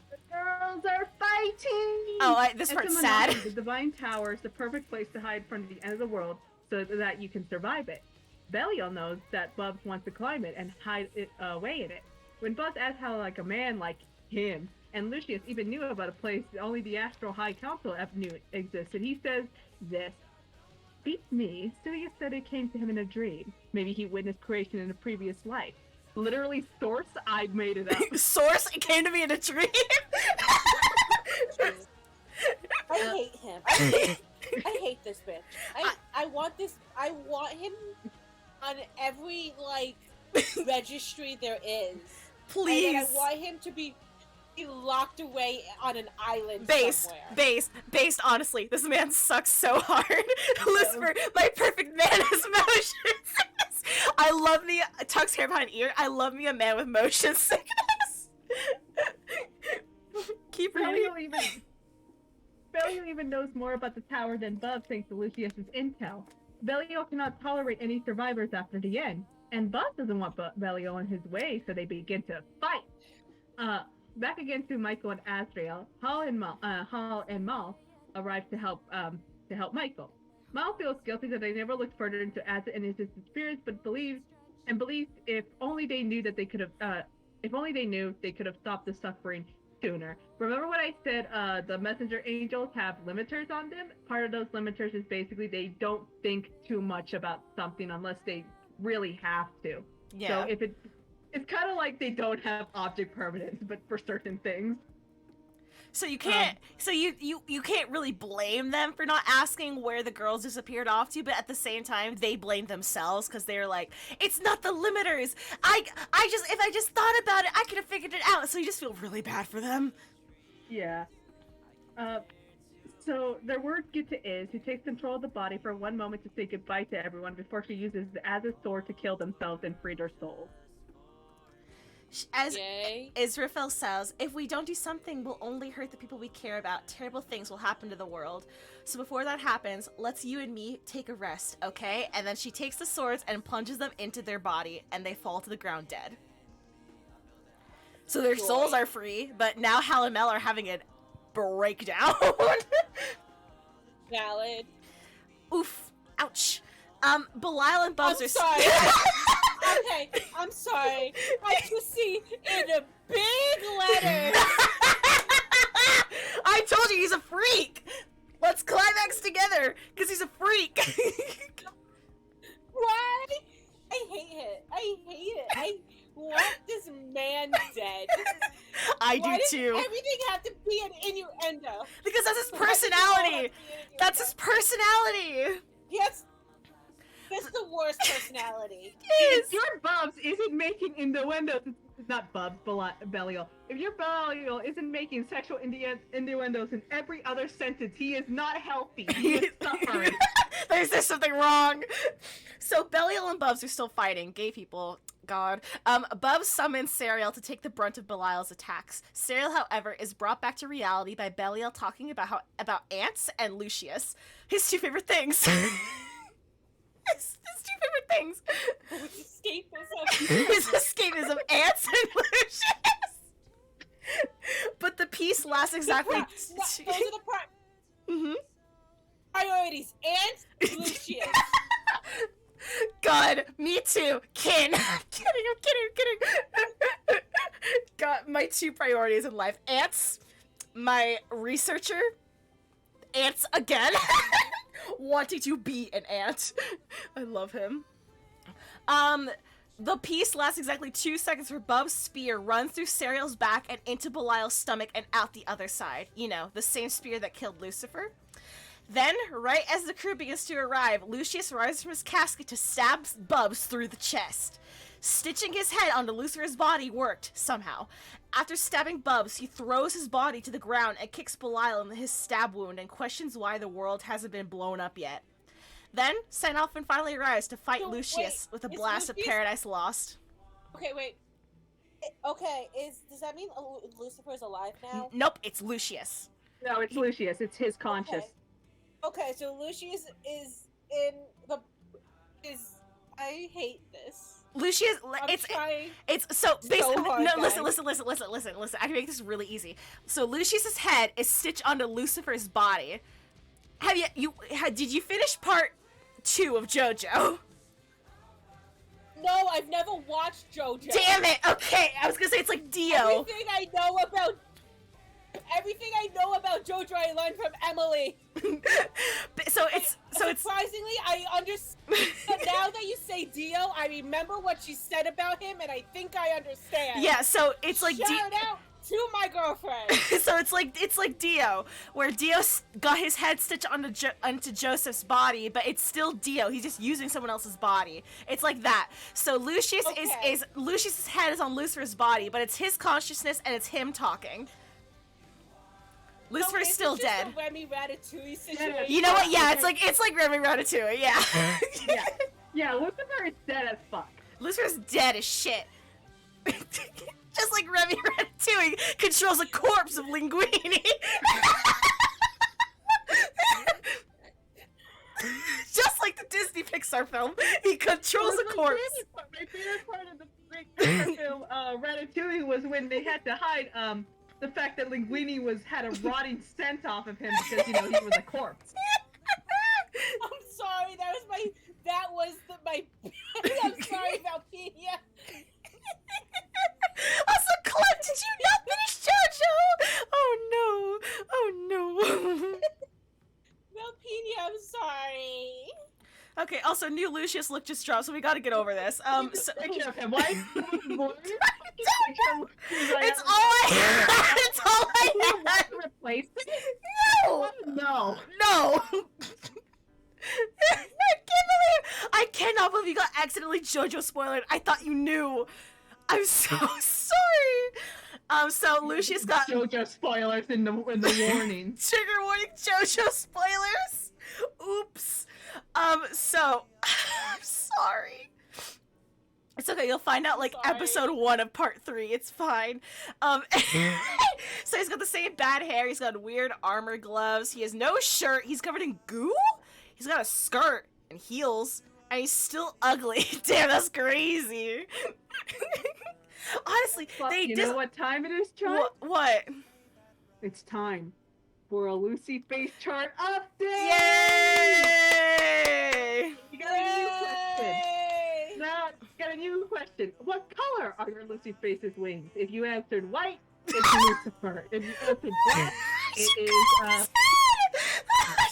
The girls are fighting! Oh, this part's sad. The Divine Tower is the perfect place to hide from the end of the world so that you can survive it. Belial knows that Bubs wants to climb it and hide it away in it. When Buzz asks how like a man like him, and Lucius even knew about a place that only the Astral High Council knew existed, he says this. Beats me, Sirius said it came to him in a dream. Maybe he witnessed creation in a previous life. Literally, source, I made it up. Source, it came to me in a dream. I hate him. I hate this bitch. I want him on every like registry there is. Please. And I want him to be locked away on an island somewhere. Based, honestly, this man sucks so hard. Lucifer, my perfect man is motion sickness. I love me, Tuck's hair behind ear, I love me a man with motion sickness. Keep reading. Belial even knows more about the tower than Bubs thanks to Lucius's intel. Belial cannot tolerate any survivors after the end, and Bubs doesn't want Belial in his way, so they begin to fight. Back again to Michael and Azrael, Hall and Mal arrive to help Michael. Mal feels guilty that they never looked further into Az and his disappearance, but believes if only they knew they could have stopped the suffering sooner. Remember when I said the messenger angels have limiters on them? Part of those limiters is basically they don't think too much about something unless they really have to. Yeah. So it's kind of like they don't have object permanence, but for certain things. So you can't, you can't really blame them for not asking where the girls disappeared off to, but at the same time, they blame themselves because they're like, it's not the limiters. If I just thought about it, I could have figured it out. So you just feel really bad for them. Yeah. So their words get to Iz, who takes control of the body for one moment to say goodbye to everyone before she uses it as a sword to kill themselves and free their souls. As Israfel says, if we don't do something, we'll only hurt the people we care about. Terrible things will happen to the world. So before that happens, let's you and me take a rest, okay? And then she takes the swords and plunges them into their body, and they fall to the ground dead. So their souls are free, but now Hal and Mel are having a breakdown. Valid. Oof. Ouch. Belial and Bubs are... sorry. Okay, I'm sorry. I just see in a big letter. I told you he's a freak. Let's climax together, because he's a freak. Why? I hate it. I want this man dead. I Why do does too. everything have to be an innuendo? Because that's his personality. That's his personality. Yes. That's the worst personality. It's your Buzz. Bubs isn't making innuendos, not Bubs, Belial. If your Belial isn't making sexual innuendos in every other sentence, he is not healthy. He is suffering. There's something wrong. So Belial and Bubs are still fighting. Gay people. God. Bubs summons Serial to take the brunt of Belial's attacks. Serial, however, is brought back to reality by Belial talking about ants and Lucius, his two favorite things. his two favorite things. His escapism, ants and Lucius. But the peace lasts exactly. Those are the priorities. Ants, Lucius. God, me too. I'm kidding. God, my two priorities in life. Ants, my researcher. Ants again. Wanting to be an ant. I love him. The piece lasts exactly 2 seconds where Bub's spear runs through Serial's back and into Belial's stomach and out the other side. You know, the same spear that killed Lucifer. Then, right as the crew begins to arrive, Lucius rises from his casket to stab Bubs through the chest. Stitching his head onto Lucifer's body worked, somehow. After stabbing Bubs, he throws his body to the ground and kicks Belial in his stab wound and questions why the world hasn't been blown up yet. Then, Sinalfin finally arrives to fight Lucius with a blast of Paradise Lost. Okay, wait. Okay, does that mean Lucifer is alive now? Nope, it's Lucius. No, it's Lucius. It's his conscious. Okay, so Lucius is I hate this. Lucius, it's so basically hard, no. guys. Listen. I can make this really easy. So Lucius's head is stitched onto Lucifer's body. Did you finish part 2 of JoJo? No, I've never watched JoJo. Damn it! Okay, I was gonna say it's like Dio. Everything I know about JoJo I learned from Emily. Surprisingly, I understand. Now that you say Dio, I remember what she said about him, and I think I understand. Yeah, so it's like Shout out to my girlfriend. So it's like Dio, where Dio got his head stitched onto Joseph's body, but it's still Dio. He's just using someone else's body. It's like that. So Lucius is Lucius's head is on Lucifer's body, but it's his consciousness and it's him talking. Lucifer's still dead. A Remy Ratatouille situation. You know what? Yeah, it's like Remy Ratatouille. Yeah. Yeah, Lucifer is dead as fuck. Lucifer's dead as shit. Just like Remy Ratatouille controls a corpse of Linguini. Just like the Disney Pixar film, he controls a corpse. My favorite part of the film, Ratatouille, was when they had to hide the fact that Linguini had a rotting scent off of him because, he was a corpse. I'm sorry, I'm sorry, Valpina. Also, Clint, did you not finish JoJo? Oh no. Valpina, I'm sorry. Okay, also, new Lucius look just dropped, so we gotta get over this. Picture of him. Why is he blue? It's all I had! It's all I had! Replace it? No! No! I cannot believe you got accidentally JoJo spoiled. I thought you knew. I'm so sorry. So Lucius got JoJo spoilers in the warning. Trigger warning, JoJo spoilers. Oops. So I'm sorry. It's okay, you'll find out episode 1 of part 3. It's fine. So he's got the same bad hair, he's got weird armor gloves, he has no shirt, he's covered in goo? He's got a skirt and heels, and he's still ugly. Damn, that's crazy. Honestly, you know what time it is, Char? What? It's time for a Lucy face chart update! Yay! You got a new question. Now, you got a new question. What color are your Lucy face's wings? If you answered white, it's Lucifer. If you answered black, it is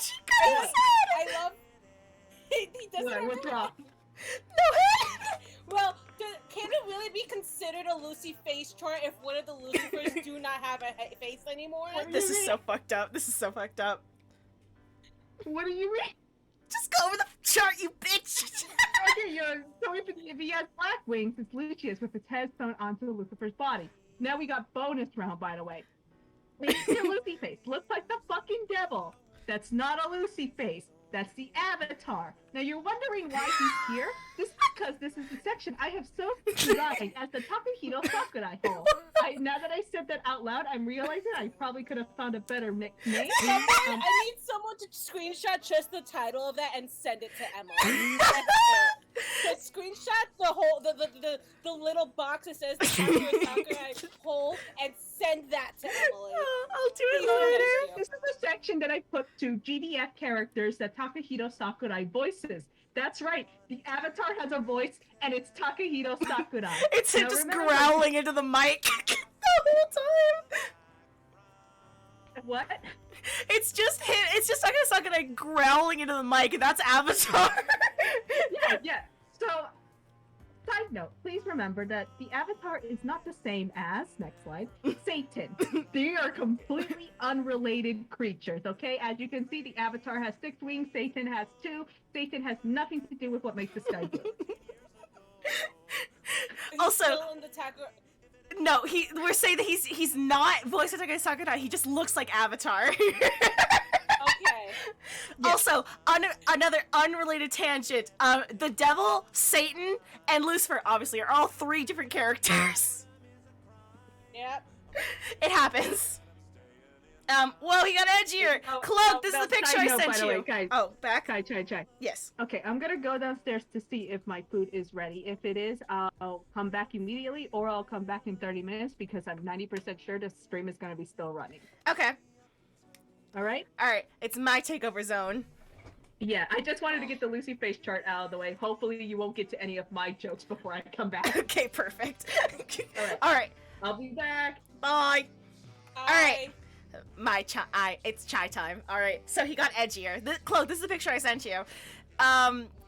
She got his head! I love. He doesn't. What's wrong? No head! Well, can it really be considered a Lucy face chart if one of the Lucifers do not have a face anymore? This is so fucked up. What do you mean? Just go over the chart, you bitch! So if he has black wings, it's Lucius with its head sewn onto Lucifer's body. Now we got bonus round, by the way. It's the Lucy face. Looks like the fucking devil. That's not a Lucy face. That's the avatar. Now you're wondering why he's here? This is because this is the section I have so designed as the Takahito Sakurai hole. Now that I said that out loud, I'm realizing I probably could have found a better name. I need someone to screenshot just the title of that and send it to Emily. That's it. Just screenshot the whole the little box that says the Sakurai hole and send that to Emily. I'll do it later. This is the section that I put to GDF characters that Takahito Sakurai voices. That's right. The avatar has a voice, and it's Takahito Sakurai. It's him just growling into the mic the whole time. What? It's just him. It's just Takahito Sakurai growling into the mic, and that's Avatar. Yeah. So, side note, please remember that the avatar is not the same as, next slide, Satan. They are completely unrelated creatures, okay? As you can see, the avatar has 6 wings, Satan has 2. Satan has nothing to do with what makes the sky blue. Also, still in the no, we're saying that he's not voiced by Takahito Sakurai. He just looks like Avatar. Okay. Yes. Also, another unrelated tangent. The devil, Satan, and Lucifer obviously are all 3 different characters. Yep. It happens. Whoa, he got edgier. Cloak, this is the picture I sent you. Way, guys. Oh, back? Chai. Yes. Okay, I'm gonna go downstairs to see if my food is ready. If it is, I'll come back immediately, or I'll come back in 30 minutes because I'm 90% sure the stream is gonna be still running. Okay. Alright? Alright, it's my takeover zone. Yeah, I just wanted to get the Lucy face chart out of the way. Hopefully you won't get to any of my jokes before I come back. Okay, perfect. Alright. I'll be back. Bye. Alright. It's chai time. Alright, so he got edgier. Cloak, this is the picture I sent you.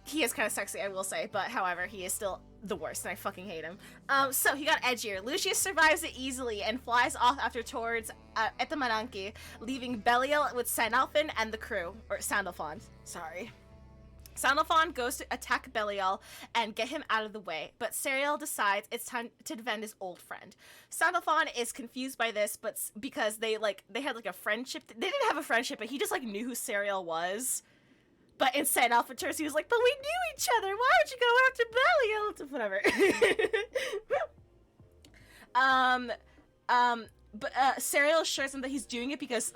He is kind of sexy, I will say, but however, he is still the worst, and I fucking hate him. So he got edgier. Lucius survives it easily and flies off after towards Etamananki, leaving Belial with Sandalphon and the crew. Or Sandalphon, sorry. Sandalphon goes to attack Belial and get him out of the way, but Serial decides it's time to defend his old friend. Sandalphon is confused by this, but because they had like a friendship. They didn't have a friendship, but he just like knew who Serial was. But in Sandalphon terms, he was like, "But we knew each other. Why would you go after Belial?" Whatever. But Serial assures him that he's doing it because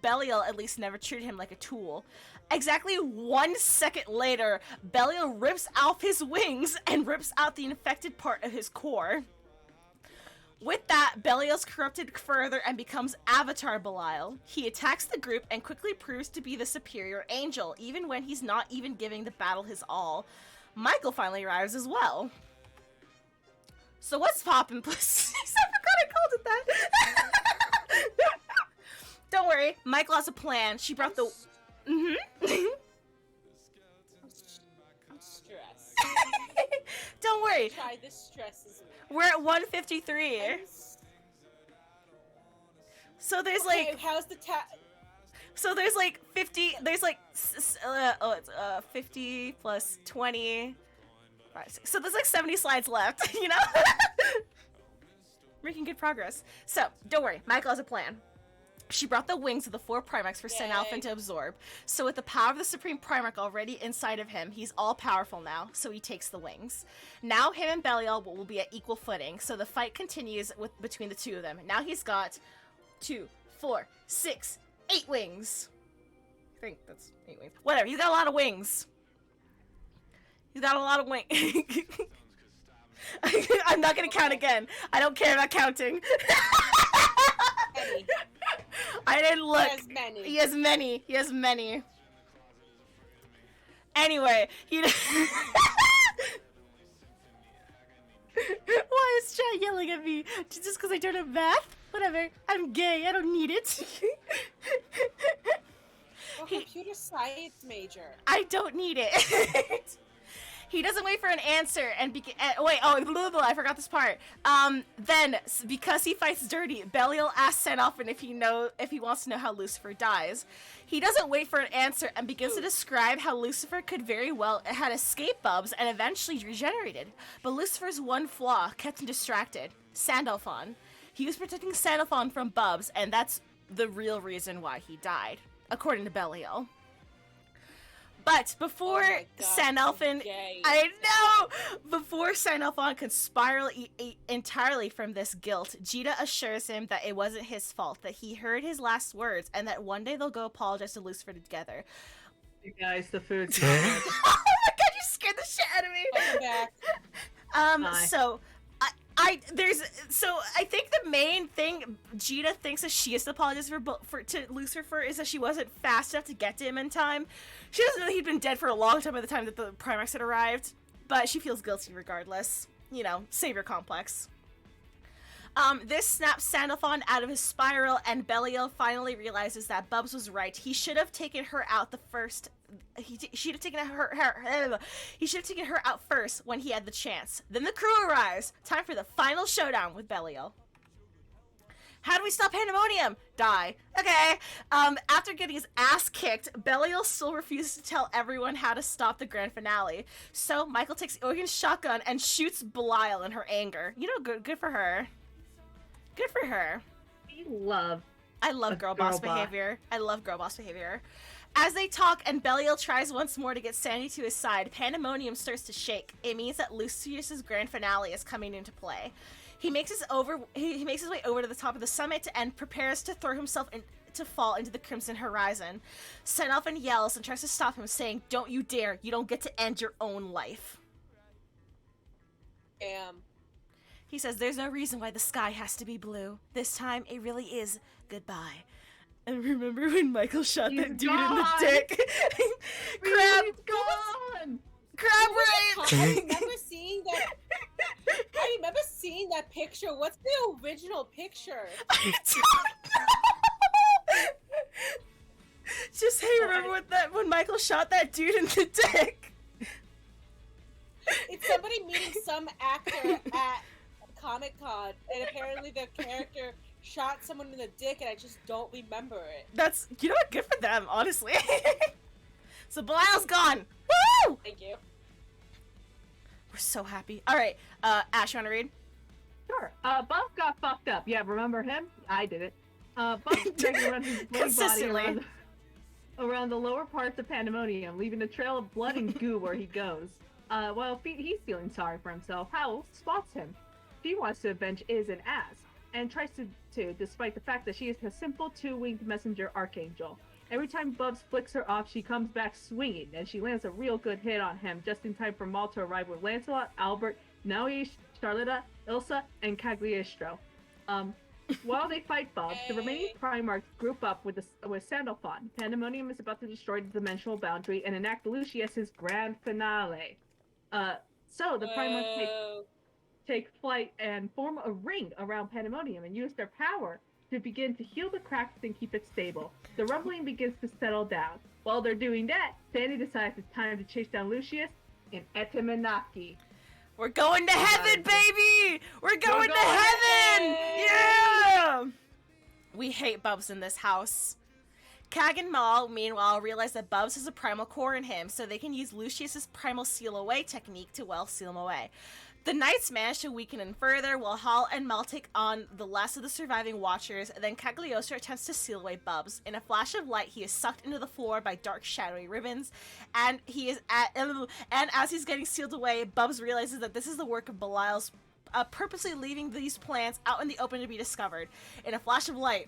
Belial at least never treated him like a tool. Exactly 1 second later, Belial rips off his wings and rips out the infected part of his core. With that, Belial's corrupted further and becomes Avatar Belial. He attacks the group and quickly proves to be the superior angel, even when he's not even giving the battle his all. Michael finally arrives as well. So what's poppin', puss? I forgot I called it that. Don't worry, Michael has a plan. She brought the... I'm stressed. Don't worry. Try this stresses me. We're at 153. So there's like... how's the So there's like 50... There's like... 50 plus 20... So there's like 70 slides left, you know? Making good progress. So, don't worry. Michael has a plan. She brought the wings of the 4 Primarchs for Sandalphon to absorb. So with the power of the Supreme Primarch already inside of him, he's all powerful now, so he takes the wings. Now him and Belial will be at equal footing, so the fight continues between the 2 of them. Now he's got 2, 4, 6, 8 wings. I think that's 8 wings. Whatever, he's got a lot of wings. He's got a lot of wings. I'm not gonna count again. I don't care about counting. I didn't look. He has many. He has many. Anyway, Why is Chad yelling at me? Just because I don't have math? Whatever. I'm gay. I don't need it. Computer science major. I don't need it. He doesn't wait for an answer and I forgot this part. Then because he fights dirty, Belial asks Sandalphon if he wants to know how Lucifer dies. He doesn't wait for an answer and begins to describe how Lucifer could very well had escaped Bubs and eventually regenerated. But Lucifer's one flaw kept him distracted. Sandalphon. He was protecting Sandalphon from Bubs, and that's the real reason why he died, according to Belial. But before Sandalphon, before Sandalphon could spiral entirely from this guilt, Jita assures him that it wasn't his fault, that he heard his last words, and that one day they'll go apologize to Lucifer together. You guys, the food's Oh my god, you scared the shit out of me! Welcome back. So I think the main thing Jita thinks that she has to apologize to Lucifer is that she wasn't fast enough to get to him in time. She doesn't know that he'd been dead for a long time by the time that the Primax had arrived, but she feels guilty regardless. You know, savior complex. This snaps Sandalphon out of his spiral, and Belial finally realizes that Bubs was right. He should have taken her out the first. He should have taken her out first when he had the chance. Then the crew arrives. Time for the final showdown with Belial. How do we stop Pandemonium? Die. Okay. After getting his ass kicked, Belial still refuses to tell everyone how to stop the grand finale. So Michael takes Eugen's shotgun and shoots Belial in her anger. You know, good for her. Good for her. I love girl boss behavior. I love girl boss behavior. As they talk and Belial tries once more to get Sandy to his side, Pandemonium starts to shake. It means that Lucius's grand finale is coming into play. He makes his way over to the top of the summit and prepares to throw himself to fall into the crimson horizon. Sandalphon yells and tries to stop him, saying, "Don't you dare! You don't get to end your own life." Damn. He says, "There's no reason why the sky has to be blue. This time, it really is goodbye." And remember when Michael shot that dude in the dick? Crab! Gone! Crab I remember seeing that. I remember seeing that picture. What's the original picture? I don't know. Just hey, remember when Michael shot that dude in the dick? It's somebody meeting some actor at Comic-Con, and apparently their character shot someone in the dick, and I just don't remember it. That's, you know what, good for them, honestly. So Belial's gone. Woo! Thank you. We're so happy. Alright, Ash, you wanna read? Sure. Buff got fucked up. Yeah, remember him? I did it. Buff dragged around his bloody body around the lower parts of Pandemonium, leaving a trail of blood and goo where he goes. While he's feeling sorry for himself, Howl spots him. She wants to avenge Iz and Az, and tries to, despite the fact that she is a simple two-winged messenger archangel. Every time Bubs flicks her off, she comes back swinging, and she lands a real good hit on him just in time for Maul to arrive with Lancelot, Albert, Naui, Charlotta, Ilsa, and Cagliostro. While they fight Bubs, the remaining Primarchs group up with Sandalphon. Pandemonium is about to destroy the dimensional boundary and enact Lucius's grand finale. So the Primarchs take flight and form a ring around Pandemonium and use their power to begin to heal the cracks and keep it stable. The rumbling begins to settle down. While they're doing that, Sandy decides it's time to chase down Lucius in Etemenaki. We're going to heaven, baby! We're going to heaven! Yeah! We hate Bubs in this house. Cag and Maul, meanwhile, realize that Bubs has a primal core in him, so they can use Lucius's primal seal away technique to seal him away. The Knights manage to weaken him further, while Hall and Maul take on the last of the surviving Watchers. Then Cagliostro attempts to seal away Bubs. In a flash of light, he is sucked into the floor by dark, shadowy ribbons, and as he's getting sealed away, Bubs realizes that this is the work of Belial's, purposely leaving these plans out in the open to be discovered. In a flash of light,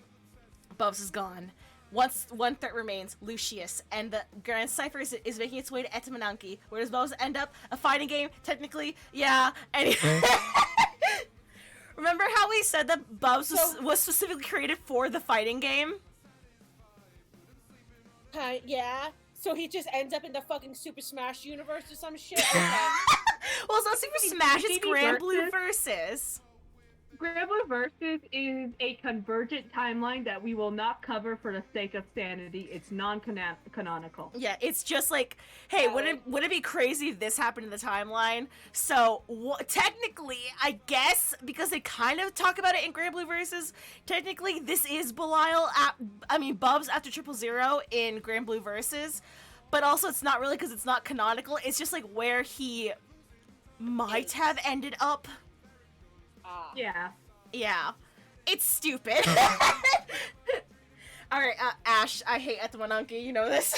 Bubs is gone. One threat remains, Lucius, and the Grand Cipher is making its way to Etemenanki. Where does Bubs end up? A fighting game? Technically, yeah. Anyway. Remember how we said that Bubs was specifically created for the fighting game? Yeah. So he just ends up in the fucking Super Smash universe or some shit? Okay. Well, it's not Super Smash, it's Granblue versus. Granblue Versus is a convergent timeline that we will not cover for the sake of sanity. It's non-canonical. Yeah, it's just like, hey, wouldn't it be crazy if this happened in the timeline? So technically, I guess because they kind of talk about it in Granblue Versus, technically this is Belial. Bubs after 000 in Granblue Versus, but also it's not really because it's not canonical. It's just like where he might have ended up. Yeah. Yeah. It's stupid. Alright, Ash, I hate Etamananki, you know this.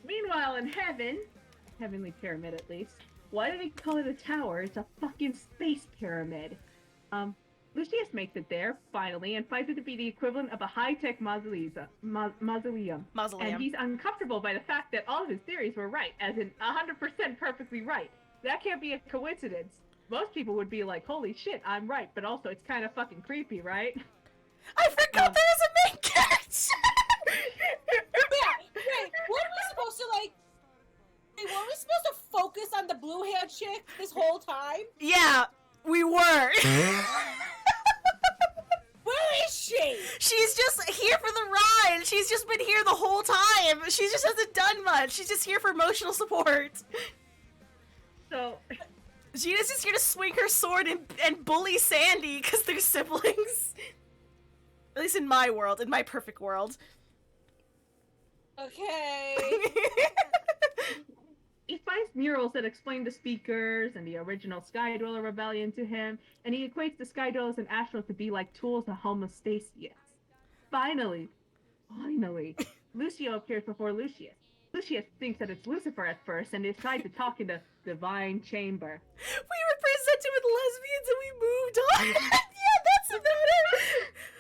Meanwhile, in heaven, heavenly pyramid at least, why do they call it a tower? It's a fucking space pyramid. Lucius makes it there, finally, and finds it to be the equivalent of a high-tech mausoleum. And he's uncomfortable by the fact that all of his theories were right, as in 100% perfectly right. That can't be a coincidence. Most people would be like, holy shit, I'm right, but also it's kind of fucking creepy, right? I forgot there was a main character! Wait, weren't we supposed to, like... Wait, weren't we supposed to focus on the blue-haired chick this whole time? Yeah, we were. Where is she? She's just here for the ride. She's just been here the whole time. She just hasn't done much. She's just here for emotional support. So... Gina's just here to swing her sword and bully Sandy because they're siblings. At least in my world, in my perfect world. Okay. He finds murals that explain the speakers and the original Sky Dweller rebellion to him, and he equates the Sky Dwellers and Astros to be like tools of homostasis. Finally, Lucio appears before Lucius. Lucius thinks that it's Lucifer at first and decides to talk in the divine chamber. We were presented with lesbians and we moved on. Yeah, that's about it.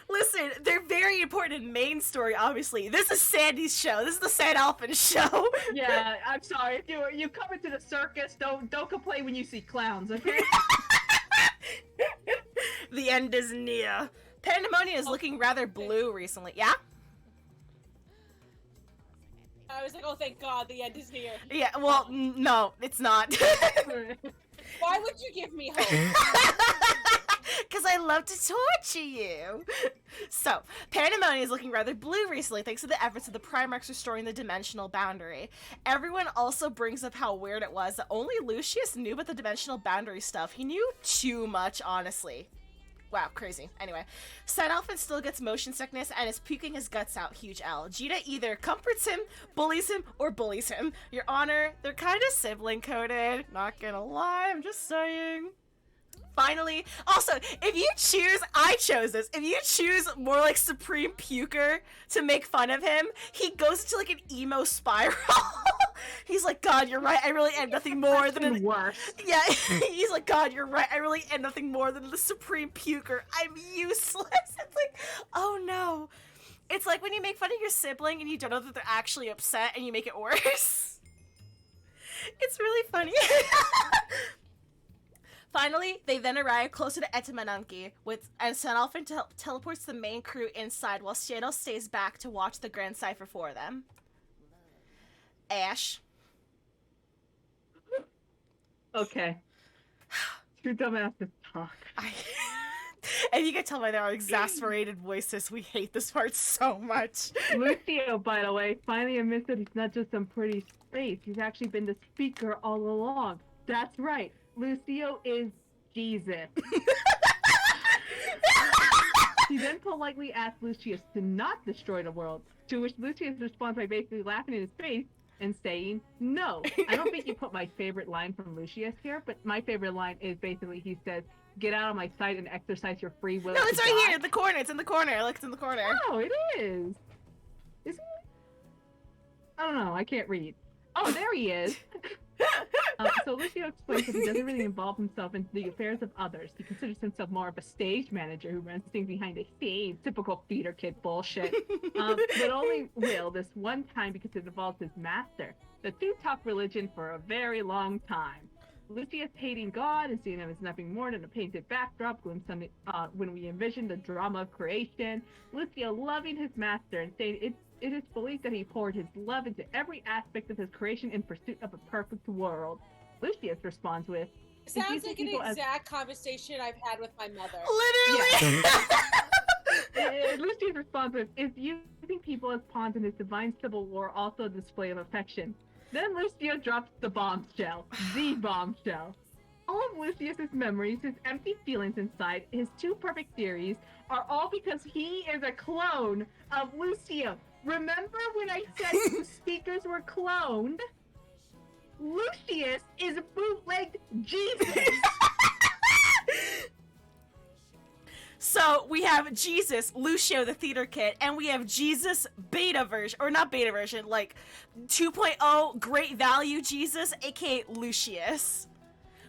Listen, they're very important in main story, obviously. This is Sandy's show. This is the Sad Alphin show. Yeah, I'm sorry. If you come into the circus, don't complain when you see clowns, okay? The end is near. Pandemonium is looking rather blue recently. Yeah? I was like, oh, thank God, the end is near. Yeah, well, no, it's not. Why would you give me hope? Because I love to torture you. So, Pandemonium is looking rather blue recently thanks to the efforts of the Primarchs restoring the dimensional boundary. Everyone also brings up how weird it was that only Lucius knew about the dimensional boundary stuff. He knew too much, honestly. Wow, crazy. Anyway, Sad Alphin still gets motion sickness and is puking his guts out, huge L. Gita either comforts him, bullies him, or bullies him. Your Honor, they're kind of sibling-coded. Not gonna lie, I'm just saying. Finally, also, if you choose, I chose this, if you choose more like Supreme Puker to make fun of him, he goes into like an emo spiral. He's like, God, you're right, I really am nothing more than worse. Yeah, he's like, God, you're right, I really am nothing more than the Supreme Puker. I'm useless. It's like, oh no. It's like when you make fun of your sibling and you don't know that they're actually upset and you make it worse. It's really funny. Finally, they then arrive closer to Etamananki, and Sad Alphin teleports the main crew inside while Shadow stays back to watch the Grand Cipher for them. Ash. Okay. Two dumbasses talk. And you can tell by their exasperated voices, we hate this part so much. Lucio, by the way, finally admits that he's not just some pretty face. He's actually been the speaker all along. That's right. Lucio is Jesus. He then politely asks Lucius to not destroy the world, to which Lucius responds by basically laughing in his face and saying, no. I don't think you put my favorite line from Lucius here, but my favorite line is basically he says, get out of my sight and exercise your free will. No, it's right here in the corner. It's in the corner. Look, it's in the corner. Oh, it is. Isn't it? I don't know. I can't read. Oh, there he is. So Lucio explains that he doesn't really involve himself in the affairs of others. He considers himself more of a stage manager who runs things behind the scenes. Typical theater kid bullshit. But only will this one time because it involves his master. The two talk religion for a very long time. Lucius hating God and seeing him as nothing more than a painted backdrop when we envision the drama of creation. Lucio loving his master and saying it is believed that he poured his love into every aspect of his creation in pursuit of a perfect world. Lucius responds with, Sounds see like an people as- exact conversation I've had with my mother. Literally. Lucius responds with, "If using people as pawns in his divine civil war also a display of affection?" Then Lucio drops the bombshell. The bombshell. All of Lucius's memories, his empty feelings inside, his two perfect theories, are all because he is a clone of Lucio. Remember when I said the speakers were cloned? Lucius is bootlegged Jesus. So we have Jesus, Lucio the theater kid, and we have Jesus beta version, or not beta version, like 2.0 great value Jesus, aka Lucius.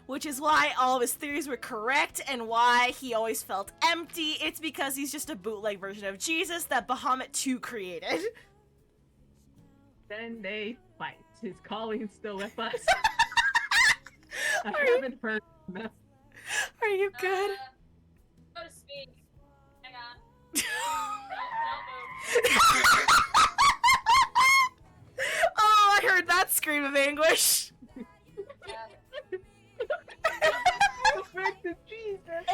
Which is why all of his theories were correct and why he always felt empty. It's because he's just a bootleg version of Jesus that Bahamut 2 created. Then they fight. His Colleen's still with us. I Are you- haven't heard from him. Are you good? So to speak. Hang on. Oh, I heard that scream of anguish. Back to Jesus.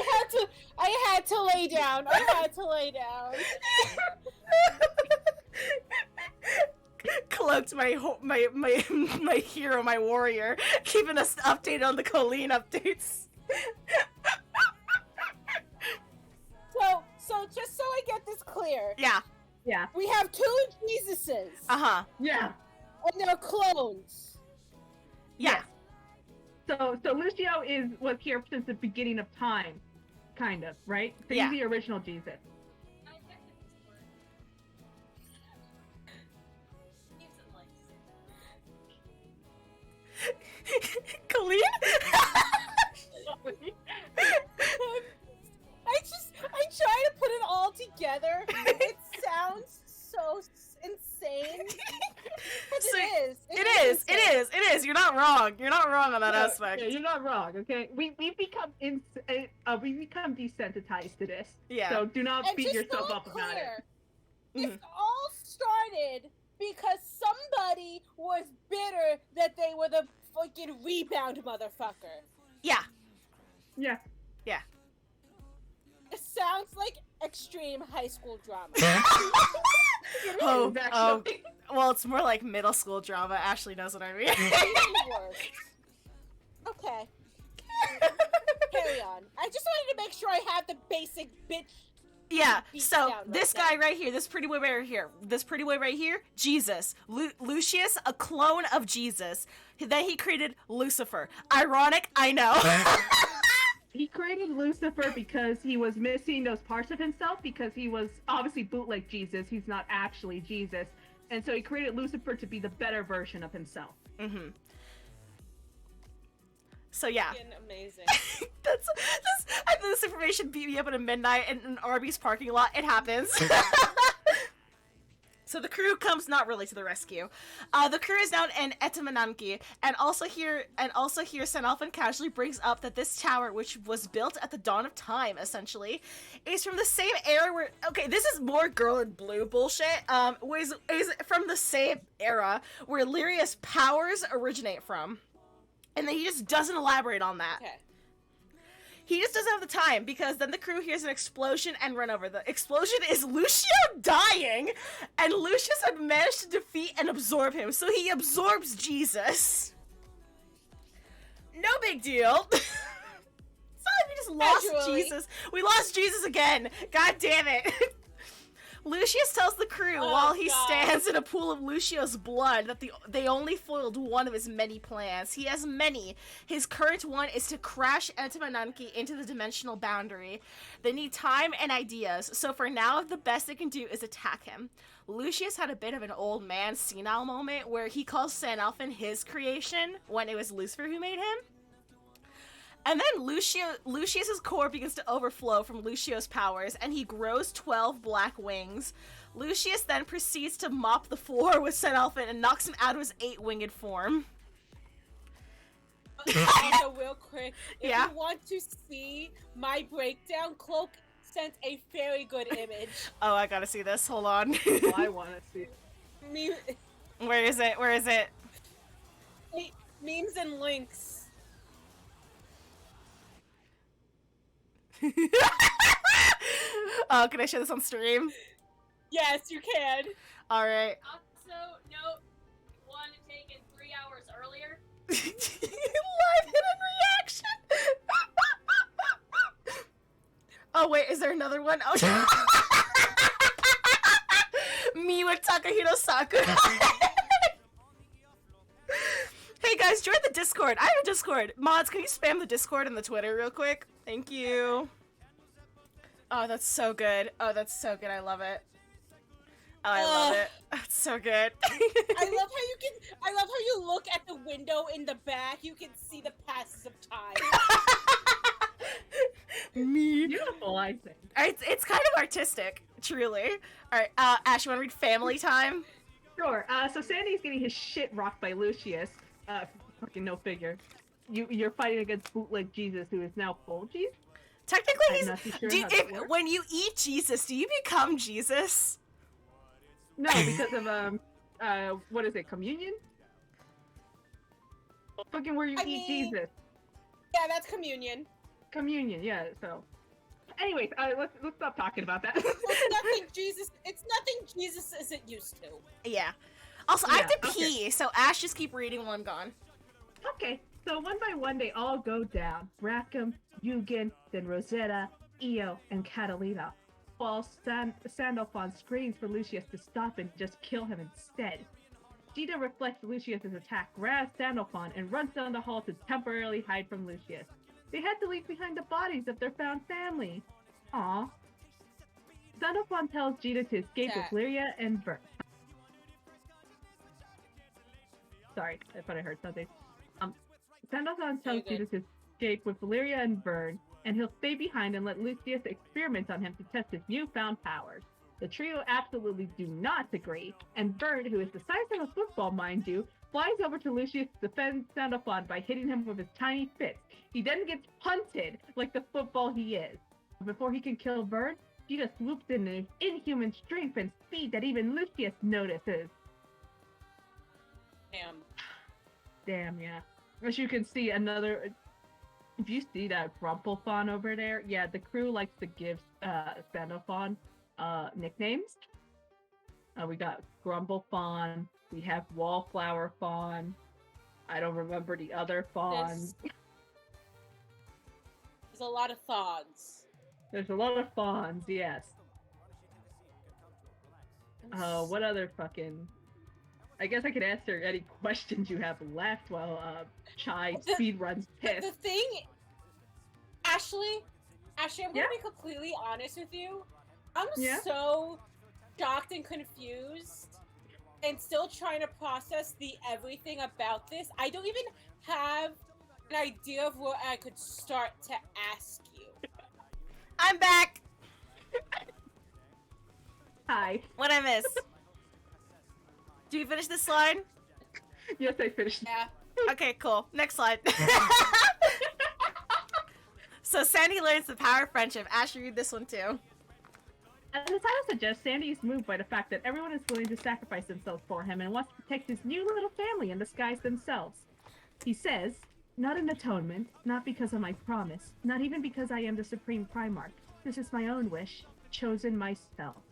I had to lay down. I had to lay down. Cloaked my hero, my warrior, keeping us updated on the colleen updates. So just so I get this clear, Yeah. Yeah. we have two Jesuses, Uh-huh. Yeah. and they're clones. Yeah. So Lucio was here since the beginning of time, kind of, right? So Yeah. he's the original Jesus. Colleen? I try to put it all together. It sounds so insane. But So, it is. It is. You're not wrong. You're not wrong on that aspect. Yeah, you're not wrong. Okay, we become desensitized to this. Yeah. So do not And beat just yourself so up about it. clear, Mhm. this all started because somebody was bitter that they were the fucking rebound motherfucker. Yeah. Yeah. It sounds like extreme high school drama. Oh, It's actually- well, it's more like middle school drama. Ashley knows what I mean. Even worse. Okay. Carry on. I just wanted to make sure I have the basic bitch. Yeah, Beat so down this right guy right here, this pretty boy right here, Jesus. Lucius, a clone of Jesus. Then he created Lucifer. Ironic, I know. He created Lucifer because he was missing those parts of himself, because he was obviously bootleg Jesus. He's not actually Jesus. And so he created Lucifer to be the better version of himself. Mm-hmm. So yeah. Fucking amazing. I think this information beat me up at midnight in an Arby's parking lot. It happens. So the crew comes not really to the rescue. The crew is down in Etamananki, and also here Senalfin casually brings up that this tower, which was built at the dawn of time, essentially, is from the same era where this is more girl in blue bullshit. Is from the same era where Lyria's powers originate from. And then he just doesn't elaborate on that. Okay. He just doesn't have the time, because then the crew hears an explosion and run over. The explosion is Lucio dying, and Lucius had managed to defeat and absorb him, so he absorbs Jesus. No big deal. It's not like we just lost Casually. Jesus. We lost Jesus again. God damn it. Lucius tells the crew Oh, while he God. stands in a pool of Lucio's blood that they only foiled one of his many plans. He has many. His current one is to crash Etamananki into the dimensional boundary. They need time and ideas, so for now the best they can do is attack him. Lucius had a bit of an old man senile moment where he calls Sanalfin his creation when it was Lucifer who made him. And then Lucius's core begins to overflow from Lucio's powers, and he grows 12 black wings. Lucius then proceeds to mop the floor with Senalfin and knocks him out of his 8-winged form. Also, real quick, if Yeah? you want to see my breakdown, Cloak sent a very good image. Oh, I gotta see this. Hold on. I want to see. Where is it? Memes and links. Oh, can I share this on stream? Yes, you can. All right. Also, note one taken 3 hours earlier. Live hidden reaction. Oh wait, is there another one? Oh. Me with Takahito Sakura. Hey guys, join the Discord. I have a Discord. Mods, can you spam the Discord and the Twitter real quick? Thank you. Oh, that's so good. Oh, that's so good. I love it. Oh, I love it. That's so good. I love how you look at the window in the back. You can see the passes of time. Me. Beautiful, I think. It's kind of artistic, truly. All right, Ash, you want to read Family Time? Sure. So Sandy's getting his shit rocked by Lucius. Fucking no figure. You're fighting against bootleg Jesus, who is now full Jesus. Technically, I'm not too sure how that works. when you eat Jesus, do you become Jesus? No, because of what is it? Communion? Fucking where you eat Jesus. Yeah, that's communion. Communion, yeah. So, anyways, let's stop talking about that. It's nothing Jesus isn't used to. Yeah. Also, I have to okay. pee, so Ash, just keep reading while I'm gone. Okay, so one by one they all go down. Rackham, Eugen, then Rosetta, Io, and Catalina. While Sandalphon screams for Lucius to stop and just kill him instead. Gita reflects Lucius's attack, grabs Sandalphon, and runs down the hall to temporarily hide from Lucius. They had to leave behind the bodies of their found family. Aww. Sandalphon tells Gita to escape with Lyria and Vern. Sorry, I thought I heard something. Sandalphon tells Gita to escape with Lyria and Vern, and he'll stay behind and let Lucius experiment on him to test his newfound powers. The trio absolutely do not agree, and Vern, who is the size of a football, mind you, flies over to Lucius to defend Sandalphon by hitting him with his tiny fist. He then gets punted like the football he is. Before he can kill Vern, Gita swoops in with inhuman strength and speed that even Lucius notices. Damn, yeah. As you can see, if you see that Grumplefawn over there, yeah, the crew likes to give Sandalphon nicknames. We got Grumblefawn, we have Wallflower Fawn, I don't remember the other fawns. There's a lot of fawns. There's a lot of fawns, yes. What other fucking... I guess I could answer any questions you have left while Chai speedruns Piss. The thing... Ashley, I'm gonna be completely honest with you. I'm so shocked and confused and still trying to process everything about this. I don't even have an idea of where I could start to ask you. I'm back! Hi. What'd I miss? Did you finish this slide? Yes, I finished. Yeah. Okay, cool. Next slide. So Sandy learns the power of friendship. Ash, read this one too. As the title suggests, Sandy is moved by the fact that everyone is willing to sacrifice themselves for him and wants to protect his new little family and disguise themselves. He says, "Not an atonement, not because of my promise, not even because I am the Supreme Primarch. This is my own wish, chosen myself."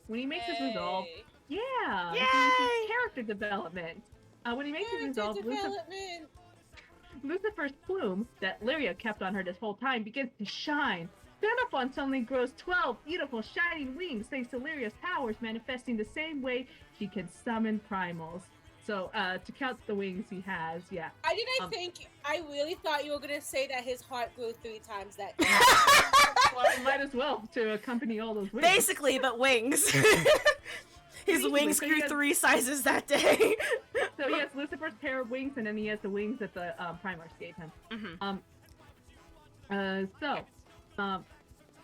When he makes his resolve, yeah, Yay! his character development. When he makes his resolve, Lucifer's plume that Lyria kept on her this whole time begins to shine. Sandalphon suddenly grows 12 beautiful shining wings thanks to Lyria's powers manifesting the same way she can summon primals. So, to count the wings he has, yeah. I really thought you were gonna say that his heart grew 3 times that day. Well, might as well to accompany all those wings. Basically, but wings. His wings grew 3 sizes that day. So he has Lucifer's pair of wings, and then he has the wings that the Primarchs gave him. Mm-hmm.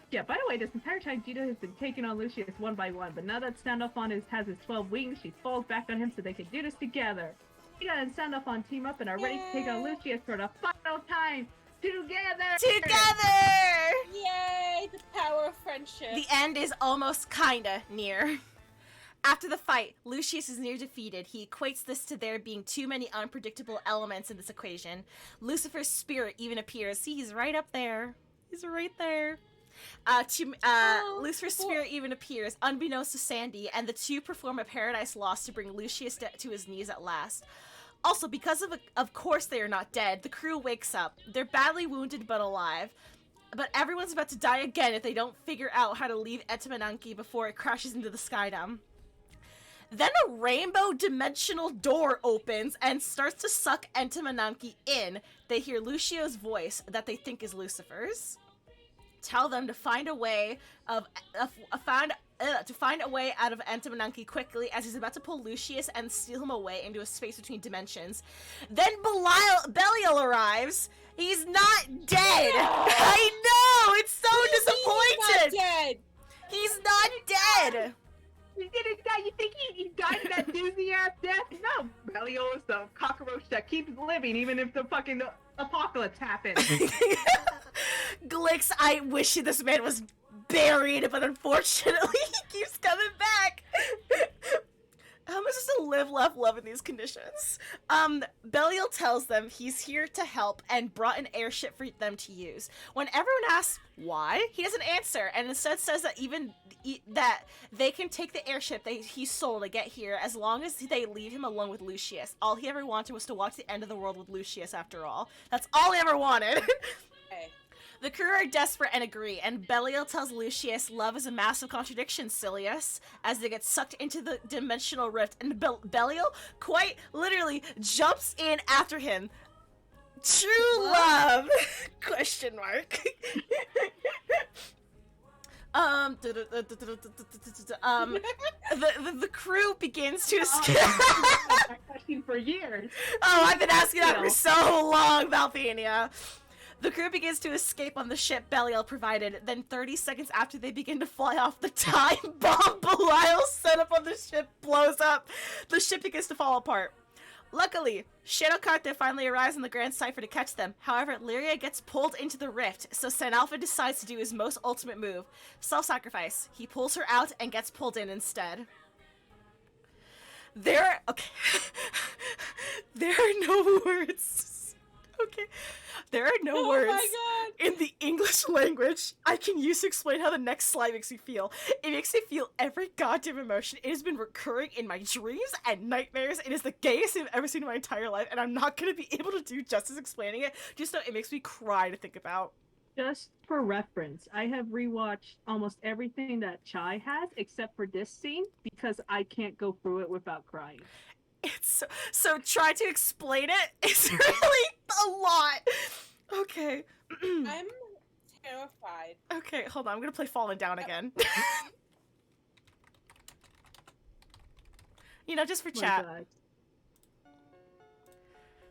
Yeah, by the way, this entire time Gita has been taking on Lucius one by one, but now that Sandalphon has his 12 wings, she falls back on him so they can do this together. Gita and Sandalphon team up and are ready to take on Lucius for the final time. Together! Yay! The power of friendship. The end is almost kinda near. After the fight, Lucius is near defeated. He equates this to there being too many unpredictable elements in this equation. Lucifer's spirit even appears. See, he's right up there. He's right there. Lucifer's spirit even appears, unbeknownst to Sandy, and the two perform a paradise lost to bring Lucius to his knees at last. Also, because of course they are not dead, the crew wakes up. They're badly wounded but alive. But everyone's about to die again if they don't figure out how to leave Etamananki before it crashes into the skydome. Then a rainbow dimensional door opens and starts to suck Entamananki in. They hear Lucio's voice that they think is Lucifer's. Tell them to find a way out of Entamananki quickly, as he's about to pull Lucius and steal him away into a space between dimensions. Then Belial arrives. He's not dead. I know. It's so disappointed. He's not dead. He's not dead. He didn't die. You think he died of that doozy-ass death? No. Belial is the cockroach that keeps living even if the fucking apocalypse happens. Glix, I wish this man was buried, but unfortunately he keeps coming back. How am I supposed to live, laugh, love in these conditions? Belial tells them he's here to help and brought an airship for them to use. When everyone asks why, he doesn't answer, and instead says that that they can take the airship that he sold to get here as long as they leave him alone with Lucius. All he ever wanted was to watch the end of the world with Lucius, after all. That's all he ever wanted. Okay. The crew are desperate and agree, and Belial tells Lucius love is a massive contradiction, Silius, as they get sucked into the dimensional rift, and Belial quite literally jumps in after him. True love? Question mark. The crew begins to escape. Question for years. Oh, I've been asking that for so long, Valpenia. The crew begins to escape on the ship Belial provided. Then 30 seconds after they begin to fly off, the time bomb Belial set up on the ship blows up. The ship begins to fall apart. Luckily, Shadowcarte finally arrives in the Grand Cipher to catch them. However, Lyria gets pulled into the rift, so San Alpha decides to do his most ultimate move, self-sacrifice. He pulls her out and gets pulled in instead. There are no words. Okay. There are no words in the English language I can use to explain how the next slide makes me feel. It makes me feel every goddamn emotion. It has been recurring in my dreams and nightmares. It is the gayest thing I've ever seen in my entire life, and I'm not going to be able to do justice explaining it. Just know it makes me cry to think about. Just for reference, I have rewatched almost everything that Chai has, except for this scene, because I can't go through it without crying. It's so try to explain it. It's really a lot. Okay. I'm terrified. Okay, hold on. I'm gonna play Fallen Down again. You know, just for chat. God.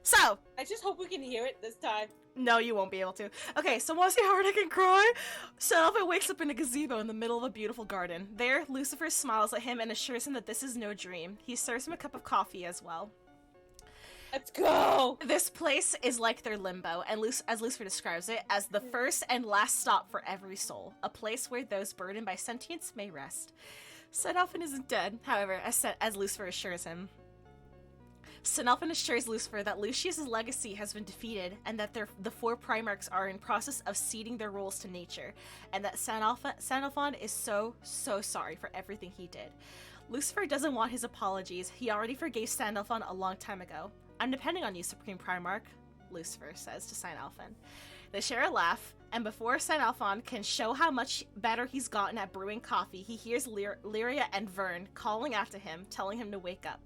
So. I just hope we can hear it this time. No, you won't be able to. Okay, so want to see how hard I can cry? Selva wakes up in a gazebo in the middle of a beautiful garden. There, Lucifer smiles at him and assures him that this is no dream. He serves him a cup of coffee as well. Let's go! This place is like their limbo, and as Lucifer describes it, as the first and last stop for every soul. A place where those burdened by sentience may rest. Senalphin isn't dead, however, as Lucifer assures him. Senalphin assures Lucifer that Lucius's legacy has been defeated, and that the four Primarchs are in process of ceding their roles to nature, and that Senalphin is so sorry for everything he did. Lucifer doesn't want his apologies. He already forgave Senalphin a long time ago. I'm depending on you, Supreme Primarch, Lucifer says to Senalphin. They share a laugh, and before Senalphin can show how much better he's gotten at brewing coffee, he hears Lyria and Vern calling after him, telling him to wake up.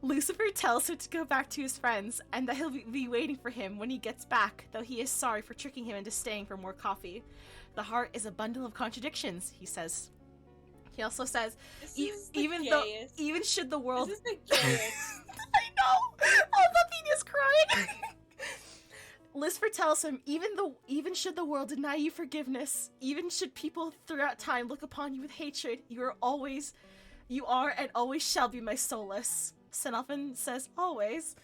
Lucifer tells him to go back to his friends, and that he'll be waiting for him when he gets back, though he is sorry for tricking him into staying for more coffee. The heart is a bundle of contradictions, he says. He also says, even should the world... This is the gayest. I know! Alphathenia's crying! Lucifer tells him, even should the world deny you forgiveness, even should people throughout time look upon you with hatred, you are and always shall be my solace. Senalphin says, always.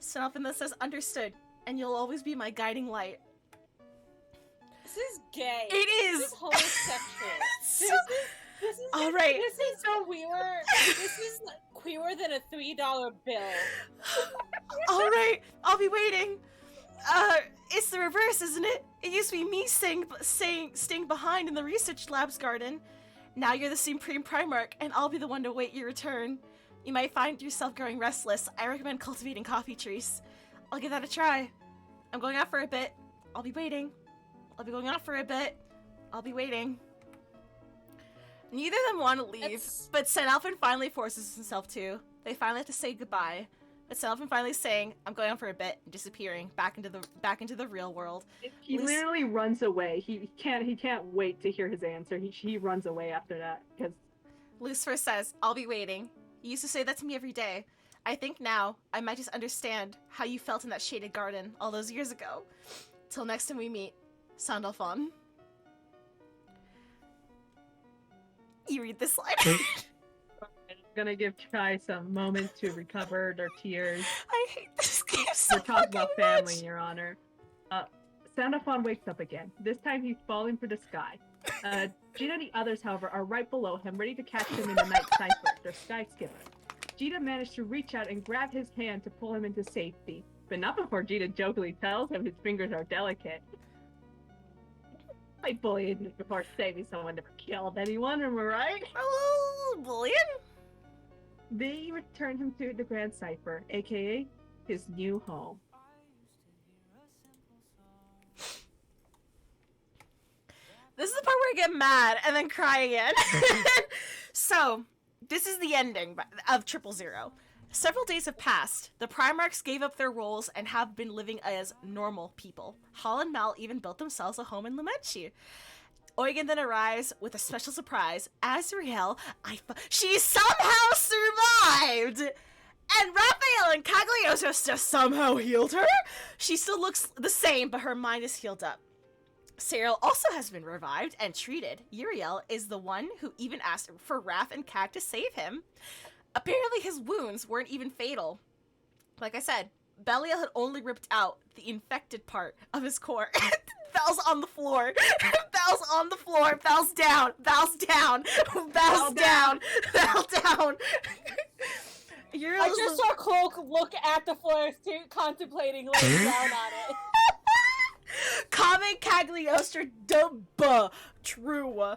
Senalphin then says, understood, and you'll always be my guiding light. This is gay. It is! This is homosexual. This is alright. This is queer. This is queerer than a $3 bill. Alright, I'll be waiting. It's the reverse, isn't it? It used to be me staying behind in the research lab's garden. Now you're the Supreme Primarch, and I'll be the one to wait your return. You might find yourself growing restless. I recommend cultivating coffee trees. I'll give that a try. I'm going out for a bit. I'll be waiting. I'll be going out for a bit. I'll be waiting. Neither of them want to leave, but St. Alphen finally forces himself to. They finally have to say goodbye. But St. Alphen finally saying, "I'm going out for a bit," and disappearing back into the real world. He literally runs away. He can't wait to hear his answer. He runs away after that because Lucifer says, "I'll be waiting. You used to say that to me every day. I think now I might just understand how you felt in that shaded garden all those years ago. Till next time we meet, Sandalphon." You read this line. I'm gonna give Chai some moment to recover their tears. I hate this game so We're talking about family, much. Your Honor. Sandalphon wakes up again. This time he's falling for the sky. Gina and the others, however, are right below him, ready to catch him in the night cipher, their sky skipper. Gina managed to reach out and grab his hand to pull him into safety, but not before Gina jokingly tells him his fingers are delicate. Like bullying before saving someone never killed anyone, am I right? Oh, bullying? They return him to the Grand Cipher, aka his new home. This is the part where I get mad and then cry again. So, this is the ending of 000. Several days have passed. The Primarchs gave up their roles and have been living as normal people. Hall and Mal even built themselves a home in Lumenchi. Eugen then arrives with a special surprise. Azrael, she somehow survived! And Raphael and Cagliostro just somehow healed her? She still looks the same, but her mind is healed up. Cyril also has been revived and treated. Uriel is the one who even asked for Raph and Cag to save him. Apparently his wounds weren't even fatal. Like I said, Belial had only ripped out the infected part of his core. Val's on the floor. Val's on the floor. Val's down. Val's down. Val's down. Val down. I just saw Cloak look at the floor, contemplating laying down on it. Comment Cagliostro dubba. True.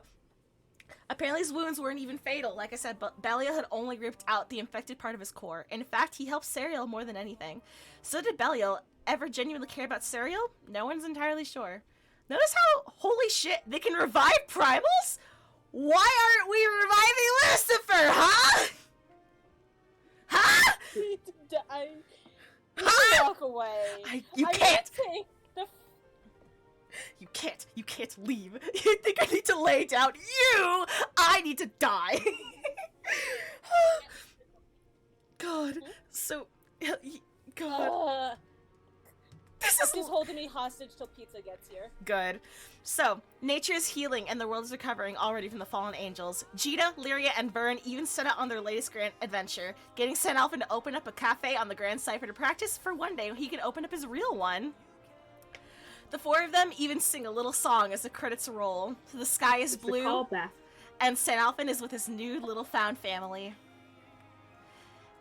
Apparently his wounds weren't even fatal. Like I said, but Belial had only ripped out the infected part of his core. In fact, he helped Serial more than anything. So did Belial ever genuinely care about Serial? No one's entirely sure. Notice how, holy shit, they can revive primals? Why aren't we reviving Lucifer, huh? Huh? Need to die. Huh? Walk away. You can't. Take the You can't leave. You think I need to lay down? I need to die. God, so, God. This is He's holding me hostage till pizza gets here. good. So, nature is healing and the world is recovering already from the fallen angels. Gita, Lyria, and Vern even set out on their latest grand adventure, getting St. Alphen to open up a cafe on the Grand Cipher to practice for one day he can open up his real one. The four of them even sing a little song as the credits roll. So the sky is blue, and St. Alphen is with his new little found family.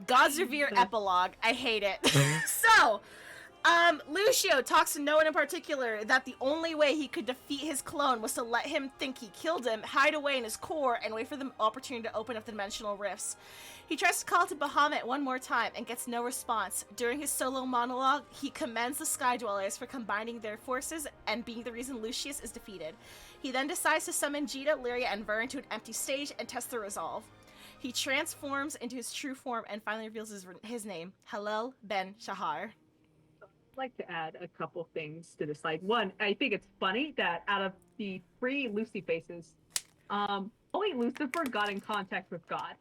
God's Revere epilogue. I hate it. So, Lucio talks to no one in particular that the only way he could defeat his clone was to let him think he killed him, hide away in his core, and wait for the opportunity to open up the dimensional rifts. He tries to call to Bahamut one more time and gets no response. During his solo monologue, he commends the Sky Dwellers for combining their forces and being the reason Lucius is defeated. He then decides to summon Gita, Lyria, and Vern to an empty stage and test their resolve. He transforms into his true form and finally reveals his name, Hallel Ben Shahar. I'd like to add a couple things to this. Like, one, I think it's funny that out of the 3 Lucy faces, only Lucifer got in contact with God.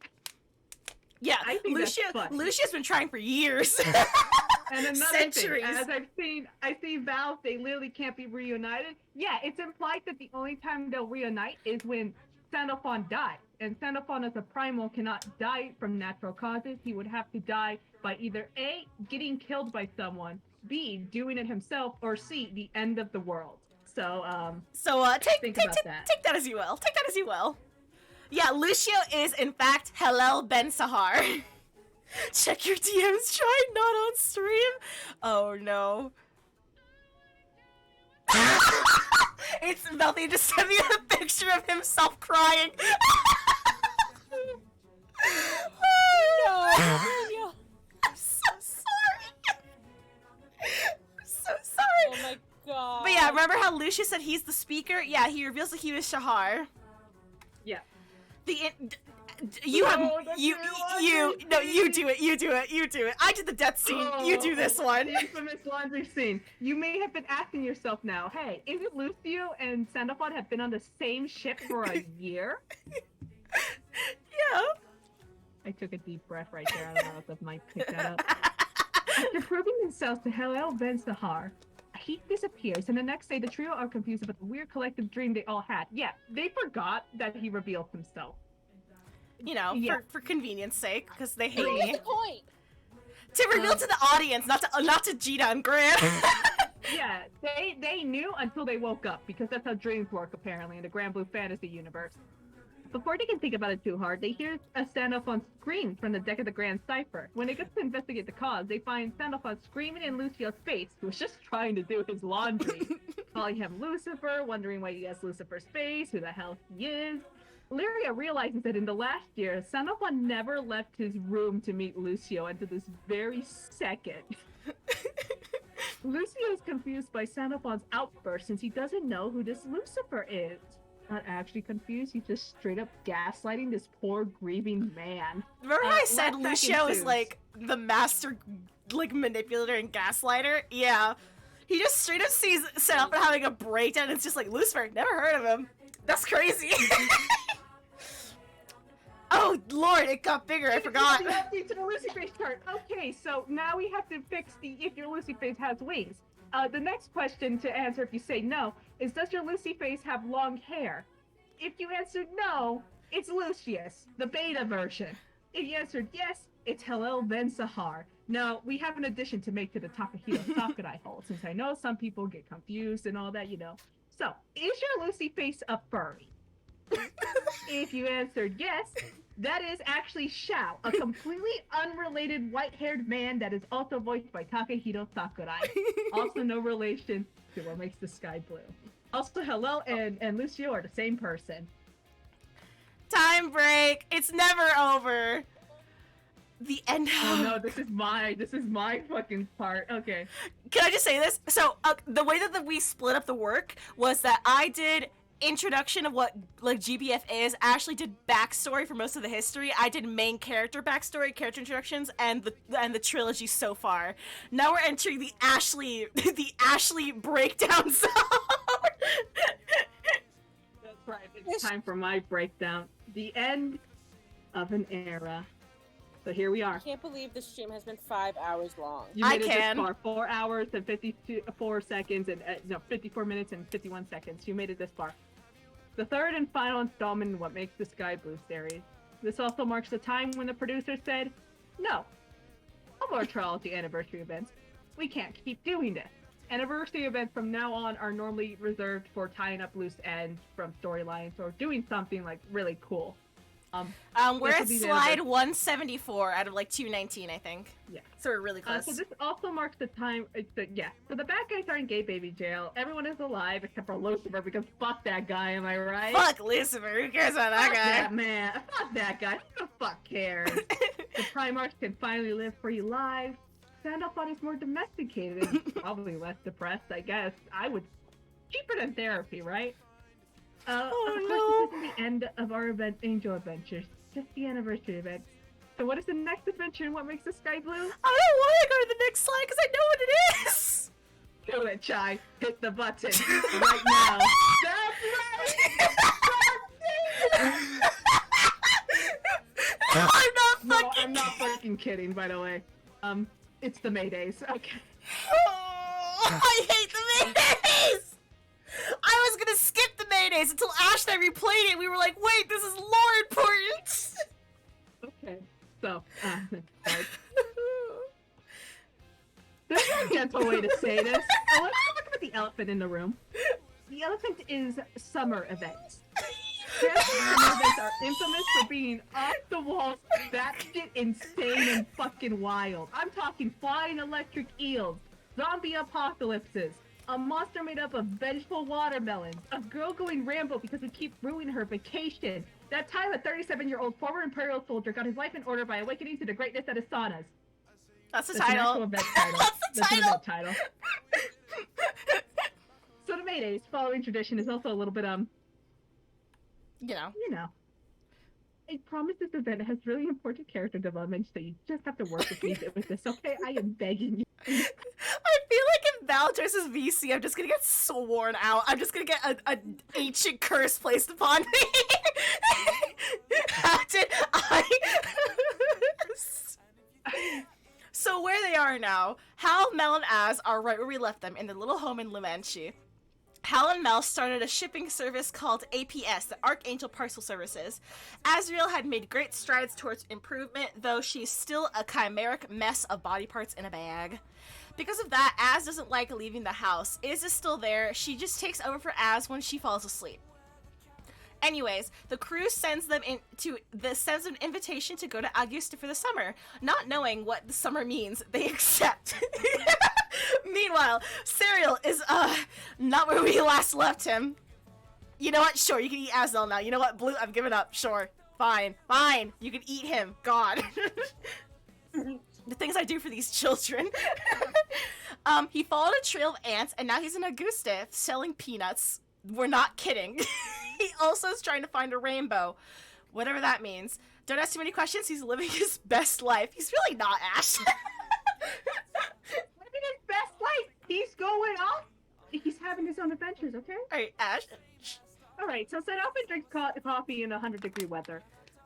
Yeah, I think Lucia's been trying for years. And another Centuries. thing, as I see Valve, they literally can't be reunited. Yeah, it's implied that the only time they'll reunite is when Sandalphon dies. And Sandalphon as a primal cannot die from natural causes. He would have to die by either A, getting killed by someone, B, doing it himself, or C, the end of the world. So, take that as you will. Take that as you will. Yeah, Lucio is, in fact, Hallel Ben Sahar. Check your DMs, try not on stream. Oh, no. It's Melody just sent me a picture of himself crying. No, Daniel. I'm so sorry. I'm so sorry. Oh my god. But yeah, remember how Lucius said he's the speaker? Yeah, he reveals that he was Shahar. Yeah. You have that's you your laundry you scene. do it. I did the death scene. You do this one. The infamous laundry scene. You may have been asking yourself now, hey, isn't Lucio and Sandalphon have been on the same ship for a year? Yeah. I took a deep breath right there. I don't know if the mic picked that up. After proving themselves to Hillel Ben Sahar, he disappears, and the next day the trio are confused about the weird collective dream they all had. Yeah, they forgot that he revealed himself. You know, Yeah. for convenience sake, because they hate What's me. the point? To reveal to the audience, not to Gita and Grant. Yeah, they knew until they woke up, because that's how dreams work apparently in the Granblue fantasy universe. Before they can think about it too hard, they hear a Sandalphon scream from the deck of the Grand Cipher. When they get to investigate the cause, they find Sandalphon screaming in Lucio's face, who was just trying to do his laundry, calling him Lucifer, wondering why he has Lucifer's face, who the hell he is. Lyria realizes that in the last year, Sandalphon never left his room to meet Lucio until this very second. Lucio is confused by Sandalphon's outburst since he doesn't know who this Lucifer is. Not actually confused, he's just straight up gaslighting this poor grieving man. Remember how I said last back Lucio is ensues. like the master, like manipulator and gaslighter? Yeah. He just straight up sees set up and having a breakdown. And it's just like Lucifer. Never heard of him. That's crazy. Oh Lord, it got bigger. I forgot. The update to the Lucy face chart. Okay, so now we have to fix the if your Lucy face has wings. The next question to answer if you say no is, does your Lucy face have long hair? If you answered no, it's Lucius, the beta version. If you answered yes, it's Hillel Ben Sahar. Now, we have an addition to make to the Takahito Sakurai hole, since I know some people get confused and all that, you know. So, is your Lucy face a furry? If you answered yes, that is actually Shao, a completely unrelated white-haired man that is also voiced by Takahito Sakurai. Also no relation to what makes the sky blue. Also, Hillel and Lucio are the same person. Time break. It's never over. The end. Oh no, this is my fucking part. Okay. Can I just say this? So the way that we split up the work was that I did introduction of what like GBF is. Ashley did backstory for most of the history. I did main character backstory, character introductions, and the trilogy so far. Now we're entering the Ashley breakdown zone. That's right. It's time for my breakdown. The end of an era. So here we I are. can't believe this stream has been 5 hours long. You I made it can. this far. 4 hours and 54 seconds and 54 minutes and 51 seconds. You made it this far. The third and final installment in What Makes the Sky Blue series. This also marks the time when the producer said, no more trilogy anniversary events. We can't keep doing this. Anniversary events from now on are normally reserved for tying up loose ends from storylines or doing something like really cool. We're this at will be the slide anniversary. 174 out of like 219, I think. Yeah. So we're really close. So this also marks the time. So the bad guys are in gay baby jail. Everyone is alive except for Lucifer because fuck that guy. Am I right? Fuck Lucifer. Who cares about that Fuck guy? that man. Fuck that guy. Who the fuck cares? The Primarchs can finally live free lives. Sandalphon is more domesticated and probably less depressed. I guess I would cheaper than therapy, right? Of course, this isn't the end of our Angel Adventures. Just the anniversary event. So what is the next adventure and what makes the sky blue? I don't want to go to the next slide because I know what it is. Do it, Chai. Hit the button right now. I'm not No, fucking. I'm not fucking kidding, by the way. It's the Maydays. Okay. Oh, I hate the Maydays. I was gonna skip the Maydays until Ash and I replayed it. We were like, wait, this is lore important. Okay. So, there's no gentle way to say this. Let's talk about the elephant in the room. The elephant is summer events. Summer events are infamous for being off the walls, batshit insane and fucking wild. I'm talking flying electric eels, zombie apocalypses, A monster made up of vengeful watermelons. A girl going Rambo because we keep ruining her vacation. That time a 37-year-old former Imperial soldier got his life in order by awakening to the greatness that is saunas. That's the That's an actual title. event title. That's the An title. event title. So the Maydays, following tradition, is also a little bit, You know. I promise this event has really important character development, so you just have to work with me with this, okay? I am begging you. I feel like if Val dresses VC, I'm just gonna get sworn out. I'm just gonna get a ancient curse placed upon me. How did I? So where they are now, Hal, Mel, and Az are right where we left them, in their little home in Lumanchi. Hal and Mel started a shipping service called APS, the Archangel Parcel Services. Azriel had made great strides towards improvement, though she's still a chimeric mess of body parts in a bag. Because of that, Az doesn't like leaving the house. Iz is still there. She just takes over for Az when she falls asleep. Anyways, the crew sends them an invitation to go to Augusta for the summer. Not knowing what the summer means, they accept. Meanwhile, Serial is not where we last left him. You know what? Sure, you can eat Azel now. You know what? Blue, I've given up. Sure. Fine. You can eat him. God. The things I do for these children. He followed a trail of ants, and now he's in Augusta selling peanuts. We're not kidding. He also is trying to find a rainbow. Whatever that means. Don't ask too many questions. He's living his best life. He's really not, Ash. Living his best life! He's going off! He's having his own adventures, okay? Alright, Ash. Alright, so set up and drink coffee in 100-degree weather.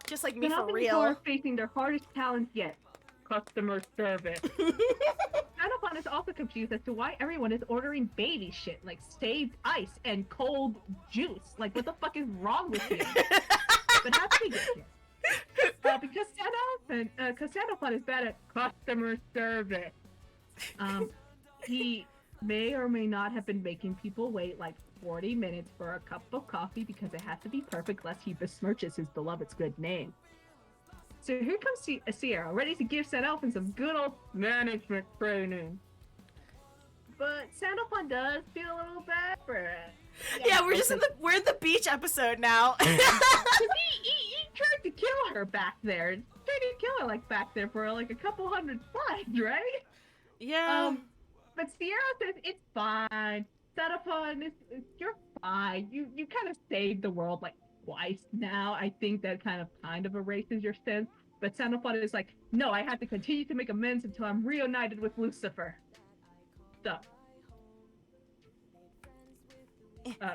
Just like me Set for up and real. are facing their hardest challenge yet. Customer service. Sanopon is also confused as to why everyone is ordering baby shit, like saved ice and cold juice. Like, what the fuck is wrong with you? But how did he get here? Because Sanopon is bad at customer service. He may or may not have been making people wait like 40 minutes for a cup of coffee because it has to be perfect lest he besmirches his beloved's good name. So here comes Sierra, ready to give Sandalphon some good old management training. But Sandalphon does feel a little bad for it. Yeah, we're in the beach episode now. he tried to kill her back there. Back there for like a couple hundred slides, right? Yeah. But Sierra says it's fine. Sandalphon, you're fine. You kind of saved the world like twice now. I think that kind of erases your sense. But Sandalphon is like, no, I have to continue to make amends until I'm reunited with Lucifer. So.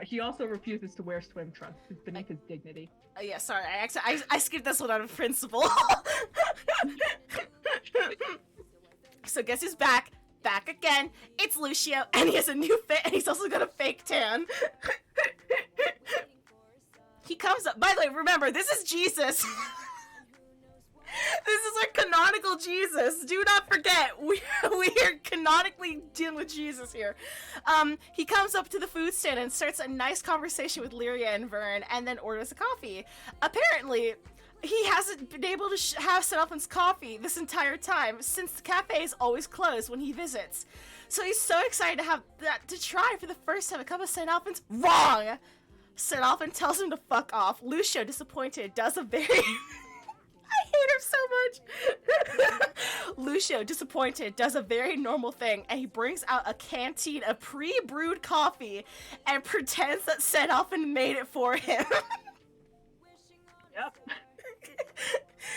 He also refuses to wear swim trunks. It's beneath his dignity. Yeah, sorry. I skipped this one out of principle. So guess who's back? Back again. It's Lucio, and he has a new fit, and he's also got a fake tan. He comes up. By the way, remember, this is Jesus. This is our canonical Jesus. Do not forget, we are canonically dealing with Jesus here. He comes up to the food stand and starts a nice conversation with Lyria and Vern, and then orders a coffee. Apparently, he hasn't been able to have Sandalphon's coffee this entire time, since the cafe is always closed when he visits. So he's so excited to have that to try for the first time a cup of Sandalphon's. Wrong! Sandalphon tells him to fuck off. Lucio, disappointed, does a very... I hate him so much. Lucio, disappointed, does a very normal thing, and he brings out a canteen of pre-brewed coffee and pretends that Sandalphon made it for him. Yep.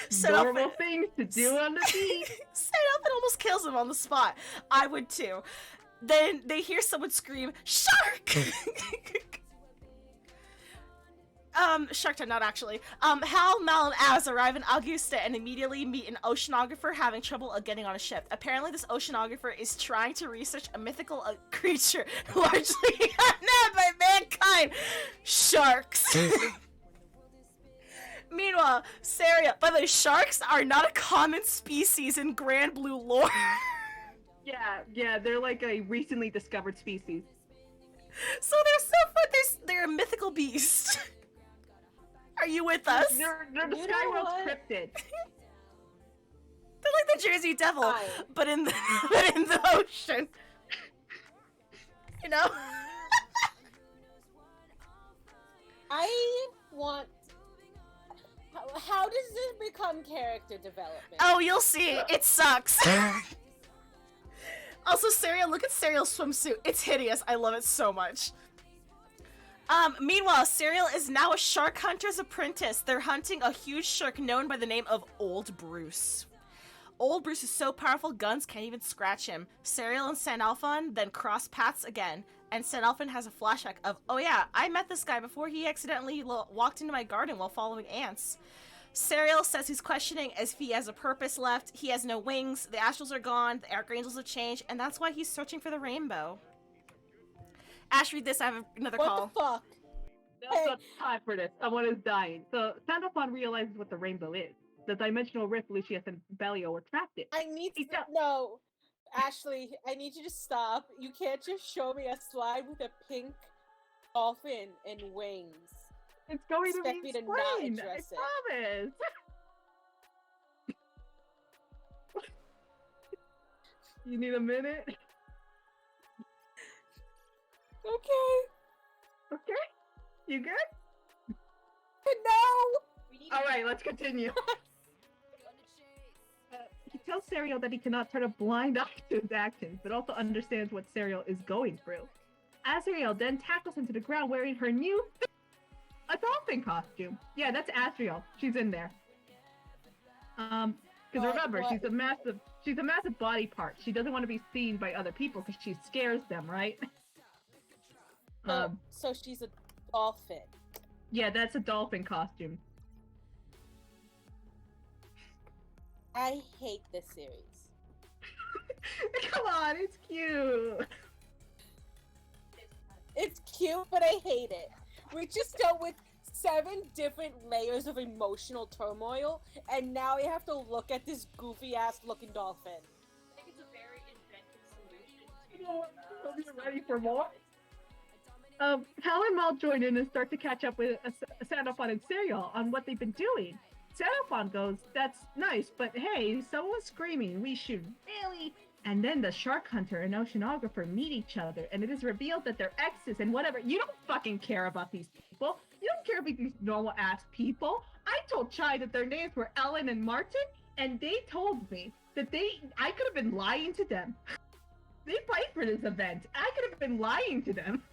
Sandalphon... Normal things to do on the beach. Sandalphon almost kills him on the spot. I would too. Then they hear someone scream, "Shark!" Shark Tank, not actually. Hal, Mal, and Az arrive in Augusta and immediately meet an oceanographer having trouble getting on a ship. Apparently, this oceanographer is trying to research a mythical creature largely unknown by mankind. Sharks. Meanwhile, Saria, by the way, sharks are not a common species in Granblue lore. Yeah, they're like a recently discovered species. So they're so fun. They're a mythical beast. Are you with us? They're the Skyworld's cryptid. They're like the Jersey Devil, but in the ocean. You know? I want. How does this become character development? Oh, you'll see. It sucks. Also, Serial, look at Serial's swimsuit. It's hideous. I love it so much. Meanwhile, Serial is now a shark hunter's apprentice. They're hunting a huge shark known by the name of Old Bruce. Old Bruce is so powerful, guns can't even scratch him. Serial and Sandalphon then cross paths again, and Sandalphon has a flashback of, oh yeah, I met this guy before he accidentally walked into my garden while following ants. Serial says he's questioning as if he has a purpose left. He has no wings, the astrals are gone, the archangels have changed, and that's why he's searching for the rainbow. Ash, read this. I have another call. What the fuck? There's not time for this. Someone is dying. So Sandalphon realizes what the rainbow is. The dimensional rift Lucius and Bellio were trapped in. I need to no, Ashley. I need you to stop. You can't just show me a slide with a pink dolphin and wings. It's going to Expect be me to not explained. address it. I promise. You need a minute? Okay. Okay. You good? No. All right, let's continue. He tells Serial that he cannot turn a blind eye to his actions, but also understands what Serial is going through. Azrael then tackles him to the ground wearing her new a dolphin costume. Yeah, that's Azrael. She's in there. Because remember, what? she's a massive body part. She doesn't want to be seen by other people because she scares them, right? So she's a dolphin. Yeah, that's a dolphin costume. I hate this series. Come on, it's cute. It's cute, but I hate it. We just dealt with 7 different layers of emotional turmoil, and now we have to look at this goofy ass looking dolphin. I think it's a very inventive solution to. Are you ready for more? Hal and Mal join in and start to catch up with Sandalphon and Serial on what they've been doing. Sandalphon goes, "That's nice, but hey, someone's screaming. We should really..." And then the shark hunter and oceanographer meet each other, and it is revealed that they're exes and whatever. You don't fucking care about these people. You don't care about these normal ass people. I told Chai that their names were Ellen and Martin, and they told me that I could have been lying to them. They fight for this event. I could have been lying to them.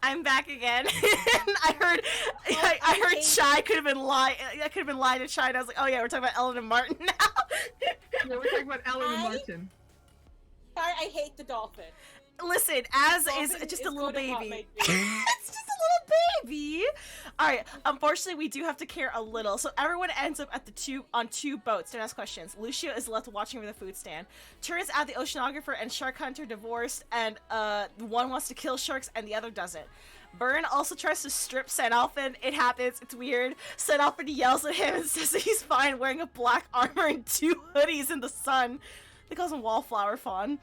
I'm back again. I heard Chai could have been lying. I could have been lying to Chai, and I was like, oh yeah, we're talking about Ellen and Martin now. Yeah, we're talking about Ellen and Martin. Sorry, I hate the dolphin. Listen, Az Dolphin is just a is little good at what baby. my baby. It's just a little baby. All right. Unfortunately, we do have to care a little. So everyone ends up at on 2 boats. Don't ask questions. Lucio is left watching over the food stand. Turns out the oceanographer and shark hunter divorced, and one wants to kill sharks and the other doesn't. Byrne also tries to strip Sandalphon. It happens. It's weird. Sandalphon yells at him and says that he's fine wearing a black armor and 2 hoodies in the sun. They call him Wallflower Fawn.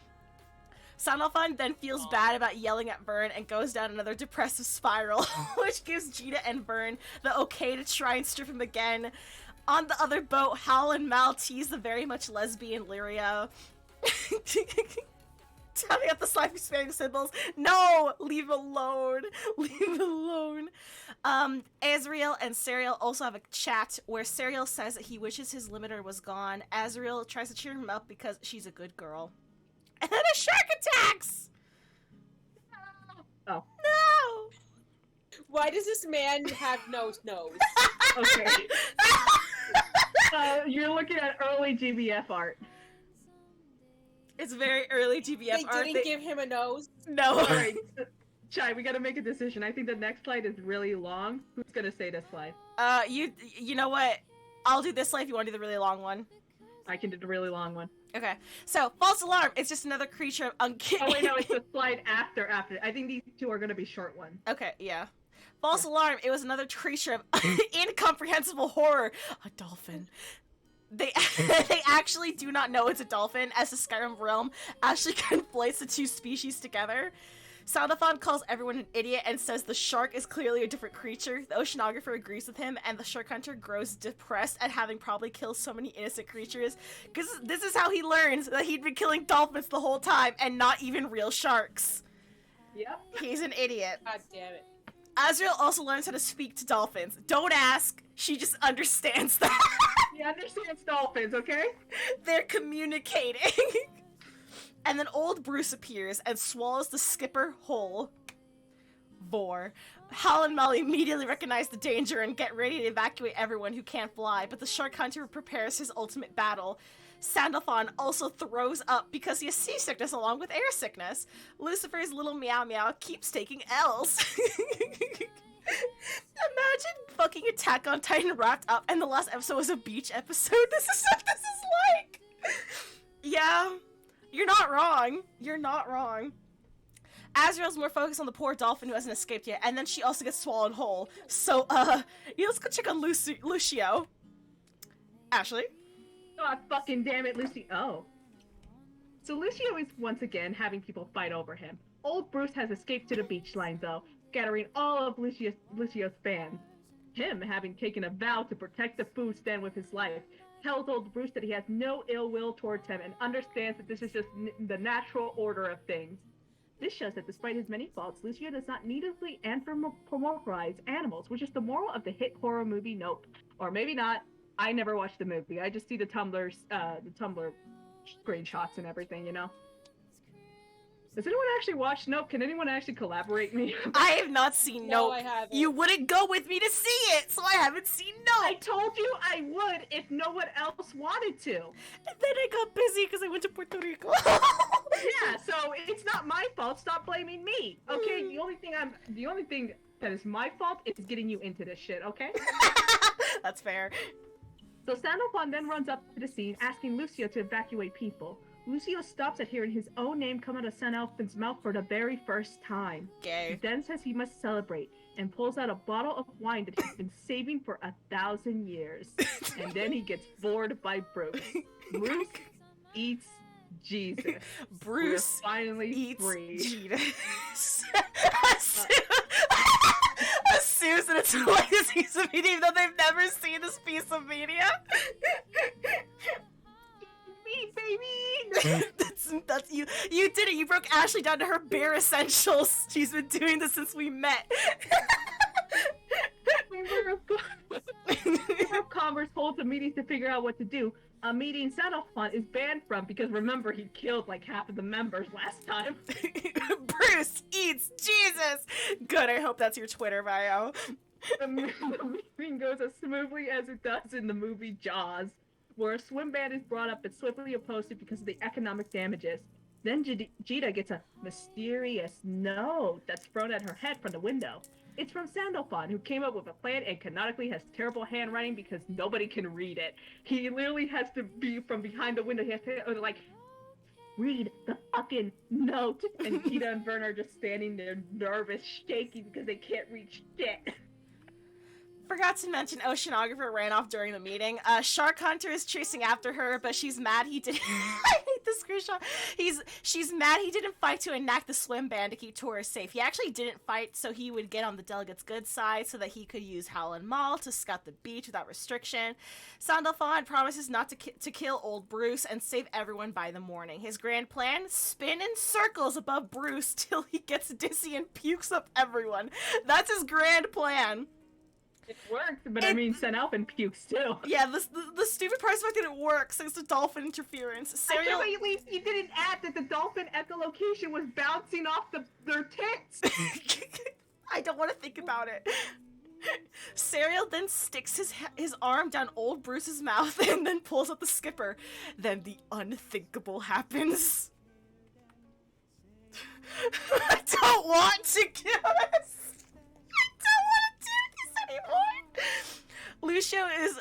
Sandalphon then feels bad about yelling at Byrne and goes down another depressive spiral, which gives Gita and Byrne the okay to try and strip him again. On the other boat, Hal and Mal tease the very much lesbian Lyria. Telling up the slimy sparing symbols. No! Leave him alone. Leave him alone. Azrael and Serial also have a chat where Serial says that he wishes his limiter was gone. Azrael tries to cheer him up because she's a good girl. And then a shark attacks! Oh. No! Why does this man have no nose? Okay. You're looking at early GBF art. It's very early GBF They art. didn't give him a nose? No. Alright, Chai, we gotta make a decision. I think the next slide is really long. Who's gonna say this slide? You know what? I'll do this slide if you want to do the really long one. I can do the really long one. Okay. So, false alarm. It's just another creature of Oh wait, no, it's the slide after. I think these 2 are gonna be short ones. Okay, yeah. False alarm. It was another creature of incomprehensible horror. A dolphin. They actually do not know it's a dolphin, as the Skyrim realm actually conflates the 2 species together. Soundathon calls everyone an idiot and says the shark is clearly a different creature. The oceanographer agrees with him, and the shark hunter grows depressed at having probably killed so many innocent creatures, because this is how he learns that he'd been killing dolphins the whole time and not even real sharks. Yep. He's an idiot. God damn it. Azrael also learns how to speak to dolphins. Don't ask, she just understands that. He understands dolphins, okay? They're communicating. And then old Bruce appears and swallows the skipper whole. Vor. Hal and Molly immediately recognize the danger and get ready to evacuate everyone who can't fly, but the shark hunter prepares his ultimate battle. Sandalphon also throws up because he has seasickness along with air sickness. Lucifer's little meow meow keeps taking L's. Imagine fucking Attack on Titan wrapped up and the last episode was a beach episode. This is what this is like. Yeah, you're not wrong. You're not wrong. Azrael's more focused on the poor dolphin who hasn't escaped yet, and then she also gets swallowed whole. So, let's go check on Lucio. Ashley? God fucking damn it, Lucy. Oh. So Lucio is once again having people fight over him. Old Bruce has escaped to the beach line, though, scattering all of Lucio's fans. Him, having taken a vow to protect the food stand with his life, tells old Bruce that he has no ill will towards him and understands that this is just the natural order of things. This shows that despite his many faults, Lucio does not needlessly anthropomorphize animals, which is the moral of the hit horror movie Nope. Or maybe not. I never watched the movie. I just see the Tumblr screenshots and everything, you know? Does anyone actually watch Nope? Can anyone actually collaborate me? I have not seen No, Nope. I haven't. You wouldn't go with me to see it, so I haven't seen I Nope. told you I would if no one else wanted to. And then I got busy because I went to Puerto Rico. Yeah, so it's not my fault. Stop blaming me. Okay, the only thing that is my fault is getting you into this shit, okay? That's fair. So Sandalphon then runs up to the scene, asking Lucio to evacuate people. Lucio stops at hearing his own name come out of Sandalphon's mouth for the very first time. He Gay. then says he must celebrate, and pulls out a bottle of wine that he's been saving for 1,000 years. And then he gets bored by Bruce. Bruce eats Jesus. Bruce We're finally eats free. Jesus. Assumes that it's the latest piece of media, even though they've never seen this piece of media. Me, baby! That's you. You did it. You broke Ashley down to her bare essentials. She's been doing this since we met. Chamber of Commerce holds a meeting to figure out what to do. A meeting Sandalphon is banned from because remember he killed like half of the members last time. Bruce eats Jesus. Good. I hope that's your Twitter bio. The meeting goes as smoothly as it does in the movie Jaws, where a swim ban is brought up and swiftly opposed because of the economic damages. Then Jita gets a mysterious note that's thrown at her head from the window. It's from Sandalphon, who came up with a plan and canonically has terrible handwriting because nobody can read it. He literally has to be from behind the window. He has to, like, read the fucking note. And Jita and Vern are just standing there nervous, shaking because they can't read shit. Forgot to mention oceanographer ran off during the meeting. Shark Hunter is chasing after her, but she's mad he didn't. I hate the screenshot. She's mad he didn't fight to enact the swim ban to keep tourists safe. He actually didn't fight so he would get on the delegates' good side so that he could use Hal and Maul to scout the beach without restriction. Sandalphon promises not to kill old Bruce and save everyone by the morning. His grand plan: spin in circles above Bruce till he gets dizzy and pukes up everyone. That's his grand plan. It worked, but I mean, Sandalphon pukes too. Yeah, the stupid part is that it didn't work thanks to dolphin interference. I can't believe you didn't add that the dolphin echolocation was bouncing off their tits. I don't want to think about it. Serial then sticks his arm down old Bruce's mouth and then pulls up the skipper. Then the unthinkable happens. I don't want to do this. Anymore. Lucio is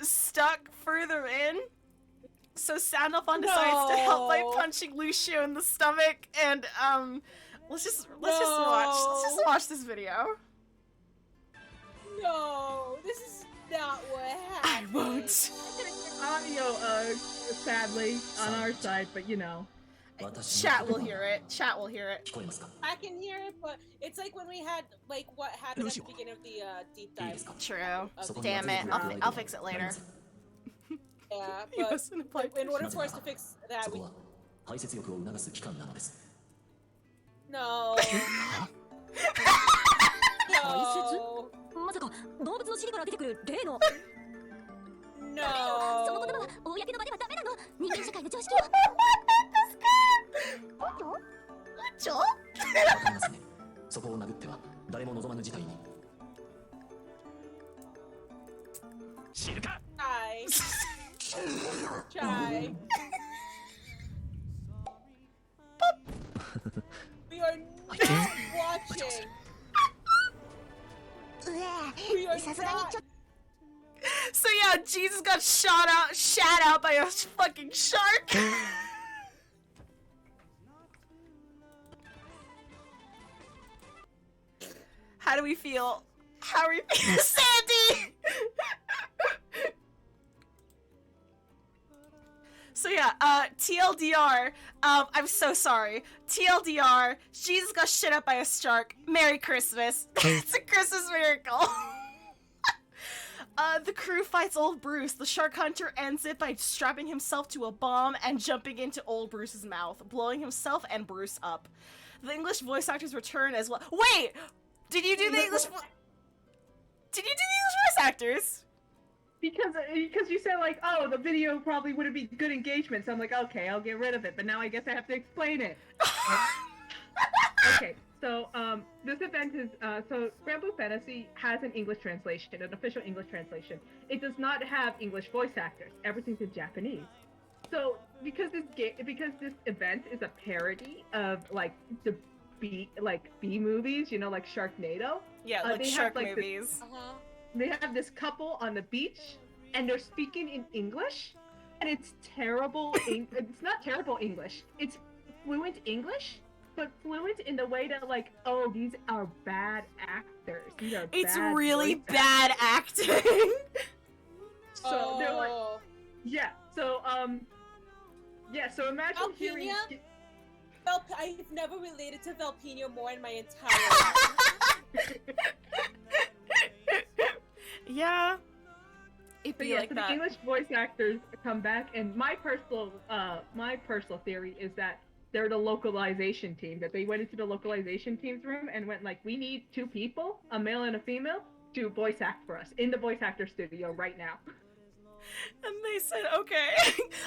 stuck further in, so Sandalphon decides to help by punching Lucio in the stomach, and let's just watch this video. No, this is not what happened. I won't. Audio, sadly, on our side, but you know. Chat will hear it. Chat will hear it. I can hear it, but it's like when we had like what happened at the beginning of the deep dive. True. Damn it. I'll fix it later. Yeah, He but wasn't applied. in order for us to fix that, we no. No. まさか動物の尻から出てくる例の No. その言葉は公の場ではダメなの人間社会の常識よちょわかりますね。そこを殴っては誰も望まぬ事態に。知るか。Try. We are not watching. う We are えさすがに not. ちょっ So yeah, Jesus got shat out by a fucking shark. How do we feel? How are we feeling, Sandy? So yeah, TLDR, I'm so sorry. TLDR, Jesus got shit up by a shark. Merry Christmas. It's a Christmas miracle. The crew fights old Bruce. The shark hunter ends it by strapping himself to a bomb and jumping into old Bruce's mouth, blowing himself and Bruce up. The English voice actors return as well. Wait! Did you do the English voice actors? Because you said like, oh, the video probably wouldn't be good engagement, so I'm like, okay, I'll get rid of it. But now I guess I have to explain it. Okay, so this event is so Granblue Fantasy has an English translation, an official English translation. It does not have English voice actors. Everything's in Japanese. So because this event is a parody of like the B movies, you know, like Sharknado. Yeah, like shark have, like, movies. They have this couple on the beach, and they're speaking in English, and it's terrible. It's not terrible English. It's fluent English, but fluent in the way that, like, oh, these are bad actors. These are It's bad really voice bad actors. acting. So they're like, yeah. So So imagine hearing. I've never related to Valpino more in my entire life. Yeah. It'd But be yeah, like so that. the English voice actors come back, and my personal theory is that they're the localization team. That they went into the localization team's room and went like, we need 2 people, a male and a female, to voice act for us in the voice actor studio right now. And they said, okay.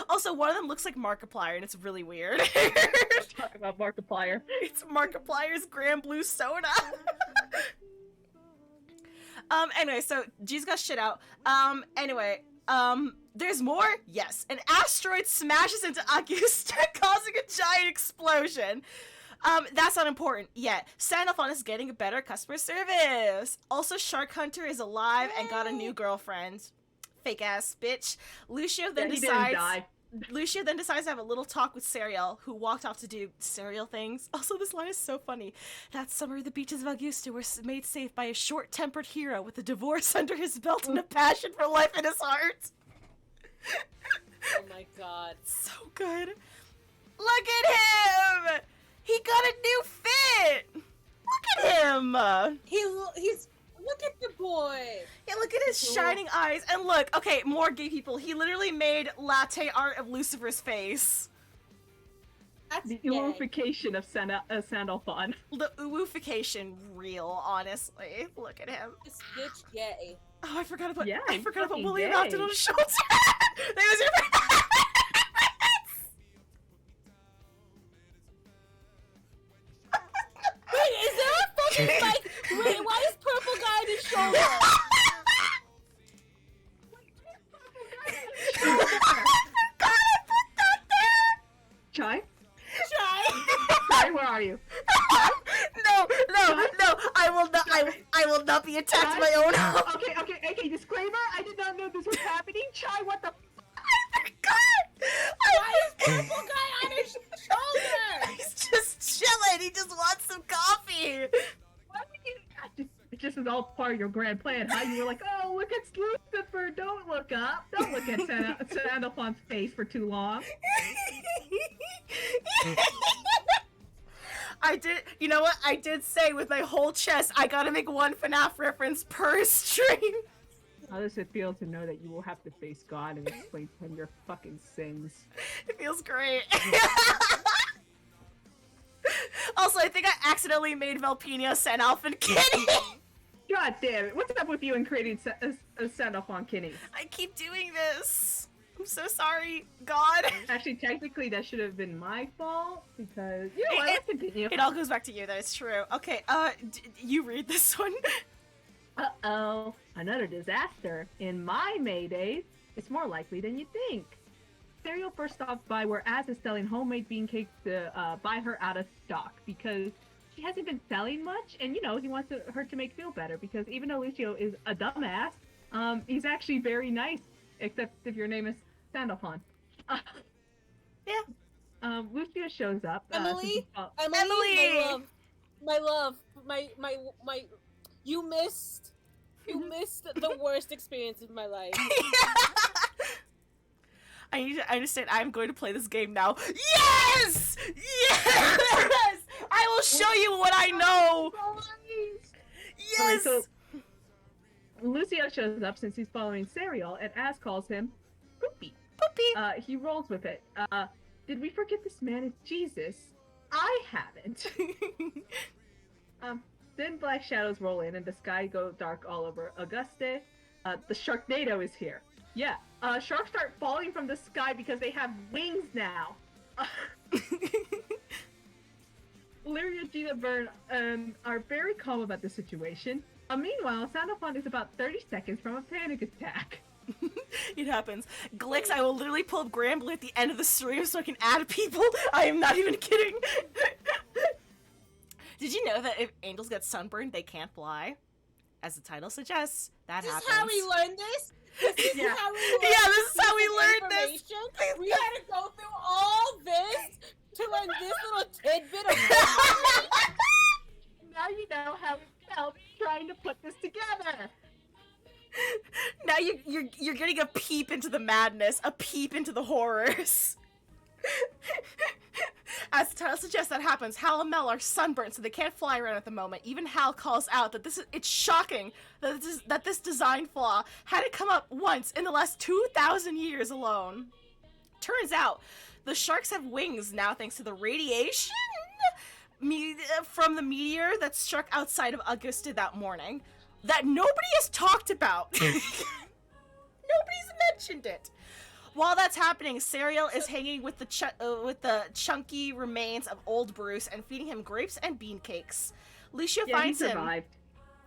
Also, one of them looks like Markiplier, and it's really weird. Let's talk about Markiplier. It's Markiplier's Granblue soda. Anyway, so G's got shit out. There's more? Yes. An asteroid smashes into Augusta, causing a giant explosion. That's not important yet. Sandalphon is getting a better customer service. Also, Shark Hunter is alive and got a new girlfriend. Fake ass bitch. Lucio then decides to have a little talk with Serial, who walked off to do Serial things. Also, this line is so funny. That summer, the beaches of Augusta were made safe by a short-tempered hero with a divorce under his belt and a passion for life in his heart. Oh my god. So good. Look at him! He got a new fit! Look at him! He's look at the boy! Yeah, look at his shining eyes. And look, okay, more gay people. He literally made latte art of Lucifer's face. That's The gay. uification of Sandalphon. The uification real, honestly. Look at him. This bitch gay. Oh, I forgot about Yeah, he's fucking William gay. Afton on his shoulder. There's your Wait, is there a fucking like? Wait, why is purple guy on his shoulder? Chai? Try. Chai, where are you? No, I will not be attacked by my own house. Okay, disclaimer, I did not know this was happening. Chai, what the f- I forgot. Why is purple guy on his shoulder? He's just chilling. He just wants some coffee. Why would you... This is all part of your grand plan, how you were like, oh, look at Lucifer, don't look up. Don't look at Sandalphon's face for too long. I did, you know what? I did say with my whole chest, I gotta make one FNAF reference per stream. How does it feel to know that you will have to face God and explain to him your fucking sins? It feels great. Also, I think I accidentally made Velpina Sandalph and Kitty. God damn it! What's up with you and creating a send-off on Kenny? I keep doing this. I'm so sorry, God. Actually, technically, that should have been my fault because you know what? Let's continue. It all goes back to you. That is true. Okay. You read this one. Uh-oh, another disaster. In my Maydays, it's more likely than you think. Serial first stops by where Az is selling homemade bean cakes to buy her out of stock because she hasn't been selling much, and you know, he wants her to make feel better because even though Lucio is a dumbass, he's actually very nice, except if your name is Sandalphon. Yeah. Lucio shows up. Emily, Emily! my love, you missed the worst experience of my life. I need to understand. I'm going to play this game now. Yes! Yes! I will show you what I know! Yes! Alright, so Lucio shows up since he's following Serial, and Az calls him Poopy. Poopy! He rolls with it. Did we forget this man is Jesus? I haven't. Then black shadows roll in and the sky go dark all over Auguste. The Sharknado is here. Yeah, sharks start falling from the sky because they have wings now. Lyria, Gina, Byrne are very calm about the situation. Meanwhile, Sandalphon is about 30 seconds from a panic attack. It happens. Glix, I will literally pull up Granblue at the end of the stream so I can add people. I am not even kidding. Did you know that if angels get sunburned, they can't fly? As the title suggests, that happens. This is how we learned this? This is how we learned this is how we learned this! We had to go through all this to learn this little tidbit of Now you know how it felt trying to put this together. Now you're getting a peep into the madness, a peep into the horrors. As the title suggests, that happens. Hal and Mel are sunburnt, so they can't fly around at the moment. Even Hal calls out that it's shocking that this design flaw hadn't come up once in the last 2,000 years alone. Turns out, the sharks have wings now thanks to the radiation from the meteor that struck outside of Augusta that morning that nobody has talked about. Nobody's mentioned it. While that's happening, Serial is hanging with the chunky remains of old Bruce and feeding him grapes and bean cakes. Lucio finds him. Survived.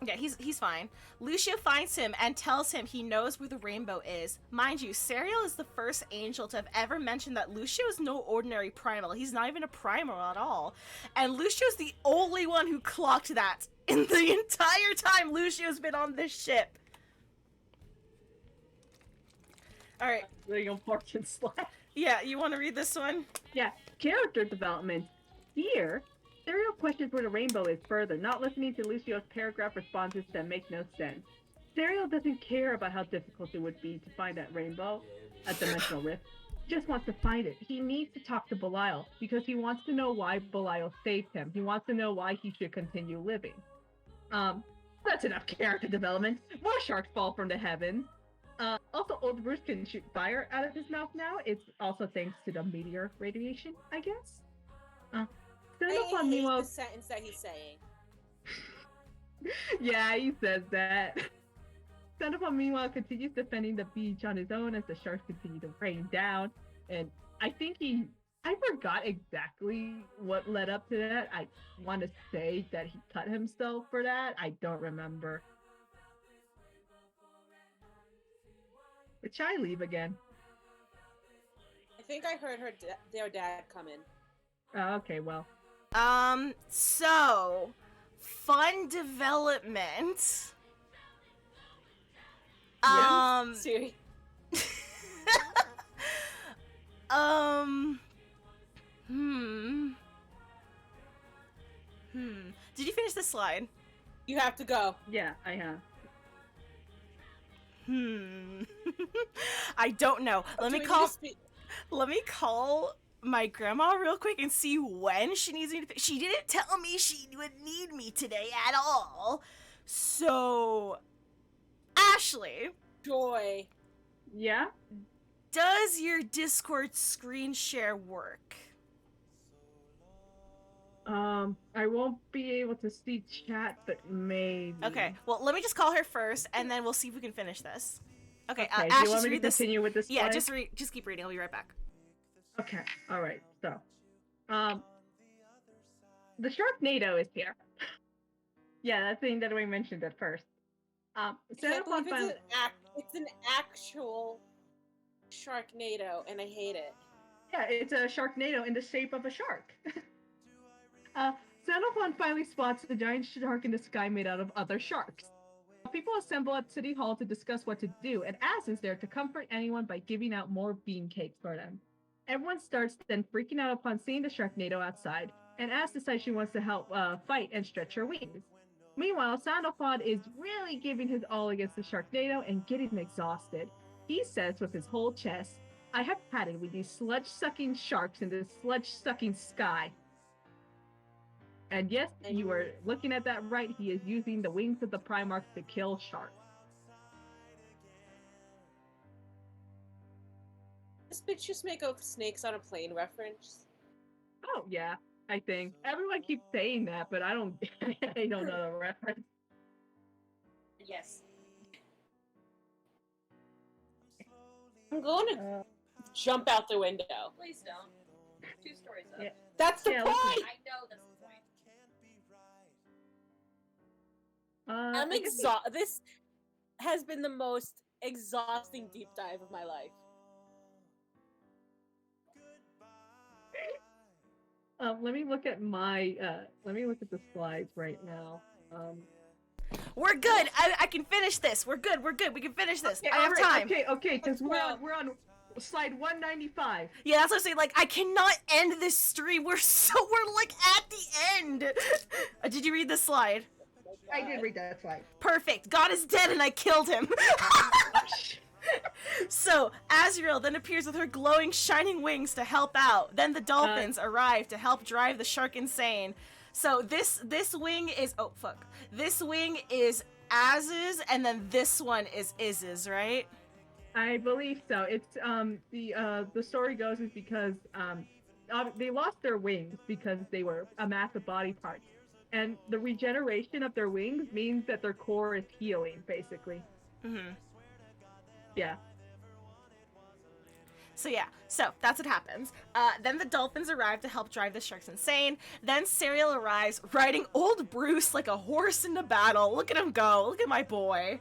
Yeah, he's fine. Lucio finds him and tells him he knows where the rainbow is. Mind you, Serial is the first angel to have ever mentioned that Lucio is no ordinary primal. He's not even a primal at all. And Lucio's the only one who clocked that in the entire time Lucio's been on this ship. Alright. The unfortunate slap. Yeah, you want to read this one? Yeah, character development. Here, Serial questions where the rainbow is further, not listening to Lucio's paragraph responses that make no sense. Serial doesn't care about how difficult it would be to find that rainbow, a dimensional rift. He just wants to find it. He needs to talk to Belial, because he wants to know why Belial saved him. He wants to know why he should continue living. That's enough character development. More sharks fall from the heavens. Also, old Bruce can shoot fire out of his mouth now. It's also thanks to the meteor radiation, I guess. I hate the sentence that he's saying. Yeah, he says that. Sandalphon, meanwhile, continues defending the beach on his own as the sharks continue to rain down. And I think I forgot exactly what led up to that. I want to say that he cut himself for that. I don't remember. Did Chai leave again? I think I heard their dad come in. Oh, okay, well. So, fun development. Siri. Did you finish the slide? You have to go. Yeah, I have. I don't know. Let me call my grandma real quick and see when she needs me to. She didn't tell me she would need me today at all. So, Ashley. Joy. Yeah? Does your Discord screen share work? I won't be able to see chat, but maybe. Okay, well, let me just call her first, and then we'll see if we can finish this. Okay, Okay, Ash, do you want just me to read this. continue with this? Yeah, slide? just keep reading. I'll be right back. Okay, alright, so. The Sharknado is here. Yeah, that thing that we mentioned at first. I can't believe it's an actual Sharknado, and I hate it. Yeah, it's a Sharknado in the shape of a shark. Sandalphon finally spots a giant shark in the sky made out of other sharks. People assemble at City Hall to discuss what to do, and Az is there to comfort anyone by giving out more bean cakes for them. Everyone starts then freaking out upon seeing the Sharknado outside, and Az decides she wants to help fight and stretch her wings. Meanwhile, Sandalphon is really giving his all against the Sharknado and getting exhausted. He says with his whole chest, "I have had it with these sludge-sucking sharks in this sludge-sucking sky." And yes, you were looking at that right, he is using the wings of the Primarch to kill sharks. This bitch just make a snakes on a plane reference. Oh yeah, I think. Everyone keeps saying that, but I don't I don't know the reference. Yes. I'm going to jump out the window. Please don't. 2 stories up. Yeah. That's the Yeah, point! I know that's the point. I'm exhausted. This has been the most exhausting deep dive of my life. Let me look at my let me look at the slides right now. We're good. I can finish this. We're good. We can finish this. Okay, I have time. Okay, because we're on slide 195. Yeah, that's what I'm saying. Like, I cannot end this stream. We're like at the end. Did you read the slide? I did read that slide. Perfect. God is dead and I killed him. So, Azrael then appears with her glowing, shining wings to help out. Then the dolphins arrive to help drive the shark insane. So this wing is This wing is Az's, and then this one is Iz's, right? I believe so. It's the story goes is because they lost their wings because they were a mass of body parts, and the regeneration of their wings means that their core is healing, basically. Mm-hmm. Yeah. So that's what happens. Then the dolphins arrive to help drive the sharks insane. Then Serial arrives, riding old Bruce like a horse into battle. Look at him go. Look at my boy.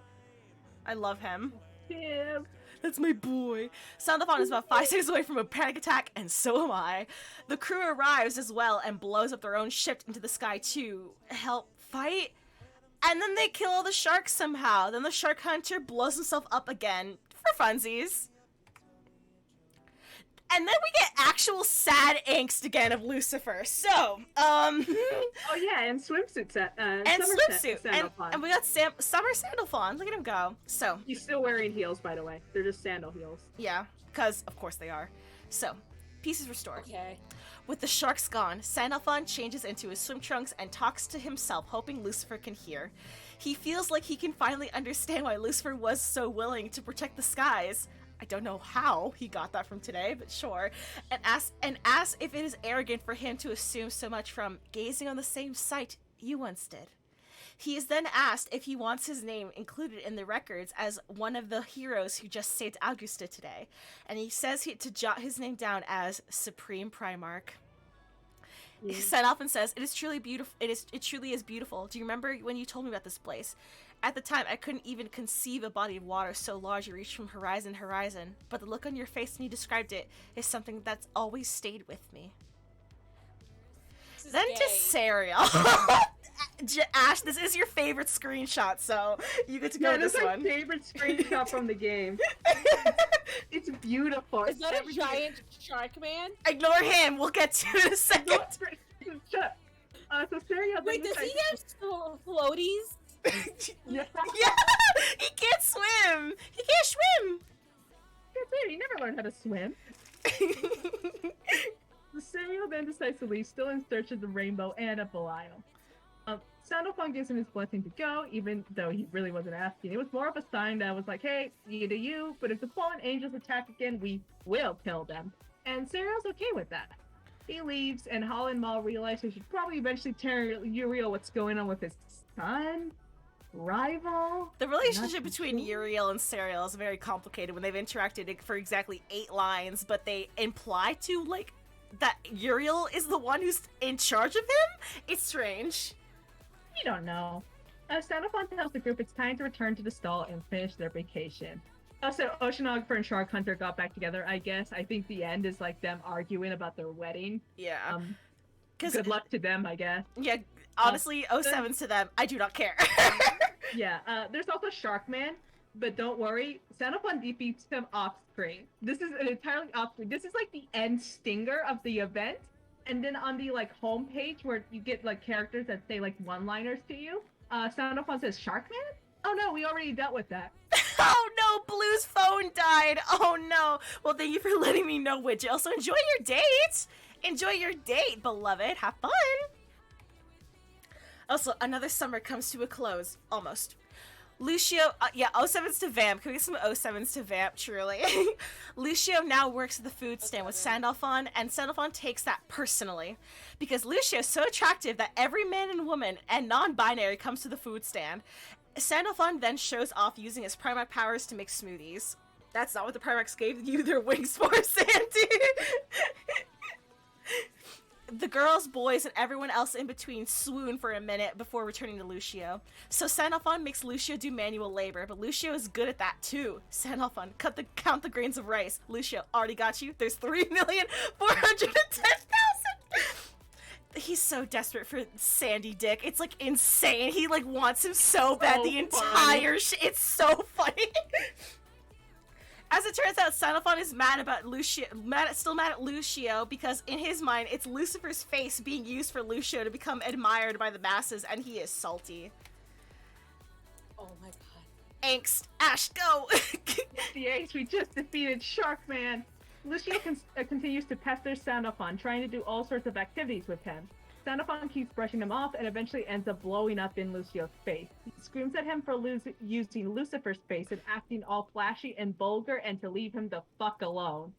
I love him. Yeah. That's my boy. Sandalphon is about 5 seconds away from a panic attack, and so am I. The crew arrives as well and blows up their own ship into the sky to help fight. And then they kill all the sharks somehow. Then the shark hunter blows himself up again for funsies. And then we get actual sad angst again of Lucifer. So, Oh yeah, and swimsuit and summer swimsuit, Sandalphon. and we got Summer Sandalphon. Look at him go. So He's still wearing heels, by the way. They're just sandal heels. yeah, because of course they are. So, pieces restored. Okay. With the sharks gone, Sandalphon changes into his swim trunks and talks to himself, hoping Lucifer can hear. He feels like he can finally understand why Lucifer was so willing to protect the skies. I don't know how he got that from today, but sure. And asks if it is arrogant for him to assume so much from gazing on the same sight you once did. He is then asked if he wants his name included in the records as one of the heroes who just saved Augusta today. And he says to jot his name down as Supreme Primarch. He set off and says, "It truly is beautiful. Do you remember when you told me about this place? At the time, I couldn't even conceive a body of water so large it reached from horizon to horizon. But the look on your face when you described it is something that's always stayed with me." Then to Serial. Ash, this is your favorite screenshot, so you get to go with this one. This is my favorite screenshot from the game. It's beautiful. Is that a giant shark man? Ignore him. We'll get to it in a second. Shut. So Serial. Wait, does he have floaties? Yeah. Yeah, he can't swim. He can't swim. He never learned how to swim. The Serial then decides to leave, still in search of the rainbow and of Belial. Sandalphon gives him his blessing to go, even though he really wasn't asking. It was more of a sign that was like, hey, you do you, but if the fallen angels attack again, we will kill them. And Serial's okay with that. He leaves, and Hall and Maul realize they should probably eventually tell Uriel what's going on with his son, rival. The relationship between Uriel and Serial is very complicated when they've interacted for exactly 8 lines, but they imply to, like, that Uriel is the one who's in charge of him? It's strange. We don't know. Sandalphon tells the group it's time to return to the stall and finish their vacation. Also, Oceanographer and Shark Hunter got back together, I guess. I think the end is like them arguing about their wedding. Yeah. Good luck to them, I guess. Yeah, honestly, 07's to them. I do not care. Yeah, there's also Sharkman, but don't worry, Sandalphon defeats him off-screen. This is an entirely off-screen. This is like the end stinger of the event. And then on the like homepage where you get like characters that say like one-liners to you, Sandalphon says Sharkman? Oh no, we already dealt with that. Oh no, Blue's phone died. Oh no. Well, thank you for letting me know, Widget. Also, enjoy your date. Enjoy your date, beloved. Have fun. Also, another summer comes to a close. Almost. Lucio, yeah, 07's to Vamp. Can we get some 07's to Vamp, truly? Lucio now works at the food stand with Sandalphon, and Sandalphon takes that personally. Because Lucio is so attractive that every man and woman and non-binary comes to the food stand. Sandalphon then shows off using his Primarch powers to make smoothies. That's not what the Primarchs gave you their wings for, Sandy! The girls, boys, and everyone else in between swoon for a minute before returning to Lucio. So Sandalphon makes Lucio do manual labor, but Lucio is good at that too. Sandalphon, count the grains of rice. Lucio, already got you. There's 3,410,000. He's so desperate for Sandy Dick. It's like insane. He like wants him so bad. The entire it's so funny. As it turns out, Sandalphon is mad about Lucio, still mad at Lucio, because in his mind, it's Lucifer's face being used for Lucio to become admired by the masses, and he is salty. Oh my god. Angst. Ash, go! The ace, we just defeated Sharkman. Lucio continues to pester Sandalphon, trying to do all sorts of activities with him. Sandalphon keeps brushing him off and eventually ends up blowing up in Lucio's face. He screams at him for using Lucifer's face and acting all flashy and vulgar and to leave him the fuck alone.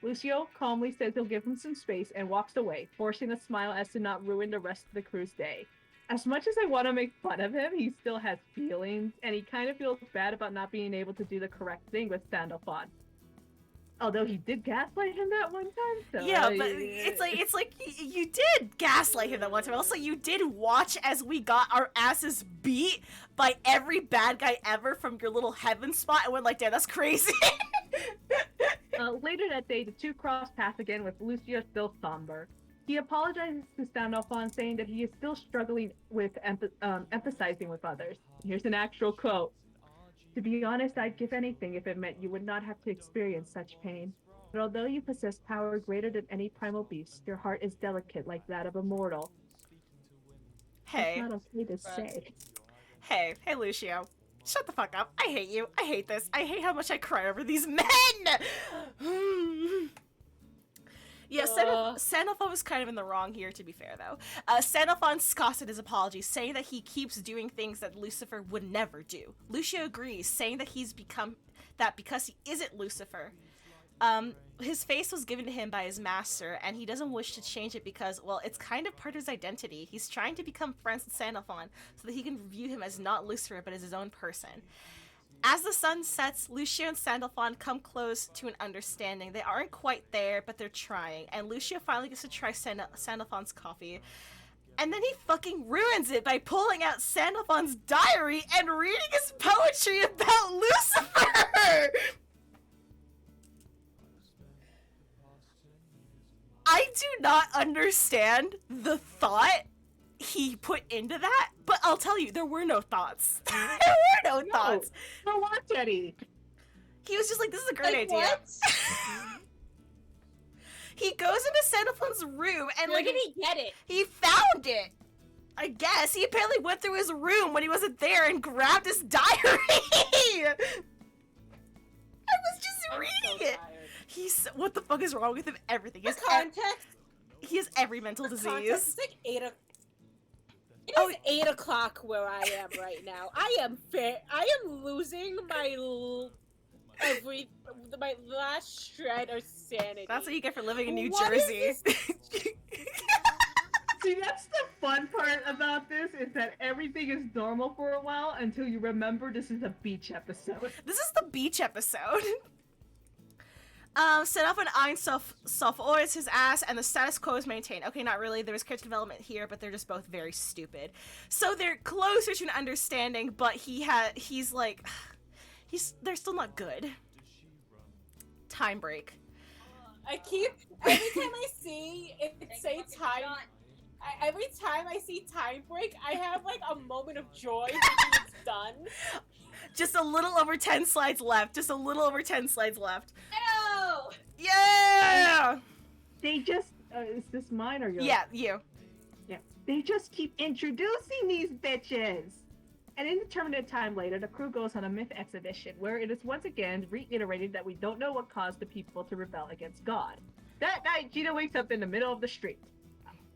Lucio calmly says he'll give him some space and walks away, forcing a smile as to not ruin the rest of the crew's day. As much as I want to make fun of him, he still has feelings, and he kind of feels bad about not being able to do the correct thing with Sandalphon. Although he did gaslight him that one time, so... Yeah, but it's like you did gaslight him that one time. Also, you did watch as we got our asses beat by every bad guy ever from your little heaven spot and went like, damn, that's crazy. Later that day, the two cross paths again with Lucio still somber. He apologizes to Sandalphon, saying that he is still struggling with empathizing with others. Here's an actual quote. To be honest, I'd give anything if it meant you would not have to experience such pain. But although you possess power greater than any primal beast, your heart is delicate like that of a mortal. Hey. That's not okay to say. Hey, Lucio. Shut the fuck up. I hate you. I hate this. I hate how much I cry over these men! Yeah, Sandalphon was kind of in the wrong here, to be fair, though. Sandalphon scoffs at his apologies, saying that he keeps doing things that Lucifer would never do. Lucio agrees, saying that he's become that because he isn't Lucifer. His face was given to him by his master, and he doesn't wish to change it because, well, it's kind of part of his identity. He's trying to become friends with Sandalphon so that he can view him as not Lucifer, but as his own person. As the sun sets, Lucio and Sandalphon come close to an understanding. They aren't quite there, but they're trying, and Lucio finally gets to try Sandalphon's coffee. And then he fucking ruins it by pulling out Sandalphon's diary and reading his poetry about Lucifer! I do not understand the thought he put into that, but I'll tell you, there were no thoughts. There were no thoughts. For what, Teddy? He was just like, this is a great idea. What? He goes into Sandalphon's room and Where did he get it? He found it. I guess. He apparently went through his room when he wasn't there and grabbed his diary. I was just reading it. What the fuck is wrong with him? Everything is context. He has every mental Context, disease. it's like 8 o'clock. It Oh, is 8 o'clock where I am right now. I am losing my my last shred of sanity. That's what you get for living in New What is Jersey. See, that's the fun part about this, is that everything is normal for a while until you remember this is a beach episode. This is the beach episode. Set off an Ein self-orders his ass, and the status quo is maintained. Okay, not really. There was character development here, but they're just both very stupid. So they're closer to an understanding, but they're still not good. Time break. Every time I see it say time, every time I see time break, I have like a moment of joy thinking it's done. Just a little over 10 slides left. Just a little over 10 slides left. No! Yeah! They just, is this mine or yours? Yeah, you. Yeah. They just keep introducing these bitches! An indeterminate time later, the crew goes on a myth exhibition, where it is once again reiterated that we don't know what caused the people to rebel against God. That night, Gina wakes up in the middle of the street.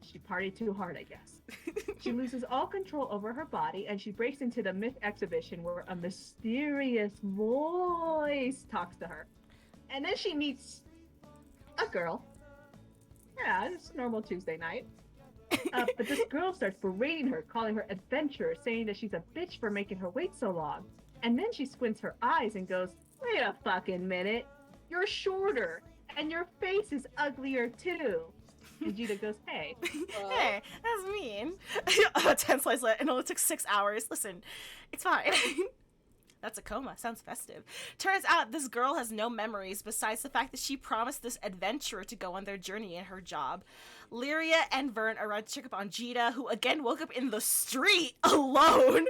She partied too hard, I guess. She loses all control over her body, and she breaks into the myth exhibition where a mysterious voice talks to her. And then she meets a girl. Yeah, it's a normal Tuesday night. But this girl starts berating her, calling her adventurer, saying that she's a bitch for making her wait so long. And then she squints her eyes and goes, "Wait a fucking minute. You're shorter, and your face is uglier too." And Gina goes, "Hey." Hey, that's mean. 10 slides left, and it only took 6 hours. Listen, it's fine. That's a coma. Sounds festive. Turns out this girl has no memories besides the fact that she promised this adventurer to go on their journey in her job. Lyria and Vern arrive to check up on Gita, who again woke up in the street alone,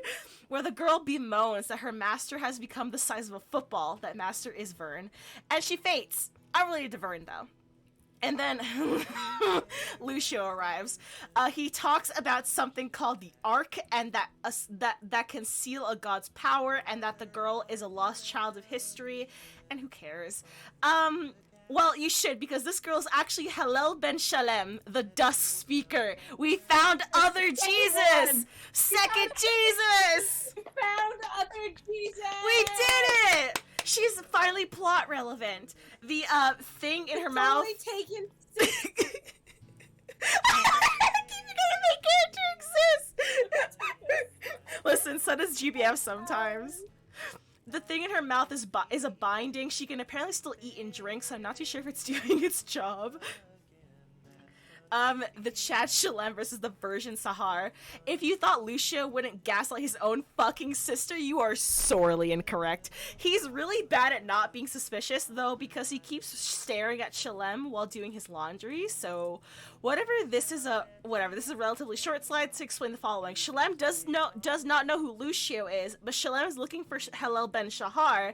where the girl bemoans that her master has become the size of a football. That master is Vern. And she faints. Unrelated to Vern, though. And then Lucio arrives. He talks about something called the Ark, and that can seal a god's power, and that the girl is a lost child of history. And who cares? Well, you should, because this girl's actually Hillel ben Shalem, the Dusk Speaker. We found other Jesus! Second Jesus! We found other Jesus! We did it! She's finally plot relevant. The thing in her mouth. Only taken I keep gonna make character exist. Listen, so does GBF sometimes. The thing in her mouth is a binding. She can apparently still eat and drink, so I'm not too sure if it's doing its job. The Chad Shalem versus the Virgin Sahar. If you thought Lucio wouldn't gaslight his own fucking sister, you are sorely incorrect. He's really bad at not being suspicious, though, because he keeps staring at Shalem while doing his laundry, so this is a relatively short slide to explain the following. Shalem does not know who Lucio is, but Shalem is looking for Hillel ben Shahar.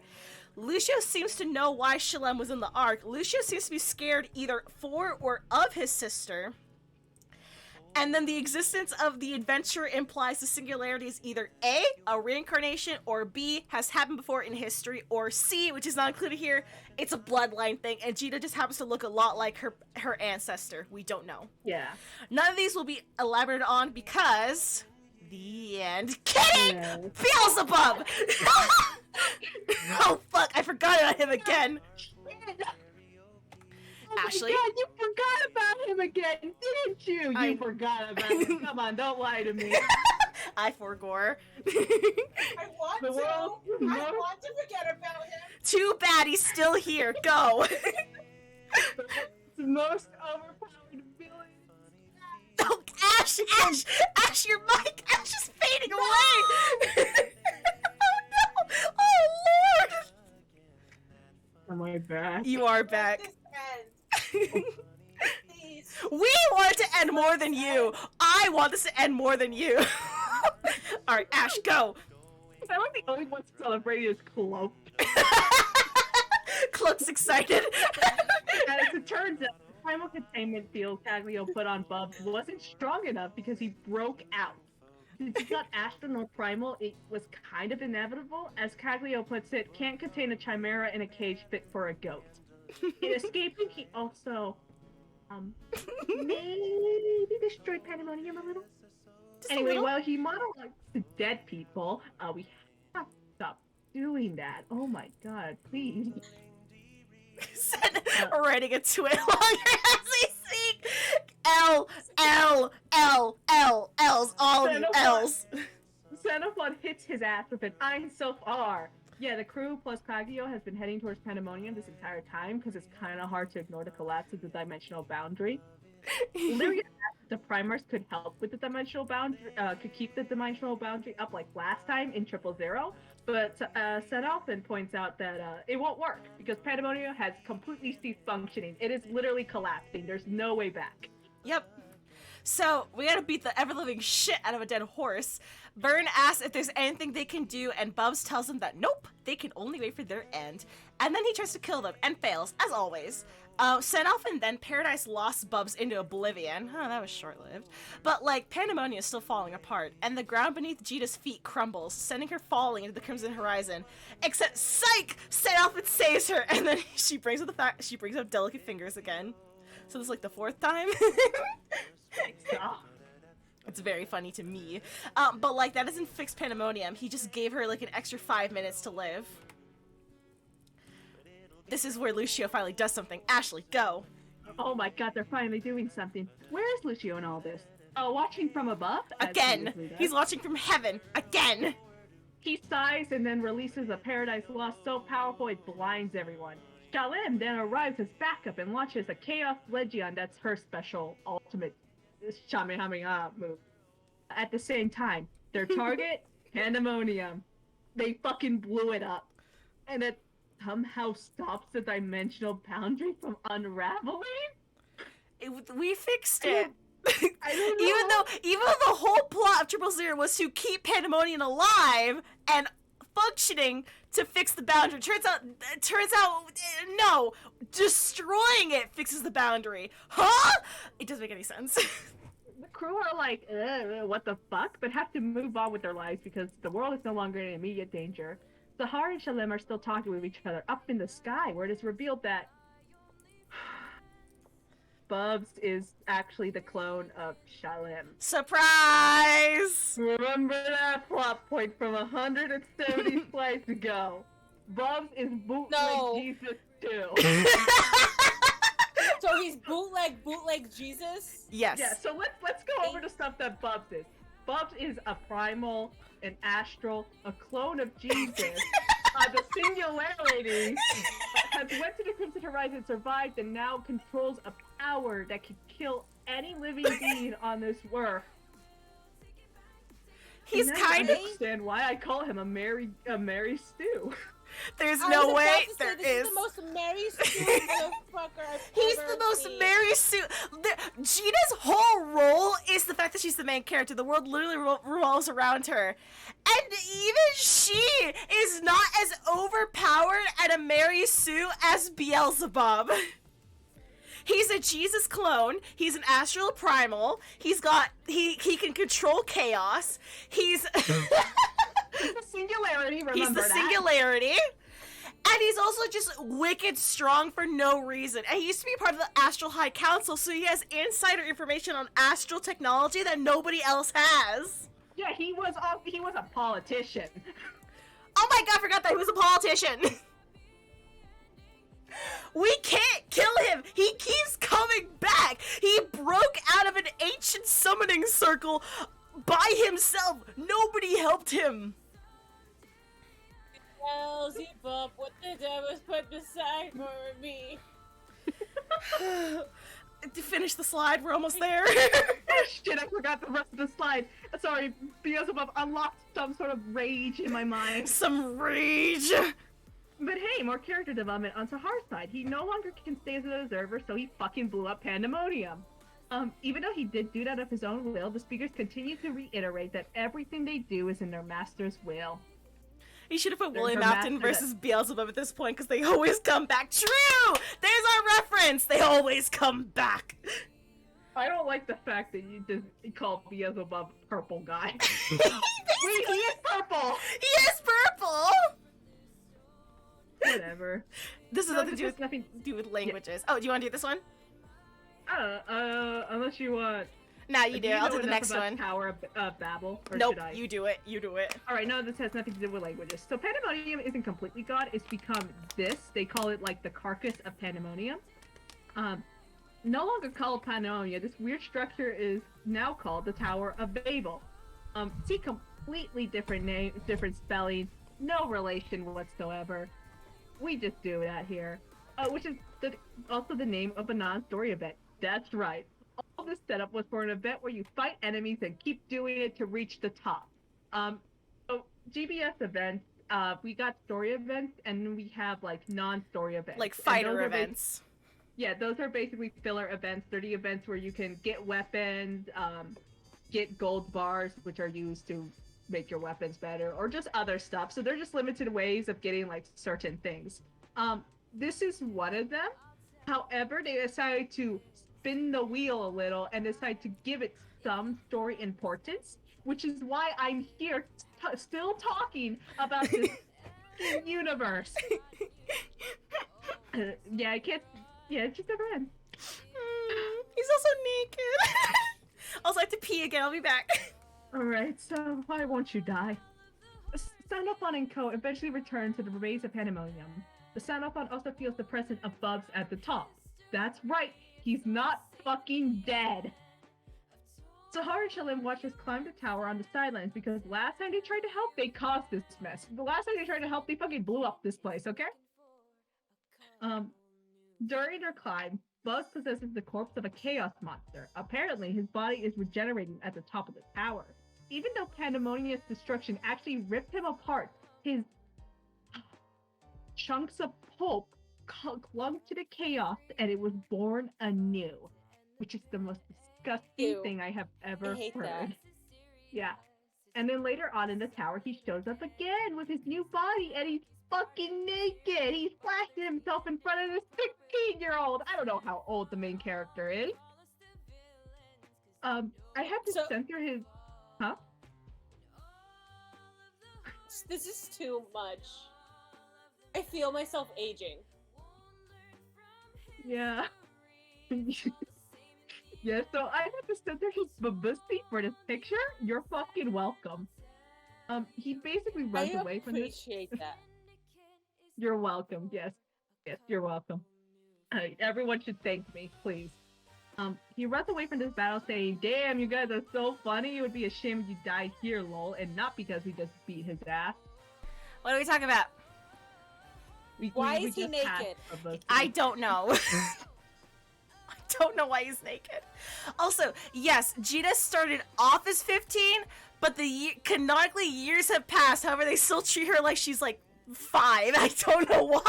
Lucio seems to know why Shalem was in the Ark. Lucio seems to be scared either for or of his sister. And then the existence of the adventurer implies the singularity is either A, a reincarnation, or B, has happened before in history, or C, which is not included here, it's a bloodline thing, and Gita just happens to look a lot like her ancestor. We don't know. Yeah. None of these will be elaborated on because... the end. Kidding! Yeah. Beelzebub! Oh fuck, I forgot about him again. Oh Ashley? My God, you forgot about him again, didn't you? You forgot about him. Come on, don't lie to me. I forgore. I want to forget about him. Too bad he's still here. Go. The most overpowered villain. Oh, Ash, your mic. Ash is fading away. Oh no. Oh Lord. Am I back? You are back. Please. We want it to end more than you. I want this to end more than you. Alright, Ash, go. I like the only one celebrating is Cloak. Cloak's excited. As it turns out, the primal containment field Caglio put on Bub wasn't strong enough because he broke out. Since he got astral or primal, it was kind of inevitable. As Caglio puts it, can't contain a chimera in a cage fit for a goat. In escaping, he also maybe destroyed Pandemonium a little. Just a Anyway, little. while he monologues to dead people, we have to stop doing that. Oh my god, please. Said, writing a tweet longer as we speak. L, L, L, L, L's, all you L's. Xenophon hits his ass with an "I'm so far." Yeah, the crew plus Kagyo has been heading towards Pandemonium this entire time because it's kind of hard to ignore the collapse of the dimensional boundary. Lyria asked if the primers could help with the dimensional boundary, could keep the dimensional boundary up like last time in 000, but Xenophon points out that it won't work because Pandemonium has completely ceased functioning. It is literally collapsing. There's no way back. Yep. So, we gotta beat the ever-living shit out of a dead horse. Byrne asks if there's anything they can do, and Bubs tells him that nope, they can only wait for their end. And then he tries to kill them, and fails, as always. Xenophon then Paradise Lost Bubs into oblivion. Oh, that was short-lived. But, like, Pandemonium is still falling apart, and the ground beneath Jita's feet crumbles, sending her falling into the Crimson Horizon. Except, psych! Xenophon saves her, and then she brings up delicate fingers again. So this is, like, the 4th time? It's very funny to me. But, like, that doesn't fix Pandemonium. He just gave her, like, an extra 5 minutes to live. This is where Lucio finally does something. Ashley, go! Oh my god, they're finally doing something. Where is Lucio in all this? Oh, watching from above? Again! He's watching from heaven! Again! He sighs and then releases a Paradise Lost so powerful it blinds everyone. Shalim then arrives as backup and launches a Chaos Legion that's her special ultimate Shamehameha move. At the same time, their target, Pandemonium. They fucking blew it up. And it somehow stops the dimensional boundary from unraveling? We fixed it. I don't know. Even though the whole plot of 000 was to keep Pandemonium alive and functioning to fix the boundary. Turns out, no. Destroying it fixes the boundary. Huh? It doesn't make any sense. The crew are like, what the fuck? But have to move on with their lives because the world is no longer in immediate danger. Sahar and Shalim are still talking with each other up in the sky, where it is revealed that Bubs is actually the clone of Shalim. Surprise! Remember that plot point from 170 slides ago. Bubs is bootleg Jesus too. So he's bootleg Jesus? Yes. Yeah, so let's go over the stuff that Bubs is. Bubs is a primal, an astral, a clone of Jesus. The Singularity has went to the Crimson Horizon, survived, and now controls a power that can kill any living being on this world. He's kind of. Understand why I call him a Mary Stew. There's no way there this is. The most Mary Sue motherfucker I've He's ever the most seen. Mary Sue. Gina's whole role is the fact that she's the main character. The world literally revolves around her. And even she is not as overpowered and a Mary Sue as Beelzebub. He's a Jesus clone. He's an astral primal. He can control chaos. He's He's the Singularity, remember He's the that? Singularity. And he's also just wicked strong for no reason. And he used to be part of the Astral High Council, so he has insider information on astral technology that nobody else has. Yeah, he was a politician. Oh my god, I forgot that he was a politician. We can't kill him. He keeps coming back. He broke out of an ancient summoning circle by himself. Nobody helped him. Beelzebub, what the devil's put beside for me? To finish the slide, we're almost there. Oh shit, I forgot the rest of the slide. Sorry, Beelzebub unlocked some sort of rage in my mind. Some rage. But hey, more character development on Sahar's side. He no longer can stay as an observer, so he fucking blew up Pandemonium. Even though he did do that of his own will, the speakers continue to reiterate that everything they do is in their master's will. He should have put They're William her Afton master versus Beelzebub at this point, because they always come back. True! There's our reference! They always come back. I don't like the fact that you just call Beelzebub purple guy. Wait, he is purple! He is purple! Whatever. This has No, nothing to nothing. do with languages. Oh, do you want to do this one? Unless you want. Nah, you do. I'll do the enough next about one. Tower of Babel, or Nope, should I? you do it. You do it. All right, no, this has nothing to do with languages. So Pandemonium isn't completely gone. It's become this. They call it like the carcass of Pandemonium. No longer called Pandemonium. This weird structure is now called the Tower of Babel. See, completely different name, different spelling, no relation whatsoever. We just do that here. Which is also the name of a non-story event. That's right. All this setup was for an event where you fight enemies and keep doing it to reach the top. So GBS events, we got story events, and then we have like non-story events. Like fighter events. Yeah, those are basically filler events. They're the events where you can get weapons, get gold bars, which are used to make your weapons better, or just other stuff. So they're just limited ways of getting like certain things. This is one of them. However, they decided to spin the wheel a little and decide to give it some story importance, which is why I'm here still talking about this universe. Yeah, I can't. Yeah, it just never ends. He's also naked. Also, I have to pee again. I'll be back. Alright, so why won't you die? Sanopon and Co. eventually return to the remains of Pandemonium. The Sanopon also feels the presence of Bubs at the top. That's right, he's not fucking dead. Sahara and Chillin watch us climb the tower on the sidelines because last time they tried to help, they caused this mess. The last time they tried to help, they fucking blew up this place, okay? During their climb, Buzz possesses the corpse of a chaos monster. Apparently, his body is regenerating at the top of the tower. Even though Pandemonium's destruction actually ripped him apart, his chunks of pulp clung to the chaos and it was born anew, which is the most disgusting thing I have ever heard. That. Yeah. And then later on in the tower, he shows up again with his new body and he's fucking naked. He's flashing himself in front of this 16-year-old. I don't know how old the main character is. I have to censor his... Huh? This is too much. I feel myself aging. Yeah. Yeah, so I have to censor his publicity for this picture. You're fucking welcome. He basically runs away from this. I appreciate that. You're welcome. Yes. Yes, you're welcome. Everyone should thank me, please. He runs away from this battle saying, "Damn, you guys are so funny. It would be a shame if you died here, lol, and not because we just beat his ass." What are we talking about? Why is he naked? I don't know. I don't know why he's naked. Also, yes, Gita started off as 15, but canonically years have passed. However, they still treat her like she's like 5. I don't know why.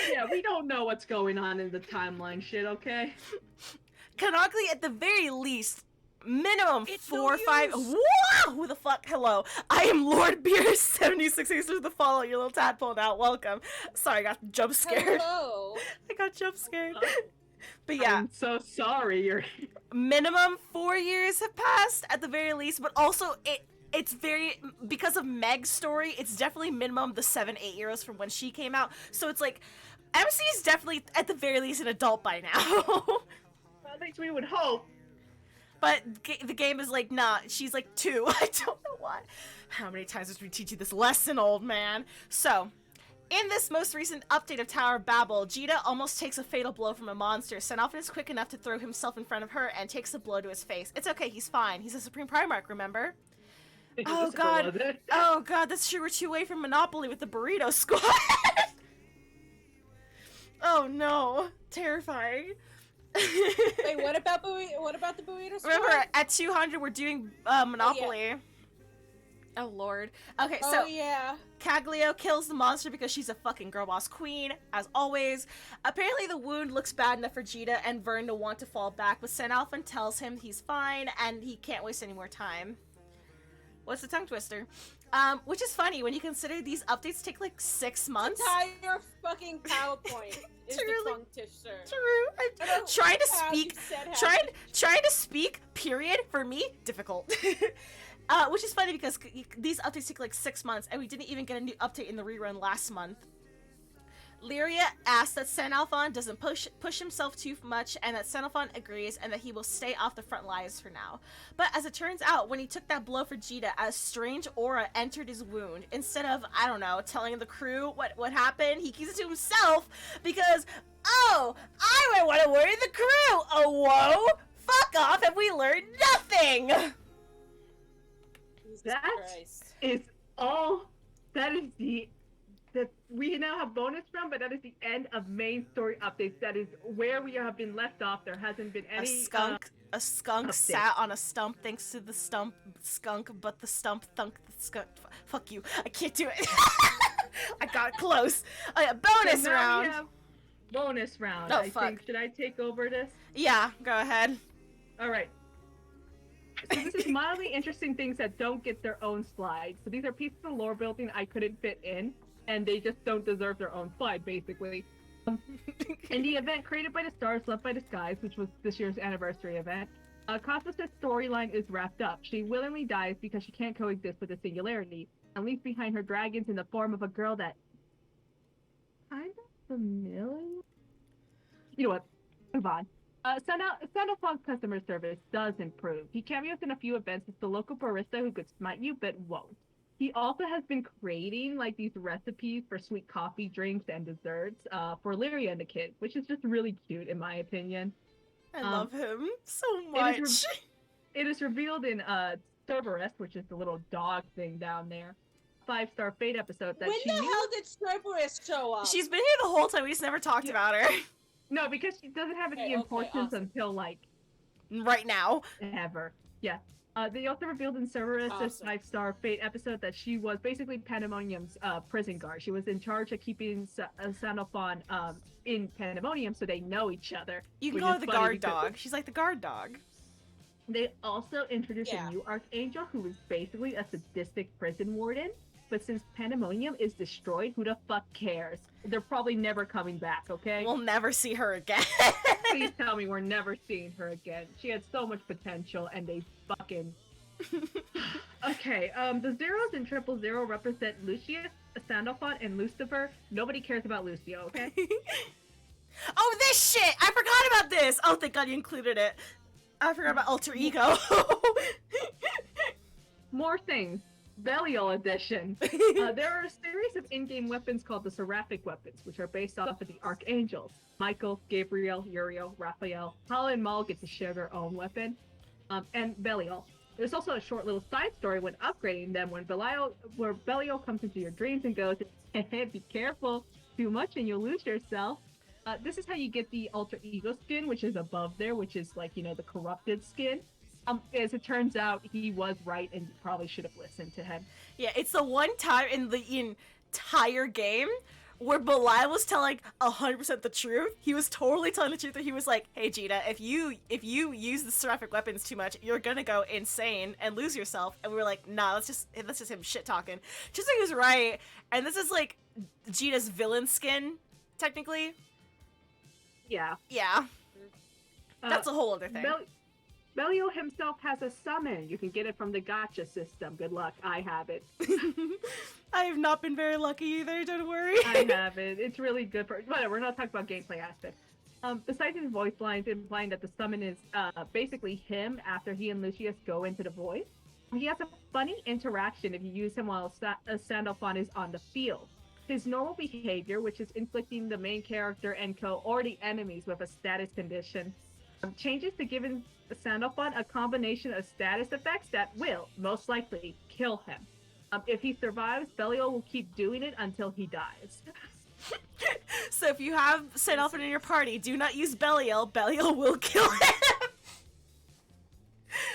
Yeah, we don't know what's going on in the timeline shit, okay? Canonically, at the very least, minimum 4 or 5. Whoa! Who the fuck? Hello. I am Lord Beer 76. Thanks for the follow, you little tadpole now. Welcome. Sorry, I got jump scared. Hello. I got jump scared. But yeah. I'm so sorry. You're minimum 4 years have passed at the very least, but also it's very, because of Meg's story, it's definitely minimum the 7-8 years from when she came out. So it's like, MC is definitely at the very least an adult by now. At least we would hope. But the game is like, nah, she's like 2. I don't know why. How many times did we teach you this lesson, old man? So, in this most recent update of Tower of Babel, Jita almost takes a fatal blow from a monster. Senalfin is quick enough to throw himself in front of her and takes a blow to his face. It's okay, he's fine. He's a Supreme Primarch, remember? Oh god. Oh god, that's true. We're 2 away from Monopoly with the Burrito Squad. Oh no. Terrifying. Wait, what about the Burrito Squad? Remember, at 200 we're doing Monopoly. Oh, yeah. Oh lord. Okay, oh, so yeah. Caglio kills the monster because she's a fucking girl boss queen, as always. Apparently the wound looks bad enough for Jita and Vern to want to fall back, but Senalfin tells him he's fine and he can't waste any more time. What's the tongue twister? Which is funny when you consider these updates take like 6 months. Entire fucking PowerPoint is the tongue twister. True. I'm trying to speak, period, for me, difficult. Which is funny because these updates take like 6 months and we didn't even get a new update in the rerun last month. Lyria asks that Sanalphon doesn't push himself too much, and that Sanalphon agrees, and that he will stay off the front lines for now. But as it turns out, when he took that blow for Jita, a strange aura entered his wound. Instead of, I don't know, telling the crew what happened, he keeps it to himself because, oh, I might want to worry the crew. Oh, whoa, fuck off, and we learned nothing. Jesus That Christ. is all. That is we now have bonus round, but that is the end of main story updates. That is where we have been left off. There hasn't been any A skunk sat on a stump thanks to the skunk, but the stump thunk the skunk. Fuck you. I can't do it. I got close. Oh, yeah, bonus So now round. we have bonus round. Oh, I fuck. think. Should I take over this? Yeah, go ahead. All right. So this is mildly interesting things that don't get their own slide. So these are pieces of lore building I couldn't fit in, and they just don't deserve their own slide, basically. In the event created by the stars, left by the skies, which was this year's anniversary event, Cosmos' storyline is wrapped up. She willingly dies because she can't coexist with the singularity, and leaves behind her dragons in the form of a girl that kind of familiar. You know what? Move on. Sandofon's customer service does improve. He cameos in a few events as the local barista who could smite you but won't. He also has been creating like these recipes for sweet coffee drinks and desserts for Lyria and the kids, which is just really cute in my opinion. I love him so much. It is revealed in Cerberus, which is the little dog thing down there. 5-star Fate episode that When she the knew- hell did Cerberus show up? She's been here the whole time. We just never talked about her. No, because she doesn't have any Okay, importance awesome. until like Right now. ever. Yeah. They also revealed in Cerberus this Awesome. 5-star Fate episode that she was basically Pandemonium's prison guard. She was in charge of keeping Sandophon in Pandemonium, so they know each other. You can which call her is the funny guard because dog. She's like the guard dog. They also introduced Yeah. a new Archangel who is basically a sadistic prison warden. But since Pandemonium is destroyed, who the fuck cares? They're probably never coming back, okay? We'll never see her again. Please tell me we're never seeing her again. She had so much potential, and they fucking... Okay, the zeros in 000 represent Lucius, Sandophon, and Lucifer. Nobody cares about Lucio, okay? Oh, this shit! I forgot about this! Oh, thank God you included it. I forgot about Alter Ego. More things. Belial edition. There are a series of in-game weapons called the Seraphic weapons, which are based off of the Archangels. Michael, Gabriel, Uriel, Raphael, Hala and Maul get to share their own weapon. And Belial. There's also a short little side story when upgrading them where Belial comes into your dreams and goes, be careful, too much and you'll lose yourself. This is how you get the Alter Ego skin, which is above there, which is like, you know, the corrupted skin. As it turns out, he was right, and you probably should have listened to him. Yeah, it's the one time in the entire game where Belial was telling 100% the truth. He was totally telling the truth. That he was like, "Hey, Jita, if you use the seraphic weapons too much, you're gonna go insane and lose yourself." And we were like, "Nah, that's just him shit talking." Just like he was right. And this is like Jita's villain skin, technically. Yeah. Yeah, that's a whole other thing. Belial himself has a summon. You can get it from the gacha system. Good luck. I have it. I have not been very lucky either. Don't worry. I have it. It's really good for... Whatever, we're not talking about gameplay aspects. Besides his voice lines implying that the summon is basically him after he and Lucius go into the void, he has a funny interaction if you use him while Sandophon is on the field. His normal behavior, which is inflicting the main character and co or the enemies with a status condition, changes to giving Sandophon a combination of status effects that will, most likely, kill him. If he survives, Belial will keep doing it until he dies. So if you have Sandophon in your party, do not use Belial. Belial will kill him.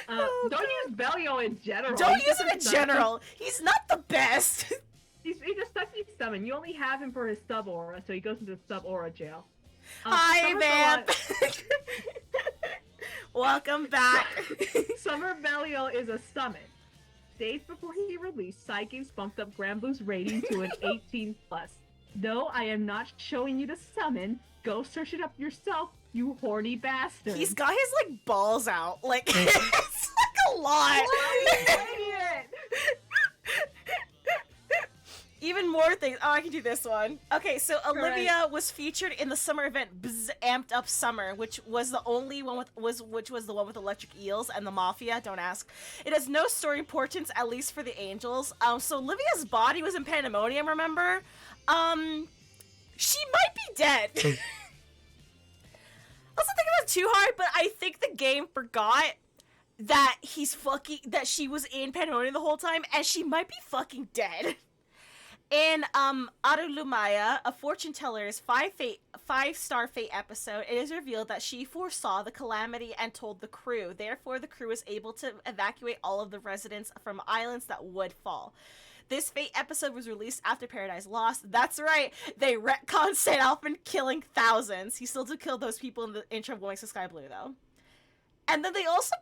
Don't use Belial in general. Don't He's use him in just a general. He's not the best. He's a sucky summon. You only have him for his sub aura, so he goes into sub aura jail. Hi, Summer Vamp. Welcome back. Summer Belial is a summon. Days before he released, Games bumped up Granblue's rating to an 18+. No, I am not showing you the summon. Go search it up yourself, you horny bastard. He's got his like balls out. Like it's like a lot. Even more things. Oh, I can do this one. Okay, so Olivia was featured in the summer event Bzz, Amped Up Summer, which was the only one which was the one with electric eels and the mafia. Don't ask. It has no story importance, at least for the angels. So Olivia's body was in Pandemonium. Remember? She might be dead. I was thinking about it too hard, but I think the game forgot that she was in Pandemonium the whole time, and she might be fucking dead. In Arulumaya, a fortune teller's 5-star fate episode, it is revealed that she foresaw the calamity and told the crew. Therefore, the crew was able to evacuate all of the residents from islands that would fall. This fate episode was released after Paradise Lost. That's right, they retconned St. Alpin killing thousands. He still did kill those people in the intro of Going to Sky Blue, though. And then they also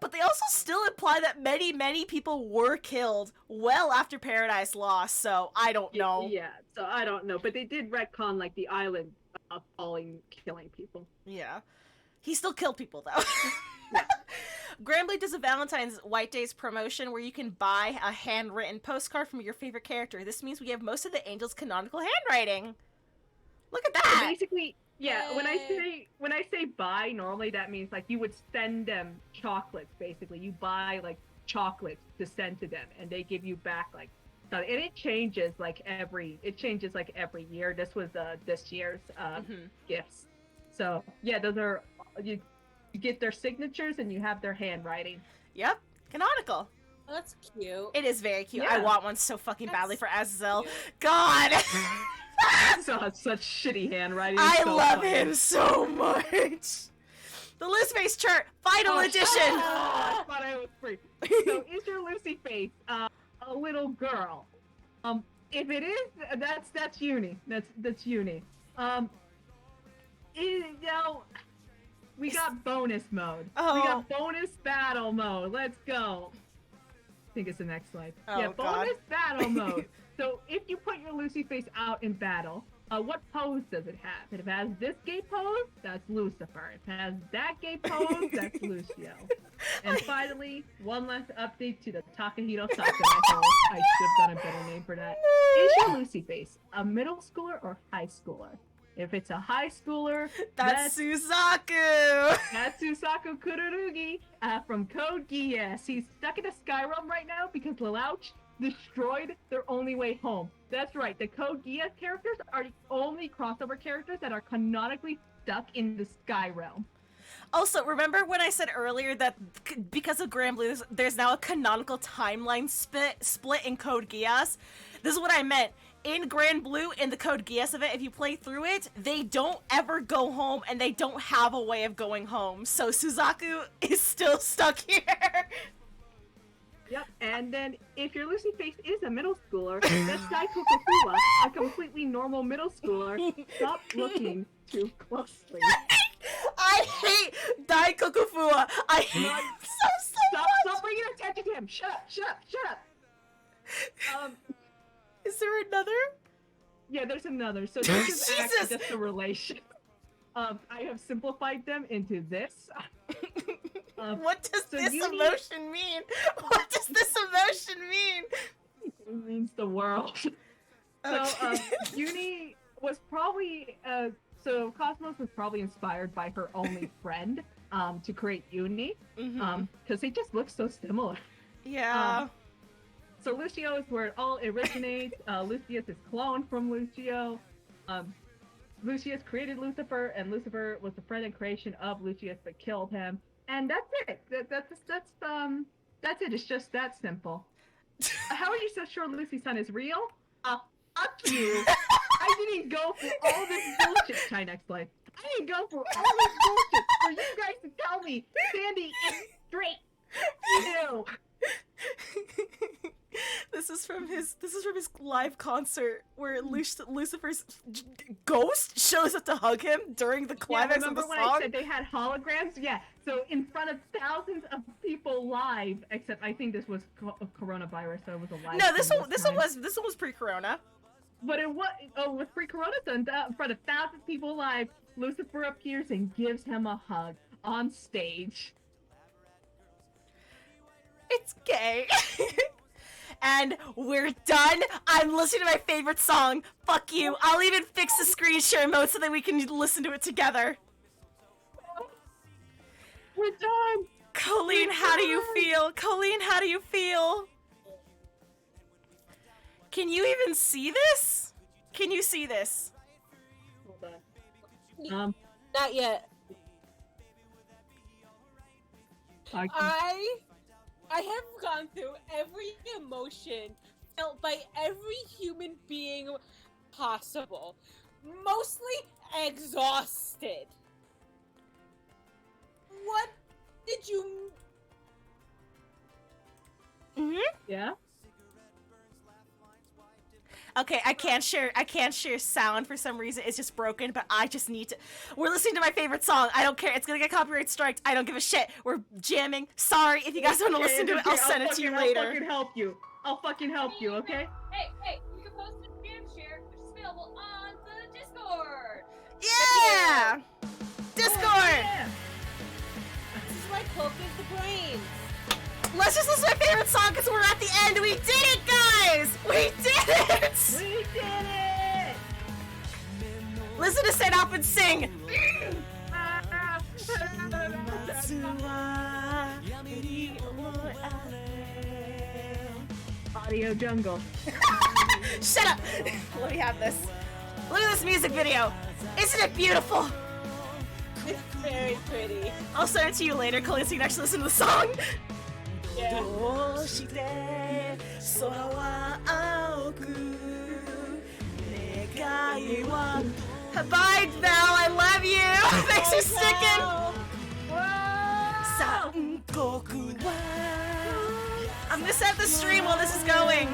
still imply that many people were killed well after Paradise Lost, so I don't know. Yeah, so I don't know, but they did retcon, like, the island falling, killing people. Yeah. He still killed people, though. Yeah. Granblue does a Valentine's White Days promotion where you can buy a handwritten postcard from your favorite character. This means we have most of the angels' canonical handwriting. Look at that! So basically... Yeah, when I say buy, normally that means like you would send them chocolates. Basically, you buy like chocolates to send to them, and they give you back like, and it changes like every year. This was this year's gifts. So yeah, those are you get their signatures and you have their handwriting. Yep, canonical. Oh, that's cute. It is very cute. Yeah. I want one so fucking badly for Azazel. God. So has such shitty handwriting. I so love funny. him so much. The Loose Face chart, final edition. I thought I was free. So is your Lucy Face a little girl? If it is, that's Uni. That's Uni. We got bonus mode. Oh. We got bonus battle mode. Let's go. I think it's the next slide. Oh, yeah, bonus God. battle mode. So if you put your Lucy Face out in battle, what pose does it have? If it has this gay pose, that's Lucifer. If it has that gay pose, that's Lucio. And finally, one last update to the Takahito Sakurai pose. I should have done a better name for that. Is your Lucy Face a middle schooler or high schooler? If it's a high schooler, that's Suzaku! That's Suzaku Kururugi from Code Geass. He's stuck in a sky realm right now because Lelouch destroyed their only way home. That's right, the Code Geass characters are the only crossover characters that are canonically stuck in the sky realm. Also, remember when I said earlier that because of Granblue, there's now a canonical timeline split in Code Geass? This is what I meant. In Granblue, in the Code Geass event, if you play through it, they don't ever go home, and they don't have a way of going home. So Suzaku is still stuck here. Yep, and then if your Lucy Face is a middle schooler, that's Daikoku Fuwa, a completely normal middle schooler. Stop looking too closely. I hate Daikoku Fuwa. I hate him so much. Stop bringing attention to him. Shut up. Is there another? Yeah, there's another. So this is actually just a relation. I have simplified them into this. What does this emotion mean? What does this emotion mean? It means the world. Okay. So, Uni was probably, so Cosmos was probably inspired by her only friend, to create Uni, because they just look so similar. Yeah. So Lucio is where it all originates. Lucius is cloned from Lucio. Lucius created Lucifer, and Lucifer was the friend and creation of Lucius, but killed him. And that's it. That's it. It's just that simple. How are you so sure Lucy's son is real? Fuck you. I didn't go for all this bullshit. Try next slide. I didn't go for all this bullshit for you guys to tell me Sandy is straight. Ew. This is from his live concert where Lucifer's ghost shows up to hug him during the climax of the song. Remember when I said they had holograms? Yeah. So in front of thousands of people live, except I think this was coronavirus, so it was a live. No, this one was pre-corona. But it was with pre-corona, so in front of thousands of people live, Lucifer appears and gives him a hug on stage. It's gay. And we're done. I'm listening to my favorite song. Fuck you. I'll even fix the screen share mode so that we can listen to it together. We're done. Colleen, how do you feel? Colleen, how do you feel? Can you even see this? Can you see this? Hold on. Not yet. I have gone through every emotion felt by every human being possible. Mostly exhausted. What did you... Yeah? Okay, I can't share sound for some reason. It's just broken, but I just need to. We're listening to my favorite song. I don't care. It's gonna get copyright striked. I don't give a shit. We're jamming. Sorry, if you guys want to listen to it, I'll send it to you later. I'll fucking help you. I'll fucking help you, okay? Hey, you can post a jam share, which is available on the Discord. Yeah! Discord! Yeah. This is why Cloak is the brains. Let's just listen to my favorite song because we're at the end. We did it, guys! We did it! We did it! Listen to Stand Up and sing. Audio jungle. Shut up! Let me have this. Look at this music video. Isn't it beautiful? It's very pretty. I'll send it to you later, Colleen, so you can actually listen to the song. Yeah. Bye, Val, I love you! Thanks for sticking! I'm gonna set the stream while this is going.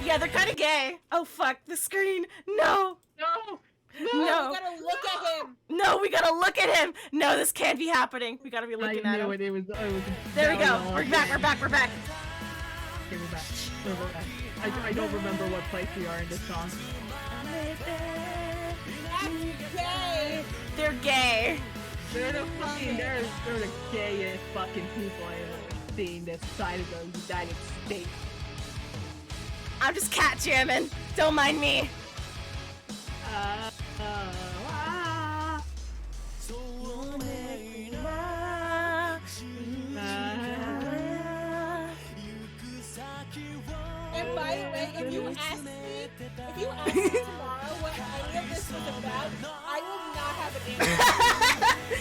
Yeah, they're kinda gay. Oh fuck, the screen. No! No! No! We gotta look at him! No, we gotta look at him! No, this can't be happening. We gotta be looking at him. It was There we go. We're back. Okay, we're back. I don't remember what place we are in this song. That's gay! They're gay. They're the gayest fucking people I've ever seen this side of the United States. I'm just cat jamming. Don't mind me. And by the way, if you ask me tomorrow what any of this was about, I will not have an answer.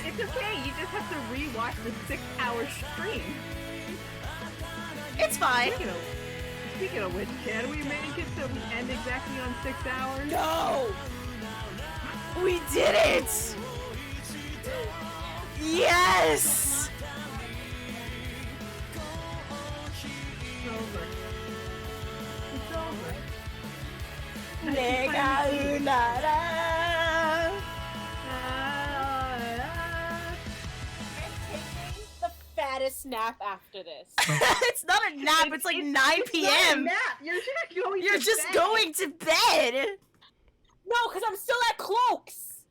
It's okay, you just have to rewatch the 6-hour stream. It's fine. Speaking of which, can we make it so we end exactly on 6 hours? No! We did it! Yes! It's over. It's over. Nega unara. I'm taking the fattest nap after this. It's not a nap, it's like 9 p.m. Nap. You're just going You're to just bed. going to bed. No, because I'm still at Cloaks!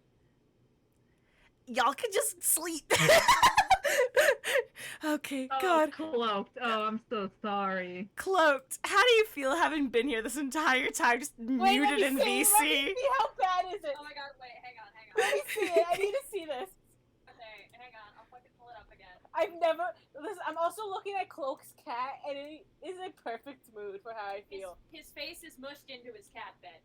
Y'all can just sleep. Okay, Oh, God. Cloaked. Oh, I'm so sorry. Cloaked. How do you feel having been here this entire time, just Wait, let muted me in see, VC? Let me see, how bad is it? Oh my god, wait, hang on. Let me see it. I need to see this. Okay, hang on, I'll fucking pull it up again. I've never. Listen, I'm also looking at Cloak's cat, and it is a perfect mood for how I feel. His face is mushed into his cat bed.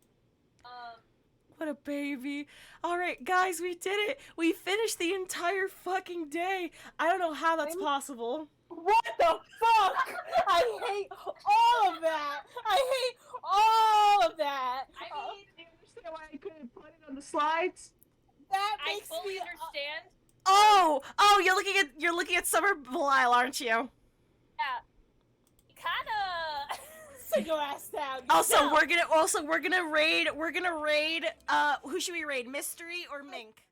What a baby. Alright, guys, we did it. We finished the entire fucking day. I don't know how that's possible. What the fuck? I hate all of that. I hate all of that. I mean, Do you understand why I couldn't put it on the slides? That I makes fully me. understand. Oh, you're looking at Summer Belial, aren't you? Yeah. Kinda. Sit your ass down. Also, No. we're gonna raid, who should we raid? Mystery or Mink?